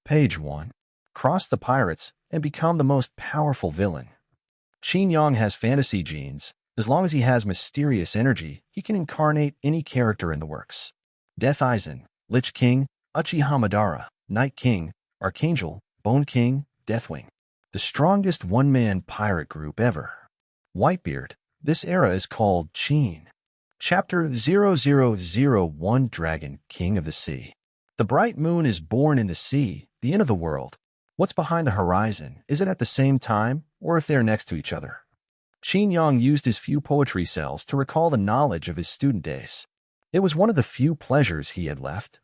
Page 1. Cross the pirates and become the most powerful villain. Qin Yang has fantasy genes. As long as he has mysterious energy, he can incarnate any character in the works. Death Aizen, Lich King, Uchiha Madara, Night King, Archangel, Bone King, Deathwing. The strongest one-man pirate group ever. Whitebeard. This era is called Qin. Chapter 0001 Dragon, King of the Sea. The bright moon is born in the sea, the end of the world. What's behind the horizon? Is it at the same time, or if they're next to each other? Qin Yang used his few poetry cells to recall the knowledge of his student days. It was one of the few pleasures he had left.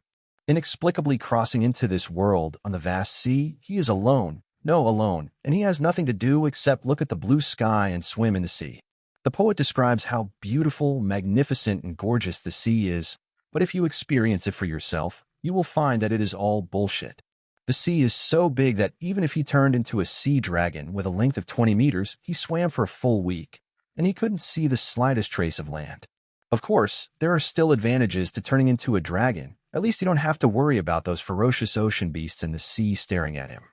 Inexplicably crossing into this world on the vast sea, he is alone, and he has nothing to do except look at the blue sky and swim in the sea. The poet describes how beautiful, magnificent, and gorgeous the sea is, but if you experience it for yourself, you will find that it is all bullshit. The sea is so big that even if he turned into a sea dragon with a length of 20 meters, he swam for a full week, and he couldn't see the slightest trace of land. Of course, there are still advantages to turning into a dragon. At least you don't have to worry about those ferocious ocean beasts in the sea staring at him.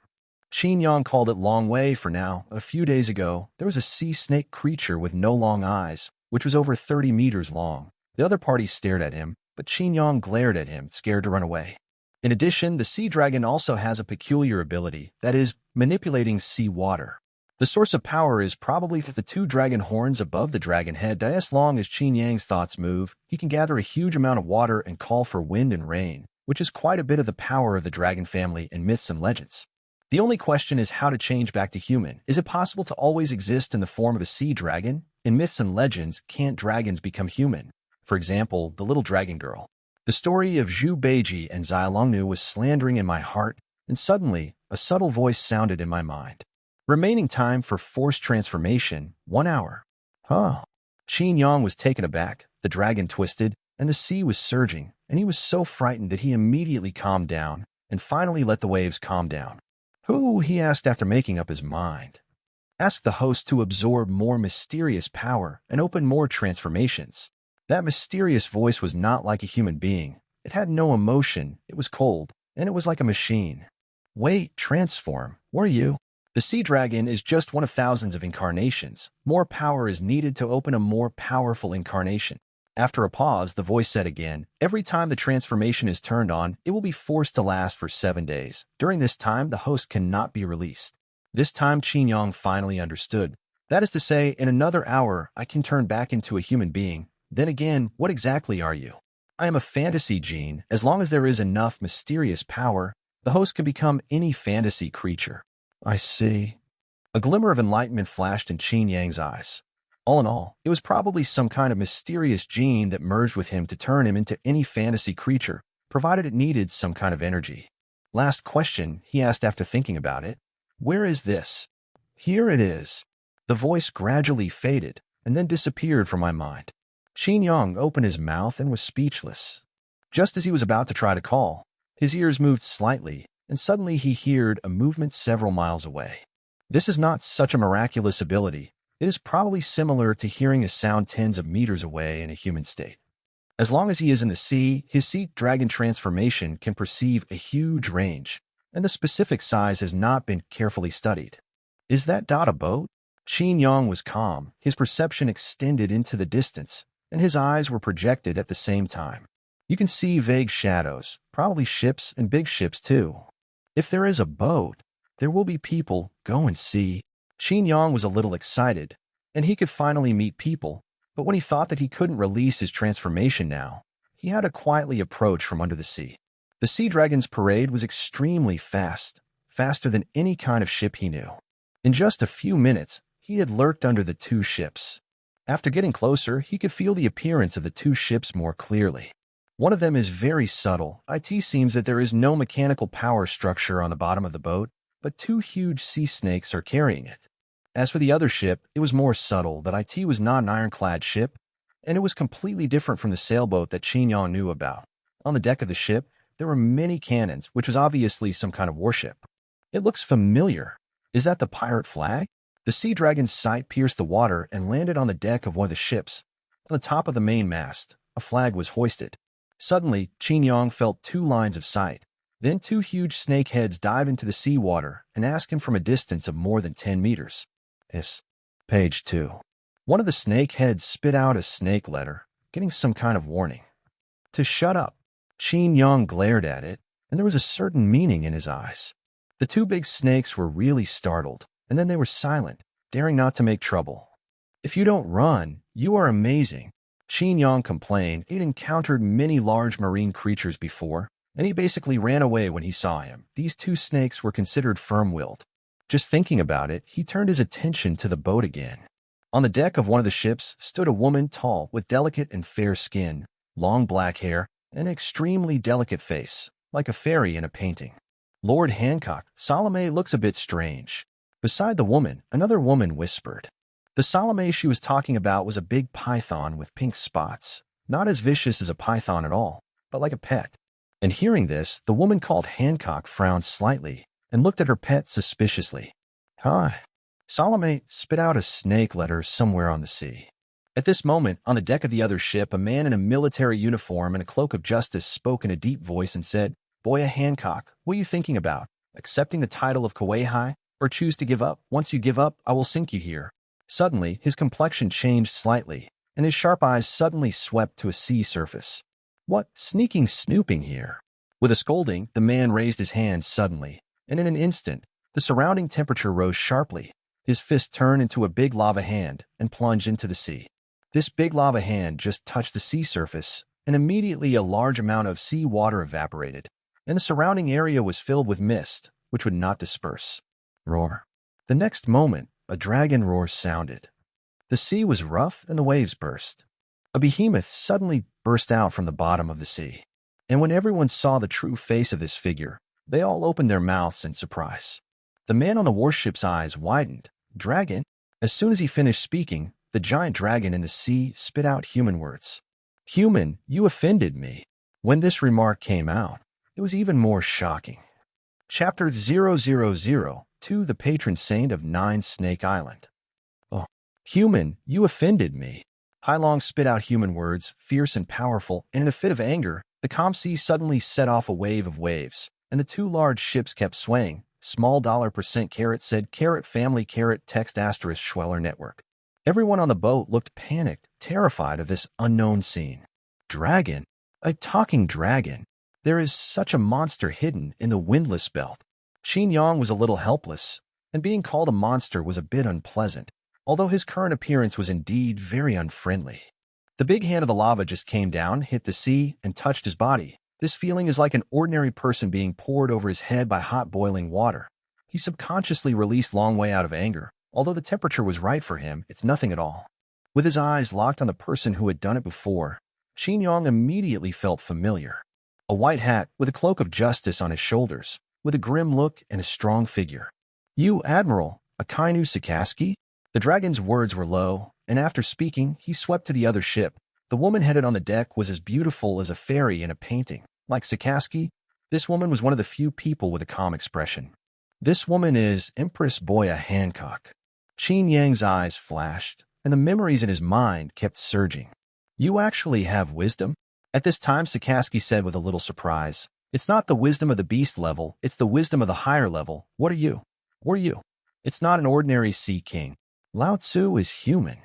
Qin Yang called it long way for now. A few days ago, there was a sea snake creature with no long eyes, which was over 30 meters long. The other party stared at him, but Qin Yang glared at him, scared to run away. In addition, the sea dragon also has a peculiar ability, that is, manipulating sea water. The source of power is probably that the two dragon horns above the dragon head. As long as Qin Yang's thoughts move, he can gather a huge amount of water and call for wind and rain, which is quite a bit of the power of the dragon family in myths and legends. The only question is how to change back to human. Is it possible to always exist in the form of a sea dragon? In myths and legends, can't dragons become human? For example, the little dragon girl. The story of Zhu Beiji and Xiaolongnu was slandering in my heart, and suddenly, a subtle voice sounded in my mind. Remaining time for forced transformation, 1 hour. Huh. Qin Yang was taken aback, the dragon twisted, and the sea was surging, and he was so frightened that he immediately calmed down, and finally let the waves calm down. Who? He asked after making up his mind. Ask the host to absorb more mysterious power and open more transformations. That mysterious voice was not like a human being. It had no emotion, it was cold, and it was like a machine. Wait, transform. Were you? The sea dragon is just one of thousands of incarnations. More power is needed to open a more powerful incarnation. After a pause, the voice said again, every time the transformation is turned on, it will be forced to last for 7 days. During this time, the host cannot be released. This time, Qin Yang finally understood. That is to say, in another hour, I can turn back into a human being. Then again, what exactly are you? I am a fantasy gene. As long as there is enough mysterious power, the host can become any fantasy creature. I see. A glimmer of enlightenment flashed in Qin Yang's eyes. All in all, it was probably some kind of mysterious gene that merged with him to turn him into any fantasy creature, provided it needed some kind of energy. Last question, he asked after thinking about it. Where is this? Here it is. The voice gradually faded and then disappeared from my mind. Qin Yang opened his mouth and was speechless. Just as he was about to try to call, his ears moved slightly, and suddenly he heard a movement several miles away. This is not such a miraculous ability. It is probably similar to hearing a sound tens of meters away in a human state. As long as he is in the sea, his sea dragon transformation can perceive a huge range, and the specific size has not been carefully studied. Is that dot a boat? Qin Yang was calm. His perception extended into the distance, and his eyes were projected at the same time. You can see vague shadows, probably ships and big ships too. If there is a boat, there will be people. Go and see. Qin Yang was a little excited, and he could finally meet people, but when he thought that he couldn't release his transformation now, he had to quietly approach from under the sea. The sea dragon's parade was extremely fast, faster than any kind of ship he knew. In just a few minutes, he had lurked under the two ships. After getting closer, he could feel the appearance of the two ships more clearly. One of them is very subtle. It seems that there is no mechanical power structure on the bottom of the boat, but two huge sea snakes are carrying it. As for the other ship, it was more subtle. That was not an ironclad ship, and it was completely different from the sailboat that Qin Yang knew about. On the deck of the ship, there were many cannons, which was obviously some kind of warship. It looks familiar. Is that the pirate flag? The sea dragon's sight pierced the water and landed on the deck of one of the ships. On the top of the main mast, a flag was hoisted. Suddenly, Qin Yang felt two lines of sight. Then two huge snake heads dive into the seawater and ask him from a distance of more than 10 meters. Page 2. One of the snake heads spit out a snake letter, getting some kind of warning. To shut up. Qin Yang glared at it, and there was a certain meaning in his eyes. The two big snakes were really startled, and then they were silent, daring not to make trouble. If you don't run, you are amazing. Qin Yang complained he'd encountered many large marine creatures before, and he basically ran away when he saw him. These two snakes were considered firm-willed. Just thinking about it, he turned his attention to the boat again. On the deck of one of the ships stood a woman tall with delicate and fair skin, long black hair, and an extremely delicate face, like a fairy in a painting. Lord Hancock, Salome looks a bit strange. Beside the woman, another woman whispered. The Salome she was talking about was a big python with pink spots, not as vicious as a python at all, but like a pet. And hearing this, the woman called Hancock frowned slightly and looked at her pet suspiciously. Hi. Salome spit out a snake letter somewhere on the sea. At this moment, on the deck of the other ship, a man in a military uniform and a cloak of justice spoke in a deep voice and said, Boya Hancock, what are you thinking about? Accepting the title of Kauai, or choose to give up? Once you give up, I will sink you here. Suddenly, his complexion changed slightly, and his sharp eyes suddenly swept to a sea surface. What sneaking snooping here? With a scolding, the man raised his hand suddenly, and in an instant, the surrounding temperature rose sharply. His fist turned into a big lava hand and plunged into the sea. This big lava hand just touched the sea surface, and immediately a large amount of sea water evaporated, and the surrounding area was filled with mist, which would not disperse. Roar. The next moment, a dragon roar sounded. The sea was rough and the waves burst. A behemoth suddenly burst out from the bottom of the sea. And when everyone saw the true face of this figure, they all opened their mouths in surprise. The man on the warship's eyes widened. Dragon? As soon as he finished speaking, the giant dragon in the sea spit out human words. Human, you offended me. When this remark came out, it was even more shocking. Chapter 000 The Patron Saint of Nine Snake Island. Oh, human, you offended me. Hailong spit out human words, fierce and powerful, and in a fit of anger, the calm sea suddenly set off a wave of waves, and the two large ships kept swaying. Small $% carat said carat family carat text asterisk Schweller network. Everyone on the boat looked panicked, terrified of this unknown scene. Dragon? A talking dragon? There is such a monster hidden in the windless belt. Qin Yang was a little helpless, and being called a monster was a bit unpleasant, although his current appearance was indeed very unfriendly. The big hand of the lava just came down, hit the sea, and touched his body. This feeling is like an ordinary person being poured over his head by hot boiling water. He subconsciously released Long Way out of anger. Although the temperature was right for him, it's nothing at all. With his eyes locked on the person who had done it before, Qin Yang immediately felt familiar. A white hat with a cloak of justice on his shoulders, with a grim look and a strong figure. You, Admiral, Akainu Sakaski? The dragon's words were low, and after speaking, he swept to the other ship. The woman headed on the deck was as beautiful as a fairy in a painting. Like Sakaski, this woman was one of the few people with a calm expression. This woman is Empress Boya Hancock. Qin Yang's eyes flashed, and the memories in his mind kept surging. You actually have wisdom? At this time, Sakaski said with a little surprise, It's not the wisdom of the beast level, it's the wisdom of the higher level. What are you? What are you? It's not an ordinary sea king. Lao Tzu is human.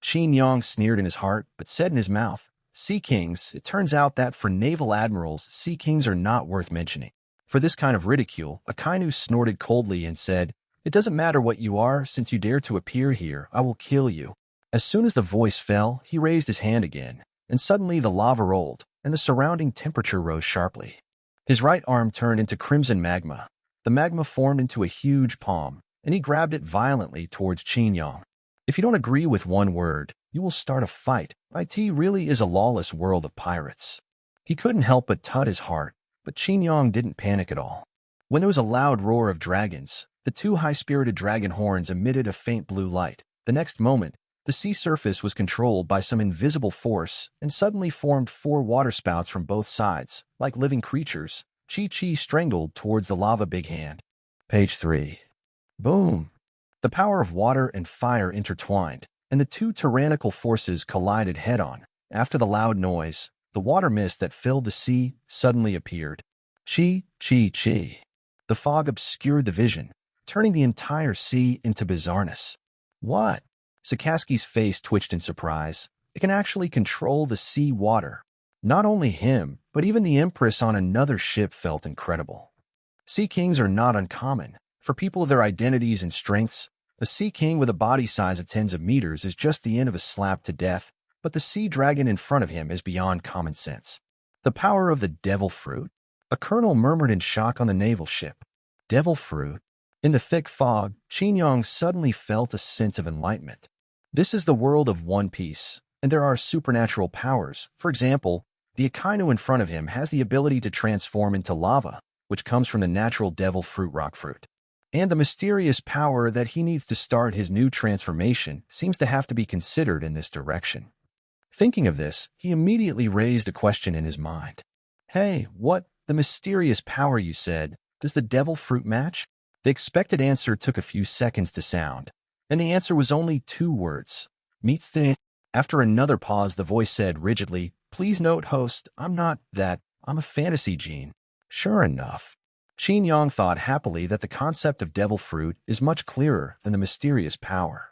Qin Yang sneered in his heart, but said in his mouth, Sea kings, it turns out that for naval admirals, sea kings are not worth mentioning. For this kind of ridicule, Akainu snorted coldly and said, It doesn't matter what you are, since you dare to appear here, I will kill you. As soon as the voice fell, he raised his hand again, and suddenly the lava rolled, and the surrounding temperature rose sharply. His right arm turned into crimson magma. The magma formed into a huge palm, and he grabbed it violently towards Qin Yang. If you don't agree with one word, you will start a fight. IT really is a lawless world of pirates. He couldn't help but tut his heart, but Qin Yang didn't panic at all. When there was a loud roar of dragons, the two high-spirited dragon horns emitted a faint blue light. The next moment, the sea surface was controlled by some invisible force and suddenly formed 4 waterspouts from both sides, like living creatures. Chi strangled towards the lava big hand. Page 3. Boom! The power of water and fire intertwined, and the two tyrannical forces collided head-on. After the loud noise, the water mist that filled the sea suddenly appeared. Chi. The fog obscured the vision, turning the entire sea into bizarreness. What? Sakaski's face twitched in surprise. It can actually control the sea water. Not only him, but even the Empress on another ship felt incredible. Sea Kings are not uncommon. For people of their identities and strengths, a Sea King with a body size of tens of meters is just the end of a slap to death, but the sea dragon in front of him is beyond common sense. The power of the devil fruit? A colonel murmured in shock on the naval ship. Devil fruit? In the thick fog, Qin Yang suddenly felt a sense of enlightenment. This is the world of One Piece, and there are supernatural powers. For example, the Akainu in front of him has the ability to transform into lava, which comes from the natural devil fruit rock fruit. And the mysterious power that he needs to start his new transformation seems to have to be considered in this direction. Thinking of this, he immediately raised a question in his mind. Hey, what? The mysterious power you said, does the devil fruit match? The expected answer took a few seconds to sound, and the answer was only 2 words. Meets the... After another pause, the voice said rigidly, Please note, host, I'm not that. I'm a fantasy gene. Sure enough. Qin Yang thought happily that the concept of devil fruit is much clearer than the mysterious power.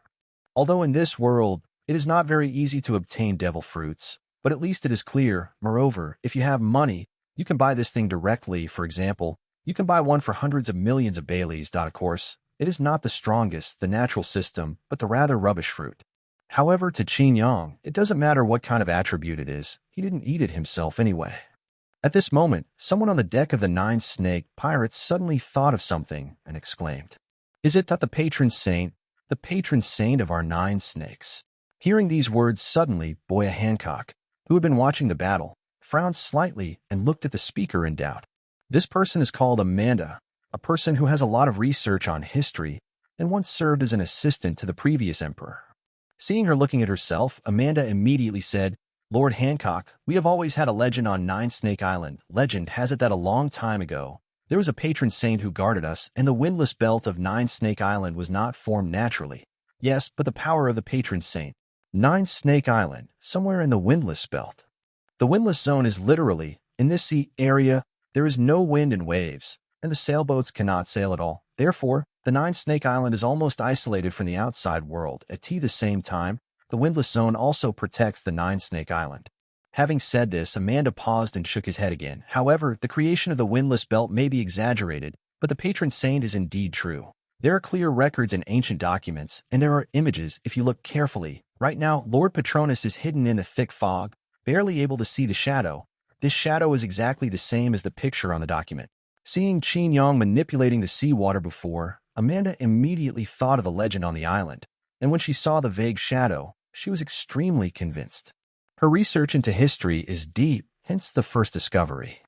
Although in this world, it is not very easy to obtain devil fruits, but at least it is clear. Moreover, if you have money, you can buy this thing directly. For example, you can buy one for hundreds of millions of Baileys. Of course, it is not the strongest, the natural system, but the rather rubbish fruit. However, to Qin Yang, it doesn't matter what kind of attribute it is. He didn't eat it himself anyway. At this moment, someone on the deck of the 9 Snake pirates suddenly thought of something and exclaimed, Is it that the patron saint of our 9 snakes? Hearing these words suddenly, Boya Hancock, who had been watching the battle, frowned slightly and looked at the speaker in doubt. This person is called Amanda, a person who has a lot of research on history and once served as an assistant to the previous emperor. Seeing her looking at herself, Amanda immediately said, Lord Hancock, we have always had a legend on 9 Snake Island. Legend has it that a long time ago, there was a patron saint who guarded us, and the windless belt of 9 Snake Island was not formed naturally. Yes, but the power of the patron saint. 9 Snake Island, somewhere in the windless belt. The windless zone is literally, in this sea area, there is no wind and waves, and the sailboats cannot sail at all. Therefore, the 9 Snake Island is almost isolated from the outside world. At the same time, the windless zone also protects the 9 Snake Island. Having said this, Amanda paused and shook his head again. However, the creation of the windless belt may be exaggerated, but the patron saint is indeed true. There are clear records in ancient documents, and there are images if you look carefully. Right now, Lord Patronus is hidden in a thick fog, barely able to see the shadow. This shadow is exactly the same as the picture on the document. Seeing Qin Yang manipulating the seawater before, Amanda immediately thought of the legend on the island, and when she saw the vague shadow, she was extremely convinced. Her research into history is deep, hence the first discovery.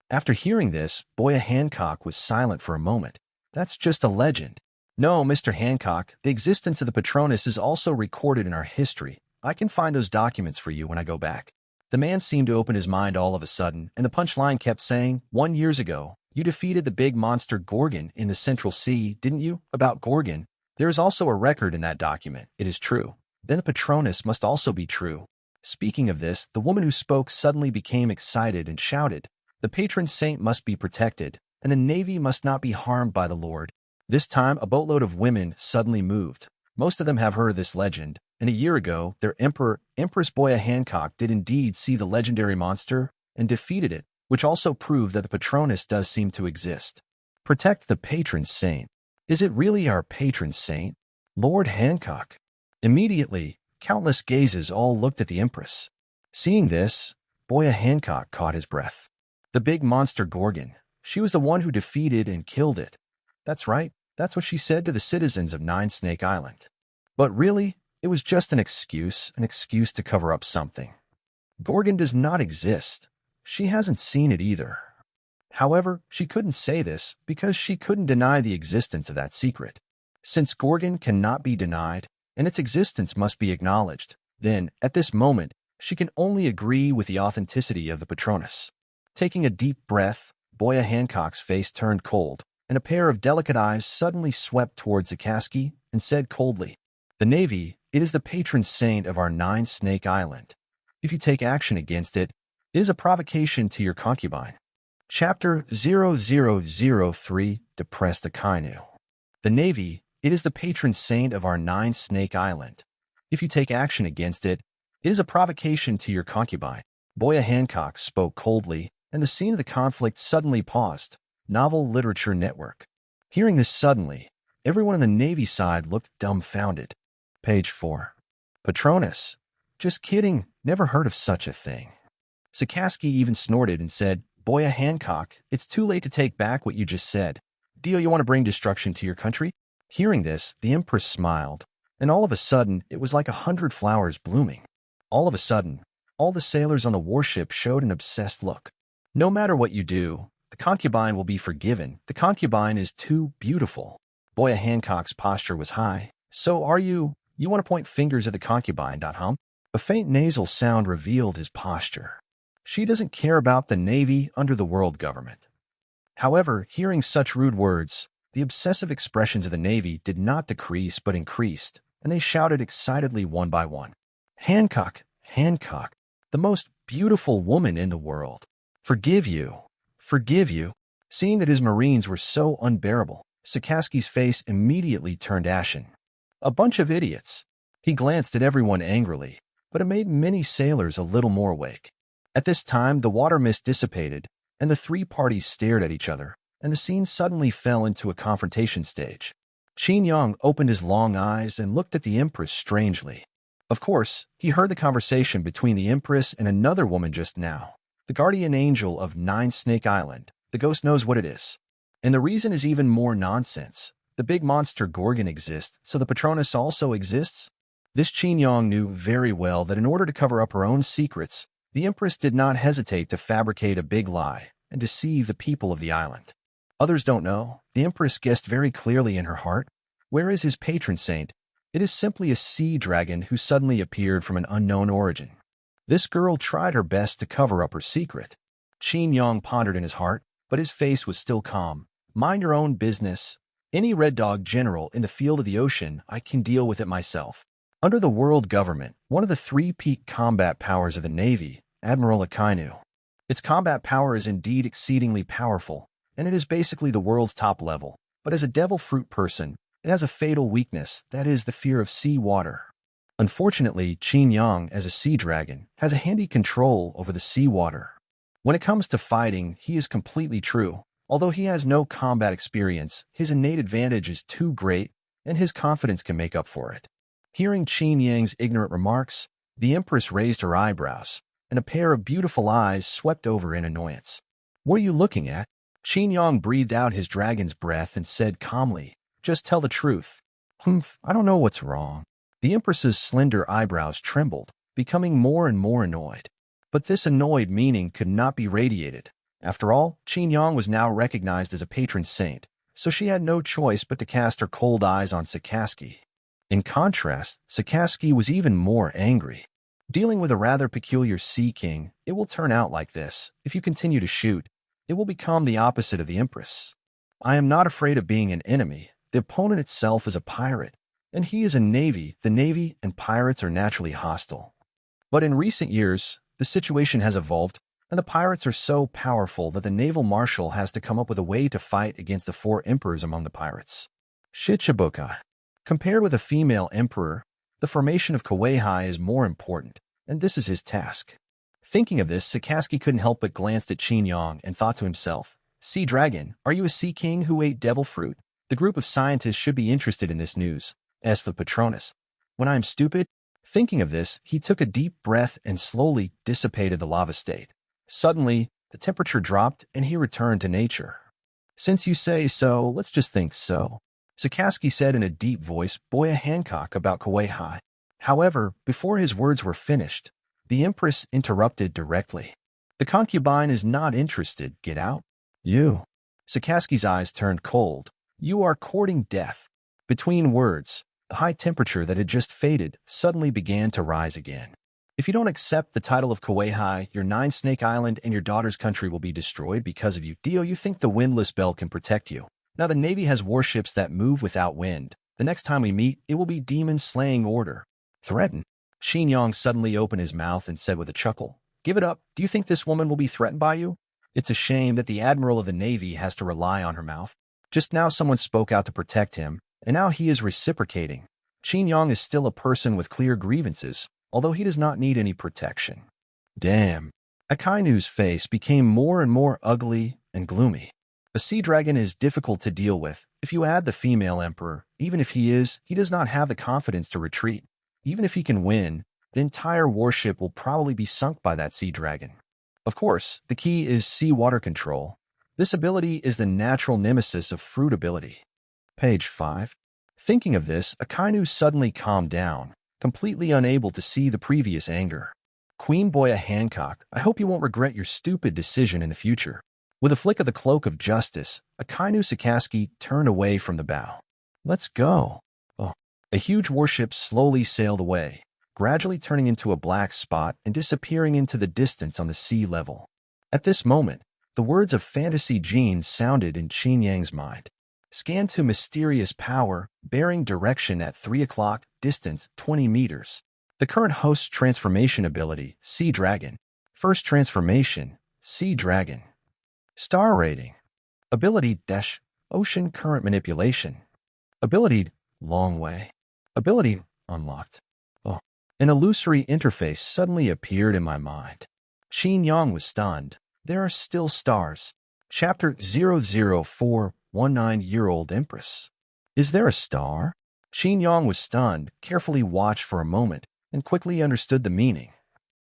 After hearing this, Boya Hancock was silent for a moment. That's just a legend. No, Mr. Hancock, the existence of the Patronus is also recorded in our history. I can find those documents for you when I go back. The man seemed to open his mind all of a sudden, and the punchline kept saying, 1 year ago, you defeated the big monster Gorgon in the Central Sea, didn't you? About Gorgon, there is also a record in that document. It is true. Then the Patronus must also be true. Speaking of this, the woman who spoke suddenly became excited and shouted, The patron saint must be protected, and the navy must not be harmed by the Lord. This time, a boatload of women suddenly moved. Most of them have heard this legend, and a year ago, their Empress Boya Hancock did indeed see the legendary monster and defeated it, which also proved that the Patronus does seem to exist. Protect the patron saint. Is it really our patron saint? Lord Hancock. Immediately, countless gazes all looked at the Empress. Seeing this, Boya Hancock caught his breath. The big monster Gorgon. She was the one who defeated and killed it. That's right. That's what she said to the citizens of 9 Snake Island. But really, it was just an excuse to cover up something. Gorgon does not exist. She hasn't seen it either. However, she couldn't say this because she couldn't deny the existence of that secret. Since Gorgon cannot be denied, and its existence must be acknowledged, then, at this moment, she can only agree with the authenticity of the Patronus. Taking a deep breath, Boya Hancock's face turned cold, and a pair of delicate eyes suddenly swept towards Zakaski and said coldly, The Navy, it is the patron saint of our 9 Snake Island. If you take action against it, it is a provocation to your concubine. Chapter 0003 Depressed Akainu. The Navy, it is the patron saint of our Nine-Snake Island. If you take action against it, it is a provocation to your concubine. Boya Hancock spoke coldly, and the scene of the conflict suddenly paused. Novel Literature Network. Hearing this suddenly, everyone on the Navy side looked dumbfounded. Page 4. Patronus. Just kidding, never heard of such a thing. Sikorsky even snorted and said, Boya Hancock, it's too late to take back what you just said. Do you want to bring destruction to your country? Hearing this, the Empress smiled, and all of a sudden, it was like 100 flowers blooming. All of a sudden, all the sailors on the warship showed an obsessed look. No matter what you do, the concubine will be forgiven. The concubine is too beautiful. Boya Hancock's posture was high. So are you? You want to point fingers at the concubine, huh? A faint nasal sound revealed his posture. She doesn't care about the Navy under the world government. However, hearing such rude words, the obsessive expressions of the Navy did not decrease but increased, and they shouted excitedly one by one. Hancock, Hancock, the most beautiful woman in the world. Forgive you. Forgive you. Seeing that his Marines were so unbearable, Sikorsky's face immediately turned ashen. A bunch of idiots. He glanced at everyone angrily, but it made many sailors a little more awake. At this time, the water mist dissipated, and the three parties stared at each other, and the scene suddenly fell into a confrontation stage. Qin Yang opened his long eyes and looked at the Empress strangely. Of course, he heard the conversation between the Empress and another woman just now, the guardian angel of Nine-Snake Island. The ghost knows what it is. And the reason is even more nonsense. The big monster Gorgon exists, so the Patronus also exists? This Qin Yang knew very well that in order to cover up her own secrets, the Empress did not hesitate to fabricate a big lie and deceive the people of the island. Others don't know. The Empress guessed very clearly in her heart. Where is his patron saint? It is simply a sea dragon who suddenly appeared from an unknown origin. This girl tried her best to cover up her secret. Qin Yang pondered in his heart, but his face was still calm. Mind your own business. Any Red Dog general in the field of the ocean, I can deal with it myself. Under the world government, one of the three peak combat powers of the Navy, Admiral Akainu. Its combat power is indeed exceedingly powerful, and it is basically the world's top level. But as a devil fruit person, it has a fatal weakness, that is the fear of sea water. Unfortunately, Qin Yang, as a sea dragon, has a handy control over the sea water. When it comes to fighting, he is completely true. Although he has no combat experience, his innate advantage is too great, and his confidence can make up for it. Hearing Qin Yang's ignorant remarks, the Empress raised her eyebrows, and a pair of beautiful eyes swept over in annoyance. What are you looking at? Qin Yang breathed out his dragon's breath and said calmly, Just tell the truth. I don't know what's wrong. The Empress's slender eyebrows trembled, becoming more and more annoyed. But this annoyed meaning could not be radiated. After all, Qin Yang was now recognized as a patron saint, so she had no choice but to cast her cold eyes on Sikorsky. In contrast, Sikorsky was even more angry. Dealing with a rather peculiar sea king, it will turn out like this. If you continue to shoot, it will become the opposite of the Empress. I am not afraid of being an enemy. The opponent itself is a pirate, and he is a navy. The navy and pirates are naturally hostile. But in recent years, the situation has evolved, and the pirates are so powerful that the naval marshal has to come up with a way to fight against the four emperors among the pirates. Shichibukai. Compared with a female emperor, the formation of Kuei-hai is more important, and this is his task. Thinking of this, Sikorsky couldn't help but glance at Qin Yang and thought to himself, Sea Dragon, are you a sea king who ate devil fruit? The group of scientists should be interested in this news. As for Patronus, when I am stupid? Thinking of this, he took a deep breath and slowly dissipated the lava state. Suddenly, the temperature dropped and he returned to nature. Since you say so, let's just think so. Sikorsky said in a deep voice, Boya Hancock about Kuei-hai. However, before his words were finished, the Empress interrupted directly. The concubine is not interested. Get out. You. Sikorsky's eyes turned cold. You are courting death. Between words, the high temperature that had just faded suddenly began to rise again. If you don't accept the title of Kuei-hai, your Nine-Snake Island and your daughter's country will be destroyed because of you. Dio, you think the windless belt can protect you. Now the Navy has warships that move without wind. The next time we meet, it will be demon-slaying order. Threaten? Qin Yang suddenly opened his mouth and said with a chuckle, Give it up. Do you think this woman will be threatened by you? It's a shame that the Admiral of the Navy has to rely on her mouth. Just now someone spoke out to protect him, and now he is reciprocating. Qin Yang is still a person with clear grievances, although he does not need any protection. Damn. Akainu's face became more and more ugly and gloomy. A sea dragon is difficult to deal with. If you add the female emperor, even if he does not have the confidence to retreat. Even if he can win, the entire warship will probably be sunk by that sea dragon. Of course, the key is seawater control. This ability is the natural nemesis of fruit ability. Page 5. Thinking of this, Akainu suddenly calmed down, completely unable to see the previous anger. Queen Boya Hancock, I hope you won't regret your stupid decision in the future. With a flick of the cloak of justice, Akainu Sakaski turned away from the bow. Let's go. Oh. A huge warship slowly sailed away, gradually turning into a black spot and disappearing into the distance on the sea level. At this moment, the words of fantasy genes sounded in Qin Yang's mind. Scan to mysterious power, bearing direction at 3 o'clock, distance 20 meters. The current host's transformation ability, Sea Dragon. First transformation, Sea Dragon. Star rating. Ability dash Ocean Current Manipulation. Ability Long Way. Ability unlocked. Oh. An illusory interface suddenly appeared in my mind. Qin Yang was stunned. There are still stars. Chapter 004, 19-year-old Empress. Is there a star? Qin Yang was stunned, carefully watched for a moment, and quickly understood the meaning.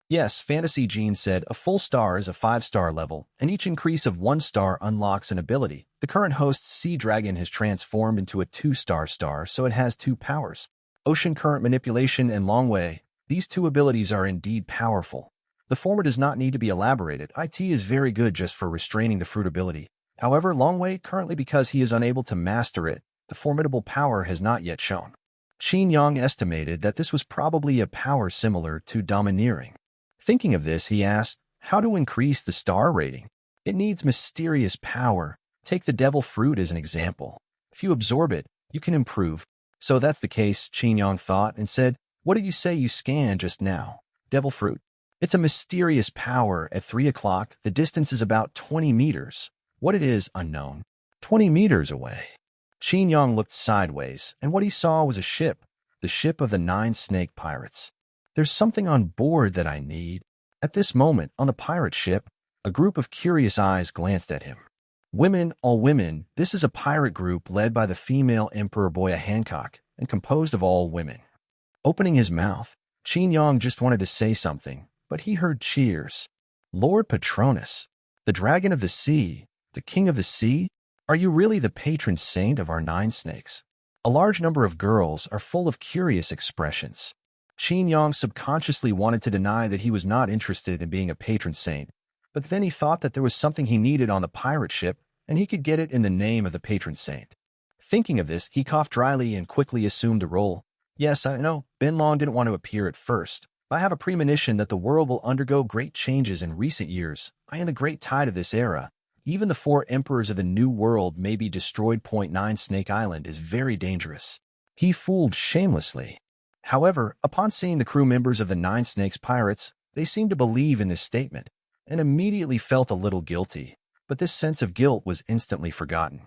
Yes, Fantasy Gene said a full star is a 5-star level, and each increase of 1 star unlocks an ability. The current host's Sea Dragon has transformed into a 2-star star, so it has 2 powers. Ocean Current Manipulation and Long Way. These 2 abilities are indeed powerful. The former does not need to be elaborated. IT is very good just for restraining the fruit ability. However, Long Way, currently because he is unable to master it, the formidable power has not yet shown. Qin Yang estimated that this was probably a power similar to Domineering. Thinking of this, he asked, how to increase the star rating? It needs mysterious power. Take the devil fruit as an example. If you absorb it, you can improve. So that's the case, Qin Yang thought, and said, what did you say you scanned just now? Devil fruit. It's a mysterious power at 3 o'clock. The distance is about 20 meters. What it is, unknown. 20 meters away. Qin Yang looked sideways, and what he saw was a ship, the ship of the 9 snake pirates. There's something on board that I need. At this moment, on the pirate ship, a group of curious eyes glanced at him. Women, all women, this is a pirate group led by the female Emperor Boya Hancock and composed of all women. Opening his mouth, Qin Yang just wanted to say something, but he heard cheers. Lord Patronus, the dragon of the sea, the king of the sea, are you really the patron saint of our 9 snakes? A large number of girls are full of curious expressions. Qin Yang subconsciously wanted to deny that he was not interested in being a patron saint, but then he thought that there was something he needed on the pirate ship, and he could get it in the name of the patron saint. Thinking of this, he coughed dryly and quickly assumed a role. Yes, I know, Ben Long didn't want to appear at first, but I have a premonition that the world will undergo great changes in recent years. I am the great tide of this era. Even the 4 emperors of the New World may be destroyed. 9 Snake Island is very dangerous. He fooled shamelessly. However, upon seeing the crew members of the 9 Snakes Pirates, they seemed to believe in this statement, and immediately felt a little guilty, but this sense of guilt was instantly forgotten.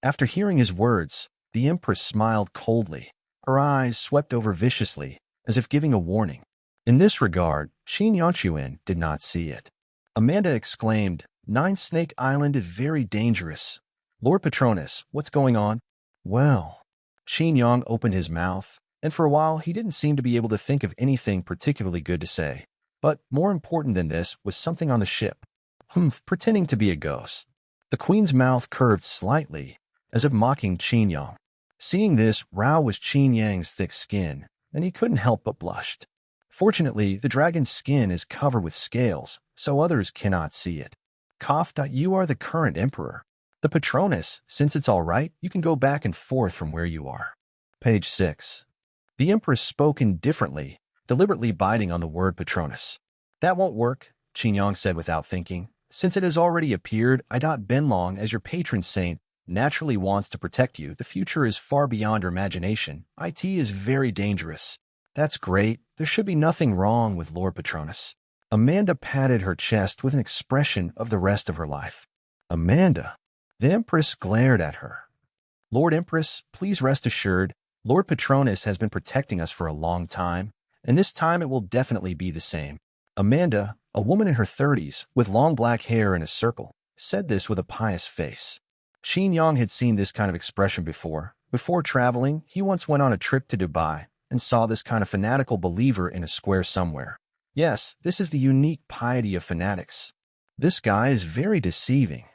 After hearing his words, the Empress smiled coldly. Her eyes swept over viciously, as if giving a warning. In this regard, Qin Yangshuan did not see it. Amanda exclaimed, 9 Snake Island is very dangerous. Lord Patronus, what's going on? Well, Qin Yang opened his mouth, and for a while he didn't seem to be able to think of anything particularly good to say. But more important than this was something on the ship. Pretending to be a ghost. The queen's mouth curved slightly, as if mocking Qin Yang. Seeing this, Rao was Qin Yang's thick skin, and he couldn't help but blushed. Fortunately, the dragon's skin is covered with scales, so others cannot see it. Cough. You are the current emperor. The Patronus, since it's all right, you can go back and forth from where you are. Page 6. The Empress spoke indifferently, deliberately biting on the word Patronus. That won't work, Qin Yang said without thinking. Since it has already appeared, Benlong as your patron saint naturally wants to protect you. The future is far beyond your imagination. IT is very dangerous. That's great. There should be nothing wrong with Lord Patronus. Amanda patted her chest with an expression of the rest of her life. Amanda. The Empress glared at her. Lord Empress, please rest assured, Lord Patronus has been protecting us for a long time, and this time it will definitely be the same. Amanda, a woman in her 30s, with long black hair in a circle, said this with a pious face. Qin Yang had seen this kind of expression before. Before traveling, he once went on a trip to Dubai and saw this kind of fanatical believer in a square somewhere. Yes, this is the unique piety of fanatics. This guy is very deceiving.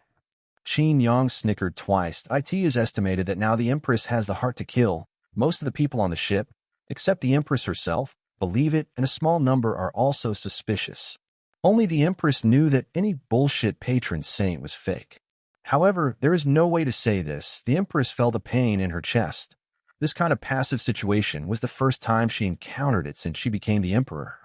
Qin Yang snickered twice. It is estimated that now the Empress has the heart to kill. Most of the people on the ship, except the Empress herself, believe it, and a small number are also suspicious. Only the Empress knew that any bullshit patron saint was fake. However, there is no way to say this. The Empress felt a pain in her chest. This kind of passive situation was the first time she encountered it since she became the Emperor.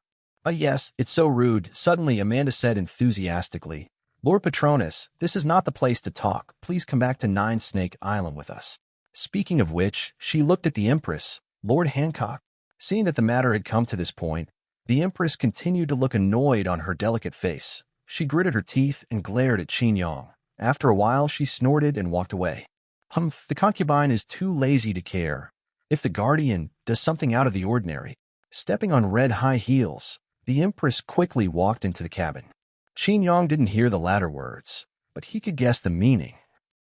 Yes, it's so rude, suddenly Amanda said enthusiastically. Lord Patronus, this is not the place to talk. Please come back to Nine Snake Island with us. Speaking of which, she looked at the Empress, Lord Hancock. Seeing that the matter had come to this point, the Empress continued to look annoyed on her delicate face. She gritted her teeth and glared at Qin Yang. After a while, she snorted and walked away. Humph, the concubine is too lazy to care. If the guardian does something out of the ordinary, stepping on red high heels, the Empress quickly walked into the cabin. Qin Yang didn't hear the latter words, but he could guess the meaning.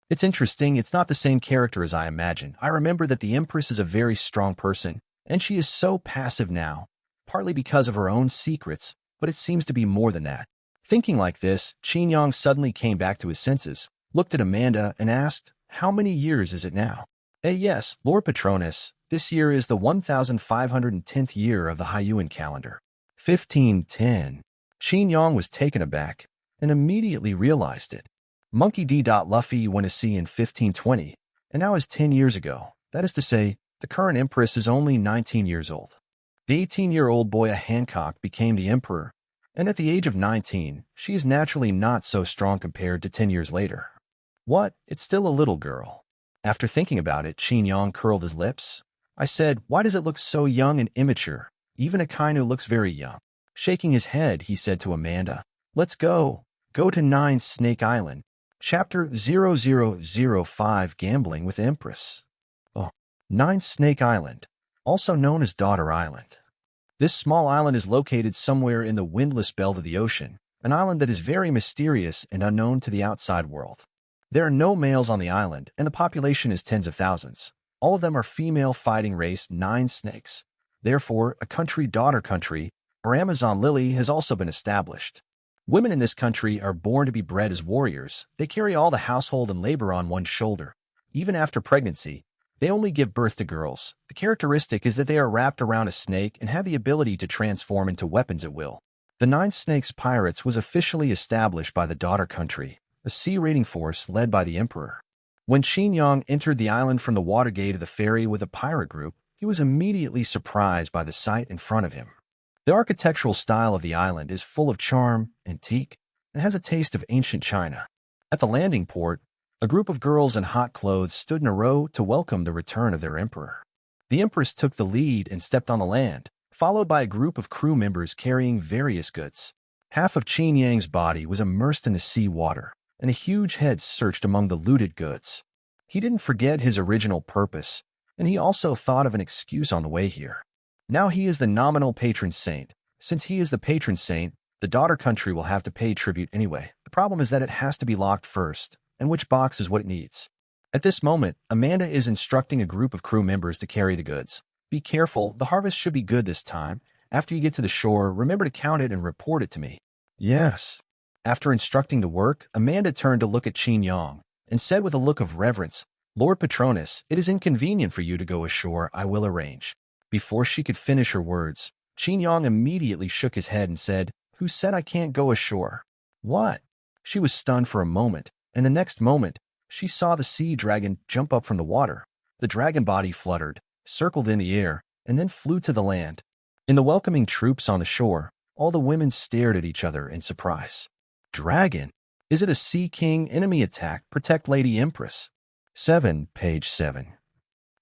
It's interesting, it's not the same character as I imagined. I remember that the Empress is a very strong person, and she is so passive now, partly because of her own secrets, but it seems to be more than that. Thinking like this, Qin Yang suddenly came back to his senses, looked at Amanda, and asked, how many years is it now? Yes, Lord Patronus, this year is the 1510th year of the Hyuan calendar. 1510. Qin Yang was taken aback and immediately realized it. Monkey D. Luffy went to sea in 1520, and now is 10 years ago. That is to say, the current Empress is only 19 years old. The 18-year-old boy Hancock became the Emperor, and at the age of 19, she is naturally not so strong compared to 10 years later. What? It's still a little girl. After thinking about it, Qin Yang curled his lips. I said, why does it look so young and immature? Even Akainu looks very young. Shaking his head, he said to Amanda, let's go. Go to Nine Snake Island. Chapter 0005 Gambling with Empress. Oh, Nine Snake Island, also known as Daughter Island. This small island is located somewhere in the windless belt of the ocean, an island that is very mysterious and unknown to the outside world. There are no males on the island, and the population is tens of thousands. All of them are female fighting race Nine Snakes. Therefore, a country daughter country, or Amazon Lily, has also been established. Women in this country are born to be bred as warriors. They carry all the household and labor on one shoulder. Even after pregnancy, they only give birth to girls. The characteristic is that they are wrapped around a snake and have the ability to transform into weapons at will. The Nine Snakes Pirates was officially established by the daughter country, a sea raiding force led by the Emperor. When Qin Yang entered the island from the watergate of the ferry with a pirate group, he was immediately surprised by the sight in front of him. The architectural style of the island is full of charm, antique, and has a taste of ancient China. At the landing port, a group of girls in hot clothes stood in a row to welcome the return of their emperor. The Empress took the lead and stepped on the land, followed by a group of crew members carrying various goods. Half of Qin Yang's body was immersed in the sea water, and a huge head searched among the looted goods. He didn't forget his original purpose, and he also thought of an excuse on the way here. Now he is the nominal patron saint. Since he is the patron saint, the daughter country will have to pay tribute anyway. The problem is that it has to be locked first, and which box is what it needs. At this moment, Amanda is instructing a group of crew members to carry the goods. Be careful, the harvest should be good this time. After you get to the shore, remember to count it and report it to me. Yes. After instructing the work, Amanda turned to look at Qin Yang and said with a look of reverence, Lord Patronus, it is inconvenient for you to go ashore. I will arrange. Before she could finish her words, Qin Yang immediately shook his head and said, who said I can't go ashore? What? She was stunned for a moment, and the next moment, she saw the sea dragon jump up from the water. The dragon body fluttered, circled in the air, and then flew to the land. In the welcoming troops on the shore, all the women stared at each other in surprise. Dragon? Is it a sea king? Enemy attack. Protect Lady Empress. 7, page 7.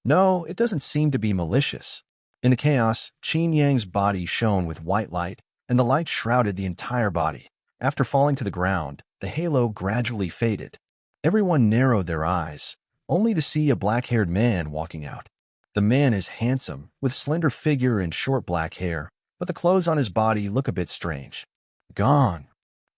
No, it doesn't seem to be malicious. In the chaos, Qin Yang's body shone with white light, and the light shrouded the entire body. After falling to the ground, the halo gradually faded. Everyone narrowed their eyes, only to see a black-haired man walking out. The man is handsome, with slender figure and short black hair, but the clothes on his body look a bit strange. Gone.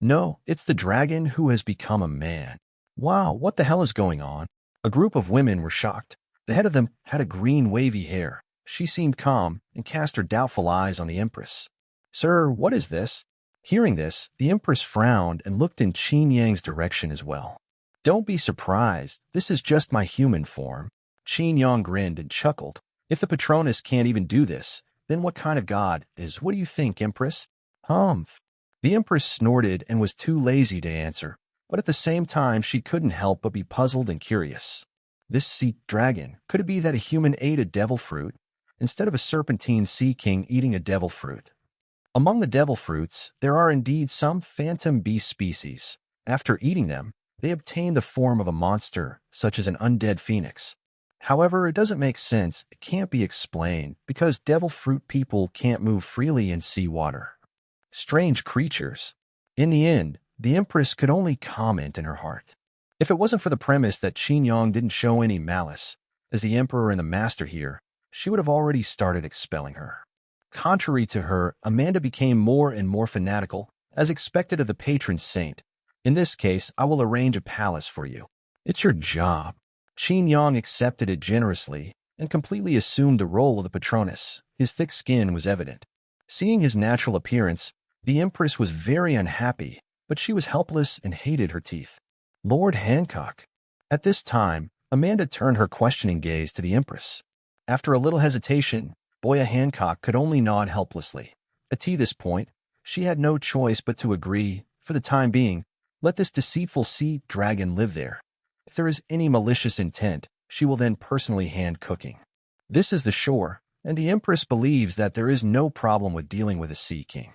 No, it's the dragon who has become a man. Wow, what the hell is going on? A group of women were shocked. The head of them had a green wavy hair. She seemed calm and cast her doubtful eyes on the Empress. Sir, what is this? Hearing this, the Empress frowned and looked in Qin Yang's direction as well. Don't be surprised. This is just my human form. Qin Yang grinned and chuckled. If the Patronus can't even do this, then what kind of god is? What do you think, Empress? Humph. The Empress snorted and was too lazy to answer, but at the same time she couldn't help but be puzzled and curious. This sea dragon, could it be that a human ate a devil fruit, instead of a serpentine sea king eating a devil fruit? Among the devil fruits, there are indeed some phantom beast species. After eating them, they obtain the form of a monster, such as an undead phoenix. However, it doesn't make sense, it can't be explained, because devil fruit people can't move freely in seawater. Strange creatures. In the end, the Empress could only comment in her heart. If it wasn't for the premise that Qin Yang didn't show any malice, as the Emperor and the Master here, she would have already started expelling her. Contrary to her, Amanda became more and more fanatical, as expected of the patron saint. In this case, I will arrange a palace for you. It's your job. Qin Yang accepted it generously and completely assumed the role of the Patronus. His thick skin was evident. Seeing his natural appearance, the Empress was very unhappy, but she was helpless and hated her teeth. Lord Hancock. At this time, Amanda turned her questioning gaze to the Empress. After a little hesitation, Boya Hancock could only nod helplessly. At this point, she had no choice but to agree, for the time being, let this deceitful sea dragon live there. If there is any malicious intent, she will then personally hand cooking. This is the shore, and the Empress believes that there is no problem with dealing with a sea king.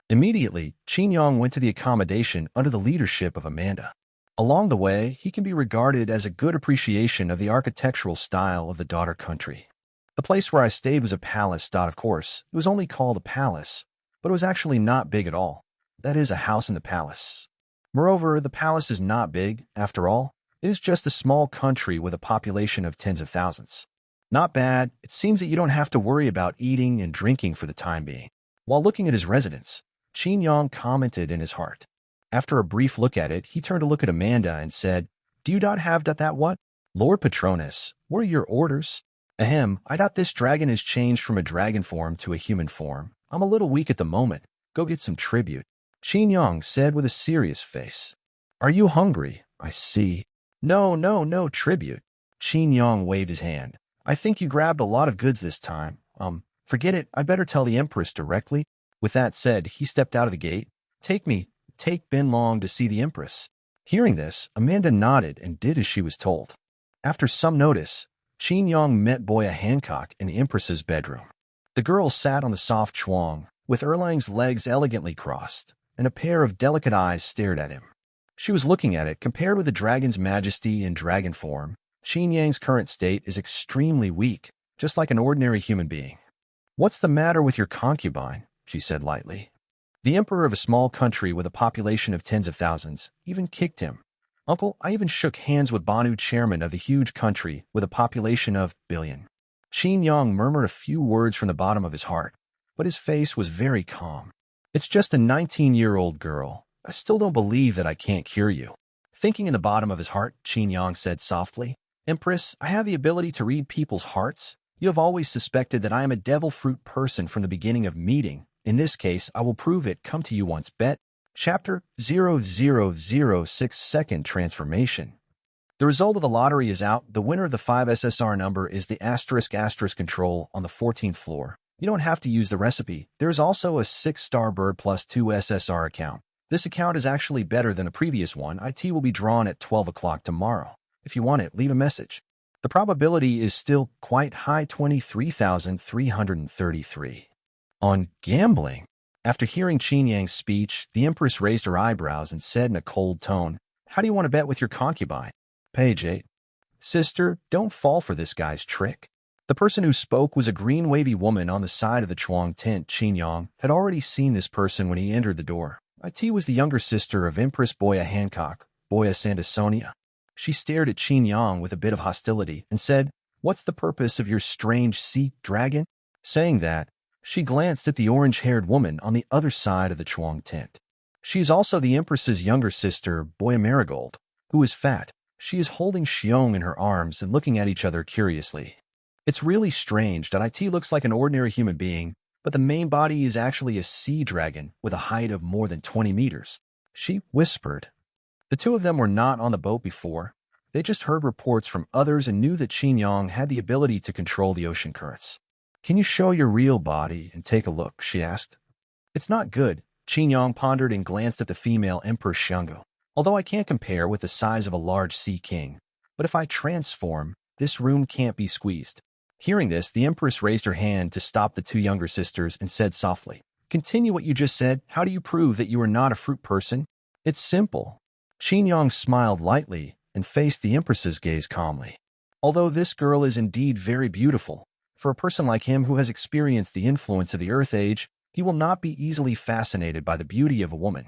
Immediately, Qin Yang went to the accommodation under the leadership of Amanda. Along the way, he can be regarded as a good appreciation of the architectural style of the daughter country. The place where I stayed was a palace. Of course, it was only called a palace, but it was actually not big at all. That is, a house in the palace. Moreover, the palace is not big, after all. It is just a small country with a population of tens of thousands. Not bad. It seems that you don't have to worry about eating and drinking for the time being. While looking at his residence, Qin Yang commented in his heart. After a brief look at it, he turned to look at Amanda and said, Do you not have that what? Lord Patronus, what are your orders? Ahem, this dragon has changed from a dragon form to a human form. I'm a little weak at the moment. Go get some tribute. Qin Yang said with a serious face. Are you hungry? I see. No, tribute. Qin Yang waved his hand. I think you grabbed a lot of goods this time. Forget it. I'd better tell the Empress directly. With that said, he stepped out of the gate. Take Ben Long to see the Empress. Hearing this, Amanda nodded and did as she was told. After some notice, Qin Yang met Boya Hancock in the Empress's bedroom. The girl sat on the soft chuang, with Erlang's legs elegantly crossed, and a pair of delicate eyes stared at him. She was looking at it. Compared with the dragon's majesty in dragon form, Qin Yang's current state is extremely weak, just like an ordinary human being. What's the matter with your concubine? She said lightly. The emperor of a small country with a population of tens of thousands even kicked him. Uncle, I even shook hands with Banu, chairman of the huge country with a population of billion. Qin Yang murmured a few words from the bottom of his heart, but his face was very calm. It's just a 19-year-old girl. I still don't believe that I can't cure you. Thinking in the bottom of his heart, Qin Yang said softly, Empress, I have the ability to read people's hearts. You have always suspected that I am a devil fruit person from the beginning of meeting. In this case, I will prove it. Come to you once. Bet. Chapter 0006 Second Transformation. The result of the lottery is out. The winner of the 5 SSR number is the *** control on the 14th floor. You don't have to use the recipe. There is also a 6-star bird plus 2 SSR account. This account is actually better than the previous one. IT will be drawn at 12 o'clock tomorrow. If you want it, leave a message. The probability is still quite high, 23,333. On gambling. After hearing Qin Yang's speech, the Empress raised her eyebrows and said in a cold tone, How do you want to bet with your concubine? Page 8. Sister, don't fall for this guy's trick. The person who spoke was a green wavy woman on the side of the Chuang tent. Qin Yang had already seen this person when he entered the door. It was the younger sister of Empress Boya Hancock, Boya Sandasonia. She stared at Qin Yang with a bit of hostility and said, "What's the purpose of your strange sea dragon?" Saying that, she glanced at the orange-haired woman on the other side of the Chuang tent. She is also the Empress's younger sister, Boya Marigold, who is fat. She is holding Xiong in her arms and looking at each other curiously. It's really strange that IT looks like an ordinary human being, but the main body is actually a sea dragon with a height of more than 20 meters. She whispered. The two of them were not on the boat before. They just heard reports from others and knew that Qin Yang had the ability to control the ocean currents. "Can you show your real body and take a look?" she asked. "It's not good." Qin Yang pondered and glanced at the female Empress Xianggu. "Although I can't compare with the size of a large sea king, but if I transform, this room can't be squeezed." Hearing this, the Empress raised her hand to stop the two younger sisters and said softly, "Continue what you just said. How do you prove that you are not a fruit person?" "It's simple." Qin Yang smiled lightly and faced the Empress's gaze calmly. "Although this girl is indeed very beautiful, for a person like him who has experienced the influence of the Earth Age, he will not be easily fascinated by the beauty of a woman.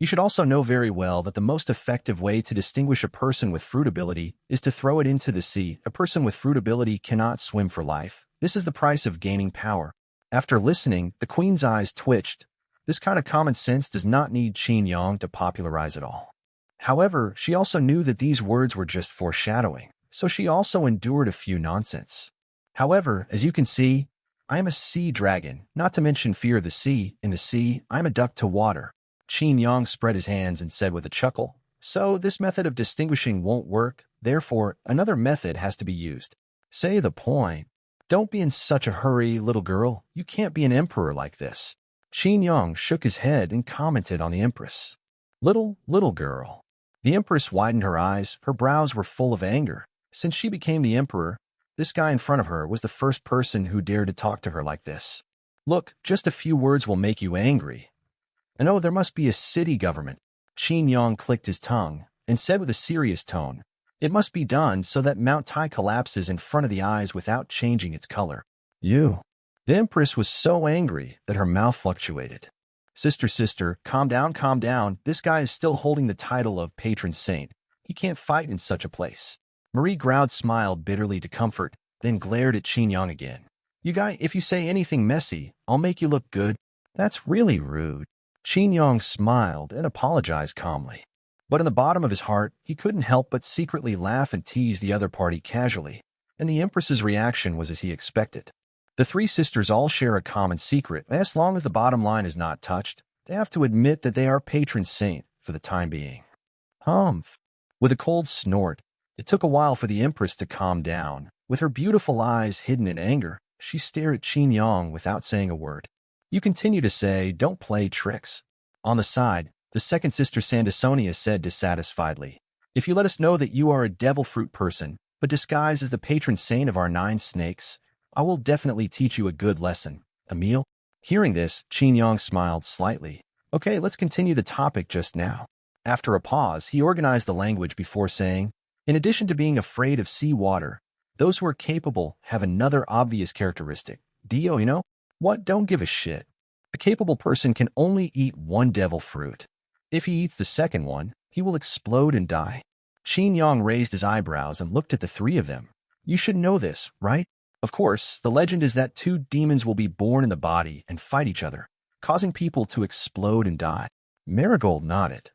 You should also know very well that the most effective way to distinguish a person with fruit ability is to throw it into the sea. A person with fruit ability cannot swim for life. This is the price of gaining power." After listening, the Queen's eyes twitched. This kind of common sense does not need Qin Yang to popularize it all. However, she also knew that these words were just foreshadowing, so she also endured a few nonsense. "However, as you can see, I am a sea dragon, not to mention fear of the sea. In the sea, I am a duck to water." Qin Yang spread his hands and said with a chuckle, "So this method of distinguishing won't work, therefore another method has to be used." "Say the point." "Don't be in such a hurry, little girl. You can't be an emperor like this." Qin Yang shook his head and commented on the Empress. Little girl." The Empress widened her eyes. Her brows were full of anger. Since she became the emperor, this guy in front of her was the first person who dared to talk to her like this. "Look, just a few words will make you angry. And oh, there must be a city government." Qin Yang clicked his tongue and said with a serious tone, "It must be done so that Mount Tai collapses in front of the eyes without changing its color." "You." The Empress was so angry that her mouth fluctuated. Sister, calm down. This guy is still holding the title of patron saint. He can't fight in such a place." Marie Groud smiled bitterly to comfort, then glared at Qin Yang again. "You guy, if you say anything messy, I'll make you look good." "That's really rude." Qin Yang smiled and apologized calmly. But in the bottom of his heart, he couldn't help but secretly laugh and tease the other party casually, and the Empress's reaction was as he expected. The three sisters all share a common secret. As long as the bottom line is not touched, they have to admit that they are patron saint for the time being. Humph. With a cold snort, it took a while for the Empress to calm down. With her beautiful eyes hidden in anger, she stared at Qin Yang without saying a word. "You continue to say, don't play tricks." On the side, the second sister Sandasonia said dissatisfiedly, "If you let us know that you are a devil fruit person, but disguised as the patron saint of our 9 snakes, I will definitely teach you a good lesson. Emil?" Hearing this, Qin Yang smiled slightly. "Okay, let's continue the topic just now." After a pause, he organized the language before saying, "In addition to being afraid of sea water, those who are capable have another obvious characteristic. Dio, you know? What? Don't give a shit. A capable person can only eat one devil fruit. If he eats the second one, he will explode and die." Qin Yang raised his eyebrows and looked at the three of them. "You should know this, right? Of course, the legend is that 2 demons will be born in the body and fight each other, causing people to explode and die." Marigold nodded.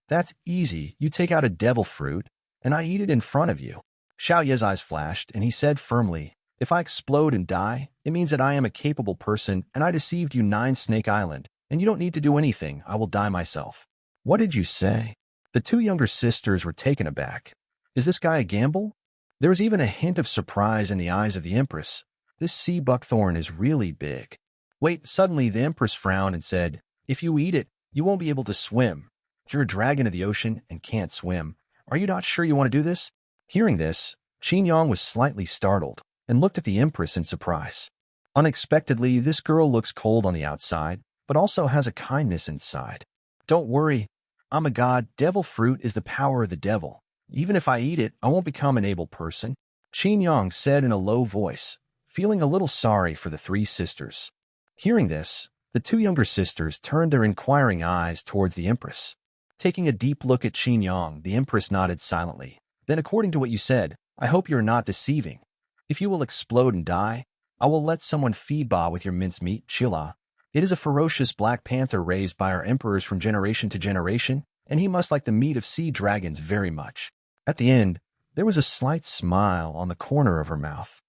"That's easy. You take out a devil fruit, and I eat it in front of you." Xiao Ye's eyes flashed, and he said firmly, "If I explode and die, it means that I am a capable person, and I deceived you 9 Snake Island, and you don't need to do anything. I will die myself." "What did you say?" The 2 younger sisters were taken aback. "Is this guy a gamble?" There was even a hint of surprise in the eyes of the Empress. This sea buckthorn is really big. "Wait," suddenly the Empress frowned and said, "If you eat it, you won't be able to swim. You're a dragon of the ocean and can't swim. Are you not sure you want to do this?" Hearing this, Qin Yang was slightly startled and looked at the Empress in surprise. Unexpectedly, this girl looks cold on the outside, but also has a kindness inside. "Don't worry. I'm a god. Devil fruit is the power of the devil. Even if I eat it, I won't become an able person." Qin Yang said in a low voice. feeling a little sorry for the three sisters. Hearing this, the two younger sisters turned their inquiring eyes towards the Empress. Taking a deep look at Qin Yang, the Empress nodded silently. Then, according to what you said, I hope you are not deceiving. If you will explode and die, I will let someone feed Ba with your mincemeat, Chila. It is a ferocious black panther raised by our emperors from generation to generation, and he must like the meat of sea dragons very much. At the end, there was a slight smile on the corner of her mouth.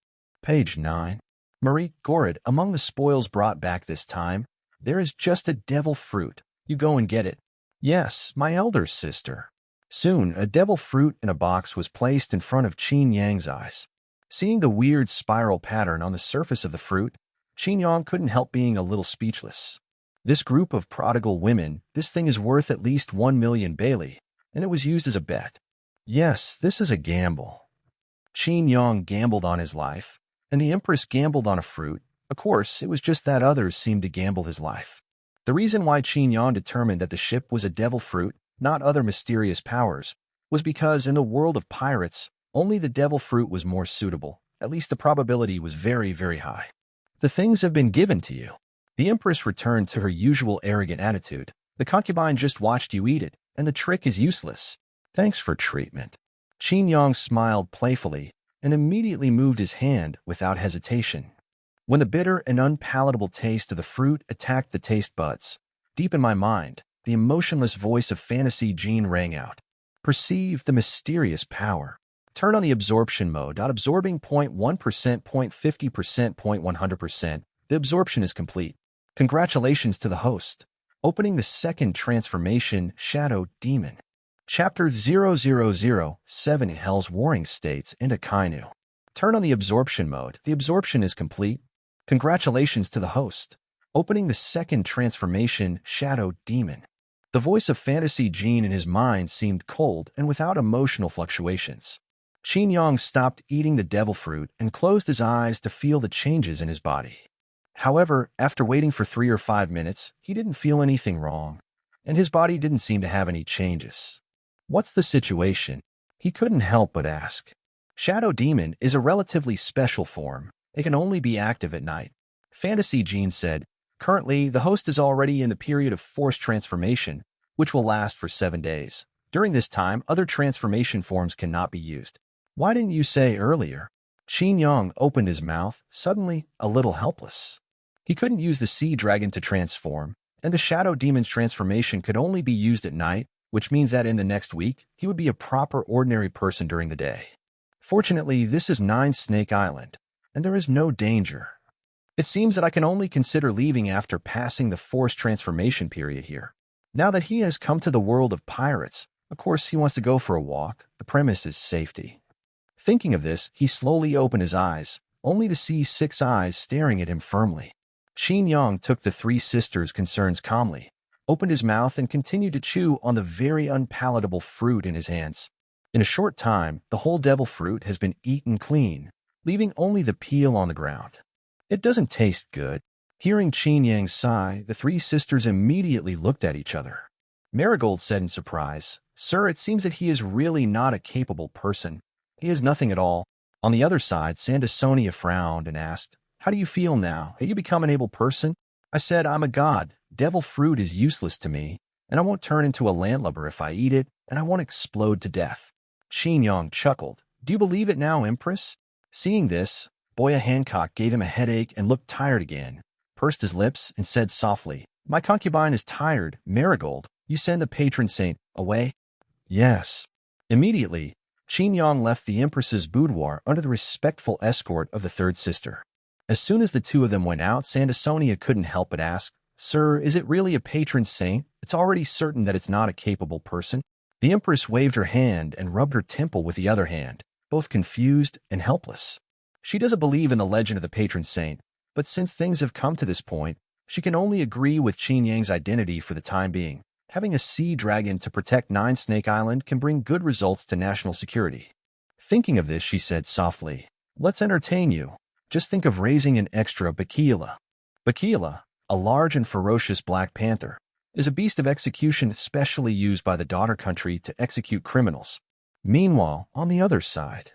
Page 9. Marie Gorid, among the spoils brought back this time, there is just a devil fruit. You go and get it. Yes, my elder sister. Soon, a devil fruit in a box was placed in front of Qin Yang's eyes. Seeing the weird spiral pattern on the surface of the fruit, Qin Yang couldn't help being a little speechless. This group of prodigal women, this thing is worth at least 1 million Bailey, and it was used as a bet. Yes, this is a gamble. Qin Yang gambled on his life, and the Empress gambled on a fruit. Of course, it was just that others seemed to gamble his life. The reason why Qin Yang determined that the ship was a devil fruit, not other mysterious powers, was because in the world of pirates, only the devil fruit was more suitable. At least the probability was very, very high. The things have been given to you. The Empress returned to her usual arrogant attitude. The concubine just watched you eat it, and the trick is useless. Thanks for treatment. Qin Yang smiled playfully and immediately moved his hand without hesitation. When the bitter and unpalatable taste of the fruit attacked the taste buds, deep in my mind, the emotionless voice of Fantasy Jean rang out. Perceive the mysterious power. Turn on the absorption mode. Absorbing 0.1%, 0.50%, 0.100%. The absorption is complete. Congratulations to the host. Opening the second transformation, Shadow Demon. Chapter 0007, Hell's Warring States into Kainu. Turn on the absorption mode. The absorption is complete. Congratulations to the host. Opening the second transformation, Shadow Demon. The voice of Fantasy Jean in his mind seemed cold and without emotional fluctuations. Qin Yang stopped eating the devil fruit and closed his eyes to feel the changes in his body. However, after waiting for 3 or 5 minutes, he didn't feel anything wrong, and his body didn't seem to have any changes. What's the situation? He couldn't help but ask. Shadow Demon is a relatively special form. It can only be active at night. Fantasy Jean said, currently, the host is already in the period of forced transformation, which will last for 7 days. During this time, other transformation forms cannot be used. Why didn't you say earlier? Qin Yang opened his mouth, suddenly a little helpless. He couldn't use the sea dragon to transform, and the Shadow Demon's transformation could only be used at night, which means that in the next week, he would be a proper ordinary person during the day. Fortunately, this is 9 Snake Island, and there is no danger. It seems that I can only consider leaving after passing the forced transformation period here. Now that he has come to the world of pirates, of course he wants to go for a walk. The premise is safety. Thinking of this, he slowly opened his eyes, only to see 6 eyes staring at him firmly. Qin Yang took the 3 sisters' concerns calmly, opened his mouth and continued to chew on the very unpalatable fruit in his hands. In a short time, the whole devil fruit has been eaten clean, leaving only the peel on the ground. It doesn't taste good. Hearing Qin Yang sigh, the 3 sisters immediately looked at each other. Marigold said in surprise, Sir, it seems that he is really not a capable person. He is nothing at all. On the other side, Sandasonia frowned and asked, How do you feel now? Have you become an able person? I said, I'm a god. Devil fruit is useless to me, and I won't turn into a landlubber if I eat it, and I won't explode to death. Qin Yang chuckled. Do you believe it now, Empress? Seeing this, Boya Hancock gave him a headache and looked tired again, pursed his lips, and said softly, My concubine is tired. Marigold, you send the patron saint away? Yes. Immediately, Qin Yang left the Empress's boudoir under the respectful escort of the 3rd sister. As soon as the 2 of them went out, Sandasonia couldn't help but ask, Sir, is it really a patron saint? It's already certain that it's not a capable person. The Empress waved her hand and rubbed her temple with the other hand, both confused and helpless. She doesn't believe in the legend of the patron saint, but since things have come to this point, she can only agree with Qin Yang's identity for the time being. Having a sea dragon to protect 9 Snake Island can bring good results to national security. Thinking of this, she said softly, Let's entertain you. Just think of raising an extra Bakila. Bakila, a large and ferocious black panther, is a beast of execution specially used by the daughter country to execute criminals. Meanwhile, on the other side,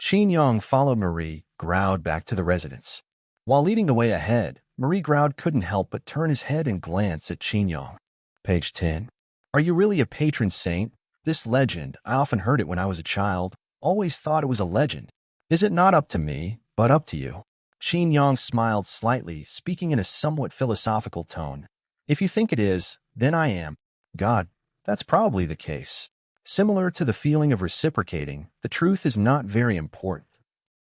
Qin Yang followed Marie Groud back to the residence. While leading the way ahead, Marie Groud couldn't help but turn his head and glance at Qin Yang. Page 10. Are you really a patron saint? This legend, I often heard it when I was a child, always thought it was a legend. Is it not up to me, but up to you? Qin Yang smiled slightly, speaking in a somewhat philosophical tone. If you think it is, then I am. God, that's probably the case. Similar to the feeling of reciprocating, the truth is not very important.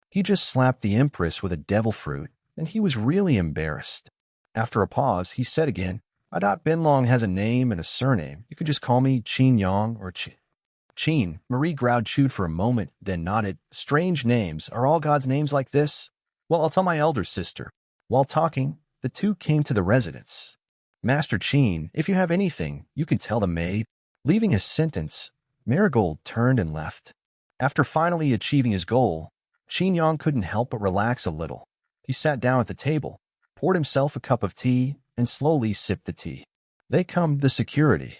He just slapped the Empress with a devil fruit, and he was really embarrassed. After a pause, he said again, Binlong has a name and a surname. You could just call me Qin Yang or Qin. Marie Groud chewed for a moment, then nodded. Strange names. Are all God's names like this? Well, I'll tell my elder sister. While talking, the two came to the residence. Master Qin, if you have anything, you can tell the maid. Leaving his sentence, Marigold turned and left. After finally achieving his goal, Qin Yang couldn't help but relax a little. He sat down at the table, poured himself a cup of tea, and slowly sipped the tea. They come the security.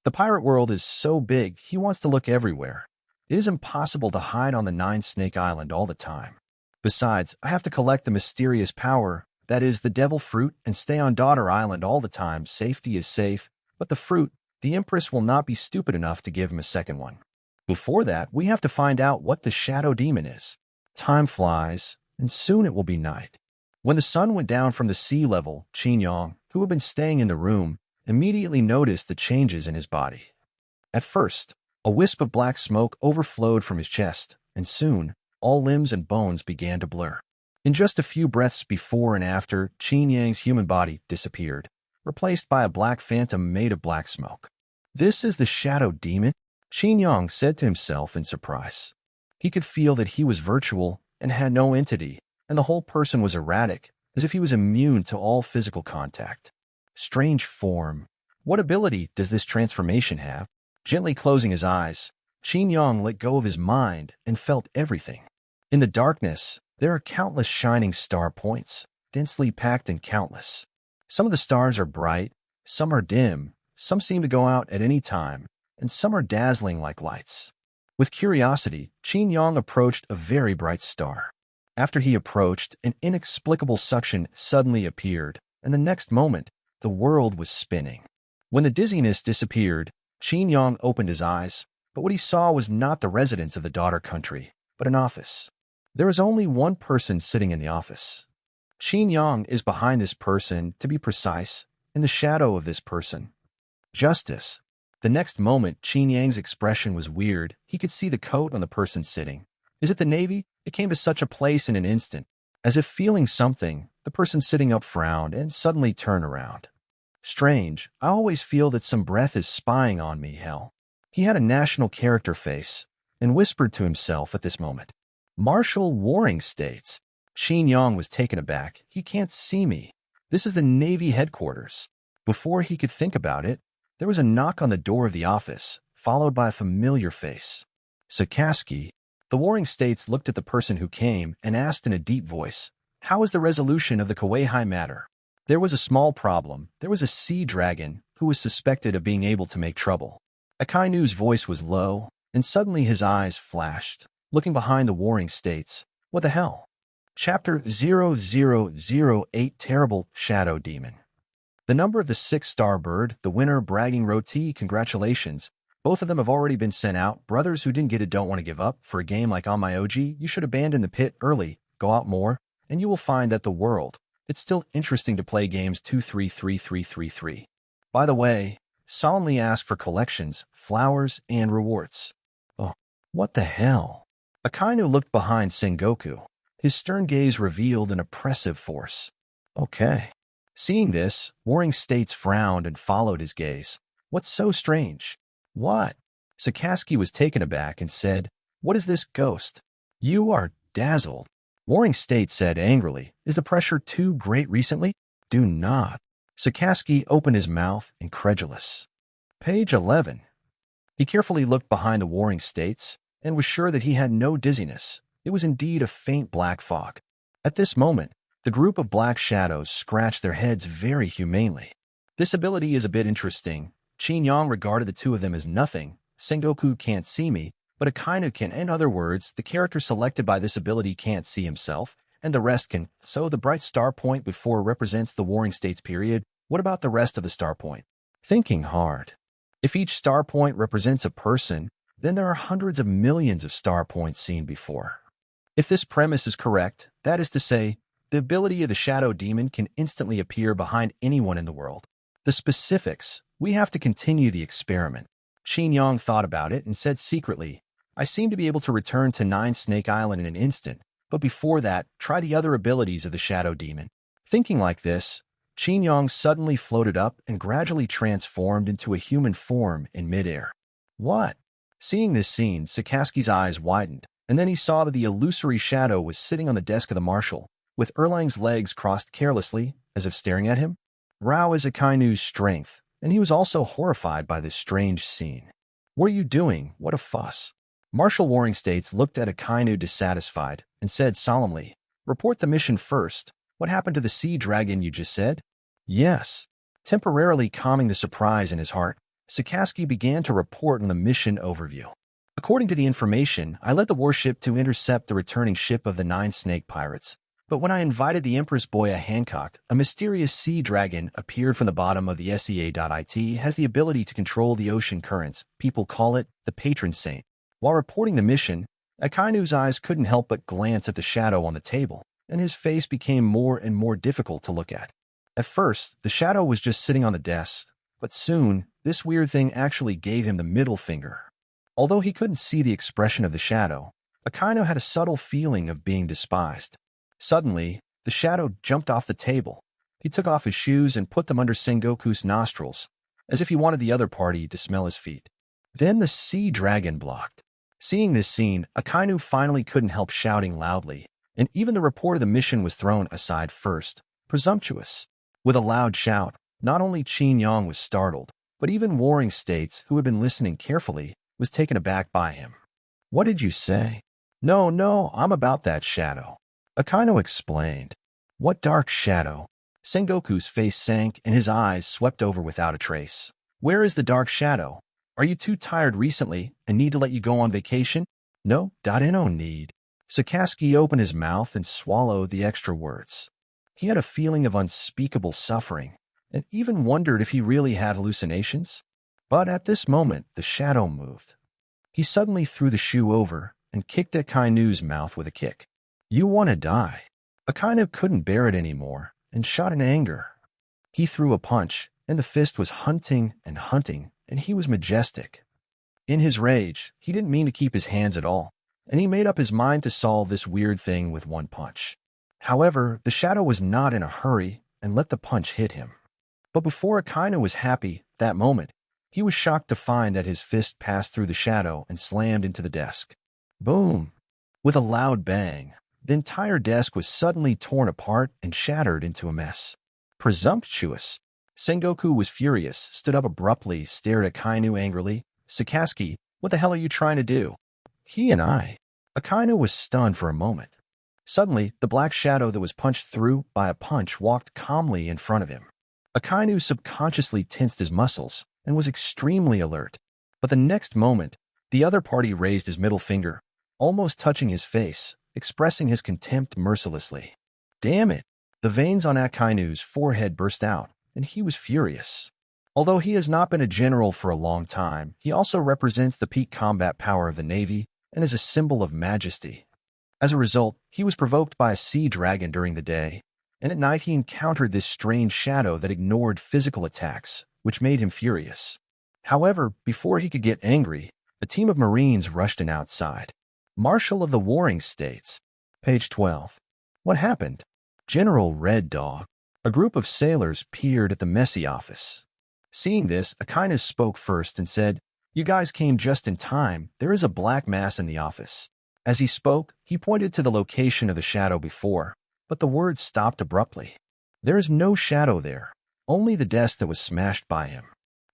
The pirate world is so big, he wants to look everywhere. It is impossible to hide on the Nine-Snake Island all the time. Besides, I have to collect the mysterious power, that is, the devil fruit, and stay on Daughter Island all the time. Safety is safe, but the fruit, the Empress will not be stupid enough to give him a second one. Before that, we have to find out what the shadow demon is. Time flies, and soon it will be night. When the sun went down from the sea level, Qin Yang, who had been staying in the room, immediately noticed the changes in his body. At first, a wisp of black smoke overflowed from his chest, and soon, all limbs and bones began to blur. In just a few breaths before and after, Qin Yang's human body disappeared, replaced by a black phantom made of black smoke. This is the shadow demon, Qin Yang said to himself in surprise. He could feel that he was virtual and had no entity, and the whole person was erratic, as if he was immune to all physical contact. Strange form. What ability does this transformation have? Gently closing his eyes, Qin Yang let go of his mind and felt everything. In the darkness, there are countless shining star points, densely packed and countless. Some of the stars are bright, some are dim, some seem to go out at any time, and some are dazzling like lights. With curiosity, Qin Yang approached a very bright star. After he approached, an inexplicable suction suddenly appeared, and the next moment, the world was spinning. When the dizziness disappeared, Qin Yang opened his eyes, but what he saw was not the residence of the daughter country, but an office. There was only one person sitting in the office. Qin Yang is behind this person, to be precise, in the shadow of this person. Justice. The next moment, Qin Yang's expression was weird. He could see the coat on the person sitting. Is it the Navy? It came to such a place in an instant. As if feeling something, the person sitting up frowned and suddenly turned around. Strange, I always feel that some breath is spying on me, hell. He had a national character face, and whispered to himself at this moment. Marshal Warring States. Qin Yang was taken aback. He can't see me. This is the Navy headquarters. Before he could think about it, there was a knock on the door of the office, followed by a familiar face. Sakaski. The Warring States looked at the person who came and asked in a deep voice, How is the resolution of the Kauai matter? There was a small problem. There was a sea dragon who was suspected of being able to make trouble. Akainu's voice was low, and suddenly his eyes flashed, looking behind the Warring States. What the hell? Chapter 0008 Terrible Shadow Demon. The number of the 6-star bird, the winner bragging roti, congratulations. Both of them have already been sent out. Brothers who didn't get it don't want to give up. For a game like On My OG, you should abandon the pit early, go out more, and you will find that the world, it's still interesting to play games 233333. By the way, solemnly ask for collections, flowers, and rewards. Oh, what the hell? Akainu looked behind Sengoku. His stern gaze revealed an oppressive force. Okay. Seeing this, Warring States frowned and followed his gaze. What's so strange? What? Sakaski was taken aback and said, What is this ghost? You are dazzled. Warring States said angrily, Is the pressure too great recently? Do not. Sakaski opened his mouth, incredulous. Page 11. He carefully looked behind the Warring States and was sure that he had no dizziness. It was indeed a faint black fog. At this moment, the group of black shadows scratched their heads very humanely. This ability is a bit interesting. Qin Yang regarded the two of them as nothing. Sengoku can't see me, but Akainu can. In other words, the character selected by this ability can't see himself, and the rest can. So the bright star point before represents the warring states period. What about the rest of the star point? Thinking hard. If each star point represents a person, then there are hundreds of millions of star points seen before. If this premise is correct, that is to say, the ability of the Shadow Demon can instantly appear behind anyone in the world. The specifics, we have to continue the experiment. Qin Yang thought about it and said secretly, I seem to be able to return to Nine Snake Island in an instant, but before that, try the other abilities of the Shadow Demon. Thinking like this, Qin Yang suddenly floated up and gradually transformed into a human form in midair. What? Seeing this scene, Sakaski's eyes widened, and then he saw that the illusory shadow was sitting on the desk of the marshal, with Erlang's legs crossed carelessly, as if staring at him. Rao is Akainu's strength, and he was also horrified by this strange scene. What are you doing? What a fuss. Marshal Warring States looked at Akainu dissatisfied and said solemnly, Report the mission first. What happened to the sea dragon you just said? Yes. Temporarily calming the surprise in his heart, Sakaski began to report on the mission overview. According to the information, I led the warship to intercept the returning ship of the Nine Snake Pirates. But when I invited the Empress Boya Hancock, a mysterious sea dragon appeared from the bottom of the SEA.IT has the ability to control the ocean currents. People call it the patron saint. While reporting the mission, Akainu's eyes couldn't help but glance at the shadow on the table, and his face became more and more difficult to look at. At first, the shadow was just sitting on the desk, but soon, this weird thing actually gave him the middle finger. Although he couldn't see the expression of the shadow, Akainu had a subtle feeling of being despised. Suddenly, the shadow jumped off the table. He took off his shoes and put them under Sengoku's nostrils, as if he wanted the other party to smell his feet. Then the sea dragon blocked. Seeing this scene, Akainu finally couldn't help shouting loudly, and even the report of the mission was thrown aside first. Presumptuous. With a loud shout, not only Qin Yang was startled, but even Warring States, who had been listening carefully, was taken aback by him. What did you say? No, I'm about that shadow. Akainu explained. What dark shadow? Sengoku's face sank and his eyes swept over without a trace. Where is the dark shadow? Are you too tired recently and need to let you go on vacation? No need. Sakaski opened his mouth and swallowed the extra words. He had a feeling of unspeakable suffering and even wondered if he really had hallucinations. But at this moment, the shadow moved. He suddenly threw the shoe over and kicked at Akainu's mouth with a kick. You want to die. Akainu couldn't bear it anymore and shot in anger. He threw a punch, and the fist was hunting, and he was majestic. In his rage, he didn't mean to keep his hands at all, and he made up his mind to solve this weird thing with one punch. However, the shadow was not in a hurry and let the punch hit him. But before Akainu was happy that moment, he was shocked to find that his fist passed through the shadow and slammed into the desk. Boom! With a loud bang, the entire desk was suddenly torn apart and shattered into a mess. Presumptuous. Sengoku was furious, stood up abruptly, stared at Akainu angrily. Sakaski, what the hell are you trying to do? Akainu was stunned for a moment. Suddenly, the black shadow that was punched through by a punch walked calmly in front of him. Akainu subconsciously tensed his muscles and was extremely alert. But the next moment, the other party raised his middle finger, almost touching his face, expressing his contempt mercilessly. Damn it! The veins on Akainu's forehead burst out, and he was furious. Although he has not been a general for a long time, he also represents the peak combat power of the Navy and is a symbol of majesty. As a result, he was provoked by a sea dragon during the day, and at night he encountered this strange shadow that ignored physical attacks, which made him furious. However, before he could get angry, a team of Marines rushed in outside. Marshal of the Warring States. Page 12. What happened? General Red Dog. A group of sailors peered at the messy office. Seeing this, Akainu spoke first and said, You guys came just in time. There is a black mass in the office. As he spoke, he pointed to the location of the shadow before, but the words stopped abruptly. There is no shadow there, only the desk that was smashed by him.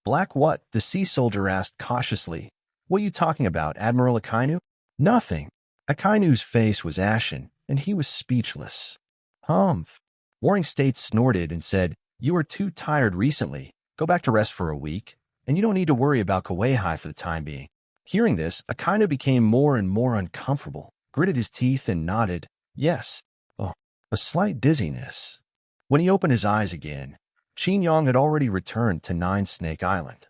Black what? The sea soldier asked cautiously. What are you talking about, Admiral Akainu? Nothing. Akainu's face was ashen, and he was speechless. Humph. Warring States snorted and said, You were too tired recently. Go back to rest for a week, and you don't need to worry about Kauai for the time being. Hearing this, Akainu became more and more uncomfortable, gritted his teeth and nodded, yes. Oh, a slight dizziness. When he opened his eyes again, Qin Yang had already returned to Nine Snake Island.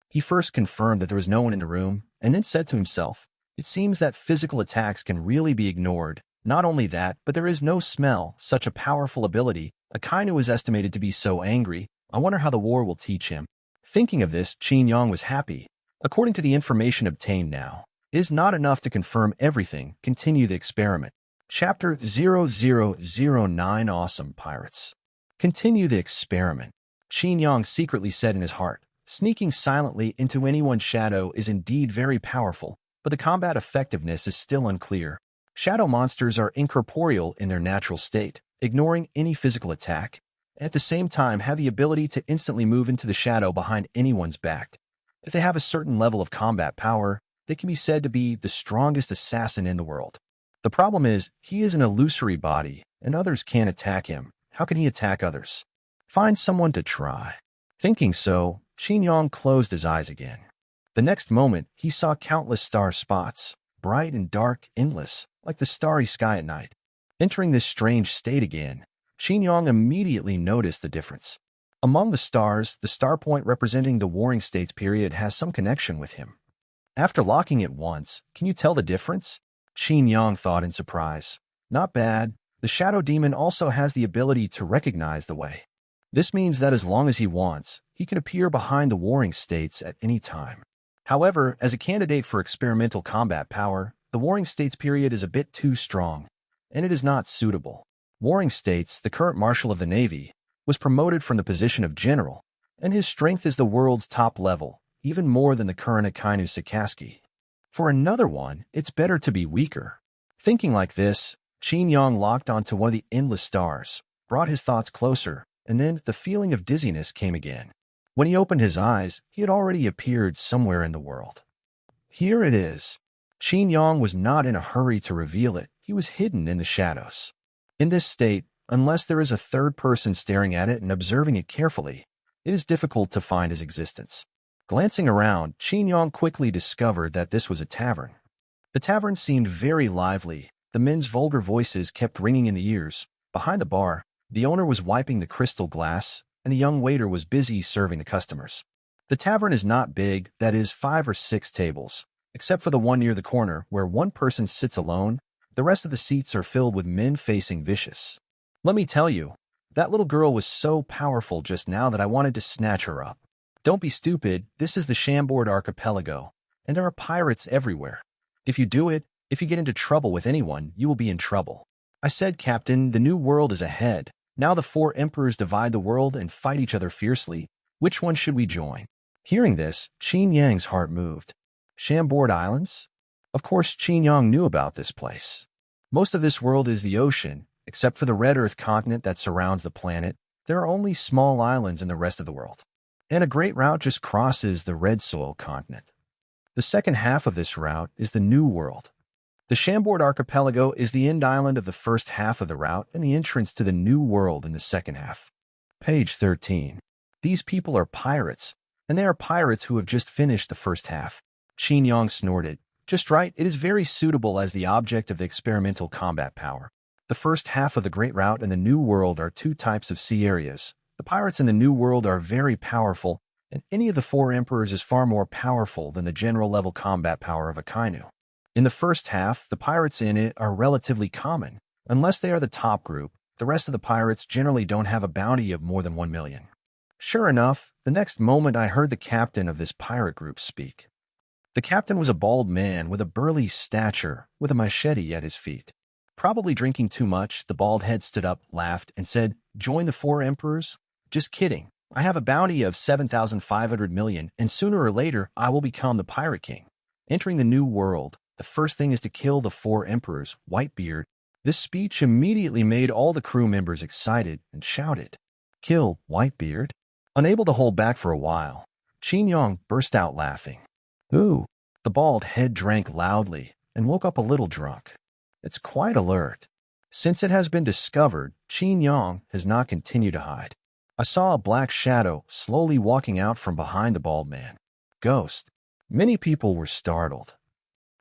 He first confirmed that there was no one in the room, and then said to himself, it seems that physical attacks can really be ignored. Not only that, but there is no smell, such a powerful ability. Akainu is estimated to be so angry. I wonder how the war will teach him. Thinking of this, Qin Yang was happy. According to the information obtained now, it is not enough to confirm everything. Continue the experiment. Chapter 0009 Awesome Pirates. Continue the experiment. Qin Yang secretly said in his heart, sneaking silently into anyone's shadow is indeed very powerful, but the combat effectiveness is still unclear. Shadow monsters are incorporeal in their natural state, ignoring any physical attack, and at the same time have the ability to instantly move into the shadow behind anyone's back. If they have a certain level of combat power, they can be said to be the strongest assassin in the world. The problem is, he is an illusory body, and others can't attack him. How can he attack others? Find someone to try. Thinking so, Qin Yang closed his eyes again. The next moment, he saw countless star spots, bright and dark, endless, like the starry sky at night. Entering this strange state again, Qin Yang immediately noticed the difference. Among the stars, the star point representing the Warring States period has some connection with him. After locking it once, can you tell the difference? Qin Yang thought in surprise. Not bad. The Shadow Demon also has the ability to recognize the way. This means that as long as he wants, he can appear behind the Warring States at any time. However, as a candidate for experimental combat power, the Warring States period is a bit too strong, and it is not suitable. Warring States, the current Marshal of the Navy, was promoted from the position of General, and his strength is the world's top level, even more than the current Akainu Sakaski. For another one, it's better to be weaker. Thinking like this, Qin Yang locked onto one of the endless stars, brought his thoughts closer, and then the feeling of dizziness came again. When he opened his eyes, he had already appeared somewhere in the world. Here it is. Qin Yang was not in a hurry to reveal it. He was hidden in the shadows. In this state, unless there is a third person staring at it and observing it carefully, it is difficult to find his existence. Glancing around, Qin Yang quickly discovered that this was a tavern. The tavern seemed very lively. The men's vulgar voices kept ringing in the ears. Behind the bar, the owner was wiping the crystal glass, and the young waiter was busy serving the customers. The tavern is not big, that is 5 or 6 tables, except for the one near the corner where one person sits alone. The rest of the seats are filled with men facing vicious. Let me tell you, that little girl was so powerful just now that I wanted to snatch her up. Don't be stupid, this is the Chambord Archipelago, and there are pirates everywhere. If you do it, if you get into trouble with anyone, you will be in trouble. I said, Captain, the new world is ahead. Now the 4 emperors divide the world and fight each other fiercely. Which one should we join? Hearing this, Qin Yang's heart moved. Chambord Islands? Of course, Qin Yang knew about this place. Most of this world is the ocean. Except for the red earth continent that surrounds the planet, there are only small islands in the rest of the world. And a great route just crosses the red soil continent. The second half of this route is the New World. The Chambord Archipelago is the end island of the first half of the route and the entrance to the New World in the second half. Page 13. These people are pirates, and they are pirates who have just finished the first half. Qin Yang snorted. Just right, it is very suitable as the object of the experimental combat power. The first half of the Great Route and the New World are 2 types of sea areas. The pirates in the New World are very powerful, and any of the 4 emperors is far more powerful than the general level combat power of Akainu. In the first half, the pirates in it are relatively common. Unless they are the top group, the rest of the pirates generally don't have a bounty of more than 1 million. Sure enough, the next moment I heard the captain of this pirate group speak. The captain was a bald man with a burly stature, with a machete at his feet. Probably drinking too much, the bald head stood up, laughed, and said, "Join the 4 emperors? Just kidding. I have a bounty of 7,500 million, and sooner or later I will become the Pirate King. Entering the New World, the first thing is to kill the 4 emperors, Whitebeard." This speech immediately made all the crew members excited and shouted, "Kill Whitebeard?" Unable to hold back for a while, Qin Yang burst out laughing. Ooh, the bald head drank loudly and woke up a little drunk. It's quite alert. Since it has been discovered, Qin Yang has not continued to hide. I saw a black shadow slowly walking out from behind the bald man. Ghost. Many people were startled.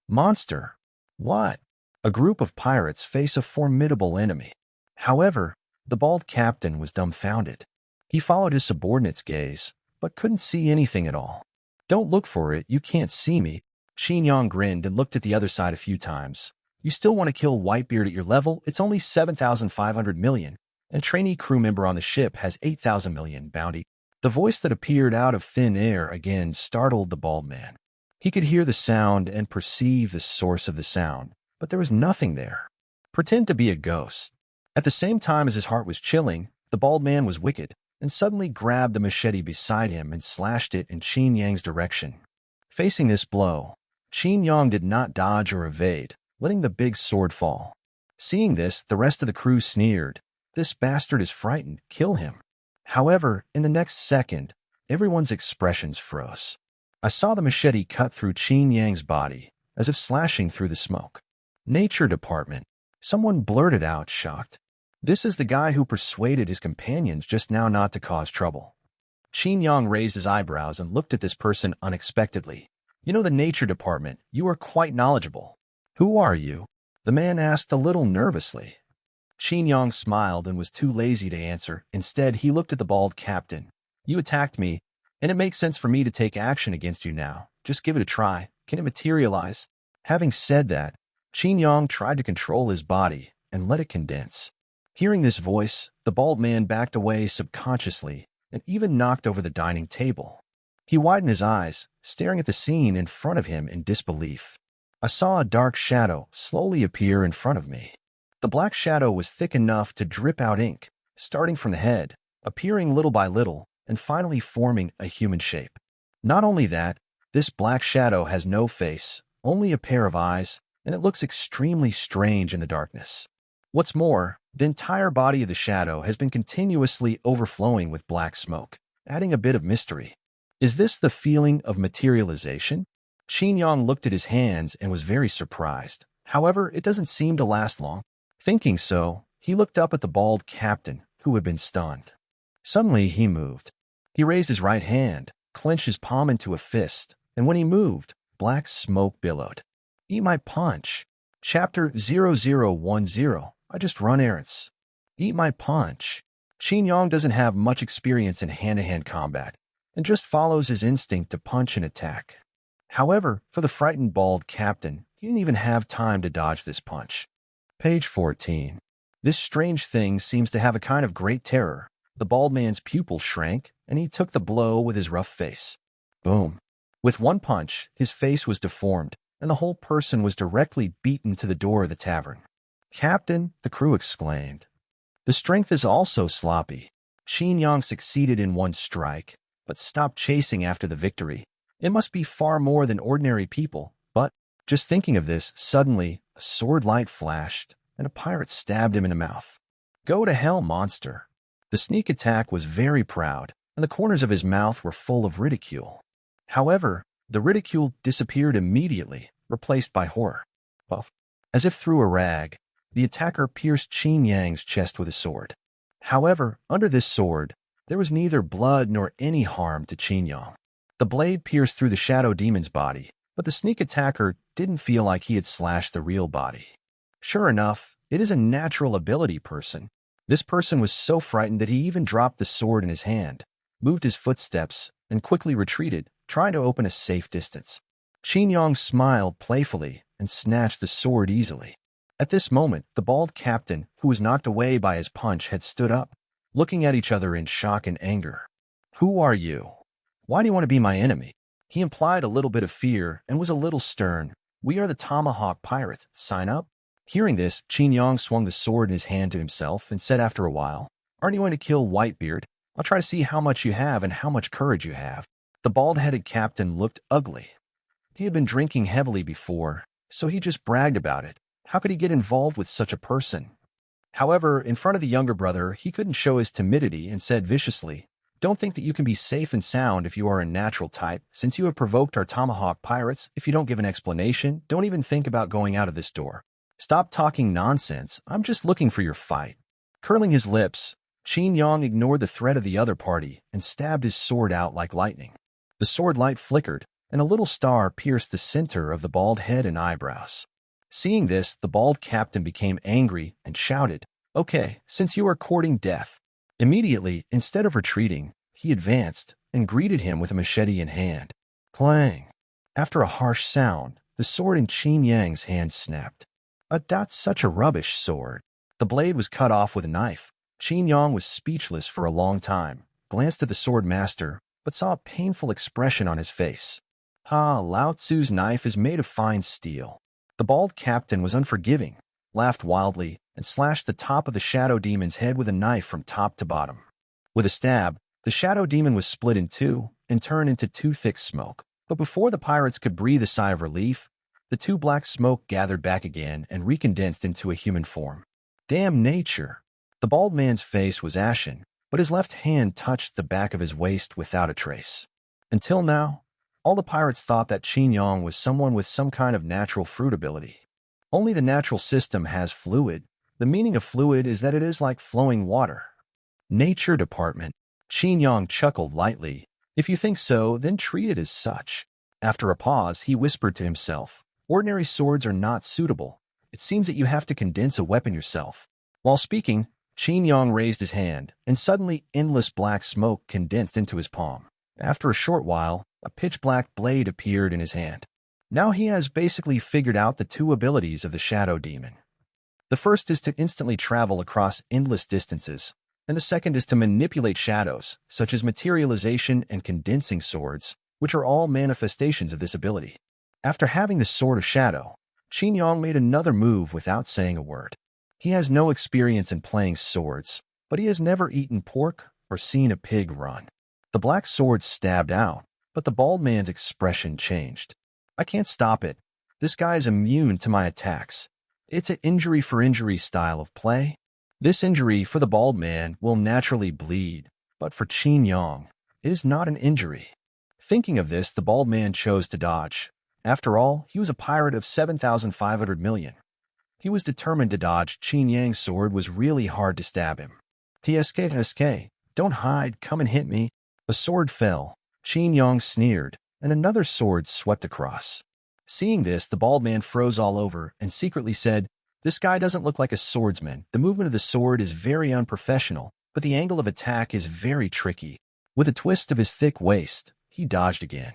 Monster? What? A group of pirates face a formidable enemy. However, the bald captain was dumbfounded. He followed his subordinate's gaze, but couldn't see anything at all. Don't look for it, you can't see me. Qin Yang grinned and looked at the other side a few times. You still want to kill Whitebeard at your level? It's only 7,500 million, and trainee crew member on the ship has 8,000 million bounty. The voice that appeared out of thin air again startled the bald man. He could hear the sound and perceive the source of the sound, but there was nothing there. Pretend to be a ghost. At the same time as his heart was chilling, the bald man was wicked, and suddenly grabbed the machete beside him and slashed it in Qin Yang's direction. Facing this blow, Qin Yang did not dodge or evade, letting the big sword fall. Seeing this, the rest of the crew sneered. This bastard is frightened, kill him. However, in the next second, everyone's expressions froze. I saw the machete cut through Qin Yang's body, as if slashing through the smoke. Nature Department. Someone blurted out, shocked. This is the guy who persuaded his companions just now not to cause trouble. Qin Yang raised his eyebrows and looked at this person unexpectedly. You know the Nature Department. You are quite knowledgeable. Who are you? The man asked a little nervously. Qin Yang smiled and was too lazy to answer. Instead, he looked at the bald captain. You attacked me, and it makes sense for me to take action against you now. Just give it a try. Can it materialize? Having said that, Qin Yang tried to control his body and let it condense. Hearing this voice, the bald man backed away subconsciously and even knocked over the dining table. He widened his eyes, staring at the scene in front of him in disbelief. I saw a dark shadow slowly appear in front of me. The black shadow was thick enough to drip out ink, starting from the head, appearing little by little, and finally forming a human shape. Not only that, this black shadow has no face, only a pair of eyes, and it looks extremely strange in the darkness. What's more, the entire body of the shadow has been continuously overflowing with black smoke, adding a bit of mystery. Is this the feeling of materialization? Qin Yang looked at his hands and was very surprised. However, it doesn't seem to last long. Thinking so, he looked up at the bald captain, who had been stunned. Suddenly, he moved. He raised his right hand, clenched his palm into a fist, and when he moved, black smoke billowed. Eat my punch. Chapter 0010. I just run errands. Eat my punch. Qin Yang doesn't have much experience in hand-to-hand combat, and just follows his instinct to punch and attack. However, for the frightened bald captain, he didn't even have time to dodge this punch. Page 14. This strange thing seems to have a kind of great terror. The bald man's pupil shrank, and he took the blow with his rough face. Boom. With one punch, his face was deformed, and the whole person was directly beaten to the door of the tavern. Captain, the crew exclaimed. The strength is also sloppy. Qin Yang succeeded in one strike, but stopped chasing after the victory. It must be far more than ordinary people, but just thinking of this, suddenly, a sword light flashed, and a pirate stabbed him in the mouth. Go to hell, monster. The sneak attack was very proud, and the corners of his mouth were full of ridicule. However, the ridicule disappeared immediately, replaced by horror. Puff. As if through a rag, the attacker pierced Qin Yang's chest with a sword. However, under this sword, there was neither blood nor any harm to Qin Yang. The blade pierced through the shadow demon's body, but the sneak attacker didn't feel like he had slashed the real body. Sure enough, it is a natural ability person. This person was so frightened that he even dropped the sword in his hand, moved his footsteps, and quickly retreated, trying to open a safe distance. Qin Yang smiled playfully and snatched the sword easily. At this moment, the bald captain, who was knocked away by his punch, had stood up, looking at each other in shock and anger. Who are you? Why do you want to be my enemy? He implied a little bit of fear and was a little stern. We are the Tomahawk Pirates. Sign up? Hearing this, Qin Yang swung the sword in his hand to himself and said after a while, Aren't you going to kill Whitebeard? I'll try to see how much you have and how much courage you have. The bald-headed captain looked ugly. He had been drinking heavily before, so he just bragged about it. How could he get involved with such a person? However, in front of the younger brother, he couldn't show his timidity and said viciously, Don't think that you can be safe and sound if you are a natural type. Since you have provoked our Tomahawk Pirates, if you don't give an explanation, don't even think about going out of this door. Stop talking nonsense. I'm just looking for your fight. Curling his lips, Qin Yang ignored the threat of the other party and stabbed his sword out like lightning. The sword light flickered, and a little star pierced the center of the bald head and eyebrows. Seeing this, the bald captain became angry and shouted, "Okay, since you are courting death." Immediately, instead of retreating, he advanced and greeted him with a machete in hand. Clang! After a harsh sound, the sword in Qin Yang's hand snapped. That's such a rubbish sword. The blade was cut off with a knife. Qin Yang was speechless for a long time, glanced at the sword master, but saw a painful expression on his face. Lao Tzu's knife is made of fine steel. The bald captain was unforgiving, laughed wildly, and slashed the top of the shadow demon's head with a knife from top to bottom. With a stab, the shadow demon was split in two and turned into two thick smoke. But before the pirates could breathe a sigh of relief, the two black smoke gathered back again and recondensed into a human form. Damn nature! The bald man's face was ashen, but his left hand touched the back of his waist without a trace. Until now, all the pirates thought that Qin Yang was someone with some kind of natural fruit ability. Only the natural system has fluid. The meaning of fluid is that it is like flowing water. Nature Department. Qin Yang chuckled lightly. If you think so, then treat it as such. After a pause, he whispered to himself, "Ordinary swords are not suitable. It seems that you have to condense a weapon yourself." While speaking, Qin Yang raised his hand, and suddenly endless black smoke condensed into his palm. After a short while, a pitch-black blade appeared in his hand. Now he has basically figured out the two abilities of the shadow demon. The first is to instantly travel across endless distances, and the second is to manipulate shadows, such as materialization and condensing swords, which are all manifestations of this ability. After having the Sword of Shadow, Qin Yang made another move without saying a word. He has no experience in playing swords, but he has never eaten pork or seen a pig run. The black sword stabbed out, but the bald man's expression changed. "I can't stop it. This guy is immune to my attacks. It's an injury-for-injury style of play. This injury for the bald man will naturally bleed, but for Qin Yang, it is not an injury." Thinking of this, the bald man chose to dodge. After all, he was a pirate of 7,500 million. He was determined to dodge. Qin Yang's sword was really hard to stab him. "TSK, don't hide, come and hit me." A sword fell. Qin Yang sneered, and another sword swept across. Seeing this, the bald man froze all over and secretly said, "This guy doesn't look like a swordsman. The movement of the sword is very unprofessional, but the angle of attack is very tricky." With a twist of his thick waist, he dodged again.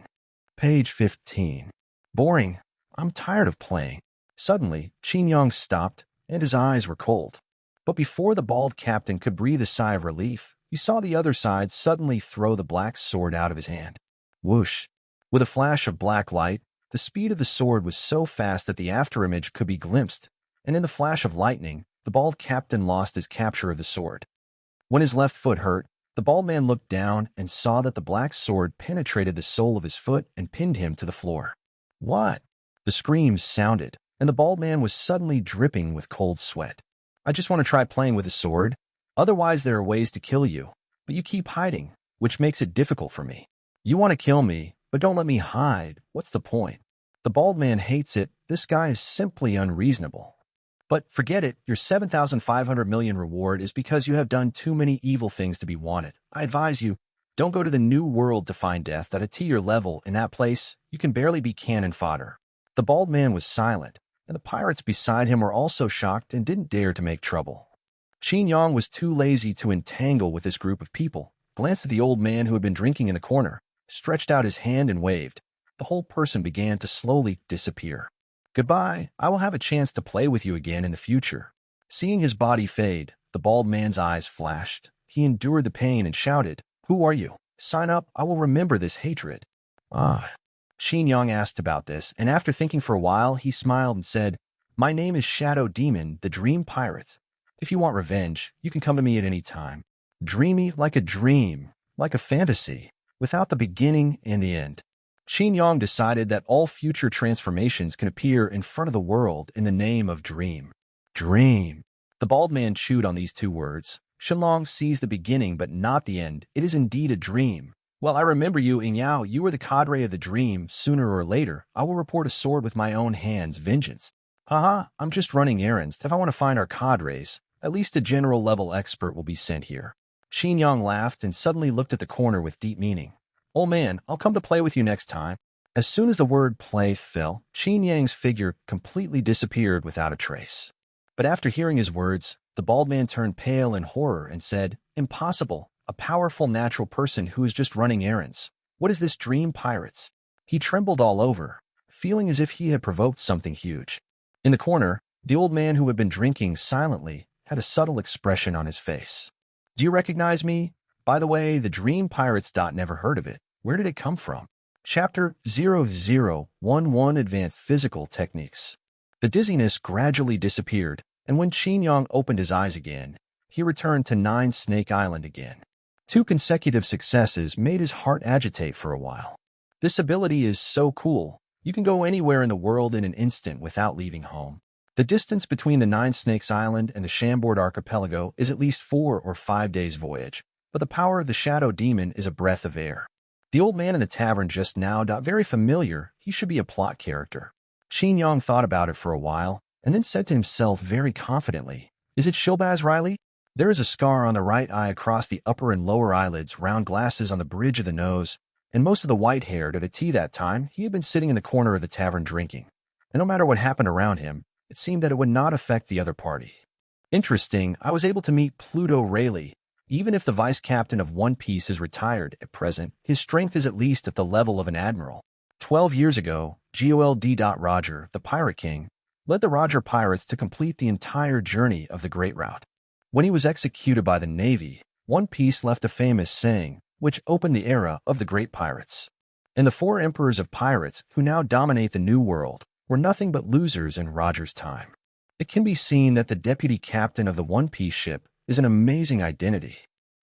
Page 15. Boring. I'm tired of playing. Suddenly, Qin Yang stopped, and his eyes were cold. But before the bald captain could breathe a sigh of relief, he saw the other side suddenly throw the black sword out of his hand. Whoosh! With a flash of black light, the speed of the sword was so fast that the afterimage could be glimpsed, and in the flash of lightning, the bald captain lost his capture of the sword. When his left foot hurt, the bald man looked down and saw that the black sword penetrated the sole of his foot and pinned him to the floor. "What?" The screams sounded, and the bald man was suddenly dripping with cold sweat. "I just want to try playing with a sword. Otherwise, there are ways to kill you, but you keep hiding, which makes it difficult for me. You want to kill me, but don't let me hide. What's the point?" The bald man hates it. This guy is simply unreasonable. But forget it. Your 7,500 million reward is because you have done too many evil things to be wanted. I advise you, don't go to the new world to find death at a tier level. In that place, you can barely be cannon fodder. The bald man was silent, and the pirates beside him were also shocked and didn't dare to make trouble. Qin Yang was too lazy to entangle with this group of people, glanced at the old man who had been drinking in the corner, stretched out his hand and waved. The whole person began to slowly disappear. "Goodbye, I will have a chance to play with you again in the future." Seeing his body fade, the bald man's eyes flashed. He endured the pain and shouted, "Who are you? Sign up, I will remember this hatred." Qin Yang asked about this, and after thinking for a while, he smiled and said, "My name is Shadow Demon, the Dream Pirate. If you want revenge, you can come to me at any time. Dreamy like a dream, like a fantasy, without the beginning and the end." Qin Yang decided that all future transformations can appear in front of the world in the name of dream. Dream. The bald man chewed on these two words. Shenlong sees the beginning but not the end. It is indeed a dream. "Well, I remember you, Ing Yao. You were the cadre of the dream. Sooner or later, I will report a sword with my own hands. Vengeance." "Haha, I'm just running errands. If I want to find our cadres, at least a general-level expert will be sent here." Qin Yang laughed and suddenly looked at the corner with deep meaning. "Old man, I'll come to play with you next time." As soon as the word play fell, Qin Yang's figure completely disappeared without a trace. But after hearing his words, the bald man turned pale in horror and said, "Impossible, a powerful natural person who is just running errands. What is this dream, pirates?" He trembled all over, feeling as if he had provoked something huge. In the corner, the old man who had been drinking silently had a subtle expression on his face. "Do you recognize me? By the way, the dream pirates. Never heard of it. Where did it come from?" Chapter 0011 Advanced Physical Techniques. The dizziness gradually disappeared, and when Qin Yang opened his eyes again, he returned to Nine Snake Island again. 2 consecutive successes made his heart agitate for a while. This ability is so cool. You can go anywhere in the world in an instant without leaving home. The distance between the Nine Snakes Island and the Chambord Archipelago is at least 4 or 5 days' voyage, but the power of the Shadow Demon is a breath of air. The old man in the tavern just now, very familiar. He should be a plot character. Qin Yang thought about it for a while, and then said to himself very confidently, "Is it Shilbaz Riley? There is a scar on the right eye across the upper and lower eyelids, round glasses on the bridge of the nose, and most of the white-haired at a tea that time. He had been sitting in the corner of the tavern drinking, and no matter what happened around him, it seemed that it would not affect the other party. Interesting, I was able to meet Pluto Rayleigh. Even if the vice-captain of One Piece is retired at present, his strength is at least at the level of an admiral. 12 years ago, Gold. Roger, the Pirate King, led the Roger Pirates to complete the entire journey of the Great Route. When he was executed by the Navy, One Piece left a famous saying, which opened the era of the Great Pirates. And the 4 emperors of pirates who now dominate the New World were nothing but losers in Roger's time. It can be seen that the deputy captain of the One Piece ship is an amazing identity.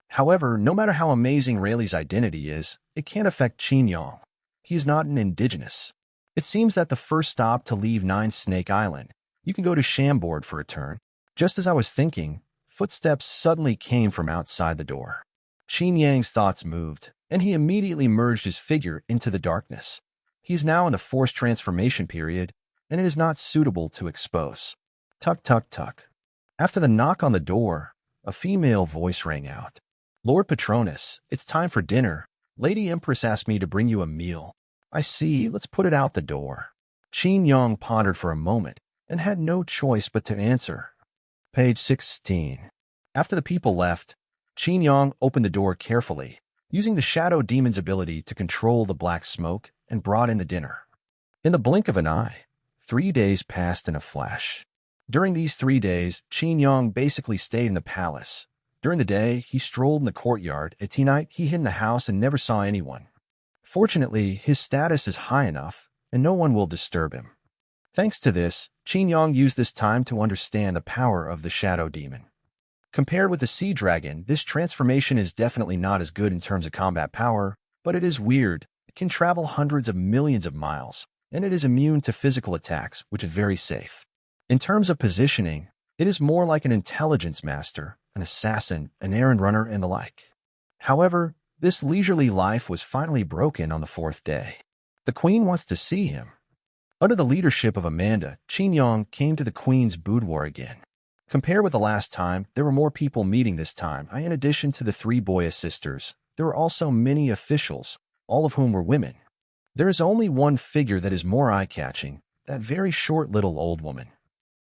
However, no matter how amazing Rayleigh's identity is, it can't affect Qin Yang. He is not an indigenous. It seems that the first stop to leave Nine Snake Island, you can go to Chambord for a turn. Just as I was thinking, footsteps suddenly came from outside the door. Qin Yang's thoughts moved, and he immediately merged his figure into the darkness. He is now in the forced transformation period, and it is not suitable to expose. Tuck, tuck, tuck. After the knock on the door, a female voice rang out. "Lord Patronus, it's time for dinner. Lady Empress asked me to bring you a meal." "I see, let's put it out the door." Qin Yang pondered for a moment and had no choice but to answer. Page 16. After the people left, Qin Yang opened the door carefully, using the Shadow Demon's ability to control the black smoke, and brought in the dinner. In the blink of an eye, 3 days passed in a flash. During these 3 days, Qin Yang basically stayed in the palace. During the day, he strolled in the courtyard. At tea night, he hid in the house and never saw anyone. Fortunately, his status is high enough, and no one will disturb him. Thanks to this, Qin Yang used this time to understand the power of the Shadow Demon. Compared with the Sea Dragon, this transformation is definitely not as good in terms of combat power, but it is weird. It can travel hundreds of millions of miles, and it is immune to physical attacks, which is very safe. In terms of positioning, it is more like an intelligence master, an assassin, an errand runner, and the like. However, this leisurely life was finally broken on the 4th day. The Queen wants to see him. Under the leadership of Amanda, Qin Yang came to the Queen's boudoir again. Compared with the last time, there were more people meeting this time. In addition to the 3 Boya sisters, there were also many officials, all of whom were women. There is only one figure that is more eye-catching, that very short little old woman.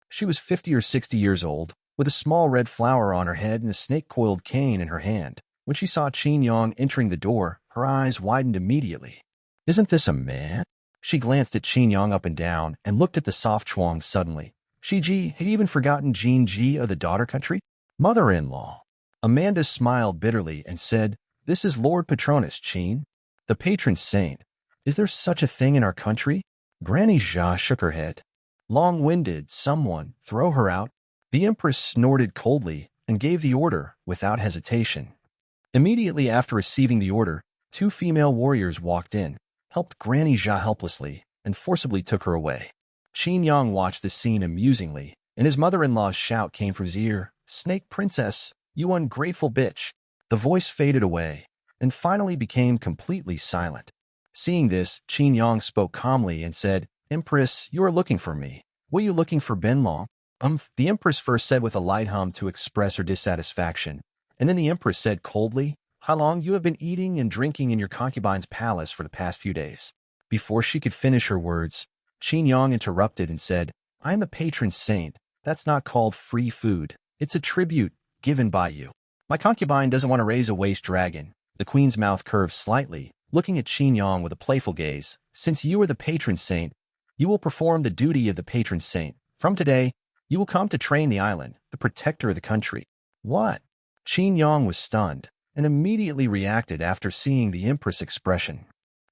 She was 50 or 60 years old, with a small red flower on her head and a snake-coiled cane in her hand. When she saw Qin Yang entering the door, her eyes widened immediately. "Isn't this a man?" She glanced at Qin Yang up and down and looked at the soft Chuang suddenly. Shiji had even forgotten Jin Ji of the daughter country? Mother-in-law. Amanda smiled bitterly and said, "This is Lord Patronus, Qin, the patron saint. Is there such a thing in our country?" Granny Jia shook her head. "Long-winded, someone, throw her out." The Empress snorted coldly and gave the order without hesitation. Immediately after receiving the order, 2 female warriors walked in, helped Granny Jia helplessly, and forcibly took her away. Qin Yang watched this scene amusingly, and his mother-in-law's shout came from his ear, "Snake Princess, you ungrateful bitch." The voice faded away, and finally became completely silent. Seeing this, Qin Yang spoke calmly and said, "Empress, you are looking for me. Were you looking for Ben Long?" The Empress first said with a light hum to express her dissatisfaction, and then the Empress said coldly, "How long you have been eating and drinking in your concubine's palace for the past few days?" Before she could finish her words, Qin Yang interrupted and said, "I am a patron saint. That's not called free food. It's a tribute given by you. My concubine doesn't want to raise a waste dragon." The queen's mouth curved slightly, looking at Qin Yang with a playful gaze. "Since you are the patron saint, you will perform the duty of the patron saint. From today, you will come to train the island, the protector of the country." What? Qin Yang was stunned and immediately reacted after seeing the Empress' expression.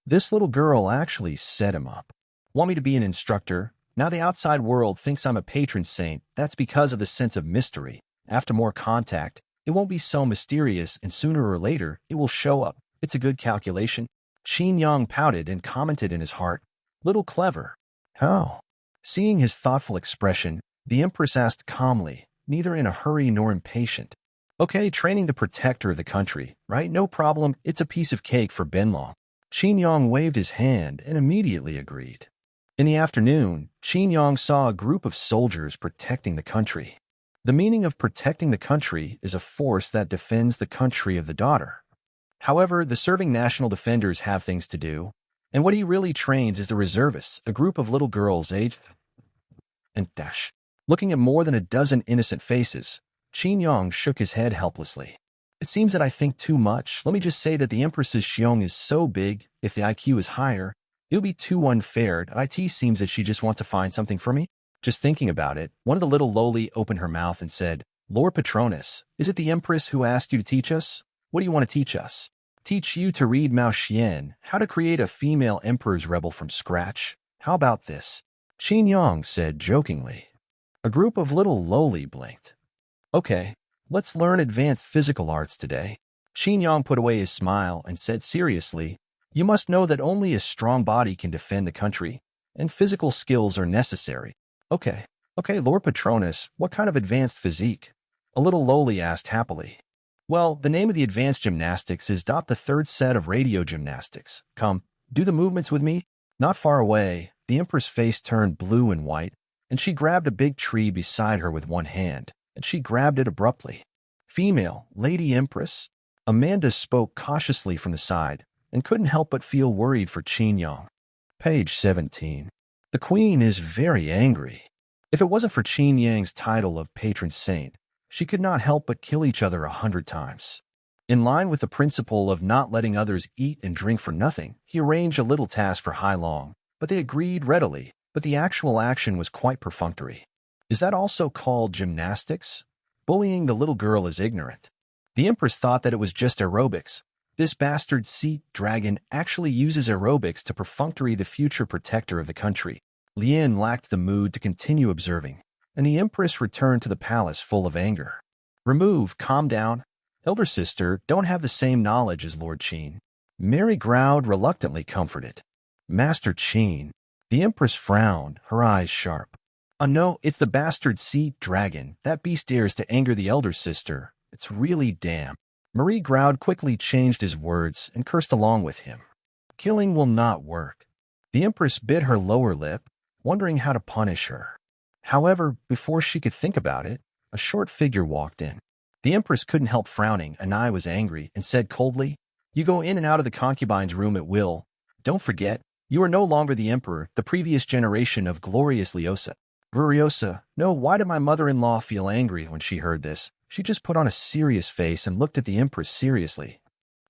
This little girl actually set him up. Want me to be an instructor? Now the outside world thinks I'm a patron saint. That's because of the sense of mystery. After more contact, it won't be so mysterious, and sooner or later, it will show up. It's a good calculation. Qin Yang pouted and commented in his heart, "Little clever." How? Seeing his thoughtful expression, the Empress asked calmly, neither in a hurry nor impatient, "Okay, training the protector of the country, right? No problem. It's a piece of cake for Benlong." Qin Yang waved his hand and immediately agreed. In the afternoon, Qin Yang saw a group of soldiers protecting the country. The meaning of protecting the country is a force that defends the country of the daughter. However, the serving national defenders have things to do, and what he really trains is the reservists, a group of little girls aged and dash. Looking at more than a dozen innocent faces, Qin Yang shook his head helplessly. "It seems that I think too much. Let me just say that the Empress's xiong is so big, if the IQ is higher, it would be too unfair. It seems that she just wants to find something for me." Just thinking about it, one of the little lowly opened her mouth and said, "Lord Patronus, is it the Empress who asked you to teach us? What do you want to teach us?" "Teach you to read Mao Xian, how to create a female emperor's rebel from scratch. How about this?" Qin Yang said jokingly. A group of little lowly blinked. "Okay, let's learn advanced physical arts today." Qin Yang put away his smile and said seriously, "You must know that only a strong body can defend the country, and physical skills are necessary." Okay, Lord Patronus, what kind of advanced physique?" A little lowly asked happily. "Well, the name of the advanced gymnastics is the third set of radio gymnastics. Come, do the movements with me." Not far away, the Empress' face turned blue and white, and she grabbed a big tree beside her with one hand, and she grabbed it abruptly. "Female, Lady Empress?" Amanda spoke cautiously from the side, and couldn't help but feel worried for Qin Yang. Page 17. The queen is very angry. If it wasn't for Qin Yang's title of patron saint, she could not help but kill each other 100 times. In line with the principle of not letting others eat and drink for nothing, he arranged a little task for Hai Long, but they agreed readily, but the actual action was quite perfunctory. Is that also called gymnastics? Bullying the little girl is ignorant. The Empress thought that it was just aerobics. This bastard sea dragon actually uses aerobics to perfunctory the future protector of the country. Lien lacked the mood to continue observing, and the Empress returned to the palace full of anger. Calm down. Elder sister, don't have the same knowledge as Lord Qin." Mary growled, reluctantly comforted. "Master Qin." The Empress frowned, her eyes sharp. "Oh no, it's the bastard sea dragon. That beast dares to anger the elder sister. It's really damn." Marie growled, quickly changed his words, and cursed along with him. "Killing will not work." The Empress bit her lower lip, wondering how to punish her. However, before she could think about it, a short figure walked in. The Empress couldn't help frowning, and I was angry, and said coldly, "You go in and out of the concubine's room at will. Don't forget, you are no longer the Emperor, the previous generation of glorious Lyosa." Gloriosa, no, why did my mother-in-law feel angry when she heard this? She just put on a serious face and looked at the Empress seriously.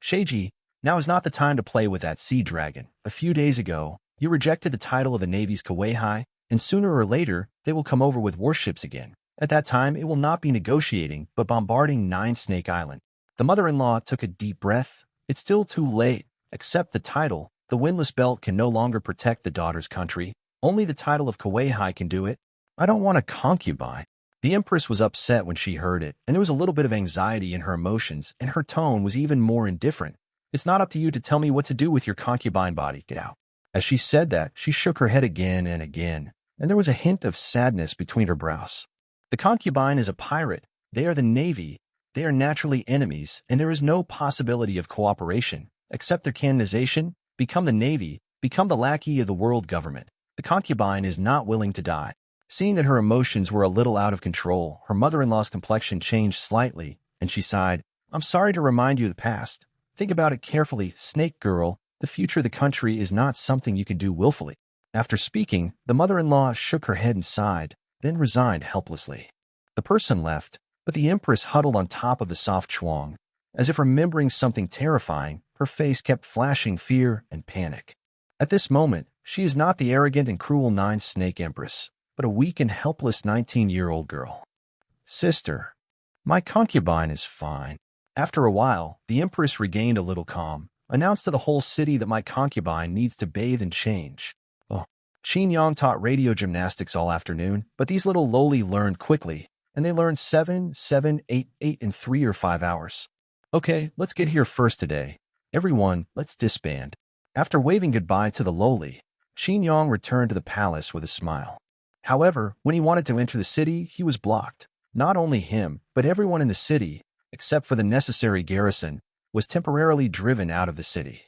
"Sheiji, now is not the time to play with that sea dragon. A few days ago, you rejected the title of the Navy's Kaweihai, and sooner or later, they will come over with warships again. At that time, it will not be negotiating, but bombarding Nine Snake Island." The mother-in-law took a deep breath. "It's still too late. Accept the title. The Windless Belt can no longer protect the daughter's country. Only the title of Kaweihai can do it." "I don't want a concubine." The Empress was upset when she heard it, and there was a little bit of anxiety in her emotions, and her tone was even more indifferent. "It's not up to you to tell me what to do with your concubine body. Get out." As she said that, she shook her head again and again, and there was a hint of sadness between her brows. "The concubine is a pirate. They are the Navy. They are naturally enemies, and there is no possibility of cooperation. Accept their canonization, become the Navy, become the lackey of the world government. The concubine is not willing to die." Seeing that her emotions were a little out of control, her mother-in-law's complexion changed slightly, and she sighed. "I'm sorry to remind you of the past. Think about it carefully, Snake Girl. The future of the country is not something you can do willfully. After speaking, the mother-in-law shook her head and sighed, then resigned helplessly. The person left, but the Empress huddled on top of the soft chuang. As if remembering something terrifying, her face kept flashing fear and panic. At this moment, she is not the arrogant and cruel Nine-Snake Empress, but a weak and helpless 19-year-old girl. Sister, my concubine is fine. After a while, the Empress regained a little calm, announced to the whole city that my concubine needs to bathe and change. Oh, Qin Yang taught radio gymnastics all afternoon, but these little loli learned quickly, and they learned 7, 7, 8, 8 in 3 or 5 hours. Okay, let's get here first today. Everyone, let's disband. After waving goodbye to the loli, Qin Yang returned to the palace with a smile. However, when he wanted to enter the city, he was blocked. Not only him, but everyone in the city, except for the necessary garrison, was temporarily driven out of the city.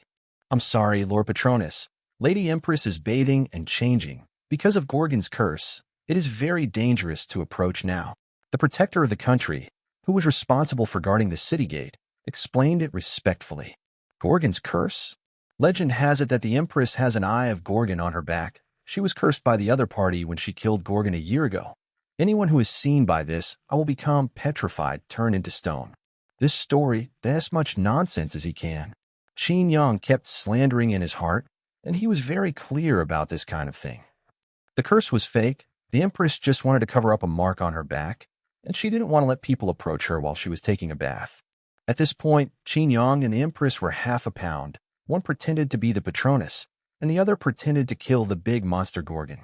I'm sorry, Lord Patronus. Lady Empress is bathing and changing. Because of Gorgon's curse, it is very dangerous to approach now. The protector of the country, who was responsible for guarding the city gate, explained it respectfully. Gorgon's curse? Legend has it that the Empress has an eye of Gorgon on her back. She was cursed by the other party when she killed Gorgon a year ago. Anyone who is seen by this, I will become petrified, turned into stone. This story, as much nonsense as he can. Qin Yang kept slandering in his heart, and he was very clear about this kind of thing. The curse was fake. The Empress just wanted to cover up a mark on her back, and she didn't want to let people approach her while she was taking a bath. At this point, Qin Yang and the Empress were half a pound. One pretended to be the Patronus, and the other pretended to kill the big monster Gorgon.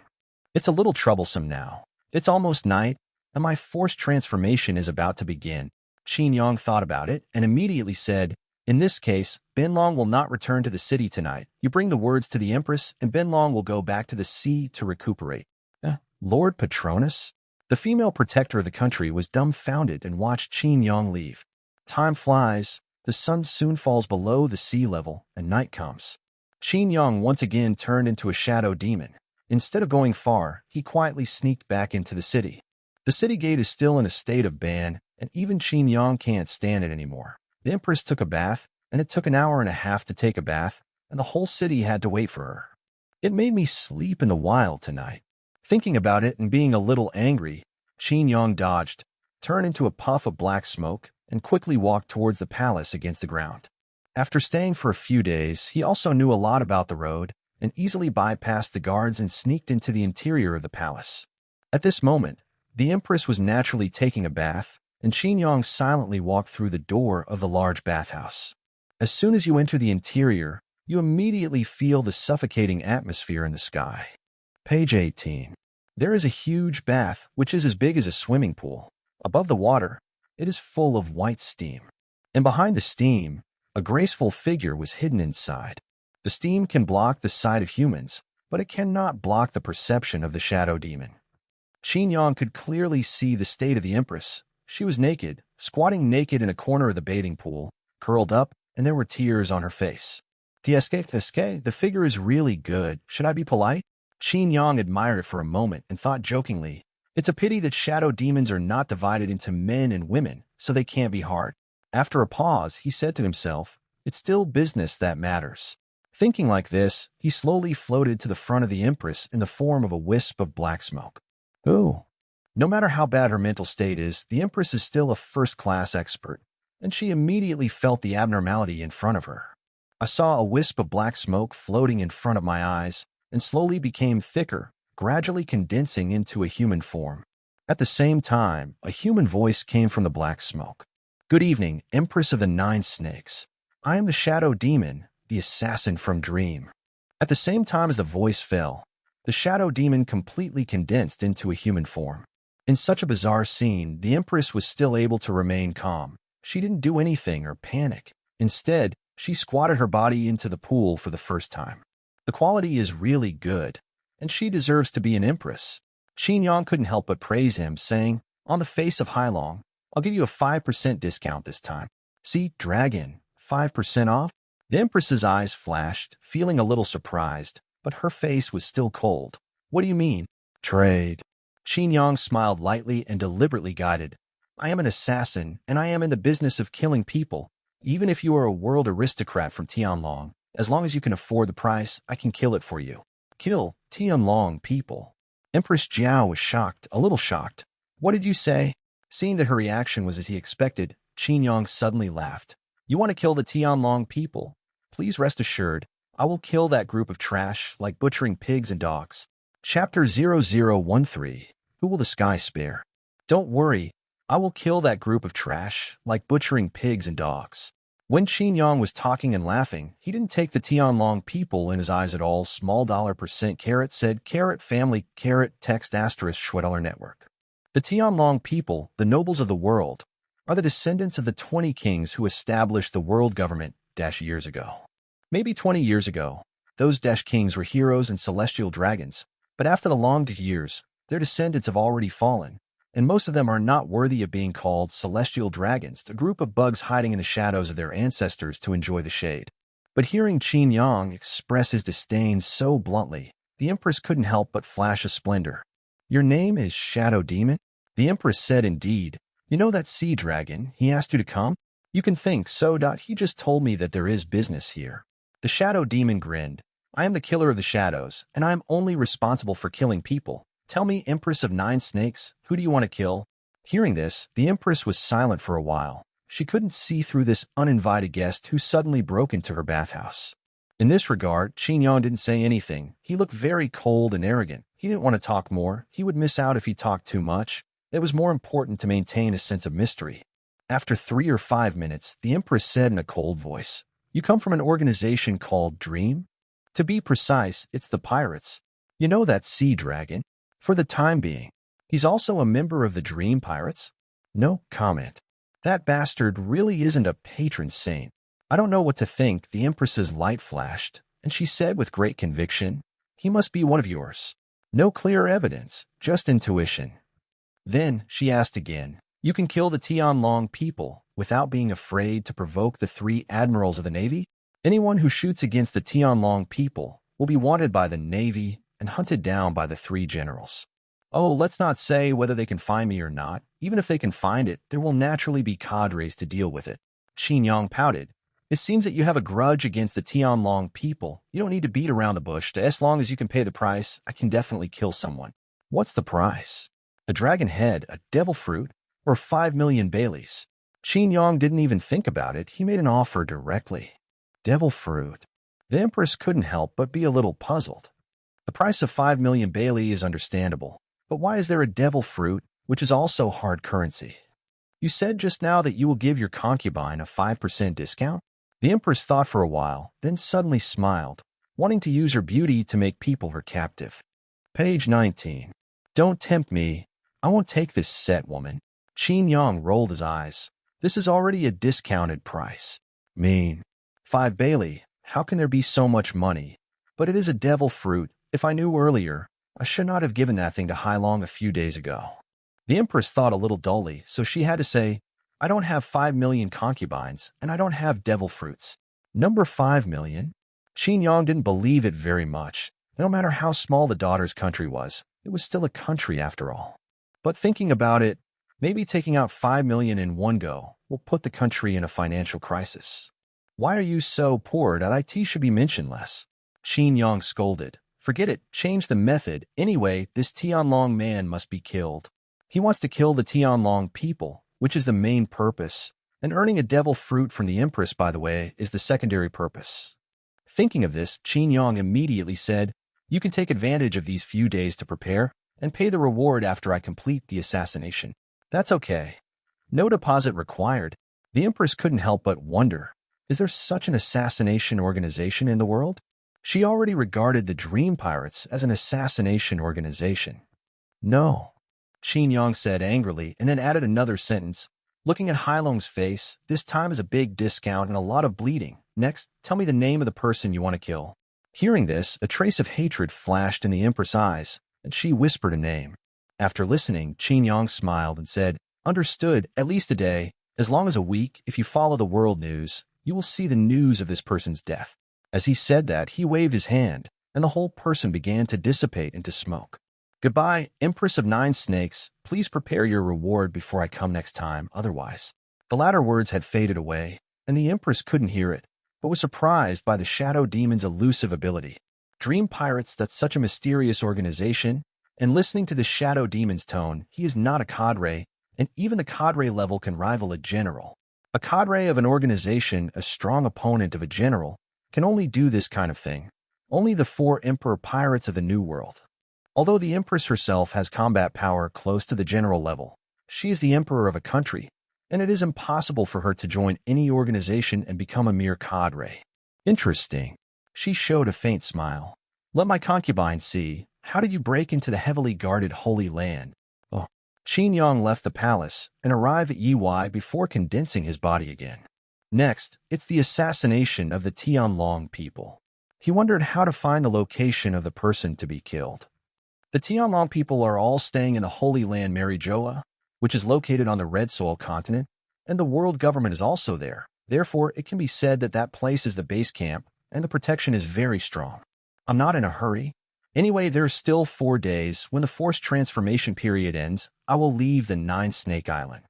It's a little troublesome now. It's almost night, and my forced transformation is about to begin. Qin Yang thought about it and immediately said, in this case, Benlong will not return to the city tonight. You bring the words to the Empress, and Benlong will go back to the sea to recuperate. Lord Patronus? The female protector of the country was dumbfounded and watched Qin Yang leave. Time flies. The sun soon falls below the sea level, and night comes. Qin Yang once again turned into a shadow demon. Instead of going far, he quietly sneaked back into the city. The city gate is still in a state of ban, and even Qin Yang can't stand it anymore. The Empress took a bath, and it took an hour and a half to take a bath, and the whole city had to wait for her. It made me sleep in the wild tonight. Thinking about it and being a little angry, Qin Yang dodged, turned into a puff of black smoke, and quickly walked towards the palace against the ground. After staying for a few days, he also knew a lot about the road and easily bypassed the guards and sneaked into the interior of the palace. At this moment, the Empress was naturally taking a bath, and Qin Yang silently walked through the door of the large bathhouse. As soon as you enter the interior, you immediately feel the suffocating atmosphere in the sky. Page 18. There is a huge bath, which is as big as a swimming pool. Above the water, it is full of white steam. And behind the steam, a graceful figure was hidden inside. The steam can block the sight of humans, but it cannot block the perception of the shadow demon. Qin Yang could clearly see the state of the Empress. She was naked, squatting naked in a corner of the bathing pool, curled up, and there were tears on her face. The figure is really good. Should I be polite? Qin Yang admired it for a moment and thought jokingly, it's a pity that shadow demons are not divided into men and women, so they can't be hard. After a pause, he said to himself, it's still business that matters. Thinking like this, he slowly floated to the front of the Empress in the form of a wisp of black smoke. Ooh. No matter how bad her mental state is, the Empress is still a first-class expert, and she immediately felt the abnormality in front of her. I saw a wisp of black smoke floating in front of my eyes and slowly became thicker, gradually condensing into a human form. At the same time, a human voice came from the black smoke. Good evening, Empress of the Nine Snakes. I am the shadow demon, the assassin from Dream. At the same time as the voice fell, the shadow demon completely condensed into a human form. In such a bizarre scene, the Empress was still able to remain calm. She didn't do anything or panic. Instead, she squatted her body into the pool for the first time. The quality is really good, and she deserves to be an Empress. Qin Yang couldn't help but praise him, saying, on the face of Hailong, I'll give you a 5% discount this time. See, Dragon, 5% off? The Empress's eyes flashed, feeling a little surprised, but her face was still cold. What do you mean? Trade. Qin Yang smiled lightly and deliberately guided. I am an assassin, and I am in the business of killing people. Even if you are a world aristocrat from Tianlong, As long as you can afford the price, I can kill it for you. Kill Tianlong people. Empress Jiao was shocked, a little shocked. What did you say? Seeing that her reaction was as he expected, Qin Yang suddenly laughed. You want to kill the Tianlong people? Please rest assured, I will kill that group of trash like butchering pigs and dogs. Chapter 0013. Who will the sky spare? Don't worry, I will kill that group of trash like butchering pigs and dogs. When Qin Yang was talking and laughing, he didn't take the Tianlong people in his eyes at all. Small $% caret said caret family caret text asterisk $. Network. The Tianlong people, the nobles of the world, are the descendants of the 20 kings who established the world government years ago. Maybe 20 years ago, those kings were heroes and celestial dragons, but after the long years, their descendants have already fallen, and most of them are not worthy of being called celestial dragons, the group of bugs hiding in the shadows of their ancestors to enjoy the shade. But hearing Qin Yang express his disdain so bluntly, the Empress couldn't help but flash a splendor. Your name is Shadow Demon? The Empress said, indeed. You know that sea dragon, he asked you to come? You can think so. He just told me that there is business here. The Shadow Demon grinned. I am the killer of the shadows, and I am only responsible for killing people. Tell me, Empress of 9 snakes, who do you want to kill? Hearing this, the Empress was silent for a while. She couldn't see through this uninvited guest who suddenly broke into her bathhouse. In this regard, Qin Yang didn't say anything. He looked very cold and arrogant. He didn't want to talk more. He would miss out if he talked too much. It was more important to maintain a sense of mystery. After 3 or 5 minutes, the Empress said in a cold voice, You come from an organization called Dream? To be precise, it's the Pirates. You know that sea dragon? For the time being. He's also a member of the Dream Pirates? No comment. That bastard really isn't a patron saint. I don't know what to think. The Empress's light flashed, and she said with great conviction, He must be one of yours. No clear evidence, just intuition. Then she asked again, You can kill the Tianlong people without being afraid to provoke the 3 admirals of the Navy? Anyone who shoots against the Tianlong people will be wanted by the Navy and hunted down by the 3 generals. Oh, let's not say whether they can find me or not. Even if they can find it, there will naturally be cadres to deal with it. Qin Yang pouted. It seems that you have a grudge against the Tianlong people. You don't need to beat around the bush. As long as you can pay the price, I can definitely kill someone. What's the price? A dragon head, a devil fruit, or 5 million Baileys? Qin Yang didn't even think about it. He made an offer directly. Devil fruit. The Empress couldn't help but be a little puzzled. The price of 5 million Bailey is understandable, but why is there a devil fruit, which is also hard currency? You said just now that you will give your concubine a 5% discount? The Empress thought for a while, then suddenly smiled, wanting to use her beauty to make people her captive. Page 19. Don't tempt me. I won't take this set, woman. Qin Yang rolled his eyes. This is already a discounted price. Mean. 5 Bailey. How can there be so much money? But it is a devil fruit. If I knew earlier, I should not have given that thing to Hailong a few days ago. The Empress thought a little dully, so she had to say, I don't have 5 million concubines, and I don't have devil fruits. Number 5 million? Qin Yang didn't believe it very much. No matter how small the daughter's country was, it was still a country after all. But thinking about it, maybe taking out 5 million in one go will put the country in a financial crisis. Why are you so poor that it should be mentioned less? Qin Yang scolded. Forget it, change the method. Anyway, this Tianlong man must be killed. He wants to kill the Tianlong people, which is the main purpose, and earning a devil fruit from the Empress, by the way, is the secondary purpose. Thinking of this, Qin Yang immediately said, You can take advantage of these few days to prepare, and pay the reward after I complete the assassination. That's okay. No deposit required. The Empress couldn't help but wonder, is there such an assassination organization in the world? She already regarded the Dream Pirates as an assassination organization. No, Qin Yang said angrily, and then added another sentence, looking at Hailong's face. This time is a big discount and a lot of bleeding. Next, tell me the name of the person you want to kill. Hearing this, a trace of hatred flashed in the Empress' eyes, and she whispered a name. After listening, Qin Yang smiled and said, Understood, at least a day, as long as a week. If you follow the world news, you will see the news of this person's death. As he said that, he waved his hand, and the whole person began to dissipate into smoke. Goodbye, Empress of 9 snakes. Please prepare your reward before I come next time, otherwise. The latter words had faded away, and the Empress couldn't hear it, but was surprised by the Shadow Demon's elusive ability. Dream Pirates, that's such a mysterious organization, and listening to the Shadow Demon's tone, he is not a cadre, and even the cadre level can rival a general. A cadre of an organization, a strong opponent of a general, can only do this kind of thing. Only the 4 Emperor Pirates of the New World. Although the Empress herself has combat power close to the general level, she is the Emperor of a country, and it is impossible for her to join any organization and become a mere cadre. Interesting. She showed a faint smile. Let my concubine see. How did you break into the heavily guarded Holy Land? Oh. Qin Yang left the palace and arrived at Yi before condensing his body again. Next, it's the assassination of the Tianlong people. He wondered how to find the location of the person to be killed. The Tianlong people are all staying in the Holy Land Marijoa, which is located on the Red Soil continent, and the world government is also there. Therefore, it can be said that that place is the base camp, and the protection is very strong. I'm not in a hurry. Anyway, there's still 4 days. When the forced transformation period ends, I will leave the 9-Snake Island.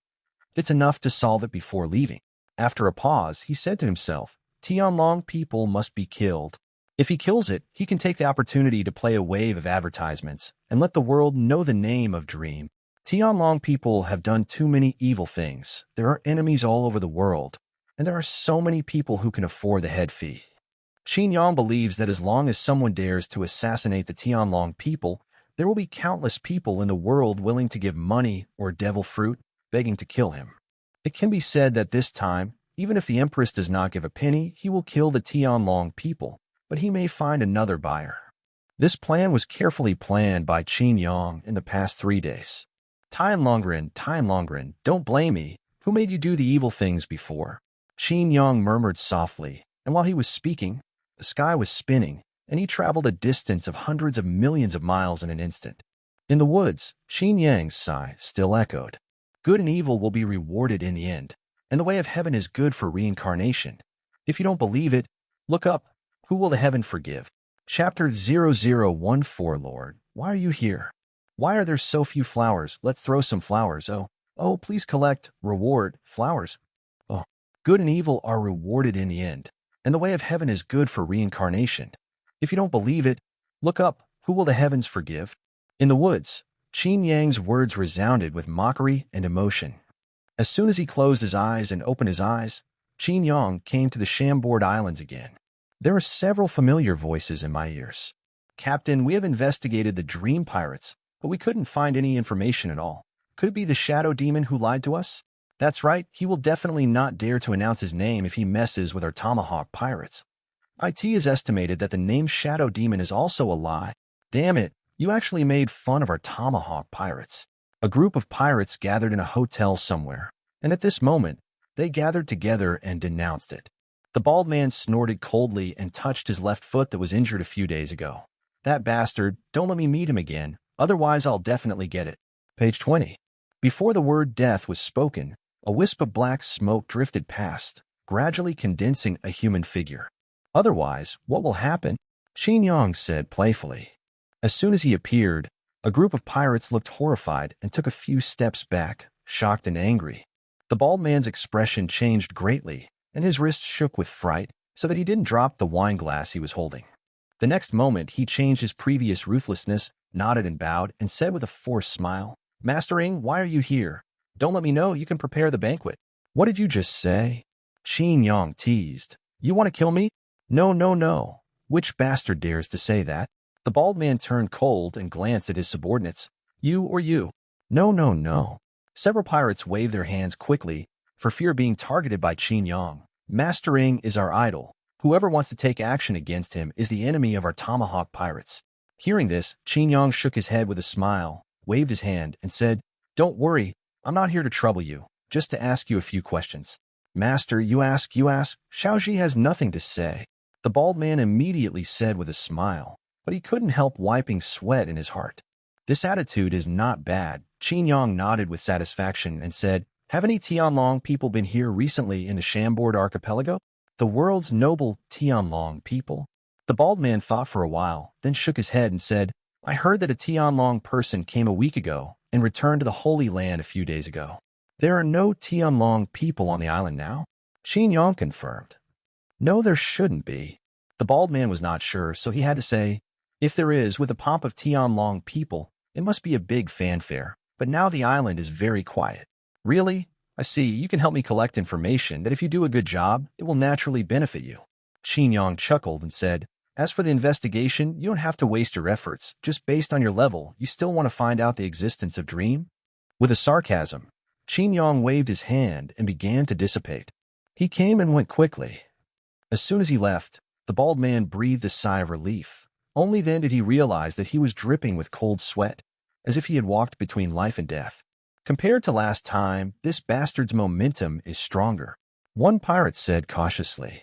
It's enough to solve it before leaving. After a pause, he said to himself, Tianlong people must be killed. If he kills it, he can take the opportunity to play a wave of advertisements and let the world know the name of Dream. Tianlong people have done too many evil things. There are enemies all over the world, and there are so many people who can afford the head fee. Qin Yang believes that as long as someone dares to assassinate the Tianlong people, there will be countless people in the world willing to give money or devil fruit, begging to kill him. It can be said that this time, even if the Empress does not give a penny, he will kill the Tianlong people, but he may find another buyer. This plan was carefully planned by Qin Yang in the past 3 days. Tianlongren, don't blame me. Who made you do the evil things before? Qin Yang murmured softly, and while he was speaking, the sky was spinning, and he traveled a distance of hundreds of millions of miles in an instant. In the woods, Qin Yang's sigh still echoed. Good and evil will be rewarded in the end, and the way of heaven is good for reincarnation. If you don't believe it, look up. Who will the heaven forgive? Chapter 0014 Lord, why are you here? Why are there so few flowers? Let's throw some flowers. Oh, please collect, reward, flowers. Oh, good and evil are rewarded in the end, and the way of heaven is good for reincarnation. If you don't believe it, look up. Who will the heavens forgive? In the woods, Qin Yang's words resounded with mockery and emotion. As soon as he closed his eyes and opened his eyes, Qin Yang came to the Shamboard Islands again. There are several familiar voices in my ears. Captain, we have investigated the Dream Pirates, but we couldn't find any information at all. Could it be the Shadow Demon who lied to us? That's right, he will definitely not dare to announce his name if he messes with our Tomahawk Pirates. IT has estimated that the name Shadow Demon is also a lie. Damn it, you actually made fun of our Tomahawk Pirates. A group of pirates gathered in a hotel somewhere, and at this moment, they gathered together and denounced it. The bald man snorted coldly and touched his left foot that was injured a few days ago. That bastard, don't let me meet him again, otherwise I'll definitely get it. Page 20. Before the word death was spoken, a wisp of black smoke drifted past, gradually condensing a human figure. Otherwise, what will happen? Qin Yang said playfully. As soon as he appeared, a group of pirates looked horrified and took a few steps back, shocked and angry. The bald man's expression changed greatly, and his wrist shook with fright so that he didn't drop the wine glass he was holding. The next moment, he changed his previous ruthlessness, nodded and bowed, and said with a forced smile, Master Ing, why are you here? Don't let me know, you can prepare the banquet. What did you just say? Qin Yang teased. You want to kill me? No. Which bastard dares to say that? The bald man turned cold and glanced at his subordinates. You or you? No. Several pirates waved their hands quickly, for fear of being targeted by Qin Yang. Master Ing is our idol. Whoever wants to take action against him is the enemy of our Tomahawk Pirates. Hearing this, Qin Yang shook his head with a smile, waved his hand, and said, Don't worry, I'm not here to trouble you, just to ask you a few questions. Master, you ask? Shaoji has nothing to say. The bald man immediately said with a smile, but he couldn't help wiping sweat in his heart. This attitude is not bad. Qin Yang nodded with satisfaction and said, Have any Tianlong people been here recently in the Shamboard Archipelago? The world's noble Tianlong people? The bald man thought for a while, then shook his head and said, I heard that a Tianlong person came a week ago and returned to the Holy Land a few days ago. There are no Tianlong people on the island now? Qin Yang confirmed. No, there shouldn't be. The bald man was not sure, so he had to say, if there is, with a pomp of Tianlong people, it must be a big fanfare, but now the island is very quiet. Really? I see, you can help me collect information that if you do a good job, it will naturally benefit you. Qin Yang chuckled and said, as for the investigation, you don't have to waste your efforts. Just based on your level, you still want to find out the existence of dream? With a sarcasm, Qin Yang waved his hand and began to dissipate. He came and went quickly. As soon as he left, the bald man breathed a sigh of relief. Only then did he realize that he was dripping with cold sweat, as if he had walked between life and death. Compared to last time, this bastard's momentum is stronger, one pirate said cautiously.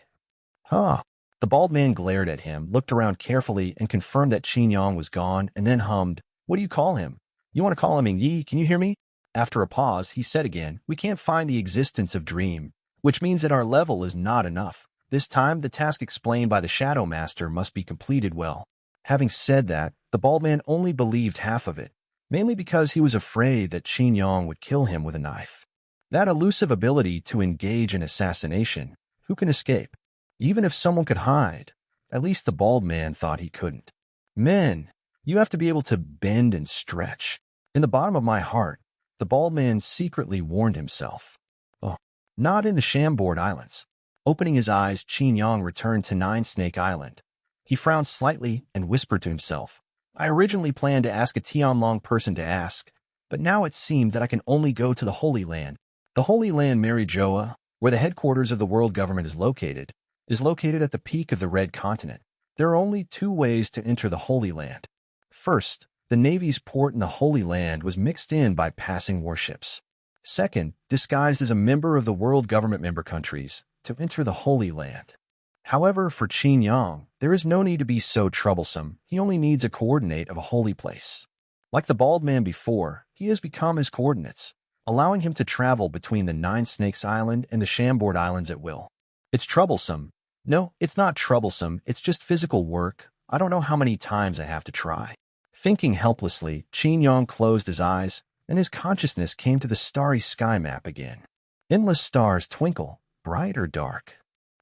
Huh. The bald man glared at him, looked around carefully, and confirmed that Qin Yang was gone, and then hummed, what do you call him? You want to call him Yi, can you hear me? After a pause, he said again, we can't find the existence of dream, which means that our level is not enough. This time, the task explained by the Shadow Master must be completed well. Having said that, the bald man only believed half of it, mainly because he was afraid that Qin Yang would kill him with a knife. That elusive ability to engage in assassination, who can escape? Even if someone could hide, at least the bald man thought he couldn't. Men, you have to be able to bend and stretch. In the bottom of my heart, the bald man secretly warned himself. Oh, not in the Shamboard Islands. Opening his eyes, Qin Yang returned to Nine Snake Island. He frowned slightly and whispered to himself, I originally planned to ask a Tianlong person to ask, but now it seemed that I can only go to the Holy Land. The Holy Land Marijoa, where the headquarters of the world government is located at the peak of the Red Continent. There are only two ways to enter the Holy Land. First, the Navy's port in the Holy Land was mixed in by passing warships. Second, disguised as a member of the world government member countries, to enter the Holy Land. However, for Qin Yang, there is no need to be so troublesome. He only needs a coordinate of a holy place. Like the bald man before, he has become his coordinates, allowing him to travel between the Nine Snakes Island and the Shamboard Islands at will. It's troublesome. No, it's not troublesome. It's just physical work. I don't know how many times I have to try. Thinking helplessly, Qin Yang closed his eyes, and his consciousness came to the starry sky map again. Endless stars twinkle, bright or dark.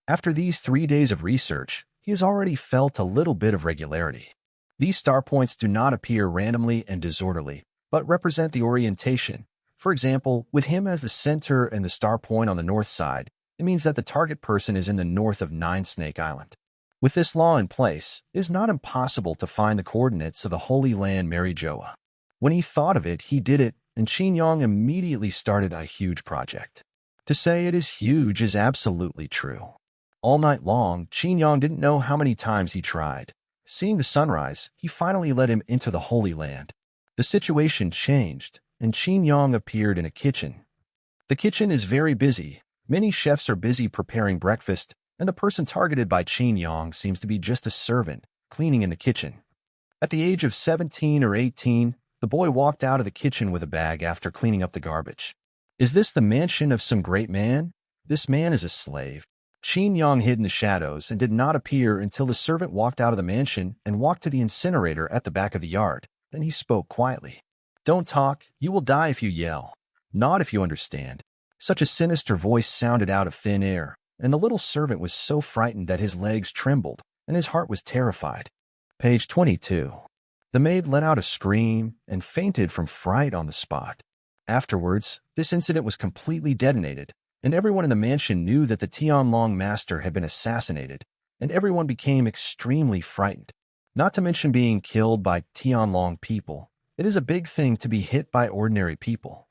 After these 3 days of research, he has already felt a little bit of regularity. These star points do not appear randomly and disorderly, but represent the orientation. For example, with him as the center and the star point on the north side, it means that the target person is in the north of Nine Snake Island. With this law in place, it is not impossible to find the coordinates of the Holy Land Marijoa. When he thought of it, he did it, and Qin Yang immediately started a huge project. To say it is huge is absolutely true. All night long, Qin Yang didn't know how many times he tried. Seeing the sunrise, he finally let him into the Holy Land. The situation changed, and Qin Yang appeared in a kitchen. The kitchen is very busy. Many chefs are busy preparing breakfast, and the person targeted by Qin Yang seems to be just a servant, cleaning in the kitchen. At the age of 17 or 18, the boy walked out of the kitchen with a bag after cleaning up the garbage. Is this the mansion of some great man? This man is a slave. Qin Yang hid in the shadows and did not appear until the servant walked out of the mansion and walked to the incinerator at the back of the yard. Then he spoke quietly. Don't talk. You will die if you yell. Not if you understand. Such a sinister voice sounded out of thin air, and the little servant was so frightened that his legs trembled, and his heart was terrified. Page 22. The maid let out a scream and fainted from fright on the spot. Afterwards, this incident was completely detonated, and everyone in the mansion knew that the Tianlong master had been assassinated, and everyone became extremely frightened. Not to mention being killed by Tianlong people. It is a big thing to be hit by ordinary people.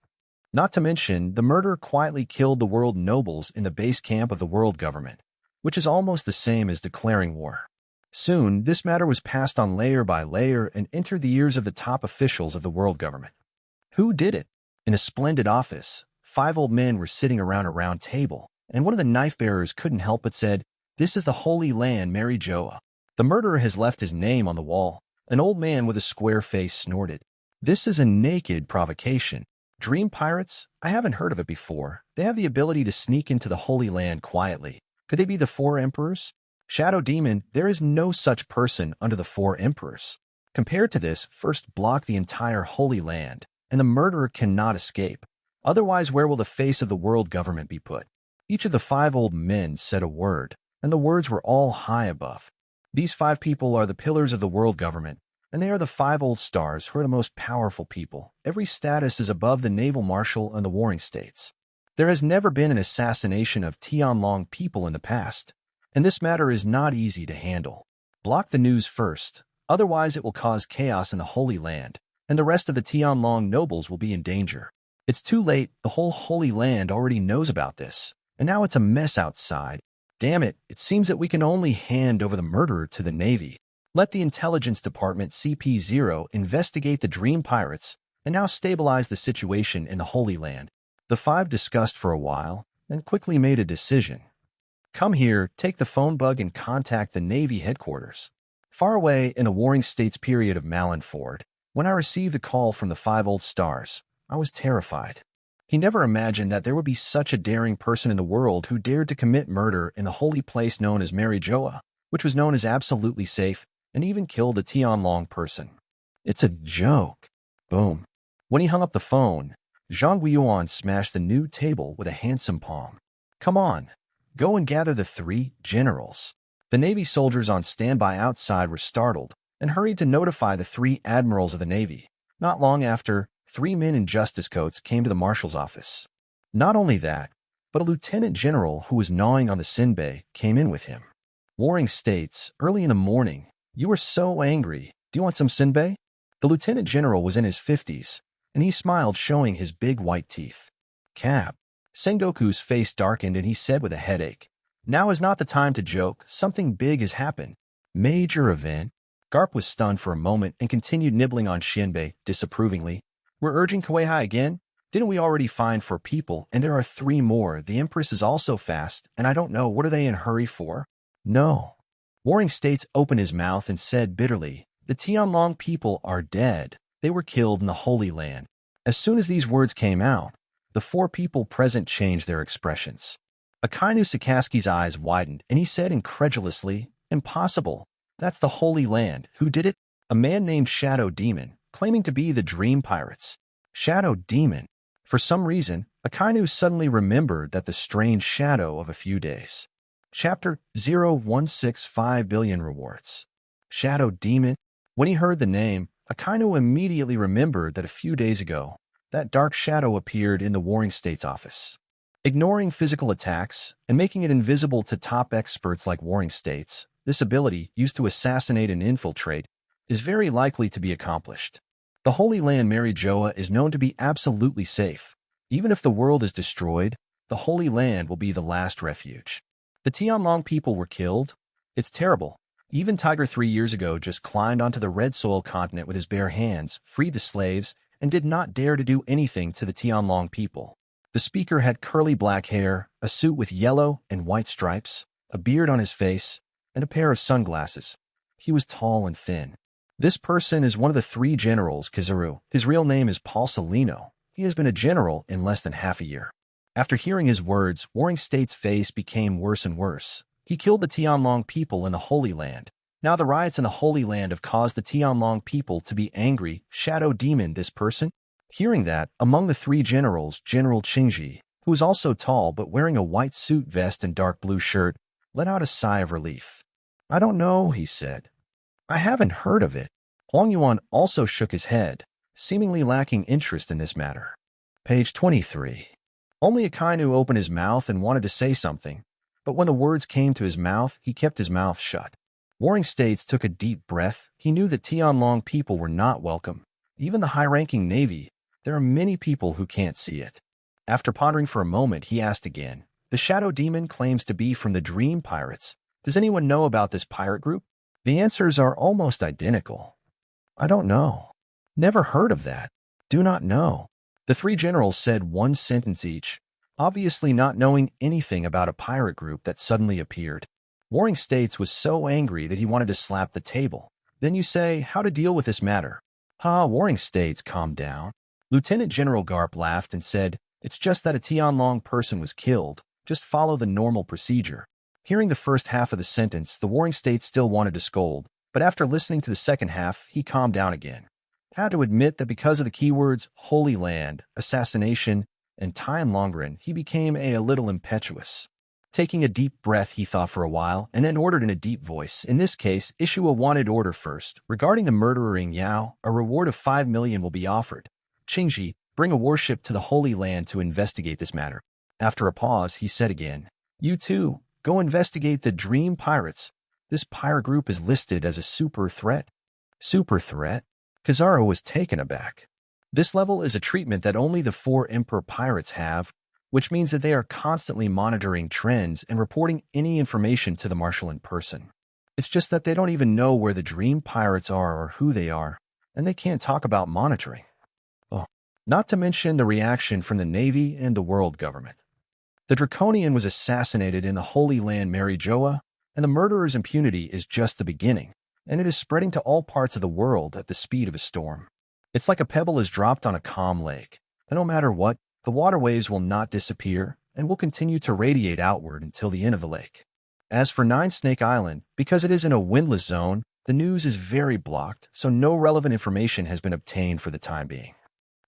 Not to mention, the murderer quietly killed the world nobles in the base camp of the world government, which is almost the same as declaring war. Soon, this matter was passed on layer by layer and entered the ears of the top officials of the world government. Who did it? In a splendid office, 5 old men were sitting around a round table, and one of the knife-bearers couldn't help but said, "This is the Holy Land Marijoa. The murderer has left his name on the wall." An old man with a square face snorted. "This is a naked provocation. Dream pirates? I haven't heard of it before. They have the ability to sneak into the Holy Land quietly. Could they be the 4 emperors? Shadow Demon, there is no such person under the 4 emperors. Compared to this, first block the entire Holy Land, and the murderer cannot escape. Otherwise, where will the face of the world government be put?" Each of the 5 old men said a word, and the words were all high above. These 5 people are the pillars of the world government, and they are the 5 old stars who are the most powerful people. Every status is above the naval marshal and the warring states. There has never been an assassination of Tianlong people in the past, and this matter is not easy to handle. Block the news first, otherwise it will cause chaos in the Holy Land, and the rest of the Tianlong nobles will be in danger. It's too late, the whole Holy Land already knows about this, and now it's a mess outside. Damn it, it seems that we can only hand over the murderer to the Navy. Let the Intelligence Department CP0 investigate the Dream Pirates and now stabilize the situation in the Holy Land. The 5 discussed for a while and quickly made a decision. Come here, take the phone bug and contact the Navy headquarters. Far away in the Warring States period of Malinford, when I received the call from the 5 old stars, I was terrified. He never imagined that there would be such a daring person in the world who dared to commit murder in the holy place known as Marijoa, which was known as absolutely safe, and even killed a Tianlong person. It's a joke. Boom. When he hung up the phone, Zhang Guiyuan smashed the new table with a handsome palm. Come on, go and gather the 3 generals. The Navy soldiers on standby outside were startled and hurried to notify the 3 admirals of the Navy. Not long after, 3 men in justice coats came to the marshal's office. Not only that, but a lieutenant general who was gnawing on the Sinbei came in with him. Warring States, early in the morning, you were so angry. Do you want some Sinbei? The lieutenant general was in his 50s, and he smiled, showing his big white teeth. Cap. Sengoku's face darkened and he said with a headache, now is not the time to joke. Something big has happened. Major event. Garp was stunned for a moment and continued nibbling on Shinbei disapprovingly. We're urging Kuei-hai again? Didn't we already find 4 people, and there are 3 more? The Empress is also fast, and I don't know, what are they in a hurry for? No. Warring States opened his mouth and said bitterly, the Tianlong people are dead. They were killed in the Holy Land. As soon as these words came out, the 4 people present changed their expressions. Akainu Sakaski's eyes widened, and he said incredulously, impossible. That's the Holy Land. Who did it? A man named Shadow Demon, claiming to be the Dream Pirates. Shadow Demon. For some reason, Akainu suddenly remembered that the strange shadow of a few days. Chapter 0165 Billion Rewards. Shadow Demon. When he heard the name, Akainu immediately remembered that a few days ago, that dark shadow appeared in the Warring States office. Ignoring physical attacks and making it invisible to top experts like Warring States, this ability, used to assassinate and infiltrate, is very likely to be accomplished. The Holy Land Marijoa is known to be absolutely safe. Even if the world is destroyed, the Holy Land will be the last refuge. The Tianlong people were killed. It's terrible. Even Tiger 3 years ago just climbed onto the Red Soil continent with his bare hands, freed the slaves, and did not dare to do anything to the Tianlong people. The speaker had curly black hair, a suit with yellow and white stripes, a beard on his face, and a pair of sunglasses. He was tall and thin. This person is one of the 3 generals, Kizaru. His real name is Paul Salino. He has been a general in less than half a year. After hearing his words, Warring States' face became worse and worse. He killed the Tianlong people in the Holy Land. Now the riots in the Holy Land have caused the Tianlong people to be angry. Shadow Demon, this person? Hearing that, among the 3 generals, General Qingji, who was also tall but wearing a white suit vest and dark blue shirt, let out a sigh of relief. I don't know, he said. I haven't heard of it. Huang Yuan also shook his head, seemingly lacking interest in this matter. Page 23. Only Akainu opened his mouth and wanted to say something, but when the words came to his mouth, he kept his mouth shut. Warring States took a deep breath. He knew that Tianlong people were not welcome. Even the high-ranking Navy, there are many people who can't see it. After pondering for a moment, he asked again, the Shadow Demon claims to be from the Dream Pirates. Does anyone know about this pirate group? The answers are almost identical. I don't know. Never heard of that. Do not know. The 3 generals said one sentence each, obviously not knowing anything about a pirate group that suddenly appeared. Warring States was so angry that he wanted to slap the table. Then you say, how to deal with this matter? Warring States, calm down. Lieutenant General Garp laughed and said, it's just that a Tianlong person was killed. Just follow the normal procedure. Hearing the first half of the sentence, the Warring States still wanted to scold, but after listening to the second half, he calmed down again. Had to admit that because of the keywords Holy Land, assassination, and Tianlongren, he became a little impetuous. Taking a deep breath, he thought for a while, and then ordered in a deep voice, in this case, issue a wanted order first. Regarding the murderer Yao, a reward of 5 million will be offered. Qingji, bring a warship to the Holy Land to investigate this matter. After a pause, he said again, you too, go investigate the Dream Pirates. This pirate group is listed as a super threat. Super threat? Kizaru was taken aback. This level is a treatment that only the 4 Emperor pirates have, which means that they are constantly monitoring trends and reporting any information to the Marshal in person. It's just that they don't even know where the Dream Pirates are or who they are, and they can't talk about monitoring. Oh, not to mention the reaction from the Navy and the world government. The Draconian was assassinated in the Holy Land Marijoa, and the murderer's impunity is just the beginning, and it is spreading to all parts of the world at the speed of a storm. It's like a pebble is dropped on a calm lake, and no matter what, the waterways will not disappear and will continue to radiate outward until the end of the lake. As for Nine Snake Island, because it is in a windless zone, the news is very blocked, so no relevant information has been obtained for the time being.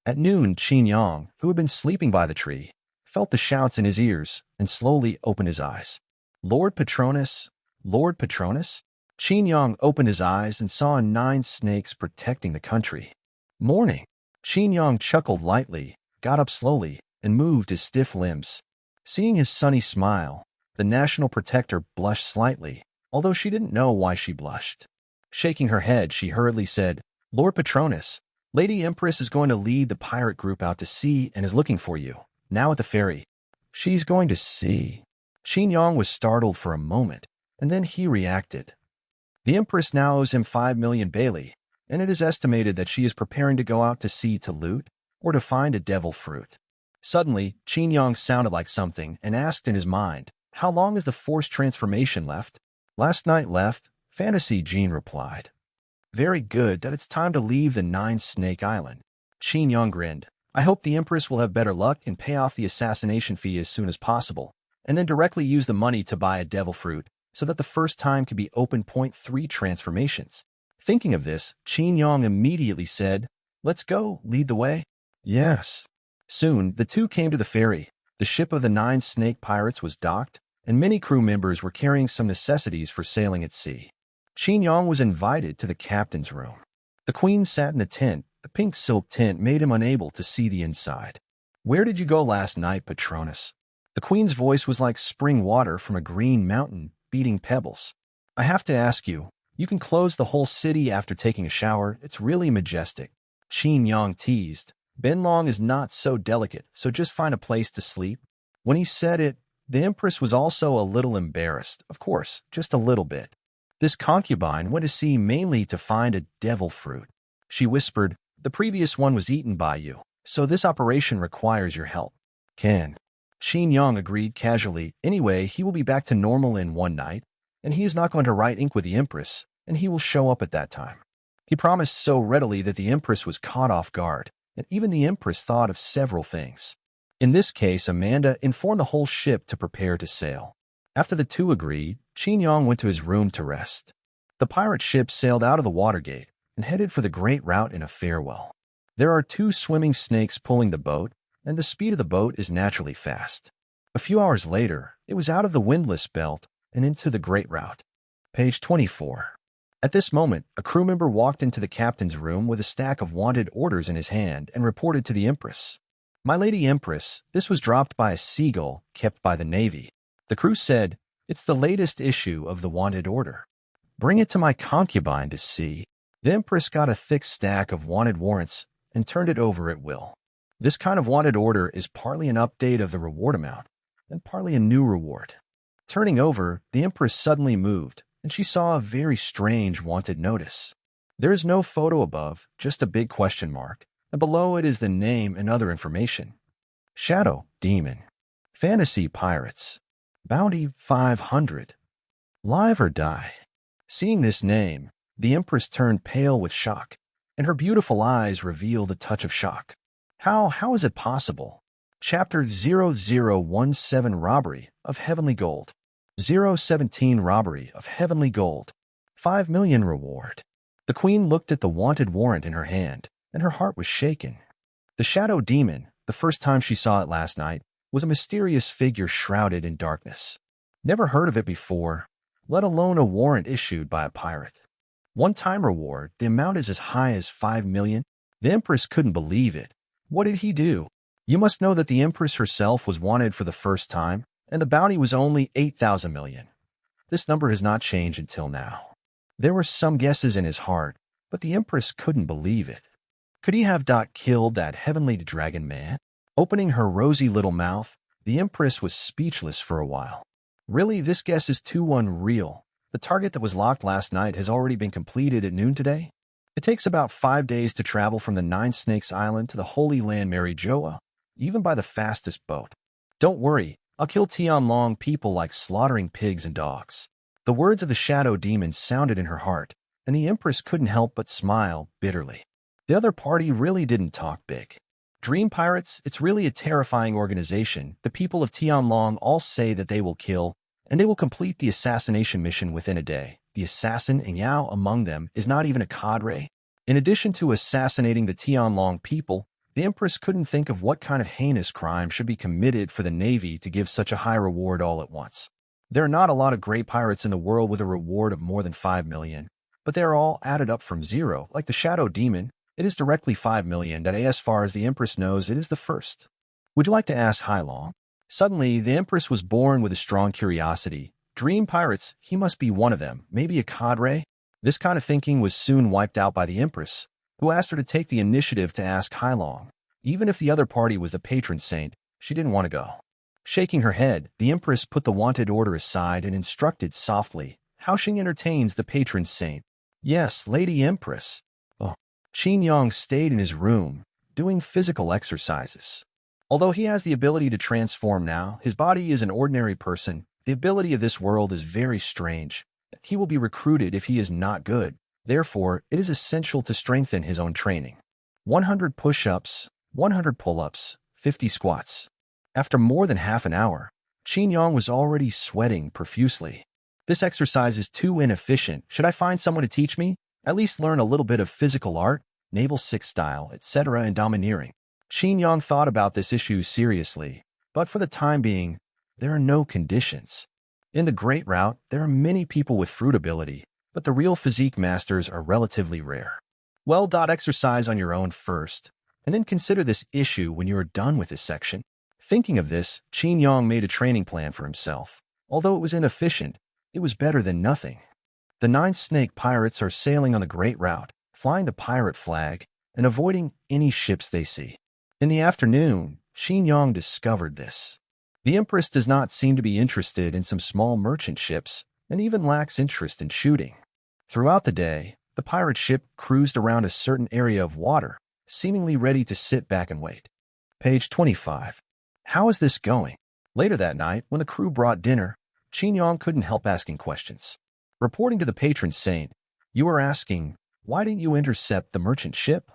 At noon, Qin Yang, who had been sleeping by the tree, felt the shouts in his ears and slowly opened his eyes. Lord Patronus? Lord Patronus? Qin Yang opened his eyes and saw 9 snakes protecting the country. Morning. Qin Yang chuckled lightly, got up slowly, and moved his stiff limbs. Seeing his sunny smile, the national protector blushed slightly, although she didn't know why she blushed. Shaking her head, she hurriedly said, Lord Patronus, Lady Empress is going to lead the pirate group out to sea and is looking for you, now at the ferry. She's going to sea. Qin Yang was startled for a moment, and then he reacted. The Empress now owes him 5 million Bailey, and it is estimated that she is preparing to go out to sea to loot or to find a devil fruit. Suddenly, Qin Yang sounded like something and asked in his mind, how long is the forced transformation left? Last night left, Fantasy Jean replied. Very good, that it's time to leave the 9 Snake Island. Qin Yang grinned. I hope the Empress will have better luck and pay off the assassination fee as soon as possible, and then directly use the money to buy a devil fruit, so that the first time can be open 0.3 transformations. Thinking of this, Qin Yang immediately said, let's go, lead the way. Yes. Soon, the two came to the ferry. The ship of the 9 snake pirates was docked, and many crew members were carrying some necessities for sailing at sea. Qin Yang was invited to the captain's room. The queen sat in the tent. The pink silk tent made him unable to see the inside. Where did you go last night, Patronus? The queen's voice was like spring water from a green mountain beating pebbles. I have to ask you, you can close the whole city after taking a shower. It's really majestic. Qin Yang teased. Benlong is not so delicate, so just find a place to sleep. When he said it, the Empress was also a little embarrassed. Of course, just a little bit. This concubine went to sea mainly to find a devil fruit. She whispered, the previous one was eaten by you, so this operation requires your help. Can. Qin Yang agreed casually. Anyway, he will be back to normal in 1 night, and he is not going to write ink with the Empress, and he will show up at that time. He promised so readily that the Empress was caught off guard, and even the Empress thought of several things. In this case, Amanda informed the whole ship to prepare to sail. After the two agreed, Qin Yang went to his room to rest. The pirate ship sailed out of the watergate and headed for the great route in a farewell. There are 2 swimming snakes pulling the boat, and the speed of the boat is naturally fast. A few hours later, it was out of the windlass belt and into the great route. Page 24. At this moment, a crew member walked into the captain's room with a stack of wanted orders in his hand and reported to the Empress. My Lady Empress, this was dropped by a seagull kept by the Navy. The crew said, it's the latest issue of the wanted order. Bring it to my concubine to see. The Empress got a thick stack of wanted warrants and turned it over at will. This kind of wanted order is partly an update of the reward amount and partly a new reward. Turning over, the Empress suddenly moved, and she saw a very strange wanted notice. There is no photo above, just a big question mark, and below it is the name and other information. Shadow Demon. Fantasy Pirates. Bounty 500. Live or die. Seeing this name, the Empress turned pale with shock, and her beautiful eyes revealed a touch of shock. How is it possible? Chapter 0017 Robbery of Heavenly Gold. 017 Robbery of Heavenly Gold. 5 million reward. The queen looked at the wanted warrant in her hand, and her heart was shaken. The shadow demon, the first time she saw it last night, was a mysterious figure shrouded in darkness. Never heard of it before, let alone a warrant issued by a pirate. One-time reward, the amount is as high as 5 million. The Empress couldn't believe it. What did he do? You must know that the Empress herself was wanted for the first time, and the bounty was only 8,000 million. This number has not changed until now. There were some guesses in his heart, but the Empress couldn't believe it. Could he have killed that heavenly dragon man? Opening her rosy little mouth, the Empress was speechless for a while. Really, this guess is too unreal. The target that was locked last night has already been completed at noon today. It takes about 5 days to travel from the Nine Snakes Island to the Holy Land Marijoa, even by the fastest boat. Don't worry, I'll kill Tianlong people like slaughtering pigs and dogs. The words of the shadow demon sounded in her heart, and the Empress couldn't help but smile bitterly. The other party really didn't talk big. Dream Pirates, it's really a terrifying organization. The people of Tianlong all say that they will kill, and they will complete the assassination mission within a day. The assassin, and Yao among them, is not even a cadre. In addition to assassinating the Tianlong people, the Empress couldn't think of what kind of heinous crime should be committed for the Navy to give such a high reward all at once. There are not a lot of great pirates in the world with a reward of more than 5 million, but they are all added up from zero, like the Shadow Demon. It is directly 5 million, that as far as the Empress knows, it is the first. Would you like to ask Hailong? Suddenly, the Empress was born with a strong curiosity. Dream pirates, he must be one of them, maybe a cadre? This kind of thinking was soon wiped out by the Empress, who asked her to take the initiative to ask Hailong. Even if the other party was the patron saint, she didn't want to go. Shaking her head, the Empress put the wanted order aside and instructed softly, "How Xing entertains the patron saint." "Yes, Lady Empress." Oh. Qin Yang stayed in his room, doing physical exercises. Although he has the ability to transform now, his body is an ordinary person. The ability of this world is very strange. He will be recruited if he is not good. Therefore, it is essential to strengthen his own training. 100 push-ups, 100 pull-ups, 50 squats. After more than half an hour, Qin Yang was already sweating profusely. This exercise is too inefficient. Should I find someone to teach me? At least learn a little bit of physical art, naval six style, etc. and domineering. Qin Yang thought about this issue seriously, but for the time being, there are no conditions. In the Great Route, there are many people with fruit ability, but the real physique masters are relatively rare. Well, exercise on your own first, and then consider this issue when you are done with this section. Thinking of this, Qin Yang made a training plan for himself. Although it was inefficient, it was better than nothing. The 9 snake pirates are sailing on the Great Route, flying the pirate flag, and avoiding any ships they see. In the afternoon, Qin Yang discovered this. The Empress does not seem to be interested in some small merchant ships, and even lacks interest in shooting. Throughout the day, the pirate ship cruised around a certain area of water, seemingly ready to sit back and wait. Page 25. How is this going? Later that night, when the crew brought dinner, Qin Yang couldn't help asking questions. Reporting to the patron saint, "You were asking, why didn't you intercept the merchant ship?"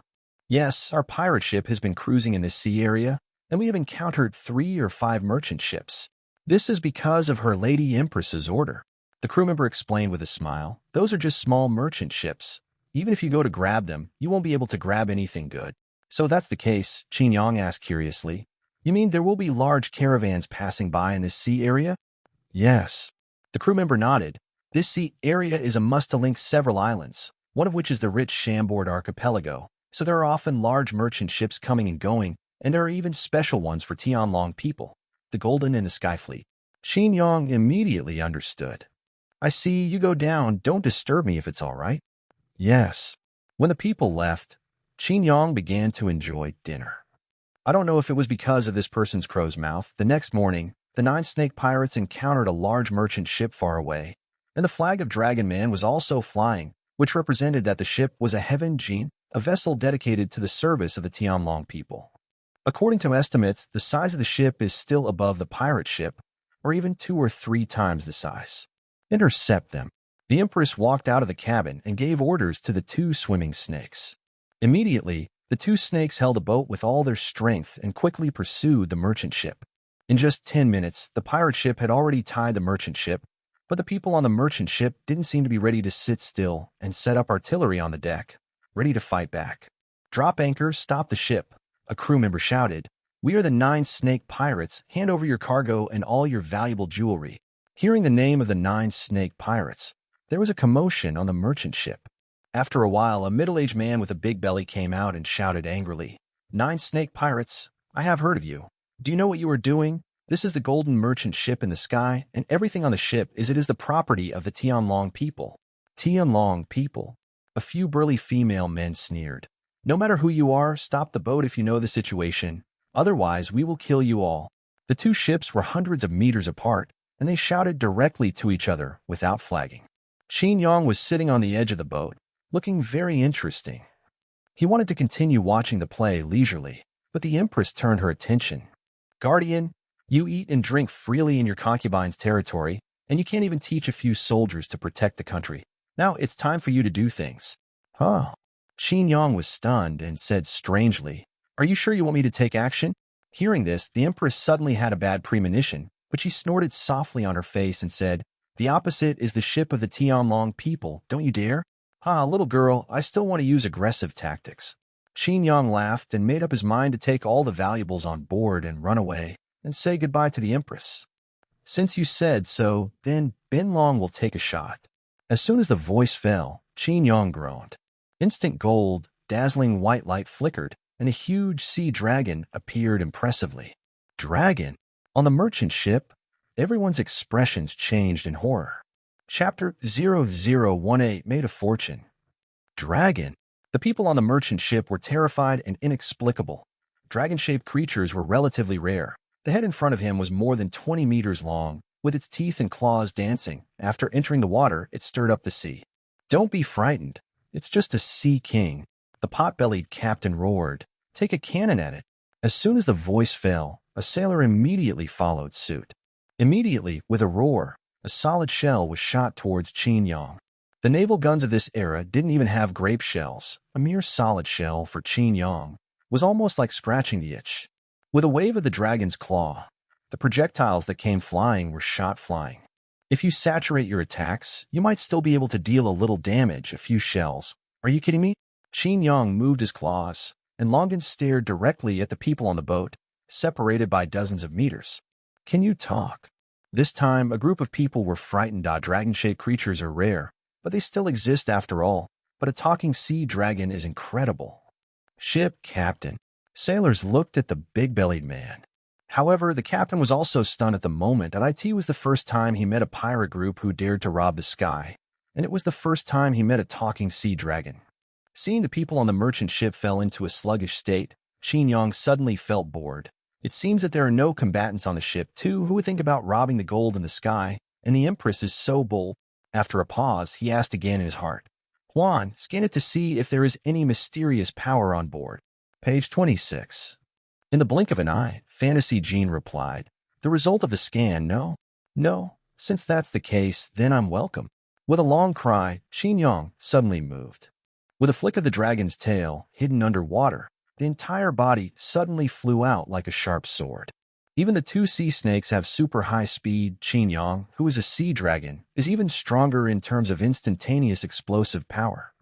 "Yes, our pirate ship has been cruising in this sea area, and we have encountered 3 or 5 merchant ships. This is because of Her Lady Empress's order." The crew member explained with a smile, "Those are just small merchant ships. Even if you go to grab them, you won't be able to grab anything good." "So that's the case?" Qin Yang asked curiously. "You mean there will be large caravans passing by in this sea area?" "Yes." The crew member nodded. "This sea area is a must to link several islands, one of which is the rich Chambord archipelago, so there are often large merchant ships coming and going, and there are even special ones for Tianlong people, the Golden and the Skyfleet." Qin Yang immediately understood. "I see you go down. Don't disturb me if it's all right." "Yes." When the people left, Qin Yang began to enjoy dinner. I don't know if it was because of this person's crow's mouth. The next morning, the 9 snake pirates encountered a large merchant ship far away, and the flag of Dragon Man was also flying, which represented that the ship was a Heaven Jin, a vessel dedicated to the service of the Tianlong people. According to estimates, the size of the ship is still above the pirate ship, or even 2 or 3 times the size. Intercept them. The Empress walked out of the cabin and gave orders to the 2 swimming snakes. Immediately, the 2 snakes held a boat with all their strength and quickly pursued the merchant ship. In just 10 minutes, the pirate ship had already tied the merchant ship, but the people on the merchant ship didn't seem to be ready to sit still and set up artillery on the deck, ready to fight back. "Drop anchor, stop the ship," a crew member shouted. "We are the 9 snake pirates. Hand over your cargo and all your valuable jewelry." Hearing the name of the 9 snake pirates, there was a commotion on the merchant ship. After a while, a middle-aged man with a big belly came out and shouted angrily, 9 snake pirates, I have heard of you. Do you know what you are doing? This is the golden merchant ship in the sky, and everything on the ship is the property of the Tianlong people. Tianlong people. A few burly female men sneered. No matter who you are, stop the boat if you know the situation. Otherwise, we will kill you all. The two ships were hundreds of meters apart, and they shouted directly to each other without flagging. Qin Yang was sitting on the edge of the boat, looking very interesting. He wanted to continue watching the play leisurely, but the Empress turned her attention. Guardian, you eat and drink freely in your concubine's territory, and you can't even teach a few soldiers to protect the country. Now it's time for you to do things. Huh? Qin Yang was stunned and said strangely, Are you sure you want me to take action? Hearing this, the Empress suddenly had a bad premonition, but she snorted softly on her face and said, The opposite is the ship of the Tianlong people, don't you dare? Little girl, I still want to use aggressive tactics. Qin Yang laughed and made up his mind to take all the valuables on board and run away and say goodbye to the Empress. Since you said so, then Ben Long will take a shot. As soon as the voice fell, Qin Yang groaned. Instant gold, dazzling white light flickered, and a huge sea dragon appeared impressively. Dragon? On the merchant ship, everyone's expressions changed in horror. Chapter 0018 made a fortune. Dragon. The people on the merchant ship were terrified and inexplicable. Dragon-shaped creatures were relatively rare. The head in front of him was more than 20 meters long, with its teeth and claws dancing. After entering the water, it stirred up the sea. Don't be frightened. It's just a sea king. The pot-bellied captain roared. Take a cannon at it. As soon as the voice fell, a sailor immediately followed suit. Immediately, with a roar, a solid shell was shot towards Qin Yang. The naval guns of this era didn't even have grape shells. A mere solid shell for Qin Yang was almost like scratching the itch. With a wave of the dragon's claw, the projectiles that came flying were shot flying. If you saturate your attacks, you might still be able to deal a little damage, a few shells. Are you kidding me? Qin Yang moved his claws, and Longan stared directly at the people on the boat, separated by dozens of meters. Can you talk? This time, a group of people were frightened. Dragon-shaped creatures are rare, but they still exist after all. But a talking sea dragon is incredible. Ship captain. Sailors looked at the big-bellied man. However, the captain was also stunned at the moment that it was the first time he met a pirate group who dared to rob the sky, and it was the first time he met a talking sea dragon. Seeing the people on the merchant ship fell into a sluggish state, Qin Yang suddenly felt bored. It seems that there are no combatants on the ship, too, who would think about robbing the gold in the sky, and the Empress is so bold. After a pause, he asked again in his heart, Juan, scan it to see if there is any mysterious power on board. Page 26. In the blink of an eye, Fantasy Jean replied, The result of the scan, no? No. Since that's the case, then I'm welcome. With a long cry, Qin Yang suddenly moved. With a flick of the dragon's tail, hidden under water, the entire body suddenly flew out like a sharp sword. Even the two sea snakes have super high speed. Qin Yang, who is a sea dragon, is even stronger in terms of instantaneous explosive power.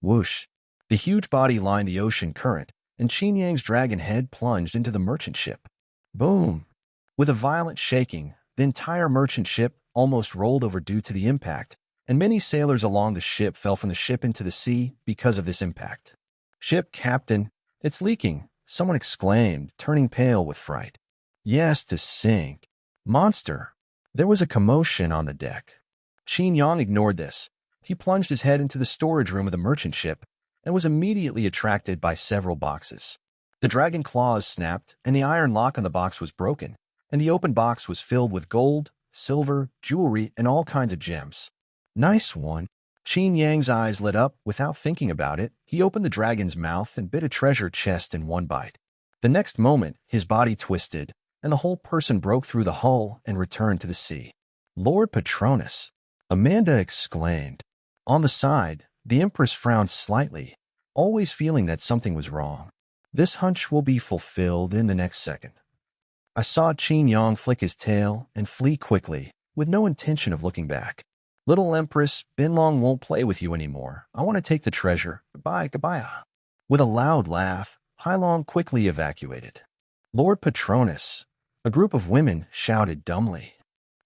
Whoosh! The huge body lined the ocean current, and Qin Yang's dragon head plunged into the merchant ship. Boom! With a violent shaking, the entire merchant ship almost rolled over due to the impact, and many sailors along the ship fell from the ship into the sea because of this impact. Ship captain, it's leaking, someone exclaimed, turning pale with fright. Yes, to sink. Monster. There was a commotion on the deck. Qin Yang ignored this. He plunged his head into the storage room of the merchant ship and was immediately attracted by several boxes. The dragon claws snapped, and the iron lock on the box was broken, and the open box was filled with gold, silver, jewelry, and all kinds of gems. Nice one. Qin Yang's eyes lit up. Without thinking about it, he opened the dragon's mouth and bit a treasure chest in one bite. The next moment, his body twisted, and the whole person broke through the hull and returned to the sea. Lord Patronus, Amanda exclaimed. On the side, the Empress frowned slightly, always feeling that something was wrong. This hunch will be fulfilled in the next second. I saw Qin Yang flick his tail and flee quickly, with no intention of looking back. Little Empress, Binlong won't play with you anymore. I want to take the treasure. Goodbye, goodbye. With a loud laugh, Hailong quickly evacuated. Lord Patronus, a group of women shouted dumbly.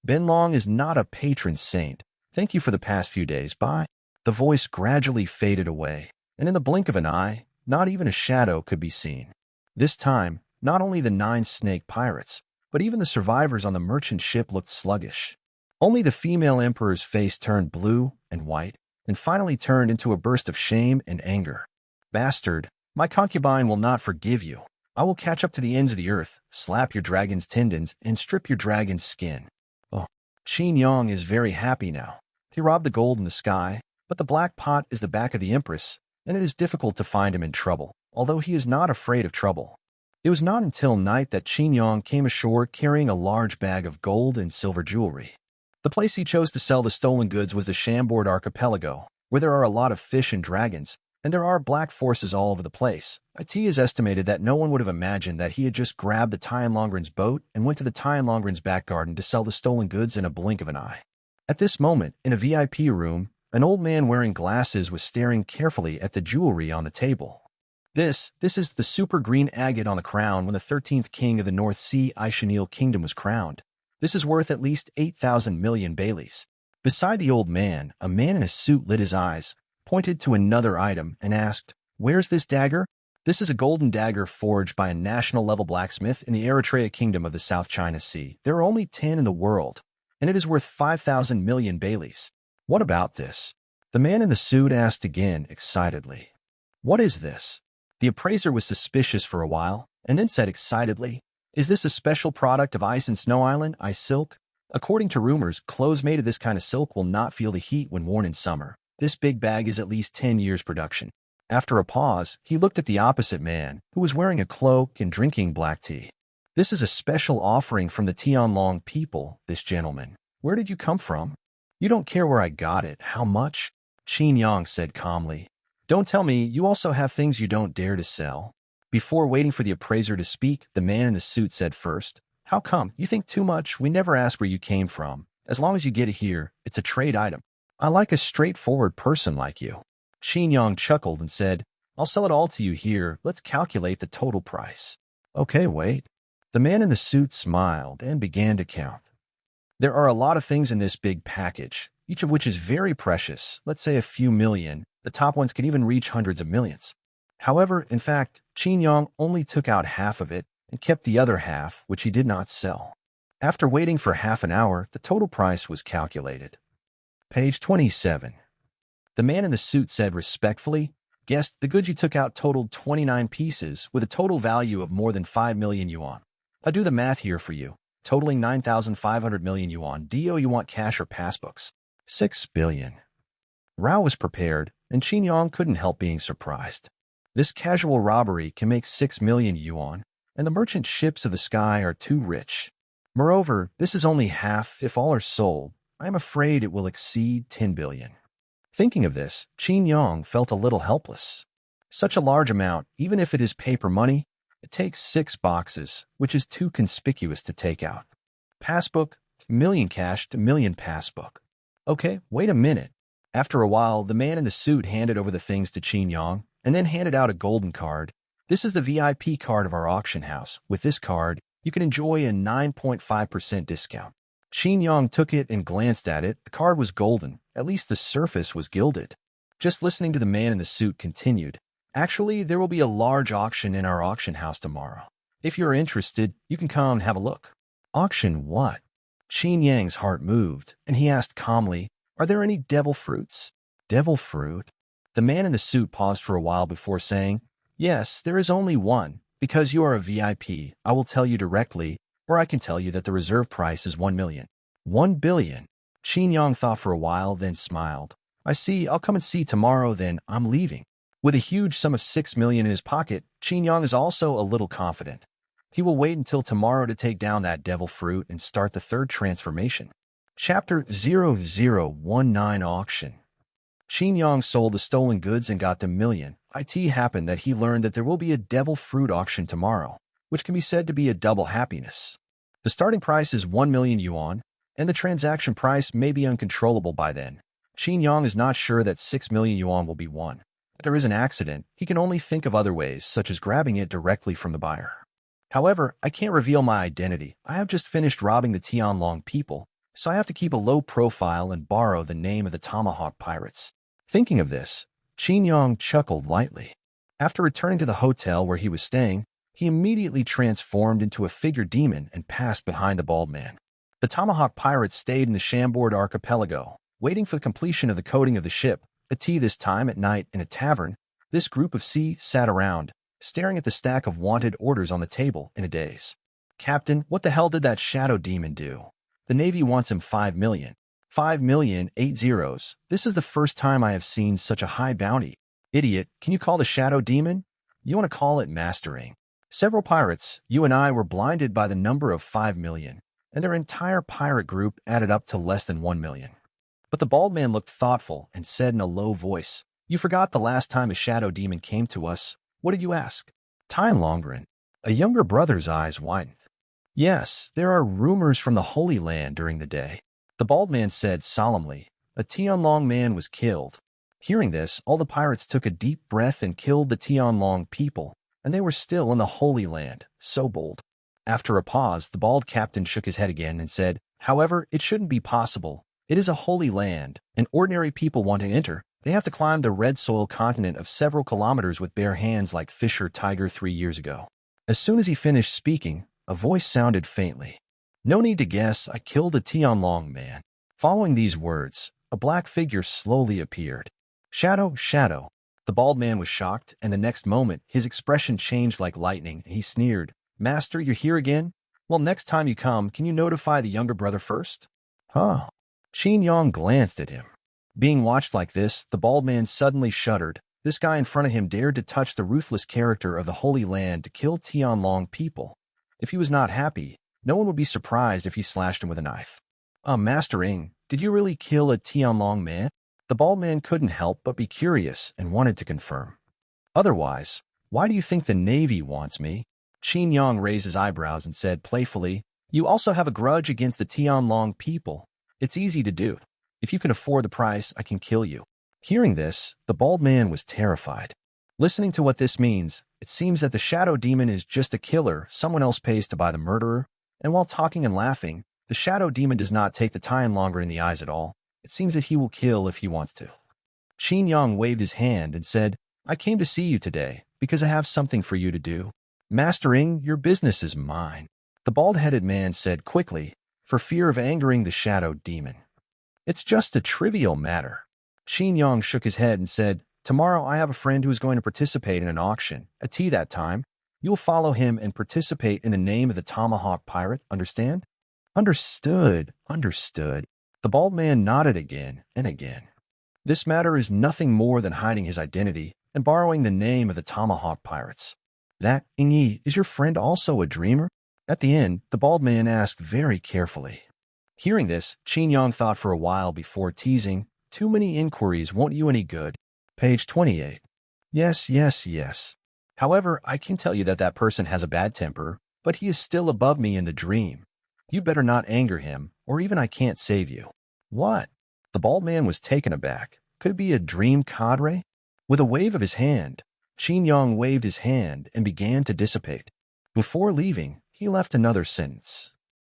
Benlong is not a patron saint. Thank you for the past few days. Bye. The voice gradually faded away, and in the blink of an eye, not even a shadow could be seen. This time, not only the 9 snake pirates, but even the survivors on the merchant ship looked sluggish. Only the female emperor's face turned blue and white, and finally turned into a burst of shame and anger. Bastard, my concubine will not forgive you. I will catch up to the ends of the earth, slap your dragon's tendons, and strip your dragon's skin. Oh, Qin Yang is very happy now. He robbed the gold in the sky, but the black pot is the back of the empress, and it is difficult to find him in trouble, although he is not afraid of trouble. It was not until night that Qin Yang came ashore carrying a large bag of gold and silver jewelry. The place he chose to sell the stolen goods was the Chambord archipelago, where there are a lot of fish and dragons, and there are black forces all over the place. It is estimated that no one would have imagined that he had just grabbed the Tian Longren's boat and went to the Tian Longren's back garden to sell the stolen goods in a blink of an eye. At this moment, in a VIP room, an old man wearing glasses was staring carefully at the jewelry on the table. This is the super green agate on the crown when the 13th king of the North Sea Aishanil Kingdom was crowned. This is worth at least 8,000 million Baileys. Beside the old man, a man in a suit lit his eyes, pointed to another item, and asked, "Where's this dagger?" This is a golden dagger forged by a national-level blacksmith in the Eritrea Kingdom of the South China Sea. There are only 10 in the world, and it is worth 5,000 million Baileys. What about this? The man in the suit asked again, excitedly. What is this? The appraiser was suspicious for a while, and then said excitedly, "Is this a special product of ice and Snow Island, ice silk? According to rumors, clothes made of this kind of silk will not feel the heat when worn in summer. This big bag is at least 10 years production." After a pause, he looked at the opposite man, who was wearing a cloak and drinking black tea. "This is a special offering from the Tianlong people, this gentleman. Where did you come from?" "You don't care where I got it. How much?" Qin Yang said calmly. "Don't tell me you also have things you don't dare to sell." Before waiting for the appraiser to speak, the man in the suit said first, "How come? You think too much. We never ask where you came from. As long as you get it here, it's a trade item. I like a straightforward person like you." Qin Yang chuckled and said, "I'll sell it all to you here. Let's calculate the total price." "Okay, wait." The man in the suit smiled and began to count. "There are a lot of things in this big package, each of which is very precious, let's say a few million. The top ones can even reach hundreds of millions. However, in fact, Qin Yang only took out half of it and kept the other half, which he did not sell. After waiting for half an hour, the total price was calculated. Page 27. The man in the suit said respectfully, "Guest, the goods you took out totaled 29 pieces with a total value of more than 5 million yuan. I'll do the math here for you, totaling 9,500 million yuan. Do you want cash or passbooks?" 6 billion. Rao was prepared, and Qin Yang couldn't help being surprised. This casual robbery can make 6 million yuan, and the merchant ships of the sky are too rich. Moreover, this is only half. If all are sold, I am afraid it will exceed 10 billion. Thinking of this, Qin Yang felt a little helpless. Such a large amount, even if it is paper money, it takes 6 boxes, which is too conspicuous to take out. Passbook, million cash to million passbook. Okay, wait a minute. After a while, the man in the suit handed over the things to Qin Yang, and then handed out a golden card. "This is the VIP card of our auction house. With this card, you can enjoy a 9.5% discount." Qin Yang took it and glanced at it. The card was golden. At least the surface was gilded. Just listening to the man in the suit continued, "Actually, there will be a large auction in our auction house tomorrow. If you're interested, you can come and have a look." "Auction what?" Qin Yang's heart moved, and he asked calmly, "Are there any devil fruits?" "Devil fruit?" The man in the suit paused for a while before saying, "Yes, there is only one. Because you are a VIP, I will tell you directly, or I can tell you that the reserve price is 1 million. 1 billion. Qin Yang thought for a while, then smiled. "I see. I'll come and see tomorrow, then. I'm leaving." With a huge sum of 6 million in his pocket, Qin Yang is also a little confident. He will wait until tomorrow to take down that devil fruit and start the third transformation. Chapter 0019 Auction. Qin Yang sold the stolen goods and got the million. It happened that he learned that there will be a devil fruit auction tomorrow, which can be said to be a double happiness. The starting price is 1 million yuan, and the transaction price may be uncontrollable by then. Qin Yang is not sure that 6 million yuan will be won. If there is an accident, he can only think of other ways, such as grabbing it directly from the buyer. "However, I can't reveal my identity. I have just finished robbing the Tianlong people, so I have to keep a low profile and borrow the name of the Tomahawk Pirates. Thinking of this, Qin Yang chuckled lightly. After returning to the hotel where he was staying, he immediately transformed into a figure demon and passed behind the bald man. The Tomahawk Pirates stayed in the Chambord archipelago, waiting for the completion of the coating of the ship. At tea this time at night in a tavern, this group of sea sat around, staring at the stack of wanted orders on the table in a daze. Captain, what the hell did that shadow demon do? The Navy wants him 5 million. 5 million, 8 zeros. This is the first time I have seen such a high bounty. Idiot, can you call the shadow demon? You want to call it mastering. Several pirates, you and I, were blinded by the number of 5 million, and their entire pirate group added up to less than 1 million. But the bald man looked thoughtful and said in a low voice, "You forgot the last time a shadow demon came to us. What did you ask?" Time Longren. A younger brother's eyes widened. "Yes, there are rumors from the Holy Land during the day," the bald man said solemnly. "A Tianlong man was killed." Hearing this, all the pirates took a deep breath and killed the Tianlong people, and they were still in the Holy Land, so bold. After a pause, the bald captain shook his head again and said, "However, it shouldn't be possible. It is a holy land, and ordinary people want to enter. They have to climb the red soil continent of several kilometers with bare hands like Fisher Tiger 3 years ago." As soon as he finished speaking, a voice sounded faintly. "No need to guess, I killed a Tianlong man." Following these words, a black figure slowly appeared. "Shadow, shadow." The bald man was shocked, and the next moment, his expression changed like lightning, and he sneered. "Master, you're here again? Well, next time you come, can you notify the younger brother first?" "Huh." Qin Yang glanced at him. Being watched like this, the bald man suddenly shuddered. This guy in front of him dared to touch the ruthless character of the Holy Land to kill Tianlong people. If he was not happy, no one would be surprised if he slashed him with a knife. Master Ing, did you really kill a Tianlong man?" The bald man couldn't help but be curious and wanted to confirm. "Otherwise, why do you think the Navy wants me?" Qin Yang raised his eyebrows and said playfully, "You also have a grudge against the Tianlong people. It's easy to do. If you can afford the price, I can kill you." Hearing this, the bald man was terrified. Listening to what this means, it seems that the shadow demon is just a killer someone else pays to buy the murderer, and while talking and laughing, the shadow demon does not take the time longer in the eyes at all. It seems that he will kill if he wants to. Qin Yang waved his hand and said, "I came to see you today because I have something for you to do." "Master Ing, your business is mine," the bald-headed man said quickly, for fear of angering the shadow demon. "It's just a trivial matter." Qin Yang shook his head and said, "Tomorrow I have a friend who is going to participate in an auction. At tea that time, you'll follow him and participate in the name of the Tomahawk Pirate, understand?" "Understood, understood." The bald man nodded again and again. This matter is nothing more than hiding his identity and borrowing the name of the Tomahawk Pirates. "That, Ingyi, is your friend also a dreamer?" At the end, the bald man asked very carefully. Hearing this, Qin Yang thought for a while before teasing, "Too many inquiries won't you any good." Page 28. Yes, yes, yes. However, I can tell you that that person has a bad temper, but he is still above me in the dream. You'd better not anger him, or even I can't save you." "What?" The bald man was taken aback. Could it be a dream cadre? With a wave of his hand, Qin Yang waved his hand and began to dissipate. Before leaving, he left another sentence.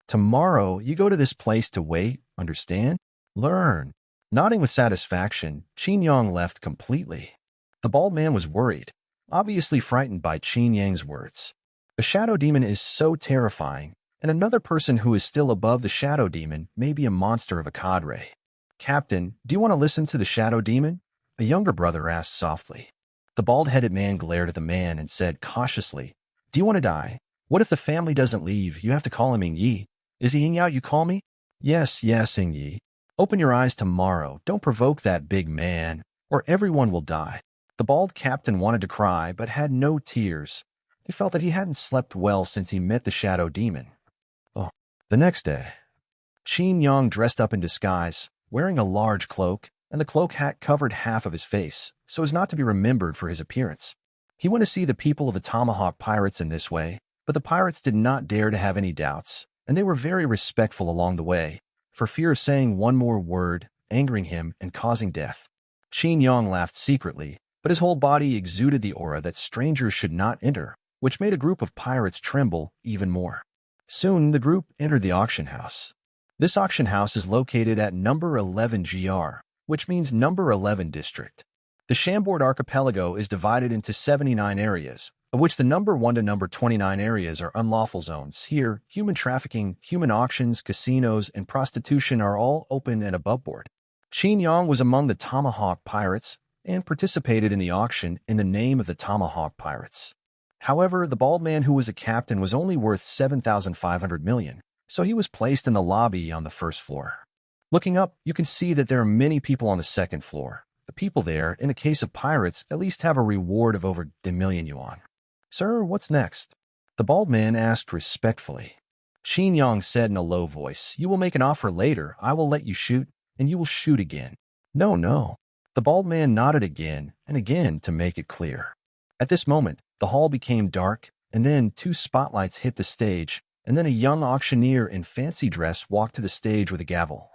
"Tomorrow, you go to this place to wait, understand? Learn." Nodding with satisfaction, Qin Yang left completely. The bald man was worried, obviously frightened by Qin Yang's words. A shadow demon is so terrifying, and another person who is still above the shadow demon may be a monster of a cadre. "Captain, do you want to listen to the shadow demon?" a younger brother asked softly. The bald-headed man glared at the man and said cautiously, "Do you want to die? What if the family doesn't leave? You have to call him Ingyi. Is he Ingyao you call me?" "Yes, yes, Ingyi. Open your eyes tomorrow. Don't provoke that big man, or everyone will die." The bald captain wanted to cry, but had no tears. He felt that he hadn't slept well since he met the shadow demon. The next day, Qin Yang dressed up in disguise, wearing a large cloak, and the cloak hat covered half of his face, so as not to be remembered for his appearance. He went to see the people of the Tomahawk Pirates in this way, but the pirates did not dare to have any doubts, and they were very respectful along the way, for fear of saying one more word, angering him and causing death. Qin Yang laughed secretly, but his whole body exuded the aura that strangers should not enter, which made a group of pirates tremble even more. Soon the group entered the auction house. This auction house is located at number 11 GR, which means number 11 district. The Chambord archipelago is divided into 79 areas, of which the number 1 to number 29 areas are unlawful zones. Here, human trafficking, human auctions, casinos, and prostitution are all open and above board. Qin Yang was among the Tomahawk Pirates and participated in the auction in the name of the Tomahawk Pirates. However, the bald man who was a captain was only worth 7,500 million, so he was placed in the lobby on the first floor. Looking up, you can see that there are many people on the second floor. The people there, in the case of pirates, at least have a reward of over 10 million yuan. Sir, what's next? The bald man asked respectfully. Qin Yang said in a low voice, You will make an offer later. I will let you shoot, and you will shoot again. No. The bald man nodded again and again to make it clear. At this moment, the hall became dark, and then 2 spotlights hit the stage, and then a young auctioneer in fancy dress walked to the stage with a gavel.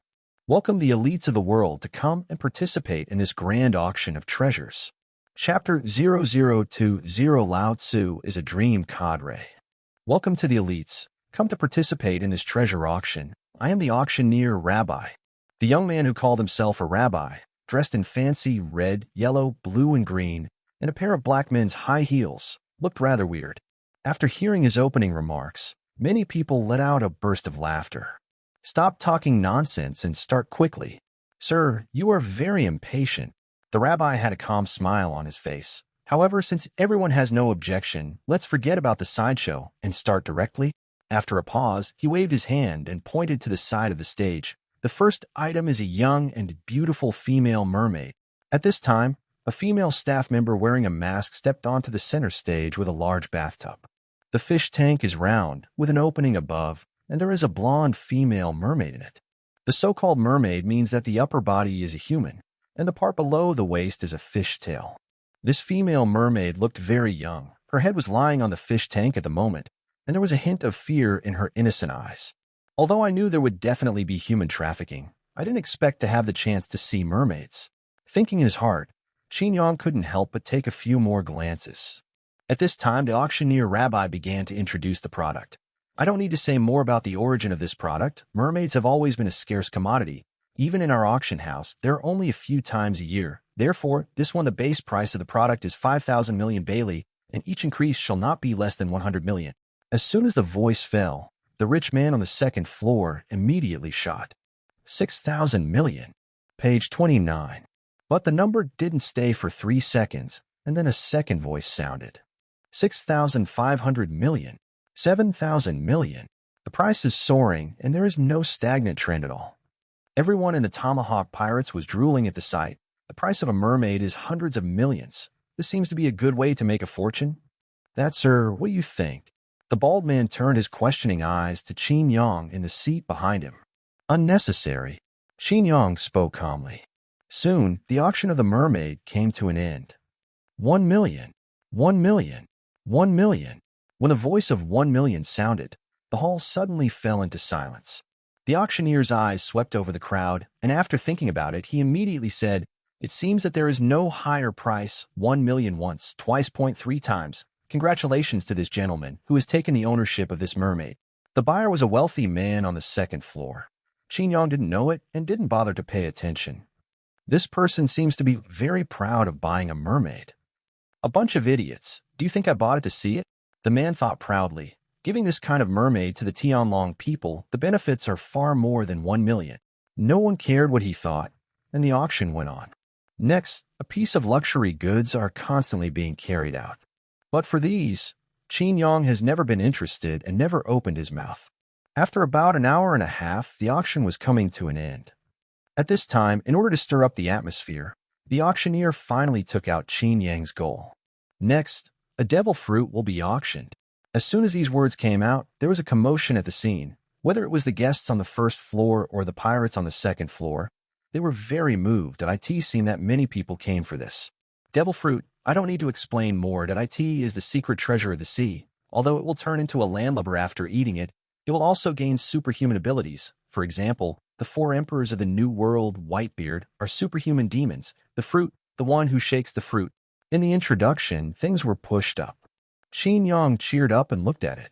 Welcome the elites of the world to come and participate in this grand auction of treasures. Chapter 0020 Lao Tzu is a dream cadre. Welcome to the elites. Come to participate in this treasure auction. I am the auctioneer rabbi. The young man who called himself a rabbi, dressed in fancy red, yellow, blue, and green, and a pair of black men's high heels, looked rather weird. After hearing his opening remarks, many people let out a burst of laughter. Stop talking nonsense and start quickly. Sir, you are very impatient. The rabbi had a calm smile on his face. However, since everyone has no objection, let's forget about the sideshow and start directly. After a pause, he waved his hand and pointed to the side of the stage. The first item is a young and beautiful female mermaid. At this time, a female staff member wearing a mask stepped onto the center stage with a large bathtub. The fish tank is round, with an opening above, and there is a blonde female mermaid in it. The so-called mermaid means that the upper body is a human, and the part below the waist is a fish tail. This female mermaid looked very young. Her head was lying on the fish tank at the moment, and there was a hint of fear in her innocent eyes. Although I knew there would definitely be human trafficking, I didn't expect to have the chance to see mermaids. Thinking in his heart, Qin Yang couldn't help but take a few more glances. At this time, the auctioneer rabbi began to introduce the product. I don't need to say more about the origin of this product. Mermaids have always been a scarce commodity. Even in our auction house, there are only a few times a year. Therefore, this one, the base price of the product is 5,000 million Bailey, and each increase shall not be less than 100 million. As soon as the voice fell, the rich man on the second floor immediately shot. 6,000 million. Page 29. But the number didn't stay for 3 seconds, and then a second voice sounded. 6,500 million. 7,000 million. The price is soaring, and there is no stagnant trend at all. Everyone in the Tomahawk Pirates was drooling at the sight. The price of a mermaid is hundreds of millions. This seems to be a good way to make a fortune. That, sir, what do you think? The bald man turned his questioning eyes to Qin Yang in the seat behind him. Unnecessary. Qin Yang spoke calmly. Soon, the auction of the mermaid came to an end. 1 million. 1 million. 1 million. When the voice of 1 million sounded, the hall suddenly fell into silence. The auctioneer's eyes swept over the crowd, and after thinking about it, he immediately said, It seems that there is no higher price. 1 million once, twice, 0.3 times. Congratulations to this gentleman who has taken the ownership of this mermaid. The buyer was a wealthy man on the second floor. Qin Yang didn't know it and didn't bother to pay attention. This person seems to be very proud of buying a mermaid. A bunch of idiots. Do you think I bought it to see it? The man thought proudly. Giving this kind of mermaid to the Tianlong people, the benefits are far more than 1 million. No one cared what he thought, and the auction went on. Next, a piece of luxury goods are constantly being carried out. But for these, Qin Yang has never been interested and never opened his mouth. After about an hour and a half, the auction was coming to an end. At this time, in order to stir up the atmosphere, the auctioneer finally took out Qin Yang's goal. Next, a devil fruit will be auctioned. As soon as these words came out, there was a commotion at the scene. Whether it was the guests on the first floor or the pirates on the second floor, they were very moved. It seemed that many people came for this. Devil fruit, I don't need to explain more. It is the secret treasure of the sea. Although it will turn into a landlubber after eating it, it will also gain superhuman abilities. For example, the 4 emperors of the New World, Whitebeard, are superhuman demons. The fruit, the one who shakes the fruit. In the introduction, things were pushed up. Qin Yang cheered up and looked at it.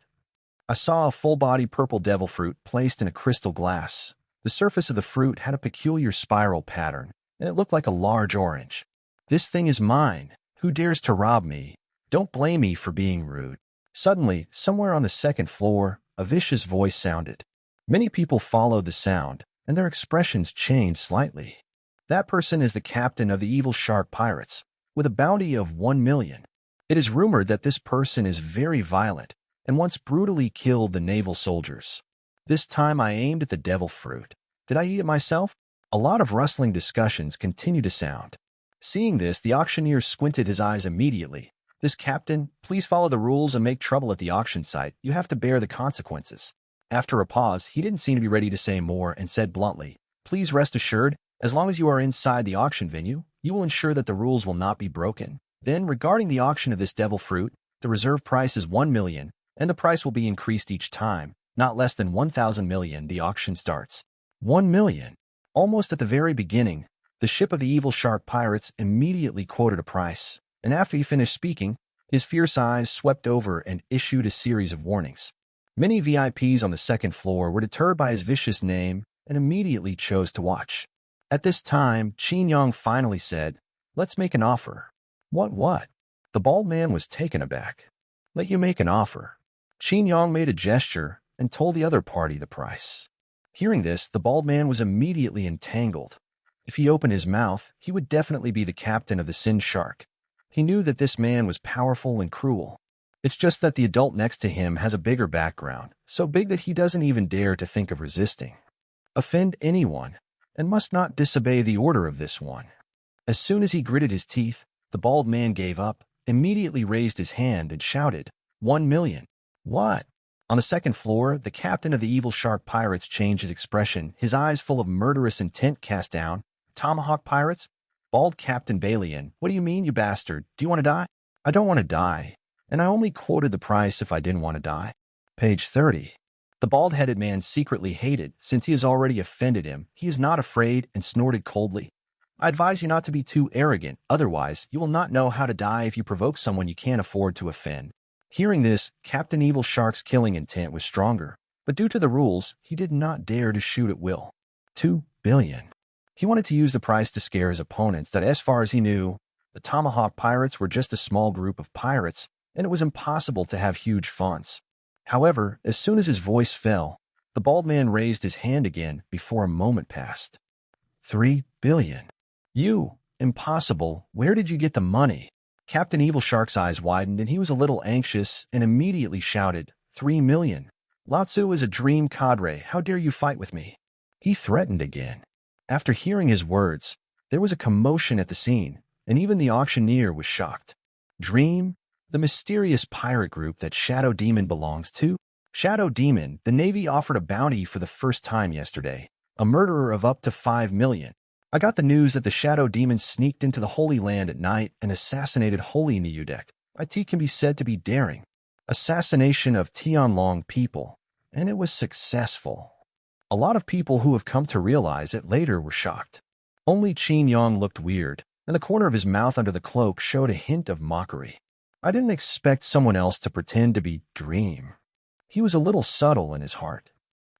I saw a full-body purple devil fruit placed in a crystal glass. The surface of the fruit had a peculiar spiral pattern, and it looked like a large orange. "This thing is mine. Who dares to rob me? Don't blame me for being rude." Suddenly, somewhere on the second floor, a vicious voice sounded. Many people followed the sound, and their expressions changed slightly. That person is the captain of the evil shark pirates, with a bounty of 1 million. It is rumored that this person is very violent and once brutally killed the naval soldiers. This time I aimed at the devil fruit. Did I eat it myself? A lot of rustling discussions continue to sound. Seeing this, the auctioneer squinted his eyes immediately. "This captain, please follow the rules and make trouble at the auction site. You have to bear the consequences." After a pause, he didn't seem to be ready to say more and said bluntly, "Please rest assured, as long as you are inside the auction venue, you will ensure that the rules will not be broken. Then, regarding the auction of this devil fruit, the reserve price is 1 million, and the price will be increased each time. Not less than 1,000 million the auction starts." 1 million. Almost at the very beginning, the ship of the evil shark pirates immediately quoted a price, and after he finished speaking, his fierce eyes swept over and issued a series of warnings. Many VIPs on the second floor were deterred by his vicious name and immediately chose to watch. At this time, Qin Yang finally said, "Let's make an offer." What? The bald man was taken aback. "Let you make an offer." Qin Yang made a gesture and told the other party the price. Hearing this, the bald man was immediately entangled. If he opened his mouth, he would definitely be the captain of the Sin Shark. He knew that this man was powerful and cruel. It's just that the adult next to him has a bigger background, so big that he doesn't even dare to think of resisting. Offend anyone, and must not disobey the order of this one. As soon as he gritted his teeth, the bald man gave up, immediately raised his hand and shouted, 1 million. What? On the second floor, the captain of the evil shark pirates changed his expression, his eyes full of murderous intent cast down. "Tomahawk pirates? Bald Captain Balian, what do you mean, you bastard? Do you want to die?" "I don't want to die, and I only quoted the price if I didn't want to die." Page 30. The bald-headed man secretly hated, since he has already offended him. He is not afraid and snorted coldly. "I advise you not to be too arrogant, otherwise you will not know how to die if you provoke someone you can't afford to offend." Hearing this, Captain Evil Shark's killing intent was stronger, but due to the rules, he did not dare to shoot at will. 2 billion. He wanted to use the price to scare his opponents that, as far as he knew, the Tomahawk pirates were just a small group of pirates, and it was impossible to have huge funds. However, as soon as his voice fell, the bald man raised his hand again before a moment passed. 3 billion. "You, impossible, where did you get the money?" Captain Evil Shark's eyes widened and he was a little anxious and immediately shouted, 3 million. "Lao Tzu is a dream cadre. How dare you fight with me?" He threatened again. After hearing his words, there was a commotion at the scene, and even the auctioneer was shocked. Dream? The mysterious pirate group that Shadow Demon belongs to? Shadow Demon, the Navy offered a bounty for the first time yesterday, a murderer of up to 5 million. I got the news that the Shadow Demon sneaked into the Holy Land at night and assassinated Holy Niudek. It can be said to be daring. Assassination of Tianlong people, and it was successful. A lot of people who have come to realize it later were shocked. Only Qin Yang looked weird, and the corner of his mouth under the cloak showed a hint of mockery. I didn't expect someone else to pretend to be Dream. He was a little subtle in his heart.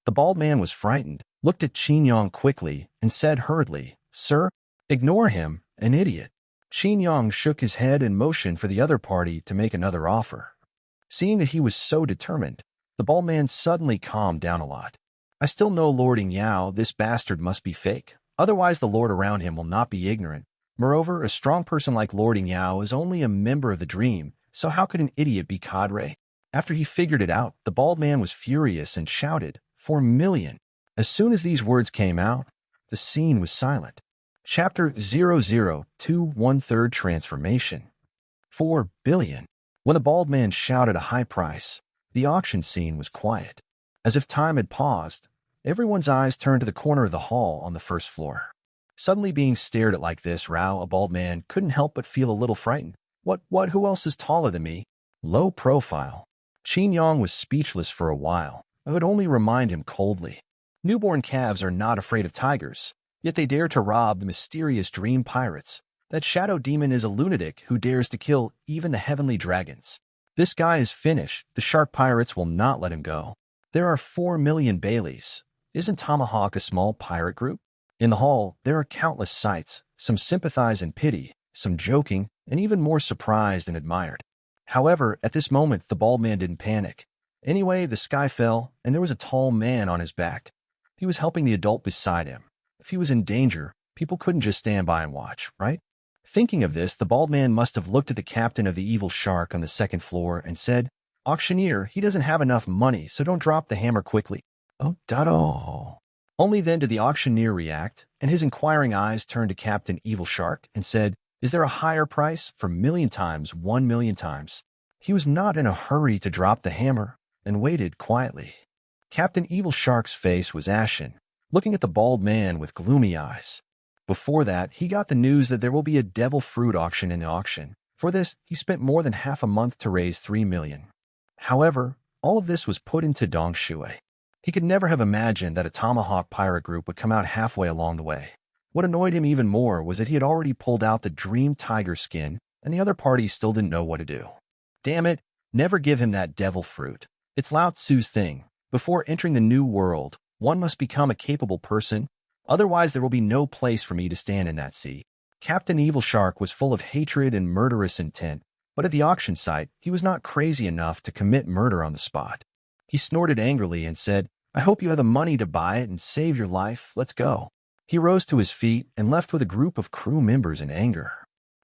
The bald man was frightened, looked at Qin Yang quickly, and said hurriedly, "Sir, ignore him, an idiot." Qin Yang shook his head and motioned for the other party to make another offer. Seeing that he was so determined, the bald man suddenly calmed down a lot. "I still know Lord Yao, this bastard must be fake. Otherwise the lord around him will not be ignorant. Moreover, a strong person like Lord Yao is only a member of the Dream, so how could an idiot be cadre?" After he figured it out, the bald man was furious and shouted, 4 million. As soon as these words came out, the scene was silent. Chapter 002 1/3 Transformation. 4 billion. When the bald man shouted a high price, the auction scene was quiet. As if time had paused, everyone's eyes turned to the corner of the hall on the first floor. Suddenly being stared at like this, Rao, a bald man, couldn't help but feel a little frightened. What, who else is taller than me? Low profile. Qin Yang was speechless for a while. I would only remind him coldly. Newborn calves are not afraid of tigers, yet they dare to rob the mysterious dream pirates. That Shadow Demon is a lunatic who dares to kill even the heavenly dragons. This guy is finished. The shark pirates will not let him go. There are 4 million Baileys. Isn't Tomahawk a small pirate group? In the hall, there are countless sights, some sympathize and pity, some joking, and even more surprised and admired. However, at this moment, the bald man didn't panic. Anyway, the sky fell, and there was a tall man on his back. He was helping the adult beside him. If he was in danger, people couldn't just stand by and watch, right? Thinking of this, the bald man must have looked at the captain of the evil shark on the second floor and said, "Auctioneer, he doesn't have enough money, so don't drop the hammer quickly." Oh, Dado. Only then did the auctioneer react, and his inquiring eyes turned to Captain Evil Shark and said, "Is there a higher price for million times, 1,000,000 times?" He was not in a hurry to drop the hammer and waited quietly. Captain Evil Shark's face was ashen, looking at the bald man with gloomy eyes. Before that, he got the news that there will be a devil fruit auction in the auction. For this, he spent more than half a month to raise 3 million. However, all of this was put into Dong Shui. He could never have imagined that a Tomahawk pirate group would come out halfway along the way. What annoyed him even more was that he had already pulled out the dream tiger skin, and the other party still didn't know what to do. Damn it, never give him that devil fruit. It's Lao Tzu's thing. Before entering the new world, one must become a capable person. Otherwise, there will be no place for me to stand in that sea. Captain Evil Shark was full of hatred and murderous intent, but at the auction site, he was not crazy enough to commit murder on the spot. He snorted angrily and said, "I hope you have the money to buy it and save your life. Let's go." He rose to his feet and left with a group of crew members in anger.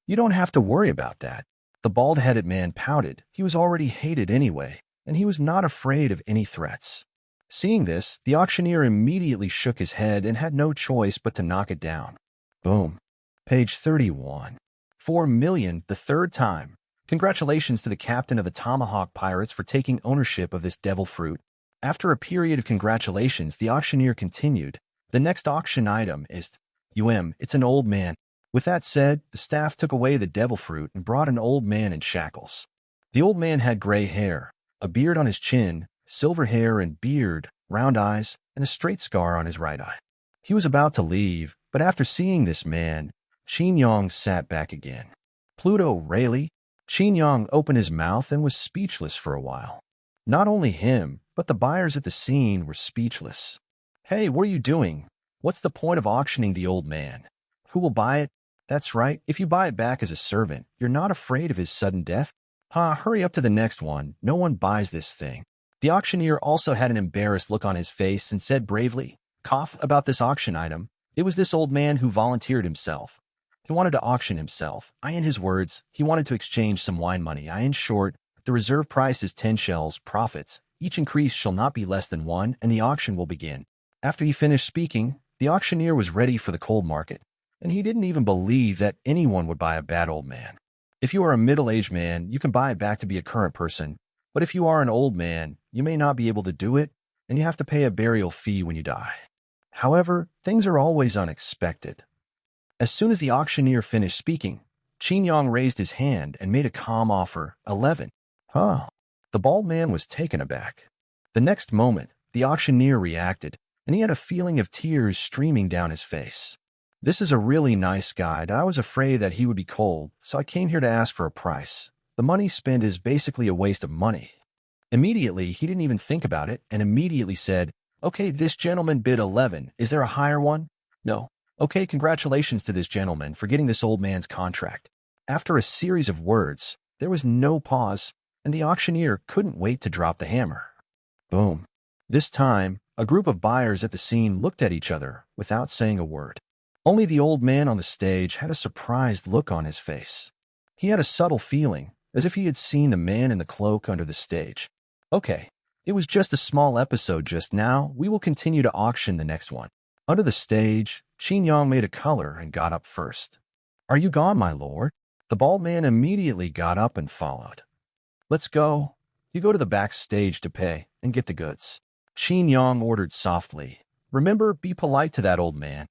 "You don't have to worry about that." The bald-headed man pouted. He was already hated anyway, and he was not afraid of any threats. Seeing this, the auctioneer immediately shook his head and had no choice but to knock it down. Boom. Page 31. 4 million, the third time. Congratulations to the captain of the Tomahawk Pirates for taking ownership of this devil fruit. After a period of congratulations, the auctioneer continued. The next auction item is it's an old man. With that said, the staff took away the devil fruit and brought an old man in shackles. The old man had gray hair, a beard on his chin, silver hair and beard, round eyes, and a straight scar on his right eye. He was about to leave, but after seeing this man, Qin Yang sat back again. Pluto, really? Qin Yang opened his mouth and was speechless for a while. Not only him, but the buyers at the scene were speechless. "Hey, what are you doing? What's the point of auctioning the old man? Who will buy it?" "That's right, if you buy it back as a servant, you're not afraid of his sudden death." Hurry up to the next one. No one buys this thing." The auctioneer also had an embarrassed look on his face and said bravely, "Cough about this auction item. It was this old man who volunteered himself. He wanted to auction himself. In his words, he wanted to exchange some wine money. In short, the reserve price is 10 shells, profits. Each increase shall not be less than 1, and the auction will begin." After he finished speaking, the auctioneer was ready for the cold market, and he didn't even believe that anyone would buy a bad old man. If you are a middle-aged man, you can buy it back to be a current person, but if you are an old man, you may not be able to do it, and you have to pay a burial fee when you die. However, things are always unexpected. As soon as the auctioneer finished speaking, Qin Yang raised his hand and made a calm offer, 11. The bald man was taken aback. The next moment, the auctioneer reacted, and he had a feeling of tears streaming down his face. "This is a really nice guy. I was afraid that he would be cold, so I came here to ask for a price. The money spent is basically a waste of money." Immediately, he didn't even think about it and immediately said, "Okay, this gentleman bid 11. Is there a higher one?" "No." "Okay, congratulations to this gentleman for getting this old man's contract." After a series of words, there was no pause, and the auctioneer couldn't wait to drop the hammer. Boom. This time, a group of buyers at the scene looked at each other without saying a word. Only the old man on the stage had a surprised look on his face. He had a subtle feeling, as if he had seen the man in the cloak under the stage. "Okay, it was just a small episode just now. We will continue to auction the next one." Under the stage, Qin Yang made a color and got up first. "Are you gone, my lord?" The bald man immediately got up and followed. "Let's go. You go to the backstage to pay and get the goods." Qin Yang ordered softly. "Remember, be polite to that old man."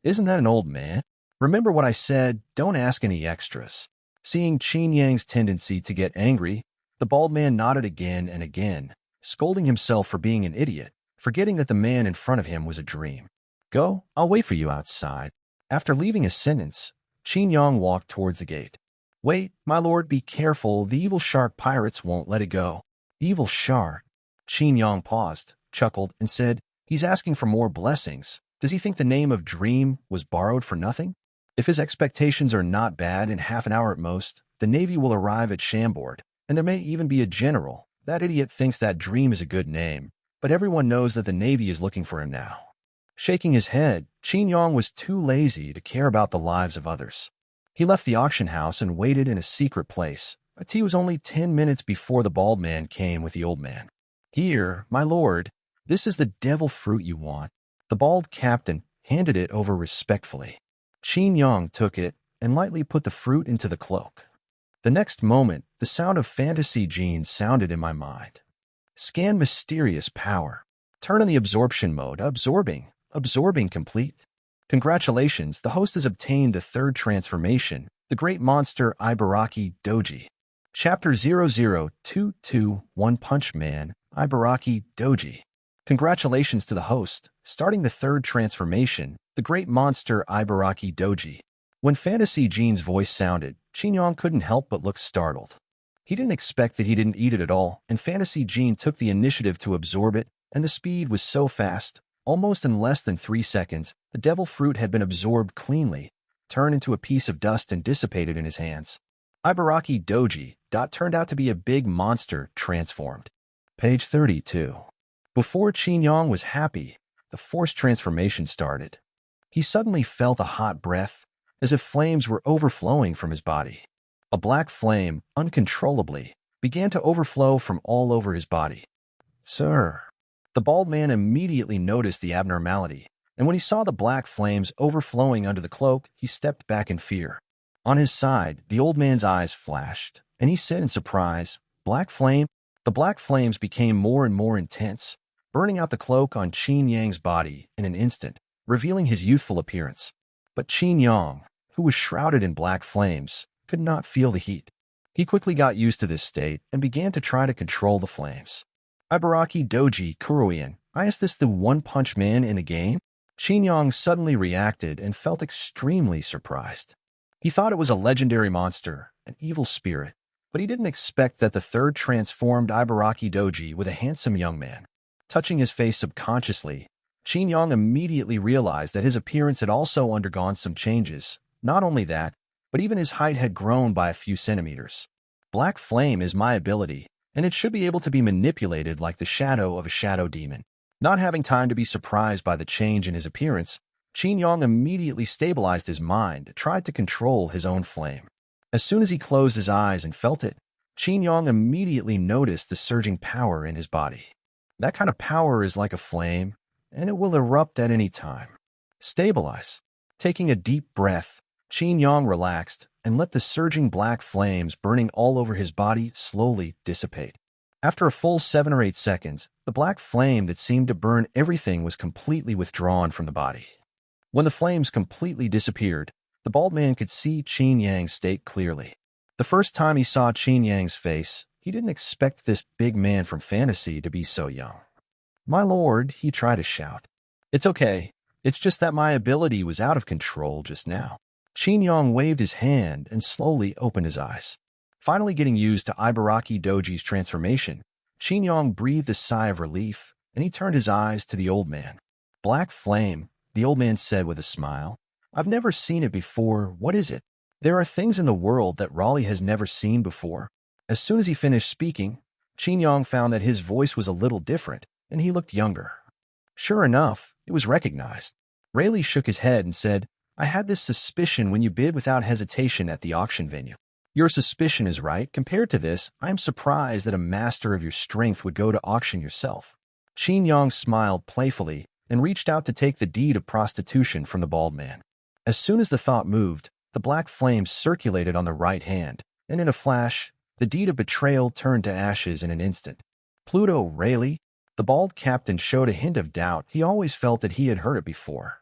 Isn't that an old man? Remember what I said, don't ask any extras." Seeing Qin Yang's tendency to get angry, the bald man nodded again and again, scolding himself for being an idiot, forgetting that the man in front of him was a dream. "Go, I'll wait for you outside." After leaving a sentence, Qin Yang walked towards the gate. "Wait, my lord, be careful. The evil shark pirates won't let it go." "Evil shark?" Qin Yang paused, chuckled, and said, He's asking for more blessings. Does he think the name of Dream was borrowed for nothing? If his expectations are not bad, in half an hour at most, the Navy will arrive at Chambord, and there may even be a general. That idiot thinks that Dream is a good name, but everyone knows that the Navy is looking for him now. Shaking his head, Qin Yang was too lazy to care about the lives of others. He left the auction house and waited in a secret place. But he was only 10 minutes before the bald man came with the old man. "Here, my lord, this is the devil fruit you want." The bald captain handed it over respectfully. Qin Yang took it and lightly put the fruit into the cloak. The next moment, the sound of fantasy genes sounded in my mind. Scan mysterious power. Turn on the absorption mode. Absorbing complete. Congratulations, the host has obtained the third transformation, the great monster Ibaraki Doji. Chapter 0022 One Punch Man, Ibaraki Doji. Congratulations to the host, starting the third transformation, the great monster Ibaraki Doji. When Fantasy Gene's voice sounded, Qin Yang couldn't help but look startled. He didn't expect that he didn't eat it at all, and Fantasy Gene took the initiative to absorb it, and the speed was so fast. Almost in less than 3 seconds, the devil fruit had been absorbed cleanly, turned into a piece of dust and dissipated in his hands. Ibaraki Doji turned out to be a big monster transformed. Page 32. Before Qin Yang was happy, the forced transformation started. He suddenly felt a hot breath, as if flames were overflowing from his body. A black flame, uncontrollably, began to overflow from all over his body. "Sir." The bald man immediately noticed the abnormality, and when he saw the black flames overflowing under the cloak, he stepped back in fear. On his side, the old man's eyes flashed, and he said in surprise, "Black flame?" The black flames became more and more intense, burning out the cloak on Qin Yang's body in an instant, revealing his youthful appearance. But Qin Yang, who was shrouded in black flames, could not feel the heat. He quickly got used to this state and began to try to control the flames. "Ibaraki Doji Kuroian, is this the One Punch Man in a game?" Qin Yang suddenly reacted and felt extremely surprised. He thought it was a legendary monster, an evil spirit, but he didn't expect that the third transformed Ibaraki Doji was a handsome young man. Touching his face subconsciously, Qin Yang immediately realized that his appearance had also undergone some changes. Not only that, but even his height had grown by a few centimeters. "Black flame is my ability, and it should be able to be manipulated like the shadow of a shadow demon." Not having time to be surprised by the change in his appearance, Qin Yang immediately stabilized his mind, tried to control his own flame. As soon as he closed his eyes and felt it, Qin Yang immediately noticed the surging power in his body. That kind of power is like a flame, and it will erupt at any time. Stabilize. Taking a deep breath, Qin Yang relaxed and let the surging black flames burning all over his body slowly dissipate. After a full 7 or 8 seconds, the black flame that seemed to burn everything was completely withdrawn from the body. When the flames completely disappeared, the bald man could see Qin Yang's state clearly. The first time he saw Qin Yang's face, he didn't expect this big man from fantasy to be so young. "My lord," he tried to shout. "It's okay. It's just that my ability was out of control just now." Qin Yang waved his hand and slowly opened his eyes. Finally getting used to Ibaraki Doji's transformation, Qin Yang breathed a sigh of relief, and he turned his eyes to the old man. "Black flame," the old man said with a smile. "I've never seen it before. What is it?" "There are things in the world that Raleigh has never seen before." As soon as he finished speaking, Qin Yang found that his voice was a little different, and he looked younger. Sure enough, it was recognized. Rayleigh shook his head and said, "I had this suspicion when you bid without hesitation at the auction venue." "Your suspicion is right. Compared to this, I am surprised that a master of your strength would go to auction yourself." Qin Yang smiled playfully and reached out to take the deed of prostitution from the bald man. As soon as the thought moved, the black flames circulated on the right hand, and in a flash, the deed of betrayal turned to ashes in an instant. "Pluto Rayleigh?" The bald captain showed a hint of doubt. He always felt that he had heard it before.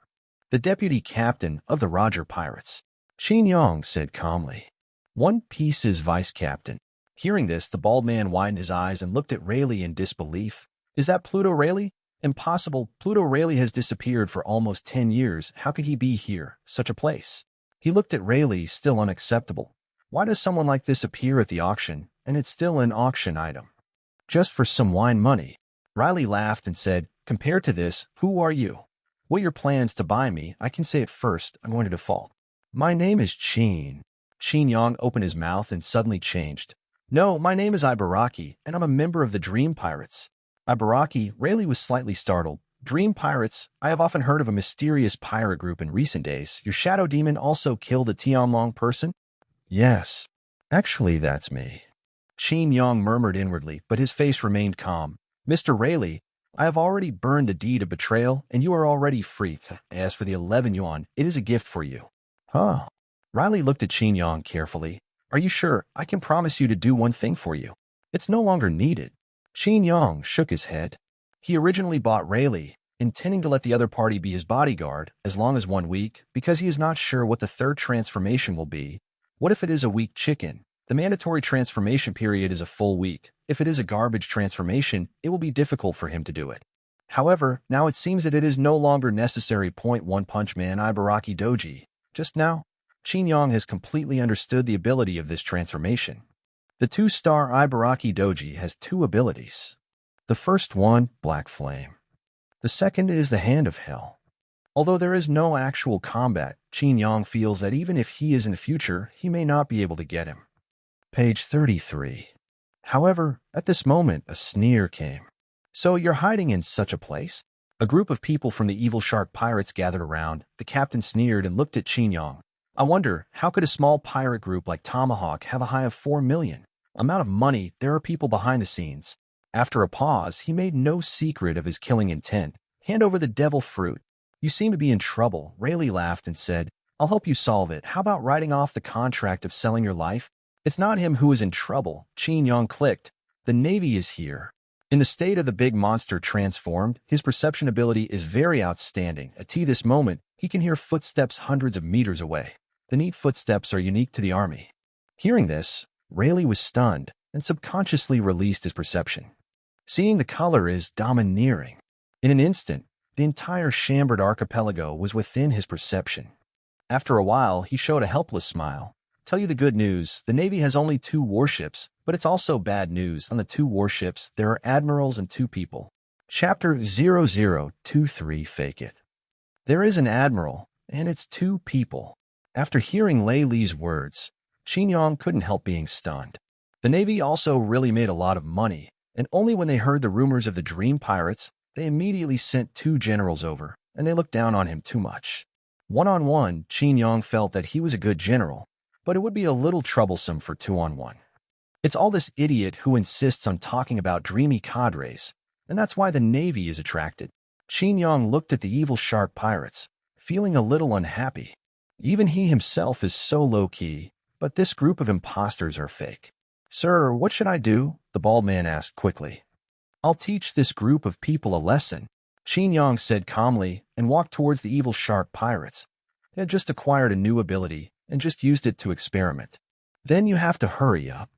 "The deputy captain of the Roger Pirates," Qin Yang said calmly. "One Piece's vice captain." Hearing this, the bald man widened his eyes and looked at Rayleigh in disbelief. "Is that Pluto Rayleigh? Impossible. Pluto Rayleigh has disappeared for almost 10 years. How could he be here? Such a place." He looked at Rayleigh, still unacceptable. "Why does someone like this appear at the auction, and it's still an auction item? Just for some wine money?" Riley laughed and said, Compared to this, who are you? What are your plans to buy me? I can say it first. I'm going to default. My name is Qin. Qin Yang opened his mouth and suddenly changed. No, my name is Ibaraki, and I'm a member of the Dream Pirates. Ibaraki, Rayleigh was slightly startled. Dream Pirates? I have often heard of a mysterious pirate group in recent days. Your shadow demon also killed a Tianlong person? Yes. Actually, that's me. Qin Yang murmured inwardly, but his face remained calm. Mr. Rayleigh, I have already burned the deed of betrayal, and you are already free. As for the 11 yuan, it is a gift for you. Huh. Riley looked at Qin Yang carefully. Are you sure? I can promise you to do one thing for you. It's no longer needed. Qin Yang shook his head. He originally bought Rayleigh, intending to let the other party be his bodyguard as long as 1 week, because he is not sure what the third transformation will be. What if it is a weak chicken? The mandatory transformation period is a full week. If it is a garbage transformation, it will be difficult for him to do it. However, now it seems that it is no longer necessary. One Punch Man Ibaraki Doji. Just now, Qin Yang has completely understood the ability of this transformation. The 2-star Ibaraki Doji has 2 abilities. The first one, Black Flame. The second is the Hand of Hell. Although there is no actual combat, Qin Yang feels that even if he is in the future, he may not be able to get him. Page 33. However, at this moment, a sneer came. So you're hiding in such a place? A group of people from the evil shark pirates gathered around. The captain sneered and looked at Qin Yang. I wonder, how could a small pirate group like Tomahawk have a high of 4 million? Amount of money, there are people behind the scenes. After a pause, he made no secret of his killing intent. Hand over the devil fruit. You seem to be in trouble. Rayleigh laughed and said, I'll help you solve it. How about writing off the contract of selling your life? It's not him who is in trouble. Qin Yang clicked. The Navy is here. In the state of the big monster transformed, his perception ability is very outstanding. At this moment, he can hear footsteps hundreds of meters away. The neat footsteps are unique to the army. Hearing this, Rayleigh was stunned and subconsciously released his perception. Seeing the color is domineering. In an instant, the entire Chambord archipelago was within his perception. After a while, he showed a helpless smile. Tell you the good news, the Navy has only 2 warships, but it's also bad news. On the 2 warships, there are admirals and 2 people. Chapter 0023 Fake It. There is an admiral, and it's 2 people. After hearing Layleigh's words, Qin Yang couldn't help being stunned. The Navy also really made a lot of money, and only when they heard the rumors of the Dream Pirates, they immediately sent 2 generals over, and they looked down on him too much. One-on-one, Qin Yang felt that he was a good general, but it would be a little troublesome for 2-on-1. It's all this idiot who insists on talking about dreamy cadres, and that's why the Navy is attracted. Qin Yang looked at the evil shark pirates, feeling a little unhappy. Even he himself is so low-key, but this group of imposters are fake. Sir, what should I do? The bald man asked quickly. I'll teach this group of people a lesson, Qin Yang said calmly and walked towards the evil shark pirates. They had just acquired a new ability and just used it to experiment. Then you have to hurry up,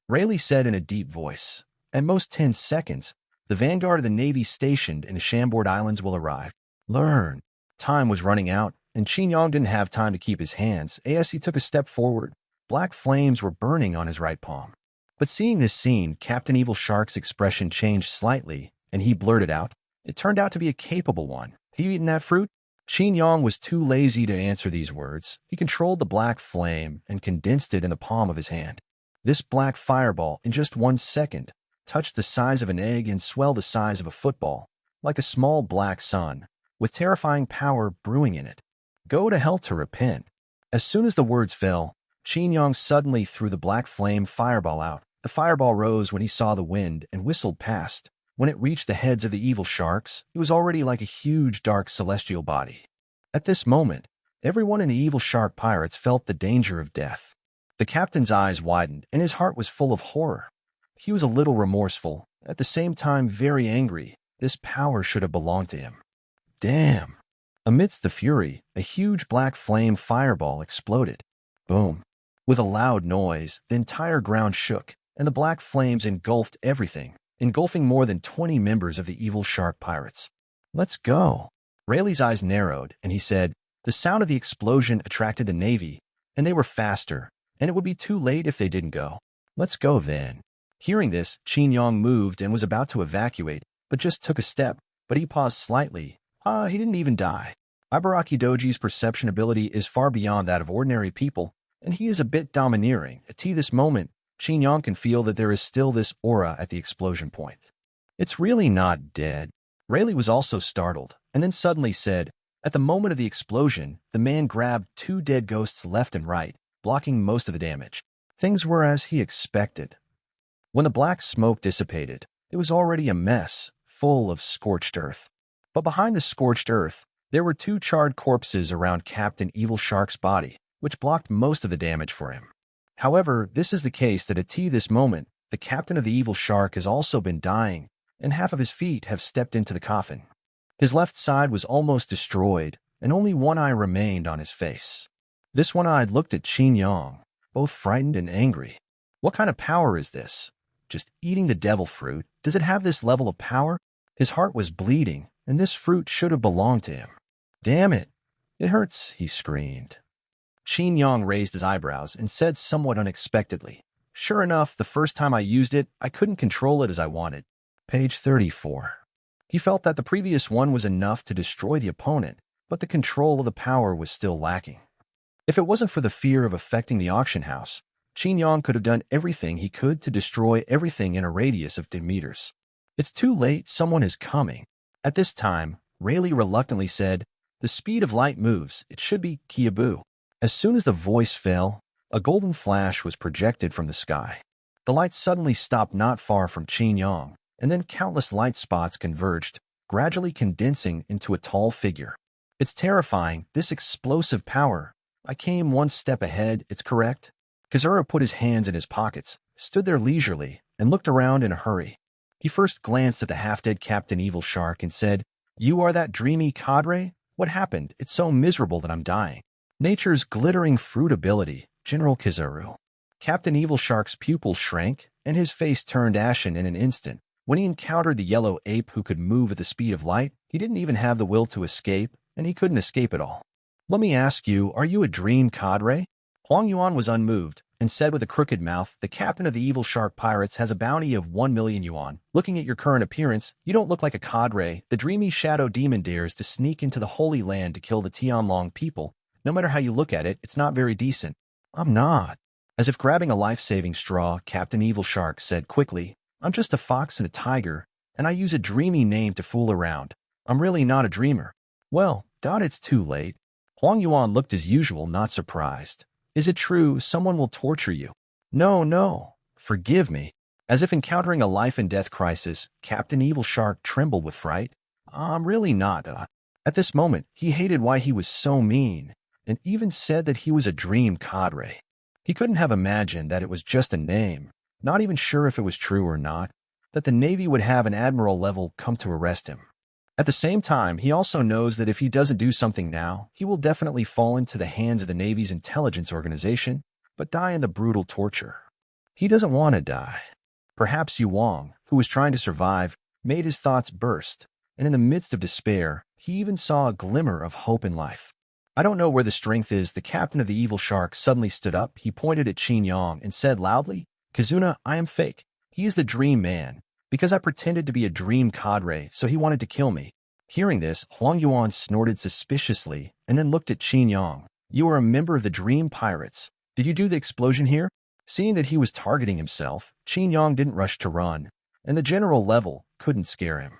Rayleigh said in a deep voice. At most 10 seconds, the vanguard of the Navy stationed in the Chambord Islands will arrive. Learn. Time was running out, and Qin Yang didn't have time to keep his hands. As he took a step forward, black flames were burning on his right palm. But seeing this scene, Captain Evil Shark's expression changed slightly, and he blurted out, it turned out to be a capable one. Have you eaten that fruit? Qin Yang was too lazy to answer these words. He controlled the black flame and condensed it in the palm of his hand. This black fireball, in just 1 second, touched the size of an egg and swelled the size of a football, like a small black sun, with terrifying power brewing in it. Go to hell to repent. As soon as the words fell, Qin Yang suddenly threw the black flame fireball out. The fireball rose when he saw the wind and whistled past. When it reached the heads of the evil sharks, it was already like a huge dark celestial body. At this moment, everyone in the evil shark pirates felt the danger of death. The captain's eyes widened, and his heart was full of horror. He was a little remorseful, at the same time very angry. This power should have belonged to him. Damn! Amidst the fury, a huge black flame fireball exploded. Boom! With a loud noise, the entire ground shook, and the black flames engulfed everything, engulfing more than 20 members of the evil shark pirates. Let's go. Rayleigh's eyes narrowed, and he said, the sound of the explosion attracted the Navy, and they were faster, and it would be too late if they didn't go. Let's go then. Hearing this, Qin Yang moved and was about to evacuate, but just took a step. but he paused slightly. He didn't even die. Ibaraki Doji's perception ability is far beyond that of ordinary people, and he is a bit domineering. At this moment, Qin Yang can feel that there is still this aura at the explosion point. It's really not dead. Rayleigh was also startled, and then suddenly said, at the moment of the explosion, the man grabbed two dead ghosts left and right, blocking most of the damage. Things were as he expected. When the black smoke dissipated, it was already a mess, full of scorched earth. But behind the scorched earth, there were two charred corpses around Captain Evil Shark's body, which blocked most of the damage for him. However, this is the case that at this moment, the captain of the Evil Shark has also been dying, and half of his feet have stepped into the coffin. His left side was almost destroyed, and only one eye remained on his face. This one-eyed looked at Qin Yang, both frightened and angry. What kind of power is this? Just eating the devil fruit? Does it have this level of power? His heart was bleeding, and this fruit should have belonged to him. Damn it! It hurts, he screamed. Qin Yang raised his eyebrows and said somewhat unexpectedly, sure enough, the first time I used it, I couldn't control it as I wanted. Page 34. He felt that the previous one was enough to destroy the opponent, but the control of the power was still lacking. If it wasn't for the fear of affecting the auction house, Qin Yang could have done everything he could to destroy everything in a radius of 10 meters. It's too late, someone is coming. At this time, Rayleigh reluctantly said, the speed of light moves, it should be Kiabu. As soon as the voice fell, a golden flash was projected from the sky. The light suddenly stopped not far from Qin Yang, and then countless light spots converged, gradually condensing into a tall figure. It's terrifying, this explosive power. I came one step ahead, it's correct? Kazura put his hands in his pockets, stood there leisurely, and looked around in a hurry. He first glanced at the half-dead Captain Evil Shark and said, you are that dreamy cadre? What happened? It's so miserable that I'm dying. Nature's glittering fruit ability, General Kizaru. Captain Evil Shark's pupils shrank, and his face turned ashen in an instant. When he encountered the yellow ape who could move at the speed of light, he didn't even have the will to escape, and he couldn't escape at all. Let me ask you, are you a dream cadre? Huang Yuan was unmoved, and said with a crooked mouth, the captain of the Evil Shark Pirates has a bounty of 1 million yuan. Looking at your current appearance, you don't look like a cadre. The dreamy shadow demon dares to sneak into the Holy Land to kill the Tianlong people. No matter how you look at it, it's not very decent. I'm not. As if grabbing a life-saving straw, Captain Evil Shark said quickly, I'm just a fox and a tiger, and I use a dreamy name to fool around. I'm really not a dreamer. Well, it's too late. Huang Yuan looked as usual, not surprised. Is it true someone will torture you? No. Forgive me. As if encountering a life-and-death crisis, Captain Evil Shark trembled with fright. I'm really not. At this moment, he hated why he was so mean, and even said that he was a dream cadre. He couldn't have imagined that it was just a name, not even sure if it was true or not, that the Navy would have an admiral level come to arrest him. At the same time, he also knows that if he doesn't do something now, he will definitely fall into the hands of the Navy's intelligence organization, but die in the brutal torture. He doesn't want to die. Perhaps Yu Wang, who was trying to survive, made his thoughts burst, and in the midst of despair, he even saw a glimmer of hope in life. I don't know where the strength is. The captain of the Evil Shark suddenly stood up. He pointed at Qin Yang and said loudly, Kazuna, I am fake. He is the dream man. Because I pretended to be a dream cadre, so he wanted to kill me. Hearing this, Huang Yuan snorted suspiciously and then looked at Qin Yang. You are a member of the Dream Pirates. Did you do the explosion here? Seeing that he was targeting himself, Qin Yang didn't rush to run, and the general level couldn't scare him.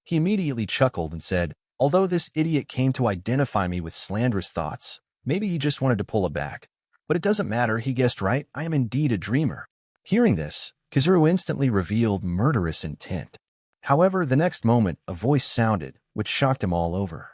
He immediately chuckled and said, although this idiot came to identify me with slanderous thoughts, maybe he just wanted to pull it back. But it doesn't matter, he guessed right, I am indeed a dreamer. Hearing this, Kazuru instantly revealed murderous intent. However, the next moment, a voice sounded, which shocked him all over.